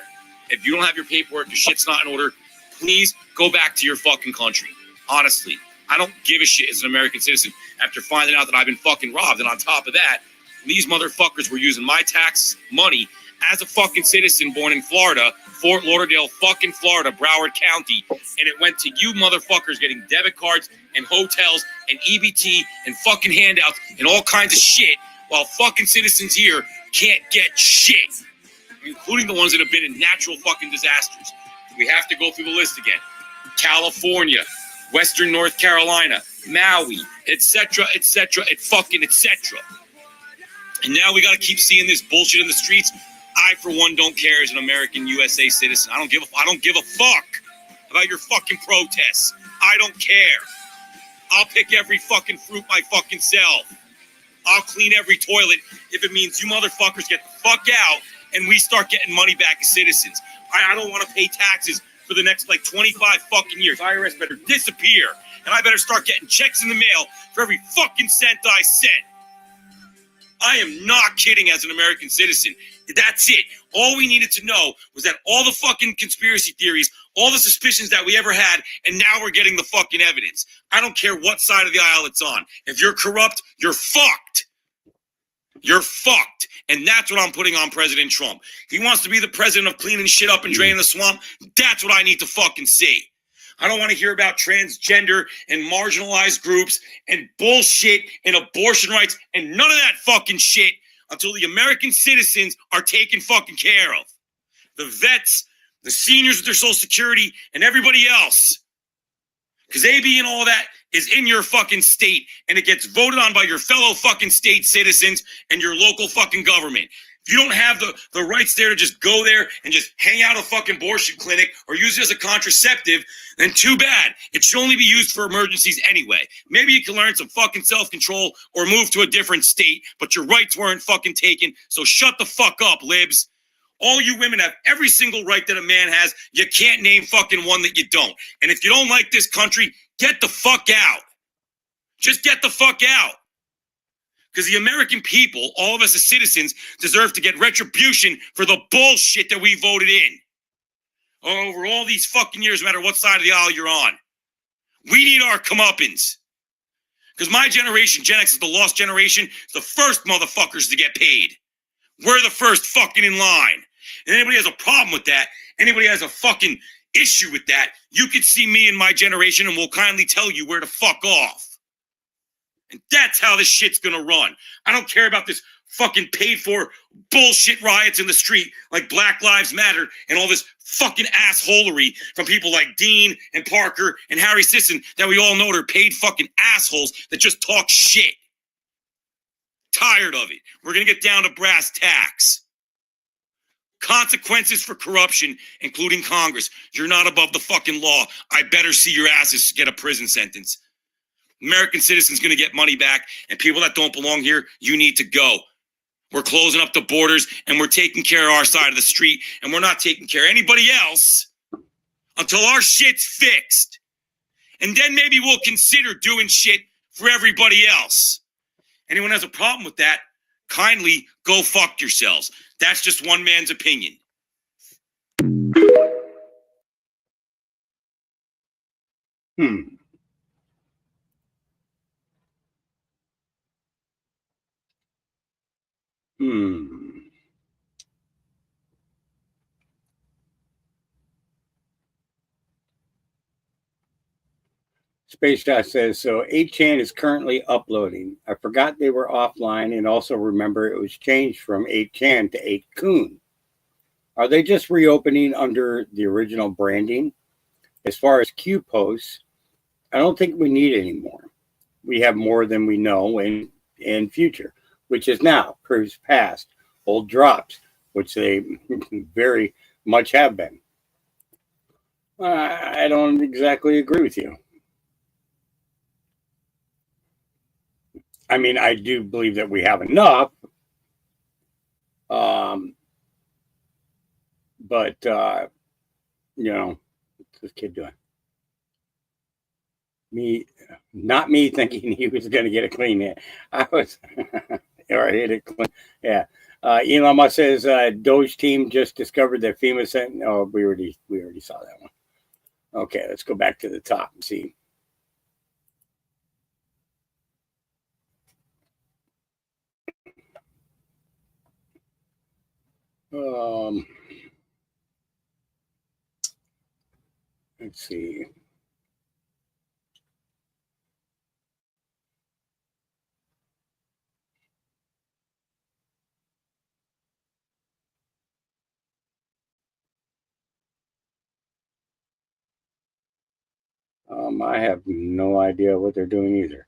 If you don't have your paperwork, your shit's not in order, please go back to your fucking country. Honestly, I don't give a shit as an American citizen after finding out that I've been fucking robbed. And on top of that, these motherfuckers were using my tax money as a fucking citizen born in Florida, Fort Lauderdale, fucking Florida, Broward County. And it went to you motherfuckers getting debit cards and hotels and EBT and fucking handouts and all kinds of shit while fucking citizens here can't get shit, including the ones that have been in natural fucking disasters. We have to go through the list again. California, Western North Carolina, Maui, etc., etc., etc. And now we got to keep seeing this bullshit in the streets. I, for one, don't care as an American USA citizen. I don't give a fuck about your fucking protests. I don't care. I'll pick every fucking fruit my fucking self. I'll clean every toilet if it means you motherfuckers get the fuck out and we start getting money back as citizens. I don't want to pay taxes for the next 25 fucking years. IRS better disappear, and I better start getting checks in the mail for every fucking cent I sent. I am not kidding as an American citizen. That's it. All we needed to know was that all the fucking conspiracy theories, all the suspicions that we ever had, and now we're getting the fucking evidence. I don't care what side of the aisle it's on. If you're corrupt, you're fucked. You're fucked. And that's what I'm putting on President Trump. He wants to be the president of cleaning shit up and draining the swamp. That's what I need to fucking see. I don't want to hear about transgender and marginalized groups and bullshit and abortion rights and none of that fucking shit until the American citizens are taken fucking care of. The vets, the seniors with their Social Security, and everybody else. Because AB and all that is in your fucking state, and it gets voted on by your fellow fucking state citizens and your local fucking government. If you don't have the rights there to just go there and just hang out a fucking abortion clinic or use it as a contraceptive, then too bad. It should only be used for emergencies anyway. Maybe you can learn some fucking self-control or move to a different state, but your rights weren't fucking taken, so shut the fuck up, libs. All you women have every single right that a man has. You can't name fucking one that you don't. And if you don't like this country, get the fuck out. Just get the fuck out. Because the American people, all of us as citizens, deserve to get retribution for the bullshit that we voted in. Over all these fucking years, no matter what side of the aisle you're on. We need our comeuppance. Because my generation, Gen X, is the lost generation, is the first motherfuckers to get paid. We're the first fucking in line. And anybody has a problem with that, anybody has a fucking issue with that, you could see me and my generation and we'll kindly tell you where to fuck off. And that's how this shit's gonna run. I don't care about this fucking paid for bullshit riots in the street like Black Lives Matter and all this fucking assholery from people like Dean and Parker and Harry Sisson that we all know are paid fucking assholes that just talk shit. Tired of it. We're gonna get down to brass tacks. Consequences for corruption, including Congress. You're not above the fucking law. I better see your asses get a prison sentence. American citizens going to get money back, and people that don't belong here, you need to go. We're closing up the borders, and we're taking care of our side of the street, and we're not taking care of anybody else until our shit's fixed. And then maybe we'll consider doing shit for everybody else. Anyone has a problem with that, kindly go fuck yourselves. That's just one man's opinion. Space Dot says, so 8chan is currently uploading. I forgot they were offline and also remember it was changed from 8chan to 8kun. Are they just reopening under the original branding? As far as Q posts, I don't think we need any more. We have more than we know in future, which is now, proves past, old drops, which they very much have been. I don't exactly agree with you. I mean, I do believe that we have enough. But, you know, what's this kid doing? Not me thinking he was going to get a clean hit. I was, or hit it clean. Yeah. Elon Musk says, DOGE team just discovered that FEMA sent, oh, we already saw that Okay, let's go back to the top and see. Let's see. I have no idea what they're doing either.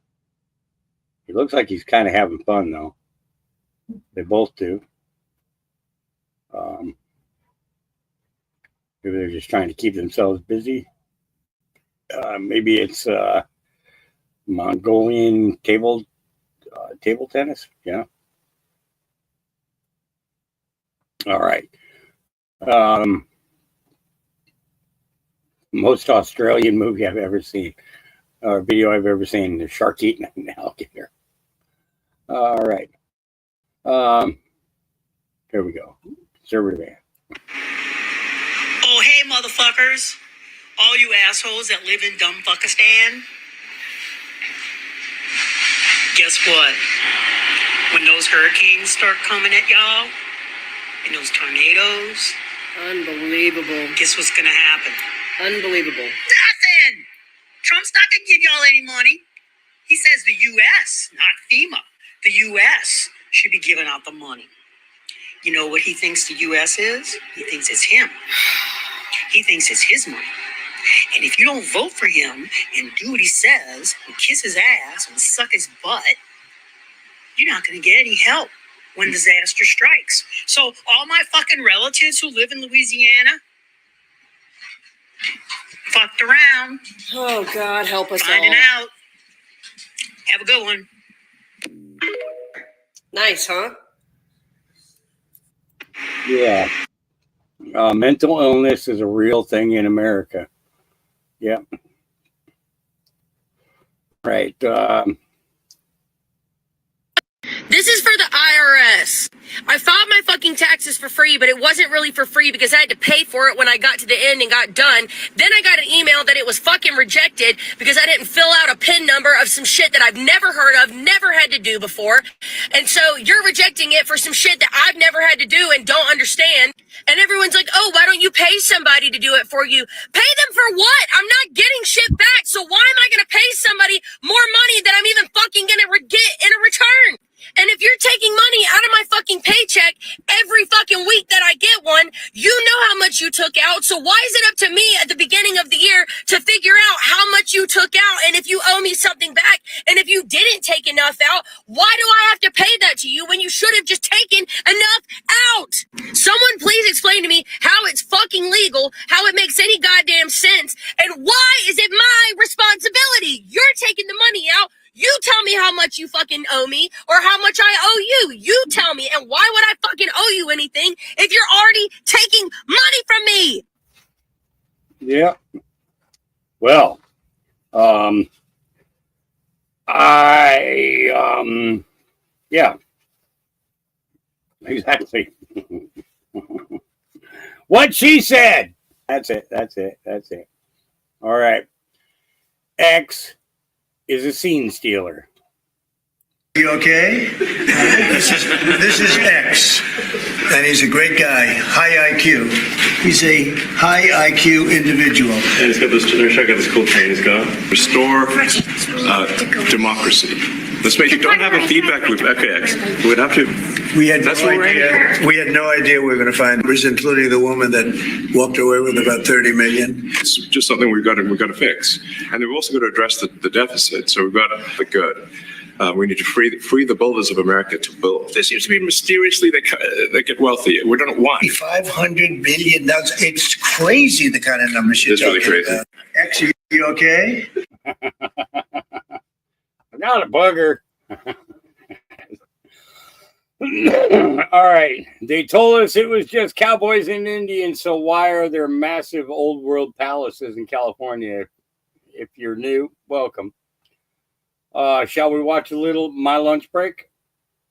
It looks like he's kind of having fun, though. They both do. Maybe they're just trying to keep themselves busy. Maybe it's Mongolian table tennis. Yeah. All right. Most Australian movie I've ever seen, or video I've ever seen, the shark eating an alligator. All right. Here we go. Conservative man. Oh, hey, motherfuckers. All you assholes that live in dumb fuckistan. Guess what? When those hurricanes start coming at y'all, and those tornadoes. Unbelievable. Guess what's gonna happen? Unbelievable. Nothing! Trump's not gonna give y'all any money. He says the U.S., not FEMA. The U.S. should be giving out the money. You know what he thinks the U.S. is? He thinks it's him. He thinks it's his money. And if you don't vote for him and do what he says and kiss his ass and suck his butt, you're not going to get any help when disaster strikes. So all my fucking relatives who live in Louisiana fucked around. Oh, God, help us Finding all. out. Have a good one. Nice, huh? Yeah. Mental illness is a real thing in America. Yeah. Right. This is for the IRS. I filed my fucking taxes for free, but it wasn't really for free because I had to pay for it when I got to the end and got done. Then I got an email that it was fucking rejected because I didn't fill out a PIN number of some shit that I've never heard of, never had to do before. And so you're rejecting it for some shit that I've never had to do and don't understand. And everyone's like, oh, why don't you pay somebody to do it for you? Pay them for what? I'm not getting shit back. So why am I going to pay somebody more money than I'm even fucking going to get in a return? And if you're taking money out of my fucking paycheck every fucking week that I get one, you know how much you took out. So why is it up to me at the beginning of the year to figure out how much you took out and if you owe me something back? And if you didn't take enough out, why do I have to pay that to you when you should have just taken enough out? Someone please explain to me how it's fucking legal, how it makes any goddamn sense, and why is it my responsibility? You're taking the money out. You tell me how much you fucking owe me or how much I owe you. You tell me. And why would I fucking owe you anything if you're already taking money from me? Yeah. Well, yeah. Exactly. What she said. That's it. All right. X is a scene stealer. You okay? This is X, and he's a great guy, high IQ. He's a high IQ individual. And he's got this. Check out this cool chain he's got. Restore democracy. Let's make it. Don't have a feedback loop. Okay, X. We'd have to. We had no idea. We had no idea we were going to find numbers, including the woman that walked away with about 30 million. It's just something we've got to fix, and we've also got to address the deficit. So we've got the good. We need to free the builders of America to build. There seems to be mysteriously they get wealthy. We don't want 500 billion. It's crazy the kind of numbers you're talking really crazy. about. X, you okay? Not a bugger. All right. They told us it was just cowboys and Indians, so why are there massive old world palaces in California? If you're new, welcome. Shall we watch a little My Lunch Break?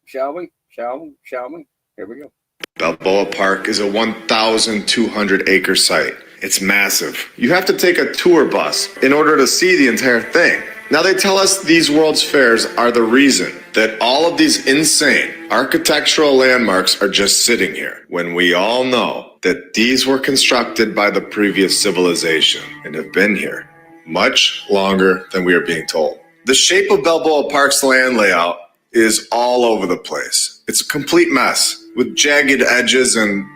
Shall we? Here we go. Balboa Park is a 1,200 acre site. It's massive. You have to take a tour bus in order to see the entire thing. Now they tell us these World's Fairs are the reason that all of these insane architectural landmarks are just sitting here, when we all know that these were constructed by the previous civilization and have been here much longer than we are being told. The shape of Balboa Park's land layout is all over the place. It's a complete mess with jagged edges and,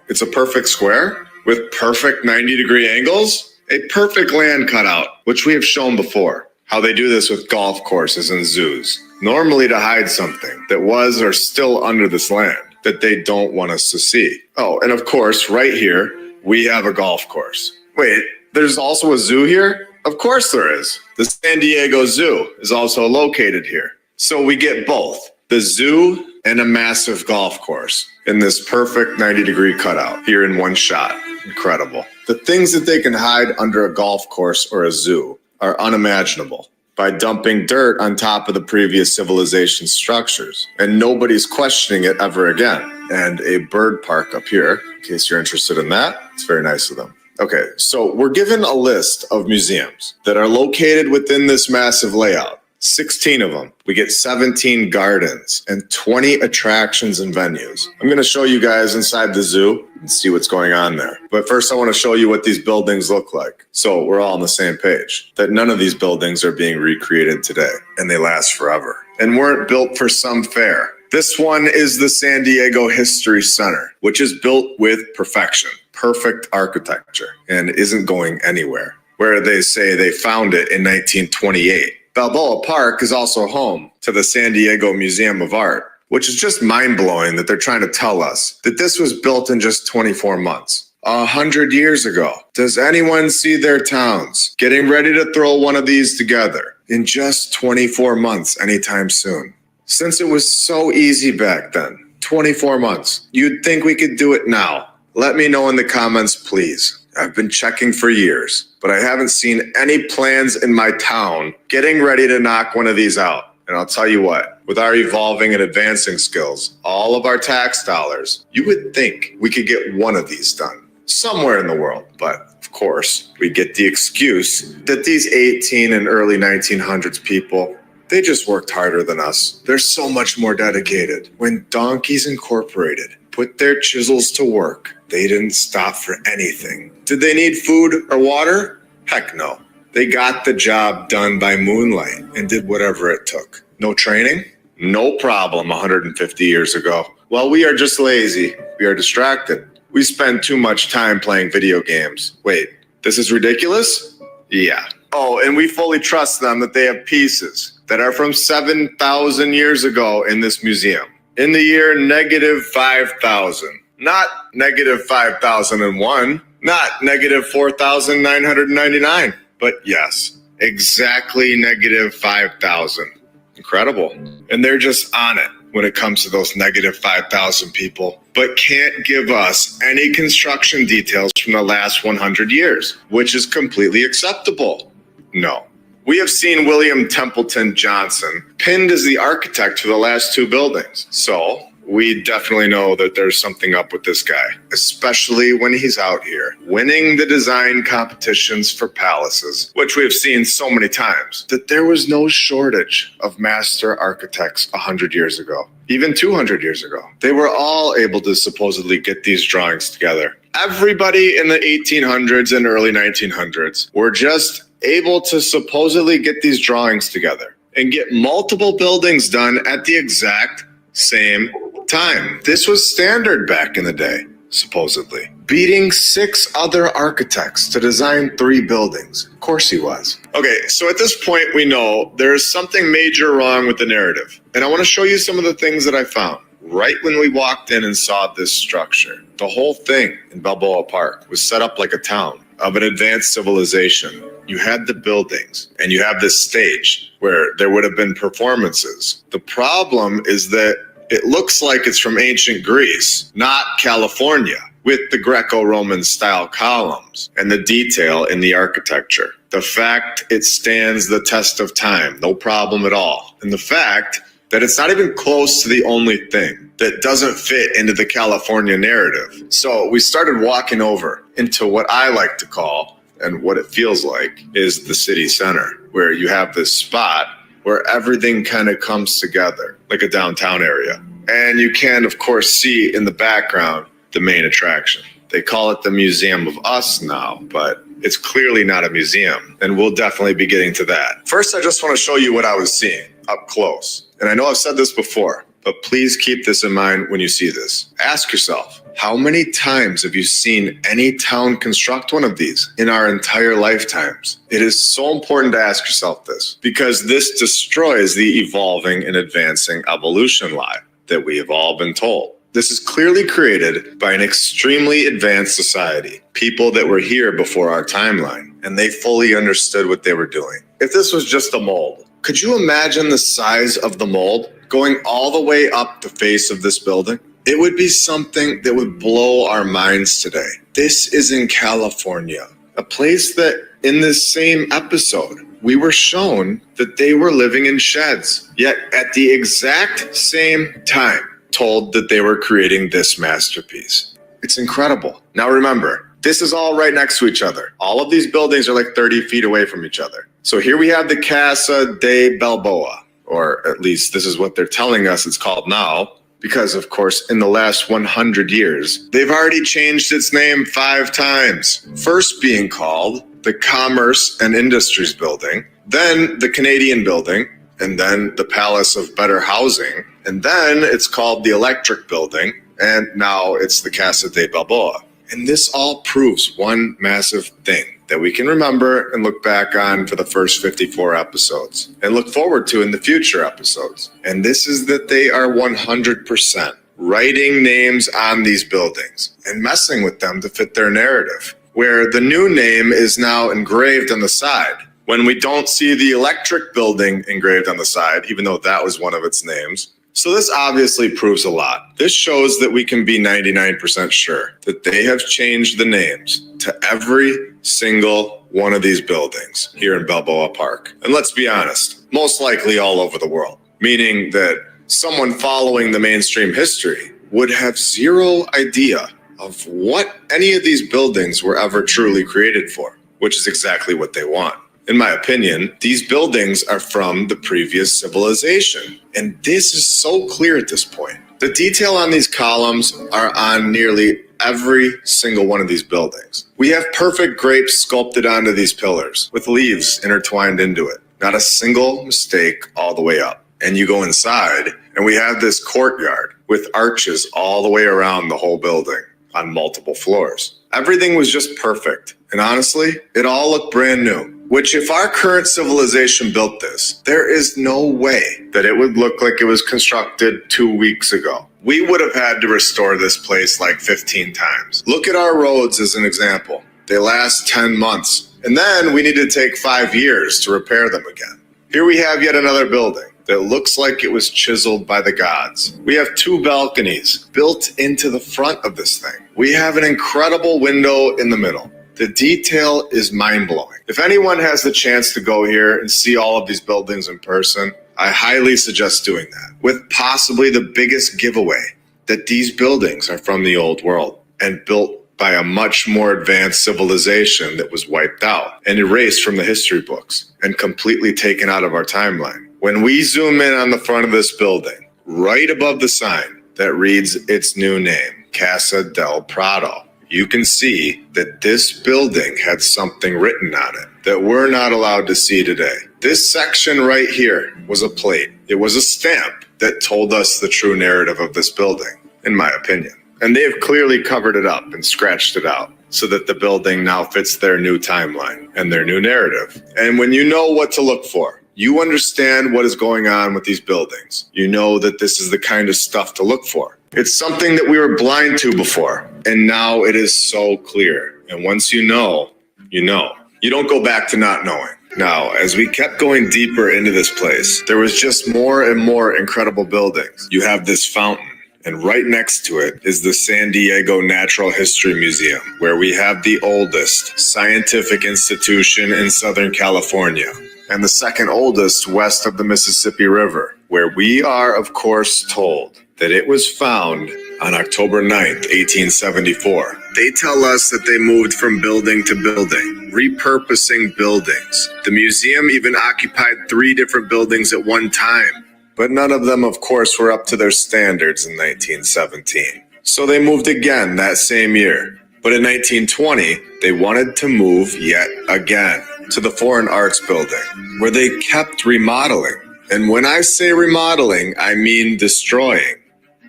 it's a perfect square with perfect 90-degree angles? A perfect land cutout, which we have shown before, how they do this with golf courses and zoos, normally to hide something that was or still under this land that they don't want us to see. Oh, and of course, right here, we have a golf course. Wait, there's also a zoo here? Of course there is. The San Diego Zoo is also located here. So we get both, the zoo and a massive golf course in this perfect 90-degree cutout here in one shot. Incredible. The things that they can hide under a golf course or a zoo are unimaginable by dumping dirt on top of the previous civilization structures. And nobody's questioning it ever again. And a bird park up here, in case you're interested in that. It's very nice of them. Okay, so we're given a list of museums that are located within this massive layout. 16 of them. We get 17 gardens and 20 attractions and venues. I'm going to show you guys inside the zoo and see what's going on there. But first I want to show you what these buildings look like. So we're all on the same page, that none of these buildings are being recreated today and they last forever and weren't built for some fair. This one is the San Diego History Center, which is built with perfection, perfect architecture, and isn't going anywhere, where they say they found it in 1928. Balboa Park is also home to the San Diego Museum of Art, which is just mind-blowing that they're trying to tell us that this was built in just 24 months. 100 years ago. Does anyone see their towns getting ready to throw one of these together in just 24 months anytime soon? Since it was so easy back then, 24 months, you'd think we could do it now. Let me know in the comments, please. I've been checking for years, but I haven't seen any plans in my town getting ready to knock one of these out. And I'll tell you what, with our evolving and advancing skills, all of our tax dollars, you would think we could get one of these done somewhere in the world. But of course, we get the excuse that these 18 and early 1900s people, they just worked harder than us. They're so much more dedicated. When Donkeys Incorporated put their chisels to work, they didn't stop for anything. Did they need food or water? Heck no. They got the job done by moonlight and did whatever it took. No training? No problem 150 years ago. Well, we are just lazy. We are distracted. We spend too much time playing video games. Wait, this is ridiculous? Yeah. Oh, and we fully trust them that they have pieces that are from 7,000 years ago in this museum. In the year -5,000. Not -5,001. Not -4,999. But yes, exactly -5,000. Incredible. And they're just on it when it comes to those -5,000 people, but can't give us any construction details from the last 100 years, which is completely acceptable. No. We have seen William Templeton Johnson pinned as the architect for the last two buildings. So we definitely know that there's something up with this guy, especially when he's out here winning the design competitions for palaces, which we've seen so many times, that there was no shortage of master architects 100 years ago, even 200 years ago. They were all able to supposedly get these drawings together. Everybody in the 1800s and early 1900s were just able to supposedly get these drawings together and get multiple buildings done at the exact same time. This was standard back in the day, supposedly. Beating 6 other architects to design 3 buildings. Of course he was. Okay, so at this point we know there is something major wrong with the narrative. And I want to show you some of the things that I found right when we walked in and saw this structure. The whole thing in Balboa Park was set up like a town of an advanced civilization. You had the buildings and you have this stage where there would have been performances. The problem is that it looks like it's from ancient Greece, not California, with the Greco-Roman style columns and the detail in the architecture. The fact it stands the test of time, no problem at all. And the fact that it's not even close to the only thing that doesn't fit into the California narrative. So we started walking over into what I like to call, and what it feels like, is the city center, where you have this spot where everything kind of comes together, like a downtown area. And you can, of course, see in the background the main attraction. They call it the Museum of Us now, but it's clearly not a museum, and we'll definitely be getting to that. First, I just want to show you what I was seeing up close. And I know I've said this before, but please keep this in mind when you see this. Ask yourself, how many times have you seen any town construct one of these in our entire lifetimes? It is so important to ask yourself this, because this destroys the evolving and advancing evolution lie that we have all been told. This is clearly created by an extremely advanced society, people that were here before our timeline, and they fully understood what they were doing. If this was just a mold, could you imagine the size of the mold going all the way up the face of this building? It would be something that would blow our minds today. This is in California, a place that in this same episode, we were shown that they were living in sheds, yet at the exact same time, told that they were creating this masterpiece. It's incredible. Now remember, this is all right next to each other. All of these buildings are like 30 feet away from each other. So here we have the Casa de Balboa, or at least this is what they're telling us it's called now, because of course, in the last 100 years, they've already changed its name 5 times. First being called the Commerce and Industries Building, then the Canadian Building, and then the Palace of Better Housing, and then it's called the Electric Building, and now it's the Casa de Balboa. And this all proves one massive thing that we can remember and look back on for the first 54 episodes and look forward to in the future episodes. And this is that they are 100% writing names on these buildings and messing with them to fit their narrative, where the new name is now engraved on the side, when we don't see the Electric Building engraved on the side, even though that was one of its names. So this obviously proves a lot. This shows that we can be 99% sure that they have changed the names to every single one of these buildings here in Balboa Park. And let's be honest, most likely all over the world, meaning that someone following the mainstream history would have zero idea of what any of these buildings were ever truly created for, which is exactly what they want. In my opinion, these buildings are from the previous civilization. And this is so clear at this point. The detail on these columns are on nearly every single one of these buildings. We have perfect grapes sculpted onto these pillars with leaves intertwined into it. Not a single mistake all the way up. And you go inside and we have this courtyard with arches all the way around the whole building on multiple floors. Everything was just perfect. And honestly, it all looked brand new. Which, if our current civilization built this, there is no way that it would look like it was constructed 2 weeks ago. We would have had to restore this place like 15 times. Look at our roads as an example. They last 10 months. And then we need to take 5 years to repair them again. Here we have yet another building that looks like it was chiseled by the gods. We have 2 balconies built into the front of this thing. We have an incredible window in the middle. The detail is mind-blowing. If anyone has the chance to go here and see all of these buildings in person, I highly suggest doing that, with possibly the biggest giveaway that these buildings are from the old world and built by a much more advanced civilization that was wiped out and erased from the history books and completely taken out of our timeline. When we zoom in on the front of this building, right above the sign that reads its new name, Casa del Prado, you can see that this building had something written on it that we're not allowed to see today. This section right here was a plate. It was a stamp that told us the true narrative of this building, in my opinion. And they have clearly covered it up and scratched it out so that the building now fits their new timeline and their new narrative. And when you know what to look for, you understand what is going on with these buildings. You know that this is the kind of stuff to look for. It's something that we were blind to before, and now it is so clear. And once you know, you know. You don't go back to not knowing. Now, as we kept going deeper into this place, there was just more and more incredible buildings. You have this fountain, and right next to it is the San Diego Natural History Museum, where we have the oldest scientific institution in Southern California, and the second oldest west of the Mississippi River, where we are, of course, told that it was found on October 9th, 1874. They tell us that they moved from building to building, repurposing buildings. The museum even occupied 3 different buildings at one time, but none of them, of course, were up to their standards in 1917. So they moved again that same year. But in 1920, they wanted to move yet again to the Foreign Arts Building, where they kept remodeling. And when I say remodeling, I mean destroying.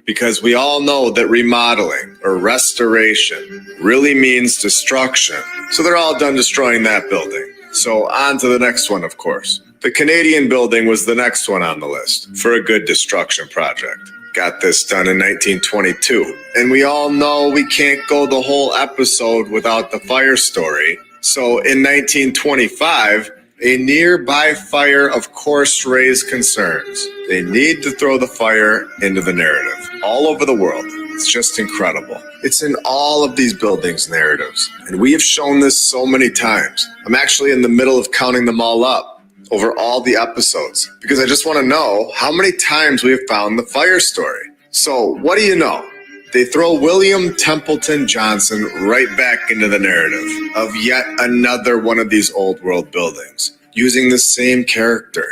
Because we all know that remodeling or restoration really means destruction. So they're all done destroying that building. So on to the next one, of course. The Canadian building was the next one on the list for a good destruction project. Got this done in 1922. And we all know we can't go the whole episode without the fire story. So in 1925, a nearby fire, of course, raised concerns. They need to throw the fire into the narrative all over the world. It's just incredible. It's in all of these buildings' narratives. And we have shown this so many times. I'm actually in the middle of counting them all up over all the episodes because I just want to know how many times we have found the fire story. So what do you know? They throw William Templeton Johnson right back into the narrative of yet another one of these old world buildings, using the same character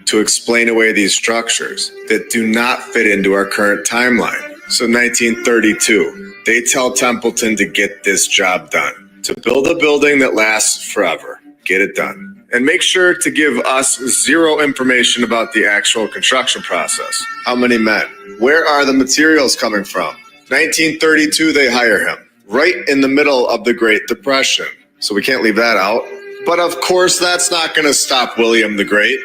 to explain away these structures that do not fit into our current timeline. So 1932, they tell Templeton to get this job done, to build a building that lasts forever. Get it done. And make sure to give us 0 information about the actual construction process. How many men? Where are the materials coming from? 1932, they hire him, right in the middle of the Great Depression. So we can't leave that out. But of course, that's not going to stop William the Great.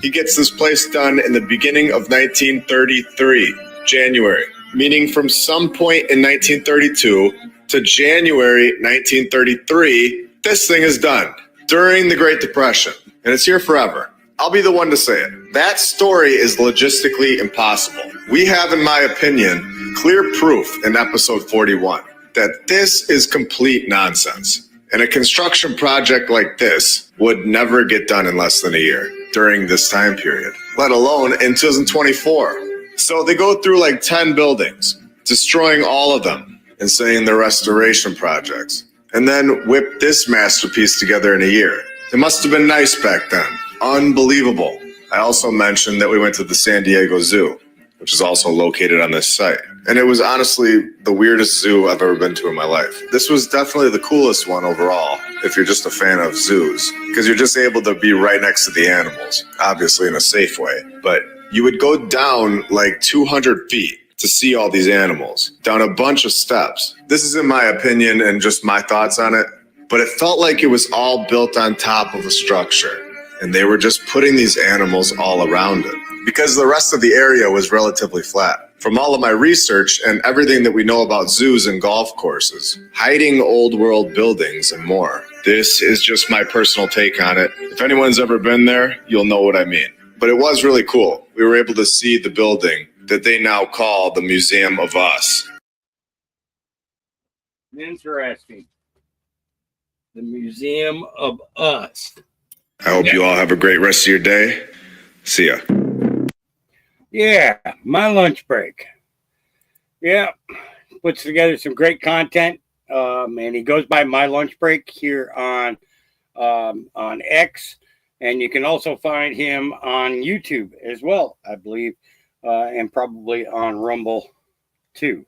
He gets this place done in the beginning of 1933, January, meaning from some point in 1932 to January 1933, this thing is done during the Great Depression, and it's here forever. I'll be the one to say it. That story is logistically impossible. We have, in my opinion, clear proof in episode 41 that this is complete nonsense. And a construction project like this would never get done in less than a year during this time period, let alone in 2024. So they go through like 10 buildings, destroying all of them and saying they're restoration projects, and then whip this masterpiece together in a year. It must have been nice back then. Unbelievable. I also mentioned that we went to the San Diego Zoo, which is also located on this site. And it was honestly the weirdest zoo I've ever been to in my life. This was definitely the coolest one overall, if you're just a fan of zoos, because you're just able to be right next to the animals, obviously in a safe way. But you would go down like 200 feet to see all these animals, down a bunch of steps. This is in my opinion and just my thoughts on it, but it felt like it was all built on top of a structure. And they were just putting these animals all around it because the rest of the area was relatively flat. From all of my research and everything that we know about zoos and golf courses, hiding old world buildings and more. This is just my personal take on it. If anyone's ever been there, you'll know what I mean. But it was really cool. We were able to see the building that they now call the Museum of Us. Interesting. The Museum of Us. I hope you all have a great rest of your day. See ya. Yeah, my lunch break. Yeah, puts together some great content, and he goes by My Lunch Break here on X, and you can also find him on YouTube as well, I believe, and probably on Rumble too.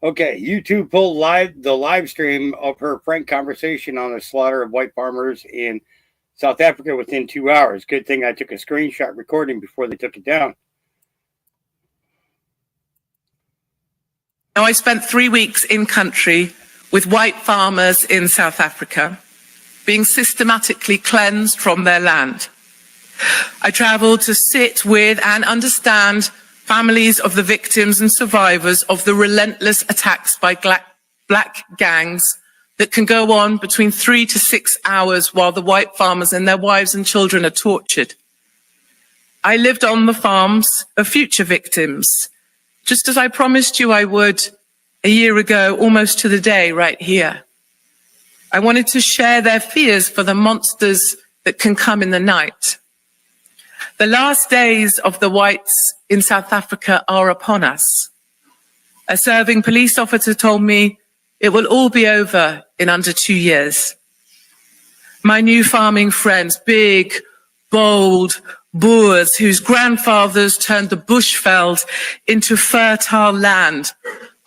Okay, YouTube pulled the live stream of her frank conversation on the slaughter of white farmers in South Africa within 2 hours. Good thing I took a screenshot recording before they took it down. Now, I spent 3 weeks in country with white farmers in South Africa, being systematically cleansed from their land. I traveled to sit with and understand families of the victims and survivors of the relentless attacks by black gangs that can go on between 3 to 6 hours while the white farmers and their wives and children are tortured. I lived on the farms of future victims, just as I promised you I would a year ago, almost to the day, right here. I wanted to share their fears for the monsters that can come in the night. The last days of the whites in South Africa are upon us. A serving police officer told me it will all be over in under 2 years. My new farming friends, big, bold Boers whose grandfathers turned the bushveld into fertile land,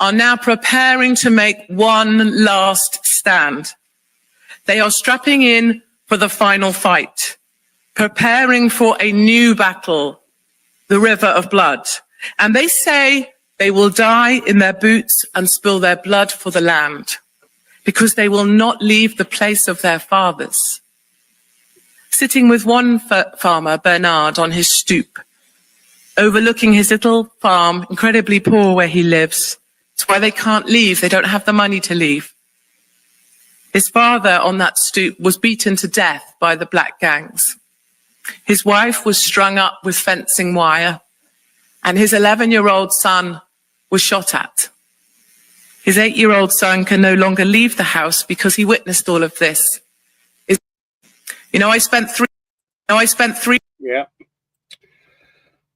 are now preparing to make one last stand. They are strapping in for the final fight, preparing for a new battle, the river of blood. And they say they will die in their boots and spill their blood for the land, because they will not leave the place of their fathers. Sitting with one farmer, Bernard, on his stoop, overlooking his little farm, incredibly poor where he lives. It's why they can't leave. They don't have the money to leave. His father on that stoop was beaten to death by the black gangs. His wife was strung up with fencing wire, and his 11-year-old son was shot at. His 8-year-old son can no longer leave the house because he witnessed all of this. I spent three. Yeah.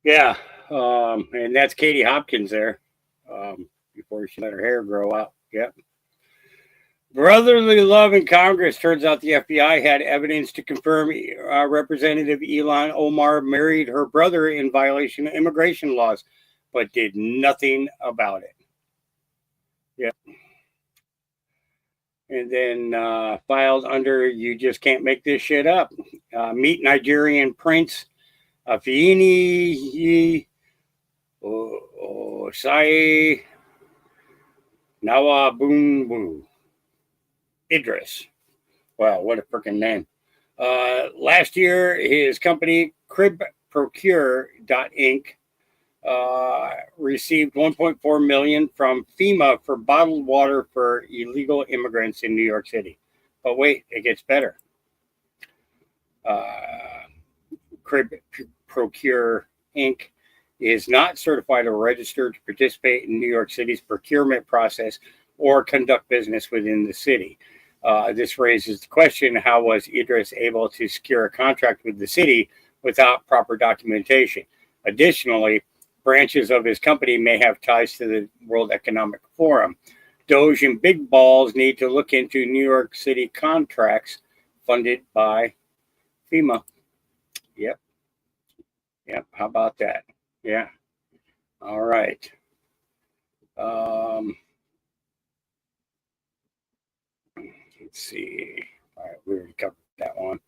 Yeah. And that's Katie Hopkins there. Before she let her hair grow out. Yep. Brotherly love in Congress. Turns out the FBI had evidence to confirm Representative Ilhan Omar married her brother in violation of immigration laws, but did nothing about it. Yep. And then filed under "You just can't make this shit up." Meet Nigerian Prince Afeni Osai Nawabunbu Idris. Wow, what a freaking name. Last year, his company, CribProcure.inc, received $1.4 million from FEMA for bottled water for illegal immigrants in New York City. But wait, it gets better. CribProcure Inc. is not certified or registered to participate in New York City's procurement process or conduct business within the city. This raises the question, how was Idris able to secure a contract with the city without proper documentation? Additionally, branches of his company may have ties to the World Economic Forum. DOGE and big balls need to look into New York City contracts funded by FEMA. Yep. How about that? Yeah. All right. Let's see. All right, we already covered that one.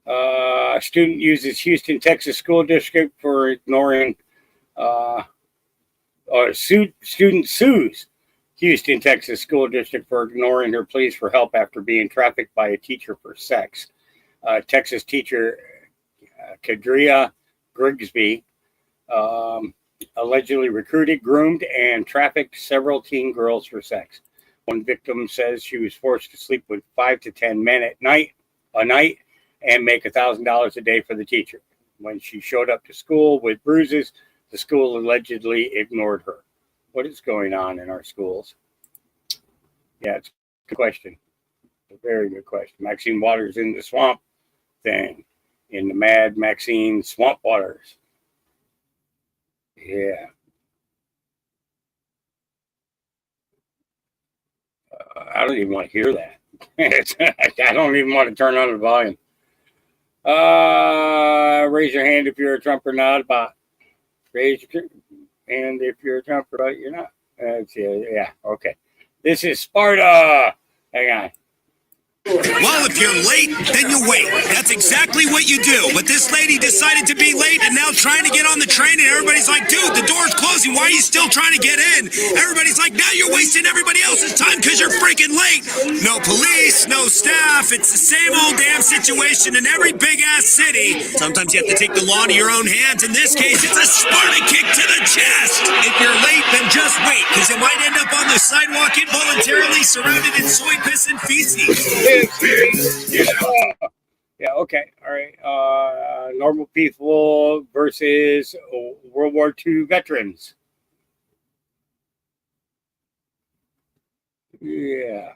A student uses Houston, Texas school district for ignoring, student sues Houston, Texas school district for ignoring her pleas for help after being trafficked by a teacher for sex. Texas teacher Kadria Grigsby allegedly recruited, groomed, and trafficked several teen girls for sex. One victim says she was forced to sleep with 5 to 10 men a night, and make $1,000 a day for the teacher. When she showed up to school with bruises, the school allegedly ignored her. What is going on in our schools? Yeah, it's a good question. A very good question. Maxine Waters in the swamp thing. In the Mad Maxine Swamp Waters. Yeah. I don't even want to hear that. I don't even want to turn on the volume. Raise your hand if you're a Trump or not a bot. Raise your hand if you're a Trump or not, you're not. Yeah, okay. This is Sparta. Hang on. Well, if you're late, then you wait. That's exactly what you do. But this lady decided to be late and now trying to get on the train, and everybody's like, dude, the door's closing. Why are you still trying to get in? Everybody's like, now you're wasting everybody else's time because you're freaking late. No police, no staff. It's the same old damn situation in every big-ass city. Sometimes you have to take the law into your own hands. In this case, it's a Sparta kick to the chest. If you're late, then just wait, because you might end up on the sidewalk involuntarily surrounded in soy piss and feces. Yeah, okay. All right. Normal people versus World War II veterans. Yeah.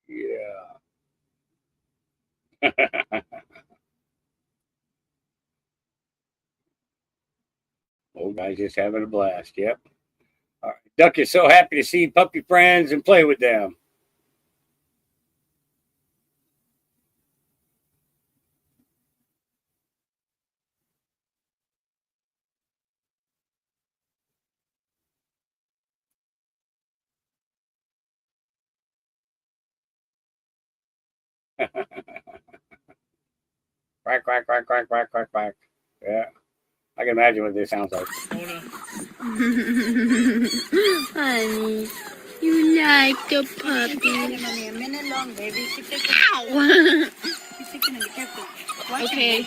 Yeah. Old guy's just having a blast. Yep. All right. Duck is so happy to see puppy friends and play with them. Quack, quack, quack, quack, quack, quack, quack. Yeah. I can imagine what this sounds like. Honey, you like the puppy. A minute long, baby. Ow! Okay.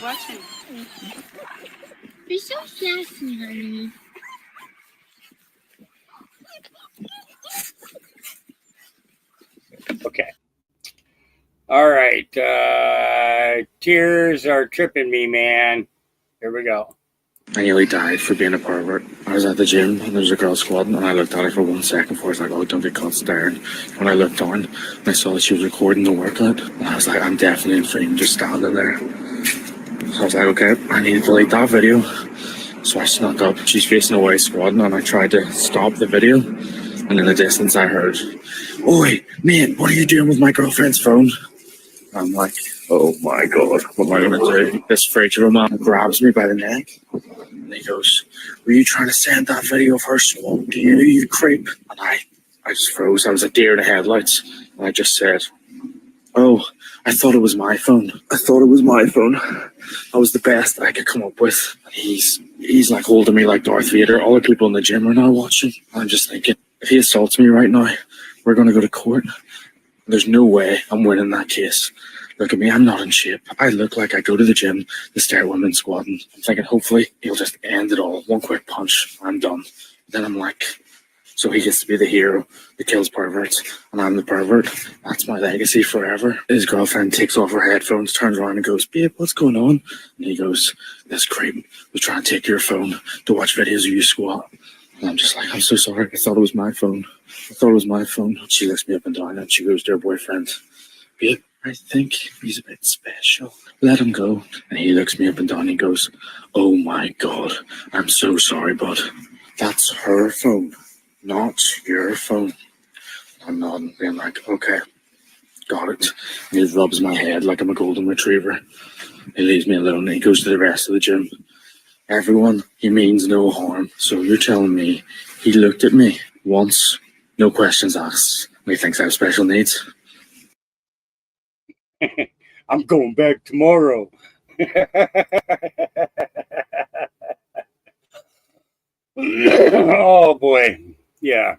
You're so sassy, honey. Okay. All right. Tears are tripping me, man. Here we go. I nearly died for being a pervert. I was at the gym and there was a girl squatting and I looked at her for 1 second before I was like, oh, don't get caught staring. When I looked down and I saw that she was recording the workout, and I was like, I'm definitely in frame just standing there. So I was like, okay, I need to delete that video. So I snuck up. She's facing away squatting and I tried to stop the video. And in the distance I heard, oi, man, what are you doing with my girlfriend's phone? I'm like, oh my God, what am I going to do? This fridge man grabs me by the neck. And he goes, were you trying to send that video of her swallowing to you, you creep? And I just froze. I was a deer in the headlights. And I just said, oh, I thought it was my phone. I thought it was my phone. That was the best I could come up with. And he's like holding me like Darth Vader. All the people in the gym are now watching. I'm just thinking, if he assaults me right now, we're going to go to court. There's no way I'm winning that case. Look at me, I'm not in shape. I look like I go to the gym to start women squatting. I'm thinking hopefully he'll just end it all. One quick punch, I'm done. Then I'm like, so he gets to be the hero that kills perverts, and I'm the pervert. That's my legacy forever. His girlfriend takes off her headphones, turns around and goes, babe, what's going on? And he goes, this creep was trying to take your phone to watch videos of you squat. And I'm just like, I'm so sorry. I thought it was my phone. I thought it was my phone. She looks me up and down and she goes to her boyfriend, babe, I think he's a bit special. Let him go. And he looks me up and down and he goes, oh my God, I'm so sorry, bud. That's her phone, not your phone. I'm nodding, being like, okay, got it. And he rubs my head like I'm a golden retriever. He leaves me alone and he goes to the rest of the gym. Everyone, he means no harm. So you're telling me he looked at me once, no questions asked, and he thinks I have special needs? I'm going back tomorrow. Oh boy. Yeah.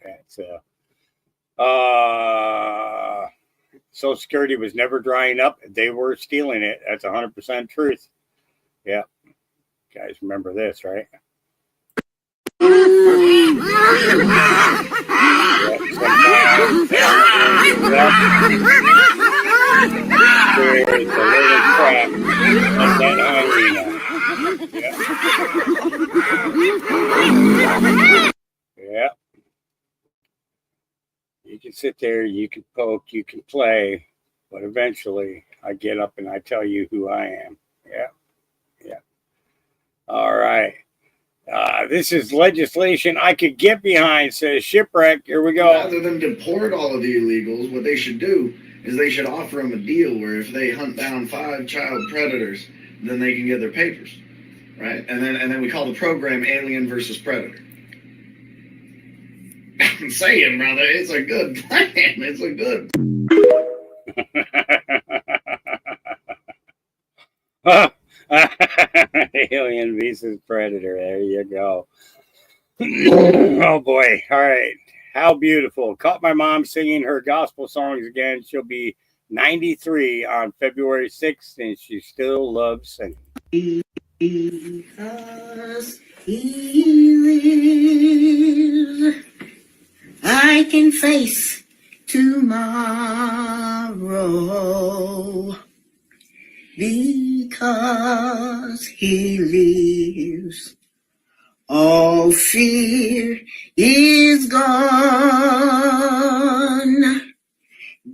That's Social Security was never drying up. They were stealing it. That's 100% truth. Yeah. Guys remember this, right? Yeah. You can sit there, you can poke, you can play, but eventually I get up and I tell you who I am. Yeah. Yeah. All right. This is legislation I could get behind, says Shipwreck. Here we go. Rather than deport all of the illegals, what they should do is they should offer them a deal where if they hunt down 5 child predators, then they can get their papers, right? And then we call the program Alien versus Predator. I'm saying, brother, it's a good plan. It's a good. Alien versus Predator. There you go. Oh boy. All right. How beautiful. Caught my mom singing her gospel songs again. She'll be 93 on February 6th, and she still loves singing. Because he lives, I can face tomorrow. Because he lives, All fear is gone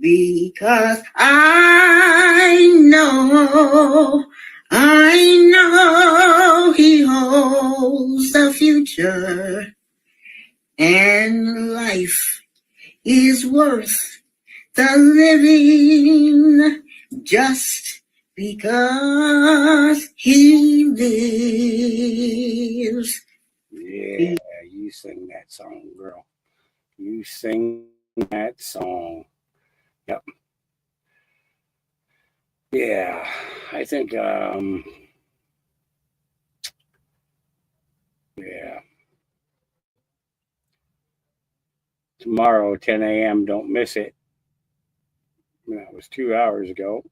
because I know He holds the future, and life is worth the living just because He lives. Yeah, you sing that song, girl. You sing that song. Yep. Yeah, I think, yeah. Tomorrow, 10 a.m., don't miss it. That was 2 hours ago.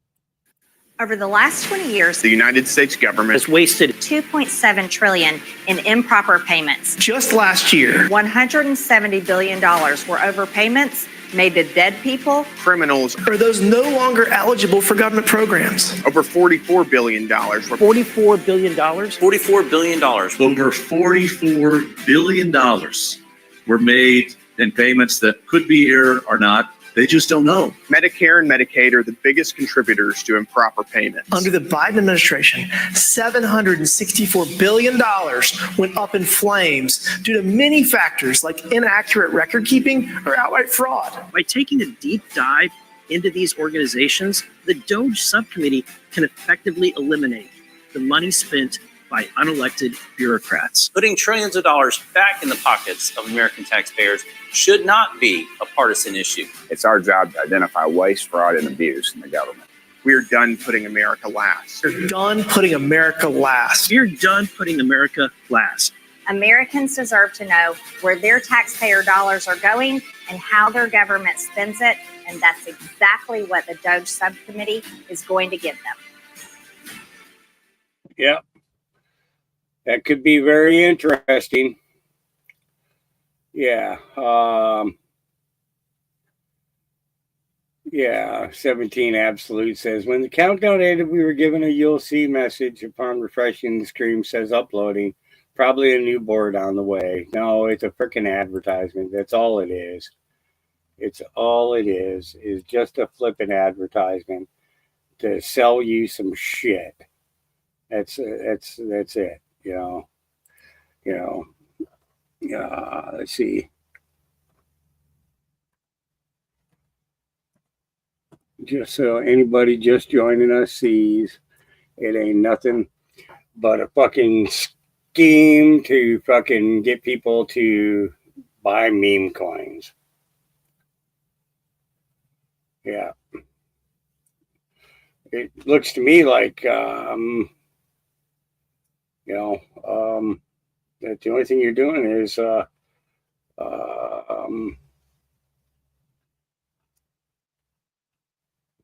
Over the last 20 years, The United States government has wasted $2.7 trillion in improper payments. Just last year, $170 billion were overpayments made to dead people, criminals, are those no longer eligible for government programs. over $44 billion were $44 billion? $44 billion. Over $44 billion were made in payments that could be here or not. They just don't know. Medicare and Medicaid are the biggest contributors to improper payments. Under the Biden administration, $764 billion went up in flames due to many factors like inaccurate record keeping or outright fraud. By taking a deep dive into these organizations, the DOGE subcommittee can effectively eliminate the money spent by unelected bureaucrats. Putting trillions of dollars back in the pockets of American taxpayers should not be a partisan issue. It's our job to identify waste, fraud, and abuse in the government. We are done putting America last. We're done putting America last. We're done putting America last. Americans deserve to know where their taxpayer dollars are going and how their government spends it, and that's exactly what the DOGE subcommittee is going to give them. Yep. That could be very interesting. Yeah. Yeah. 17 Absolute says, when the countdown ended, we were given a you'll see message upon refreshing the screen says uploading. Probably a new board on the way. No, it's a freaking advertisement. That's all it is. It's all it is just a flipping advertisement to sell you some shit. That's it. Let's see. Just so anybody just joining us sees, it ain't nothing but a fucking scheme to fucking get people to buy meme coins. Yeah. It looks to me like, that the only thing you're doing is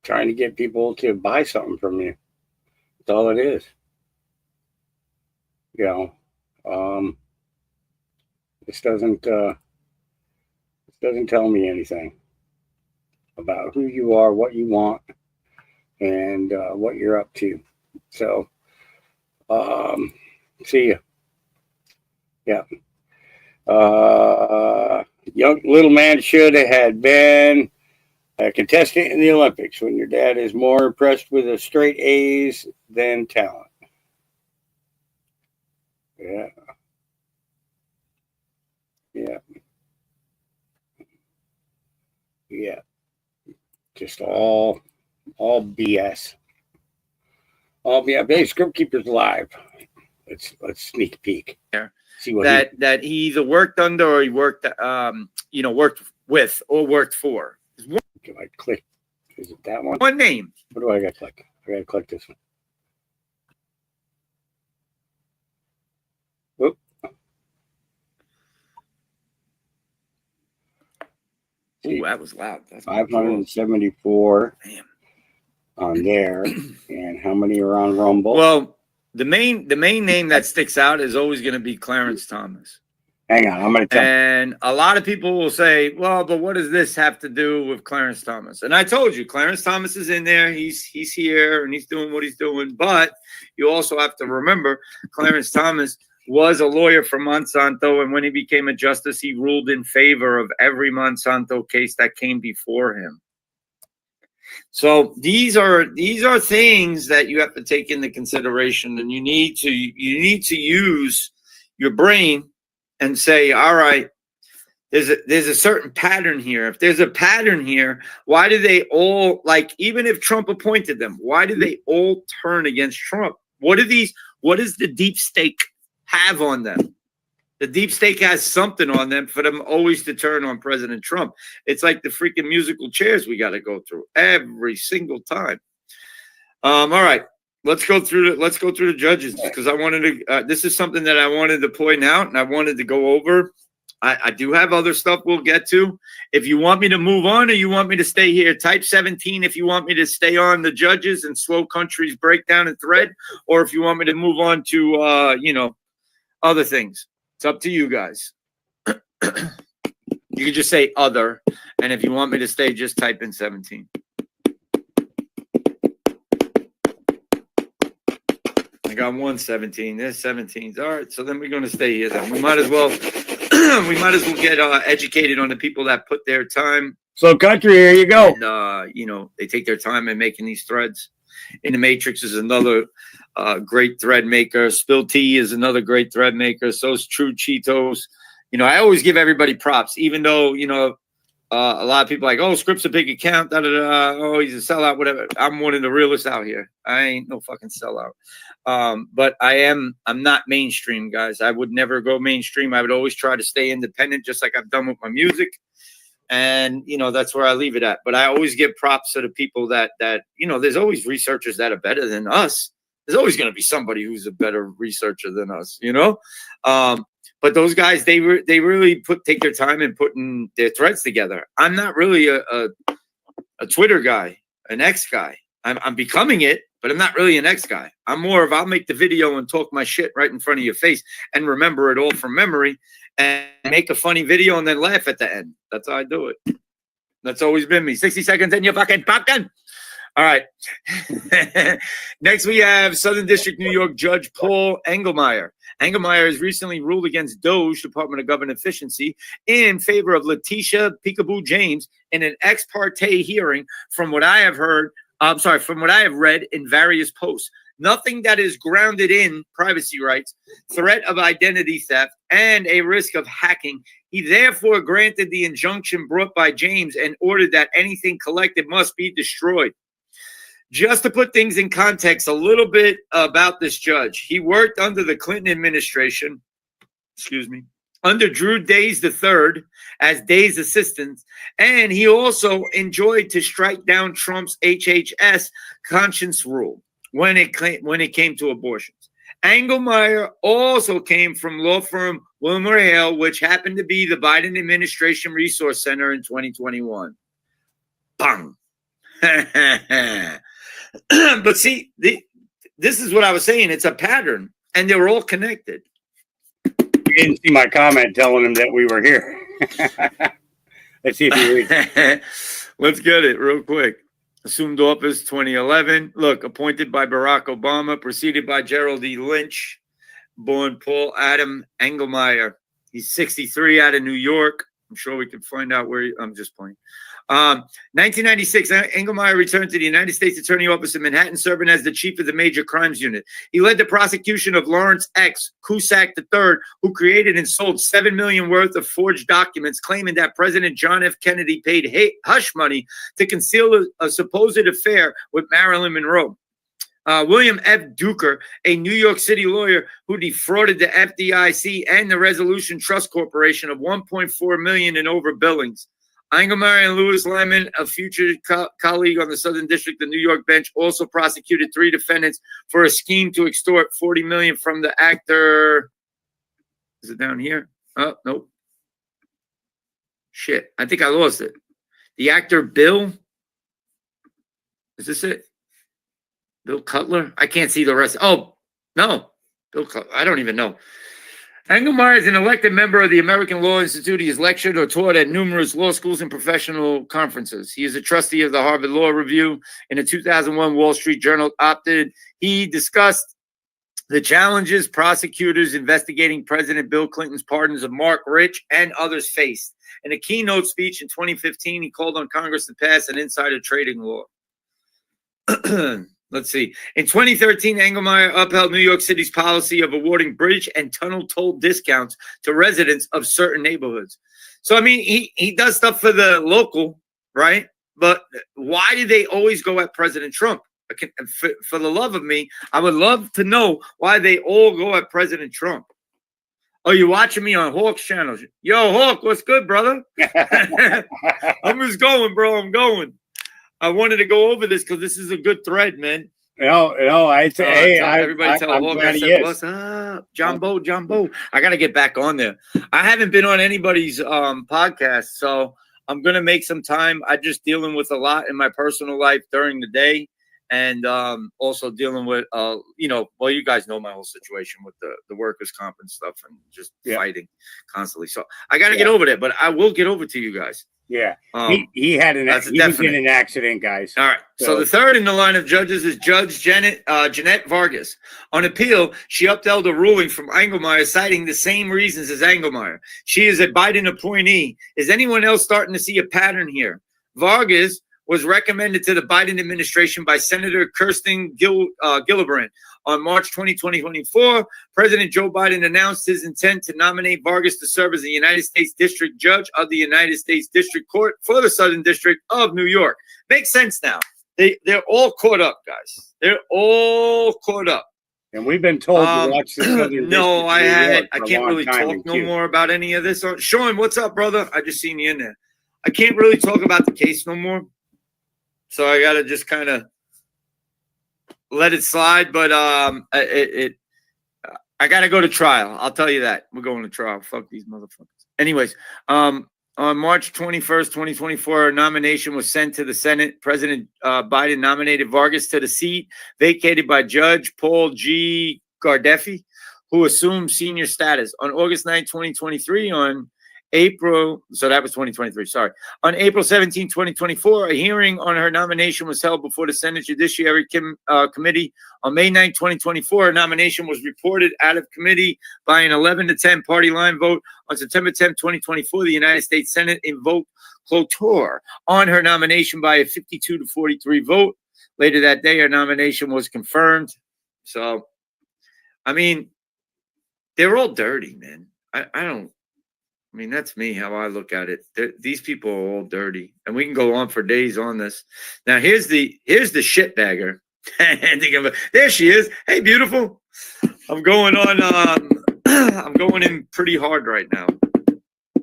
trying to get people to buy something from you. That's all it is. This doesn't tell me anything about who you are, what you want, and what you're up to. So, see ya. Yeah. Young little man should have had been a contestant in the Olympics when your dad is more impressed with a straight A's than talent. Yeah. Yeah. Yeah. Just all BS. All BS. Hey, Script Keeper's live. Let's sneak a peek. See what that he either worked under or he worked worked with or worked for. Do I click? Is it that one? One name. What do I got to click? I got to click this one. Whoop. Ooh, that was loud. That's 574 on there. And how many are on Rumble? Well, the main name that sticks out is always going to be Clarence Thomas. Hang on, I'm going to tell you. And a lot of people will say, well, but what does this have to do with Clarence Thomas? And I told you, Clarence Thomas is in there. He's here and he's doing what he's doing. But you also have to remember, Clarence Thomas was a lawyer for Monsanto, and when he became a justice, he ruled in favor of every Monsanto case that came before him. So these are things that you have to take into consideration, and you need to use your brain and say, all right, there's a certain pattern here. If there's a pattern here, why do they all, like, even if Trump appointed them, why do they all turn against Trump? What does the deep state have on them? The deep state has something on them for them always to turn on President Trump. It's like the freaking musical chairs we got to go through every single time. All right, let's go through the judges, because I wanted to. This is something that I wanted to point out, and I wanted to go over. I do have other stuff we'll get to. If you want me to move on or you want me to stay here, type 17 if you want me to stay on the judges and slow countries breakdown and thread, or if you want me to move on to other things. It's up to you guys. You can just say other, and if you want me to stay, just type in 17. I got 117. There's 17s. All right, so then we're going to stay here. Then we might as well get educated on the people that put their time. So, country, here you go. And, they take their time in making these threads. In the Matrix is another great thread maker. Spill Tea is another great thread maker. So is True Cheetos. I always give everybody props, even though, a lot of people are like, oh, Script's a big account. Oh, he's a sellout, whatever. I'm one of the realists out here. I ain't no fucking sellout. But I'm not mainstream, guys. I would never go mainstream. I would always try to stay independent, just like I've done with my music. And, that's where I leave it at. But I always give props to the people that there's always researchers that are better than us. There's always going to be somebody who's a better researcher than us, But those guys, they really take their time in putting their threads together. I'm not really a Twitter guy, an X guy. I'm becoming it, but I'm not really an X guy. I'm more of, I'll make the video and talk my shit right in front of your face and remember it all from memory and make a funny video and then laugh at the end. That's how I do it. That's always been me. 60 seconds in your fucking pumpkin. All right. Next, we have Southern District, New York Judge Paul Engelmeyer. Engelmeyer has recently ruled against DOGE, Department of Government Efficiency, in favor of Letitia Peekaboo James in an ex parte hearing. From what I have read in various posts. Nothing that is grounded in privacy rights, threat of identity theft, and a risk of hacking. He therefore granted the injunction brought by James and ordered that anything collected must be destroyed. Just to put things in context a little bit about this judge, he worked under the Clinton administration, under Drew Days III as Days' assistant, and he also enjoyed to strike down Trump's HHS conscience rule when it came to abortions. Engelmeyer also came from law firm Wilmer Hale, which happened to be the Biden administration resource center in 2021. Bang. But see, this is what I was saying. It's a pattern, and they're all connected. You didn't see my comment telling him that we were here. Let's see if you read. Let's get it real quick. Assumed office 2011. Look, appointed by Barack Obama, preceded by Gerald E. Lynch, born Paul Adam Engelmeyer. He's 63, out of New York. I'm sure we can find out where I'm just playing. 1996, Engelmeyer returned to the United States Attorney Office in Manhattan, serving as the chief of the Major Crimes Unit. He led the prosecution of Lawrence X. Cusack III, who created and sold $7 million worth of forged documents, claiming that President John F. Kennedy paid hush money to conceal a supposed affair with Marilyn Monroe. William F. Duker, a New York City lawyer who defrauded the FDIC and the Resolution Trust Corporation of $1.4 million in overbillings. Engelmeyer and Louis Lyman, a future colleague on the Southern District of New York bench, also prosecuted 3 defendants for a scheme to extort $40 million from the actor. Is it down here? Oh, nope. Shit, I think I lost it. The actor Bill. Is this it? Bill Cutler? I can't see the rest. Oh, no. Bill Cutler. I don't even know. Engelmeyer is an elected member of the American Law Institute. He has lectured or taught at numerous law schools and professional conferences. He is a trustee of the Harvard Law Review. In a 2001 Wall Street Journal op-ed, he discussed The challenges prosecutors investigating President Bill Clinton's pardons of Mark Rich and others faced. In a keynote speech in 2015, he called on Congress to pass an insider trading law. Let's see. In 2013, Engelmeyer upheld New York City's policy of awarding bridge and tunnel toll discounts to residents of certain neighborhoods. So, I mean, he does stuff for the local, right? But why do they always go at President Trump? For the love of me, I would love to know why they all go at President Trump. Oh, you're watching me on Hawk's channel. Yo, Hawk, what's good, brother? I'm just going, bro. I'm going. I wanted to go over this because this is a good thread, man. Everybody tell Hawk I said, what's up? Jumbo. I got to get back on there. I haven't been on anybody's podcast, so I'm going to make some time. I'm just dealing with a lot in my personal life during the day. And also dealing with, you guys know my whole situation with the workers' comp and stuff and just fighting constantly. So I got to get over there, but I will get over to you guys. Yeah. He was in an accident, guys. All right. So the third in the line of judges is Judge Jeanette Vargas. On appeal, she upheld a ruling from Engelmeyer citing the same reasons as Engelmeyer. She is a Biden appointee. Is anyone else starting to see a pattern here? Vargas was recommended to the Biden administration by Senator Kirsten Gillibrand. On March 20, 2024, President Joe Biden announced his intent to nominate Vargas to serve as the United States District Judge of the United States District Court for the Southern District of New York. Makes sense now. They're all caught up, guys. They're all caught up. And we've been told to watch the Southern No, District I of New haven't. York I for a can't long really time talk in no queue. more about any of this. Sean, what's up, brother? I just seen you in there. I can't really talk about the case no more. So I got to just kind of let it slide. But I got to go to trial. I'll tell you that. We're going to trial. Fuck these motherfuckers. Anyways, on March 21st, 2024, a nomination was sent to the Senate. President Biden nominated Vargas to the seat vacated by Judge Paul G. Gardeffi, who assumed senior status. On August 9, 2023, on April 17, 2024, a hearing on her nomination was held before the Senate Judiciary Committee. On May 9, 2024, her nomination was reported out of committee by an 11-10 party line vote. On September 10, 2024, the United States Senate invoked cloture on her nomination by a 52-43 vote. Later that day, her nomination was confirmed. So, I mean, they're all dirty, man. I mean, that's me, how I look at it. These people are all dirty, and we can go on for days on this. Now, here's the shitbagger. There she is. Hey, beautiful. I'm going in pretty hard right now.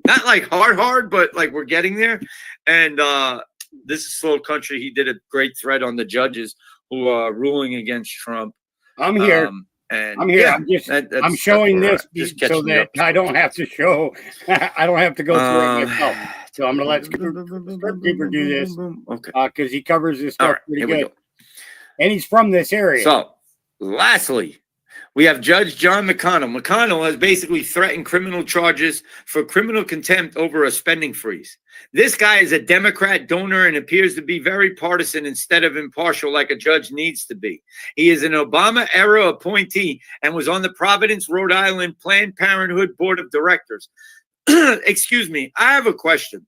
Not like hard, but like we're getting there. And this is Slow Country. He did a great thread on the judges who are ruling against Trump. I'm here. I'm here. Yeah, I'm showing this just so that I don't have to show. I don't have to go through it myself. So I'm going to let Scriptkeeper do this. Okay. Because he covers this stuff pretty here we good. And he's from this area. So, lastly, we have Judge John McConnell. McConnell has basically threatened criminal charges for criminal contempt over a spending freeze. This guy is a Democrat donor and appears to be very partisan instead of impartial like a judge needs to be. He is an Obama-era appointee and was on the Providence, Rhode Island Planned Parenthood Board of Directors. Excuse me, I have a question.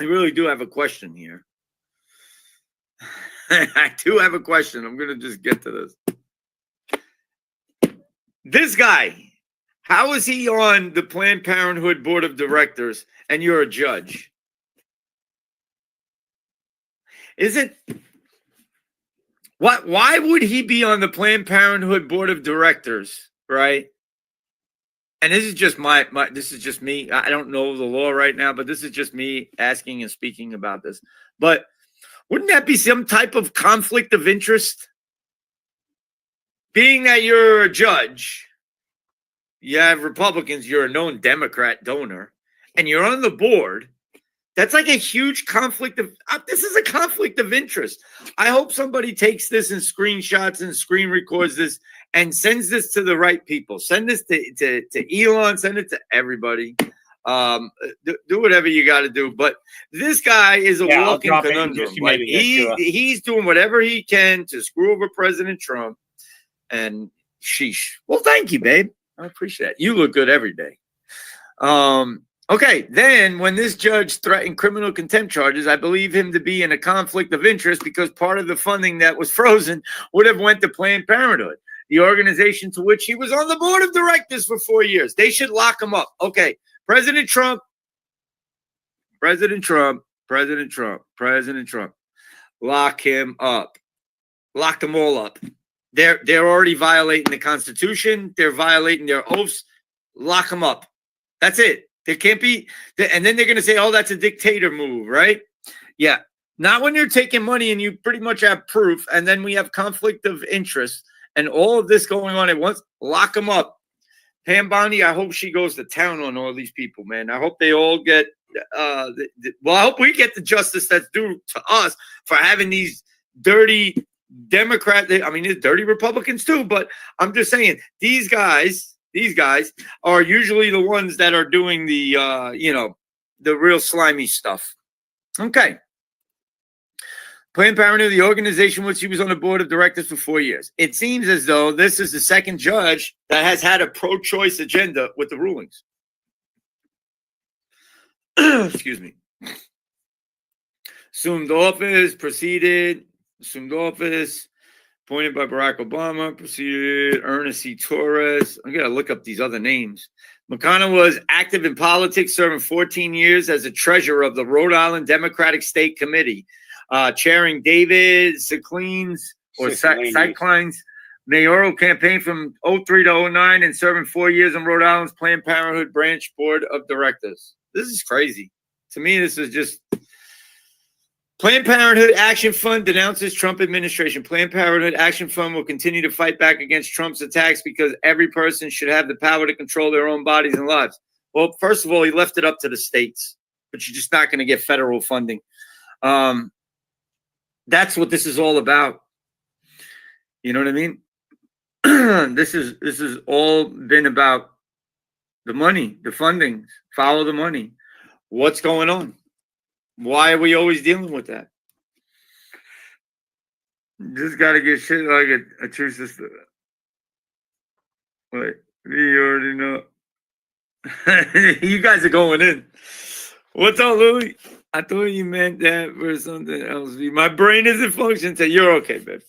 I really do have a question here. I do have a question. I'm going to just get to this. This guy, how is he on the Planned Parenthood Board of Directors and you're a judge? Why would he be on the Planned Parenthood Board of Directors, right? And this is just this is just me. I don't know the law right now, but this is just me asking and speaking about this. But wouldn't that be some type of conflict of interest? Being that you're a judge, you have Republicans, you're a known Democrat donor, and you're on the board, that's like a huge conflict of, this is a conflict of interest. I hope somebody takes this and screenshots and screen records this and sends this to the right people. Send this to Elon, send it to everybody. Do whatever you got to do. But this guy is a walking conundrum. Like he's doing whatever he can to screw over President Trump. And Sheesh. Well, thank you, babe. I appreciate it. You look good every day. Okay, then when this judge threatened criminal contempt charges, I believe him to be in a conflict of interest because part of the funding that was frozen would have went to Planned Parenthood, the organization to which he was on the board of directors for 4 years. They should lock him up. Okay, President Trump, lock him up. Lock them all up. They're already violating the Constitution. They're violating their oaths. Lock them up. That's it. There can't be, and then they're going to say, oh, that's a dictator move, right? Yeah. Not when you're taking money and you pretty much have proof, and then we have conflict of interest and all of this going on at once. Lock them up. Pam Bondi, I hope she goes to town on all these people, man. I hope they all get, I hope we get the justice that's due to us for having these dirty Democrats. I mean, there's dirty Republicans too, but I'm just saying these guys are usually the ones that are doing the, the real slimy stuff. Okay. Planned Parenthood, the organization which he was on the board of directors for 4 years. It seems as though this is the second judge that has had a pro-choice agenda with the rulings. Excuse me. Assumed office, appointed by Barack Obama, proceeded Ernest C. Torres. I got to look up these other names. McConnell was active in politics, serving 14 years as a treasurer of the Rhode Island Democratic State Committee, chairing David Cycline's mayoral campaign from 03 to 09 and serving 4 years in Rhode Island's Planned Parenthood branch board of directors. This is crazy. To me, this is just... Planned Parenthood Action Fund denounces Trump administration. Planned Parenthood Action Fund will continue to fight back against Trump's attacks because every person should have the power to control their own bodies and lives. Well, first of all, he left it up to the states, but you're just not going to get federal funding. That's what this is all about. You know what I mean? This is all been about the money, the funding. Follow the money. What's going on? Why are we always dealing with that? Just got to get shit like a true sister. Wait, you already know. You guys are going in. What's up, Louie? I thought you meant that for something else. My brain isn't functioning. So you're okay, babe.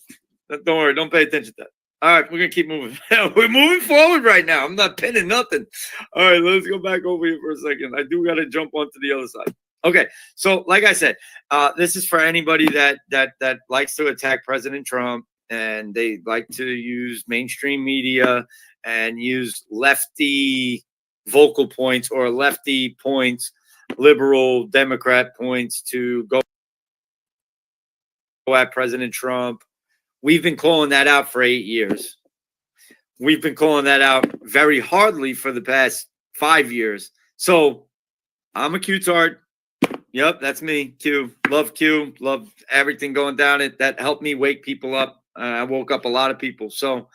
Don't worry. Don't pay attention to that. All right, we're going to keep moving. We're moving forward right now. I'm not pinning nothing. All right, let's go back over here for a second. I do got to jump onto the other side. Okay, so like I said, this is for anybody that likes to attack President Trump and they like to use mainstream media and use lefty vocal points or lefty points, liberal Democrat points to go at President Trump. We've been calling that out for 8 years. We've been calling that out very hardly for the past 5 years. So I'm a Q-tard. Yep, that's me. Q. Love everything going down it. That helped me wake people up. I woke up a lot of people. So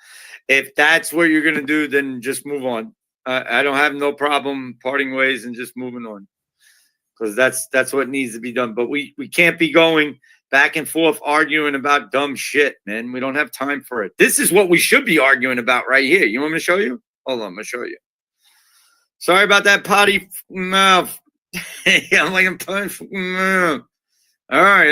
if that's what you're going to do, then just move on. I don't have no problem parting ways and just moving on because that's what needs to be done. But we can't be going back and forth arguing about dumb shit, man. We don't have time for it. This is what we should be arguing about right here. You want me to show you? Hold on, I'm going to show you. Sorry about that potty mouth. I'm like, I'm punch. All right,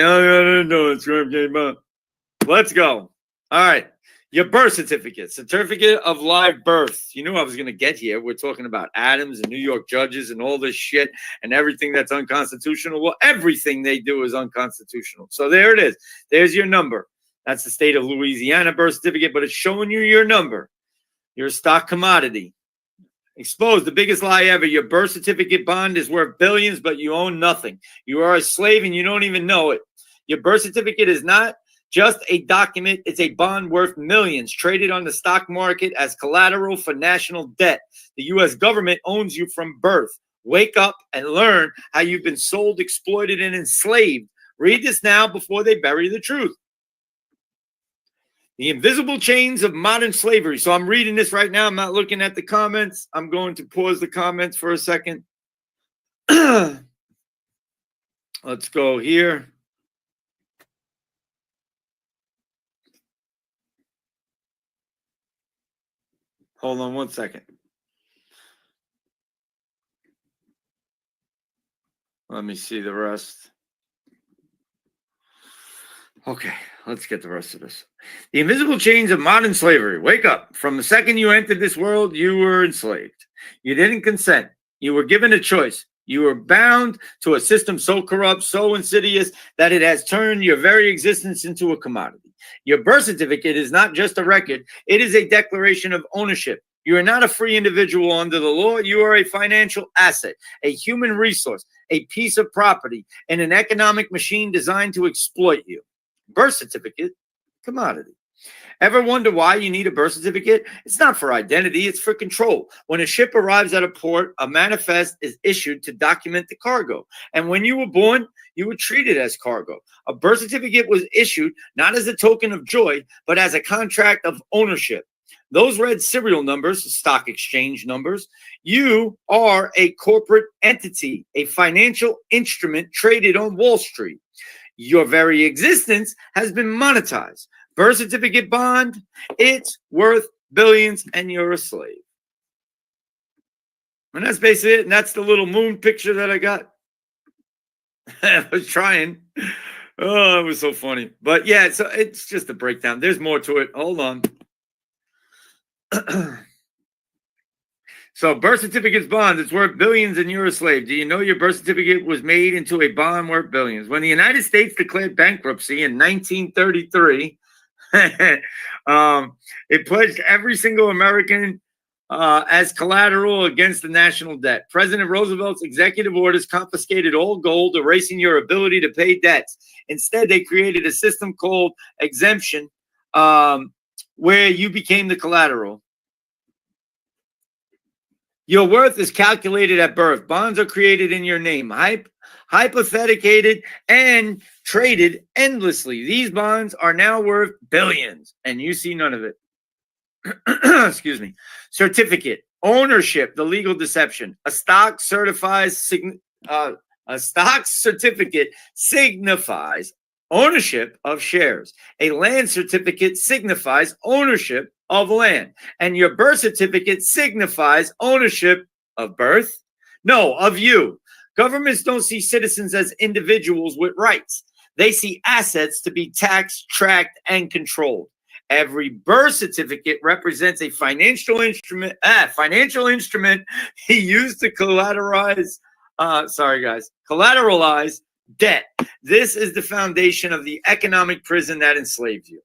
let's go. All right, your birth certificate of live birth. You knew I was going to get here. We're talking about Adams and New York judges and all this shit and everything that's unconstitutional. Well, everything they do is unconstitutional. So there it is. There's your number. That's the state of Louisiana birth certificate, but it's showing you your number. You're a stock commodity. Exposed, the biggest lie ever. Your birth certificate bond is worth billions, but you own nothing. You are a slave and you don't even know it. Your birth certificate is not just a document. It's a bond worth millions, traded on the stock market as collateral for national debt. The U.S. government owns you from birth. Wake up and learn how you've been sold, exploited, and enslaved. Read this now before they bury the truth. The invisible chains of modern slavery. So I'm reading this right now. I'm not looking at the comments. I'm going to pause the comments for a second. Let's go here. Hold on one second. Let me see the rest. Okay, let's get the rest of this. The invisible chains of modern slavery. Wake up. From the second you entered this world, you were enslaved. You didn't consent. You were given a choice. You were bound to a system so corrupt, so insidious, that it has turned your very existence into a commodity. Your birth certificate is not just a record. It is a declaration of ownership. You are not a free individual under the law. You are a financial asset, a human resource, a piece of property, and an economic machine designed to exploit you. Birth certificate, commodity. Ever wonder why you need a birth certificate? It's not for identity, it's for control. When a ship arrives at a port, a manifest is issued to document the cargo. And when you were born, you were treated as cargo. A birth certificate was issued not as a token of joy, but as a contract of ownership. Those red serial numbers, stock exchange numbers, you are a corporate entity, a financial instrument traded on Wall Street. Your very existence has been monetized. Birth certificate bond, it's worth billions and you're a slave. And that's basically it. And that's the little moon picture that I got. I was trying. Oh, it was so funny. But yeah, so it's just a breakdown. There's more to it. Hold on. So birth certificate's bond, it's worth billions and you're a slave. Do you know your birth certificate was made into a bond worth billions? When the United States declared bankruptcy in 1933, it pledged every single American as collateral against the national debt. President Roosevelt's executive orders confiscated all gold, erasing your ability to pay debts. Instead, they created a system called exemption, where you became the collateral. Your worth is calculated at birth. Bonds are created in your name, hypothecated and traded endlessly. These bonds are now worth billions, and you see none of it. Excuse me. Certificate, ownership, the legal deception. A stock certificate signifies ownership of shares. A land certificate signifies ownership of land. And your birth certificate signifies ownership of birth? No, of you. Governments don't see citizens as individuals with rights. They see assets to be taxed, tracked, and controlled. Every birth certificate represents a financial instrument used to collateralize debt. This is the foundation of the economic prison that enslaves you.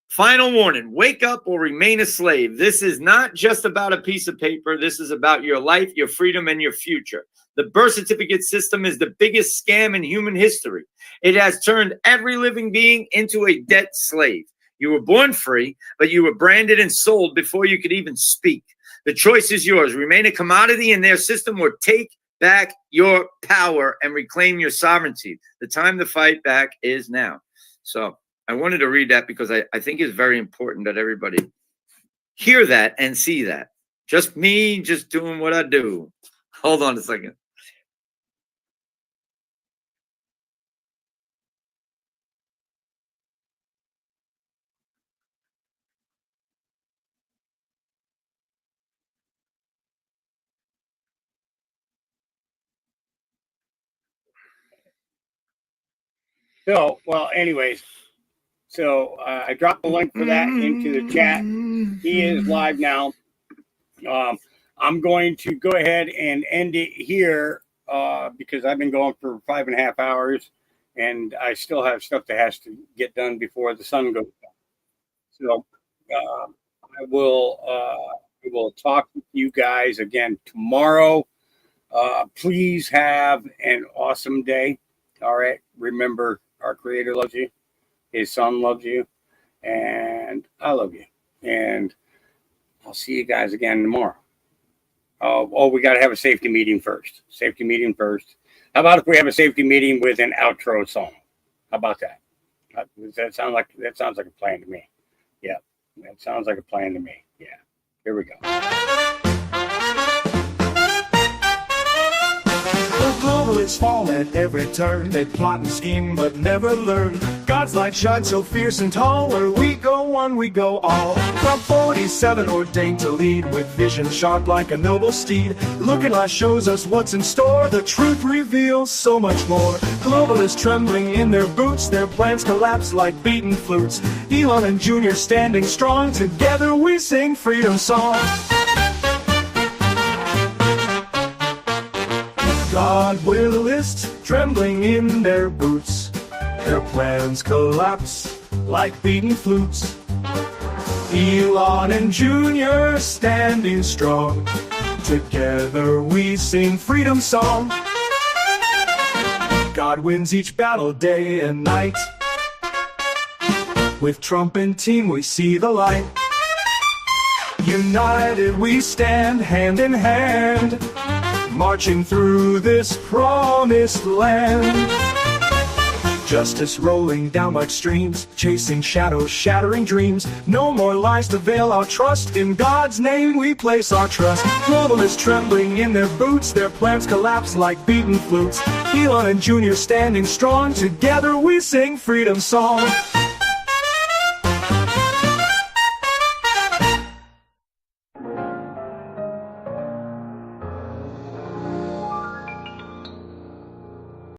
Final warning, wake up or remain a slave. This is not just about a piece of paper. This is about your life, your freedom, and your future. The birth certificate system is the biggest scam in human history. It has turned every living being into a debt slave. You were born free, but you were branded and sold before you could even speak. The choice is yours. Remain a commodity in their system or take back your power and reclaim your sovereignty. The time to fight back is now. So I wanted to read that because I think it's very important that everybody hear that and see that. Just me, just doing what I do. Hold on a second. So, well, anyways, so I dropped the link for that into the chat. He is live now. I'm going to go ahead and end it here because I've been going for 5.5 hours and I still have stuff that has to get done before the sun goes down. So I will talk with you guys again tomorrow. Please have an awesome day. All right. Remember, our Creator loves you. His Son loves you. And I love you. And I'll see you guys again tomorrow. We got to have a safety meeting first. Safety meeting first. How about if we have a safety meeting with an outro song? How about that? That sounds like a plan to me. Yeah, that sounds like a plan to me. Yeah, here we go. Globalists fall at every turn. They plot and scheme but never learn. God's light shines so fierce and tall. Where we go one, we go all. From 47 ordained to lead, with vision sharp like a noble steed. Looking life shows us what's in store. The truth reveals so much more. Globalists trembling in their boots. Their plans collapse like beaten flutes. Elon and Junior standing strong. Together we sing freedom song. Globalists trembling in their boots. Their plans collapse like beaten flutes. Elon and Junior standing strong. Together we sing freedom song. God wins each battle day and night. With Trump and team we see the light. United we stand hand in hand, marching through this promised land. Justice rolling down like streams, chasing shadows, shattering dreams. No more lies to veil our trust. In God's name we place our trust. Globalists trembling in their boots. Their plans collapse like beaten flutes. Elon and Junior standing strong. Together we sing freedom song.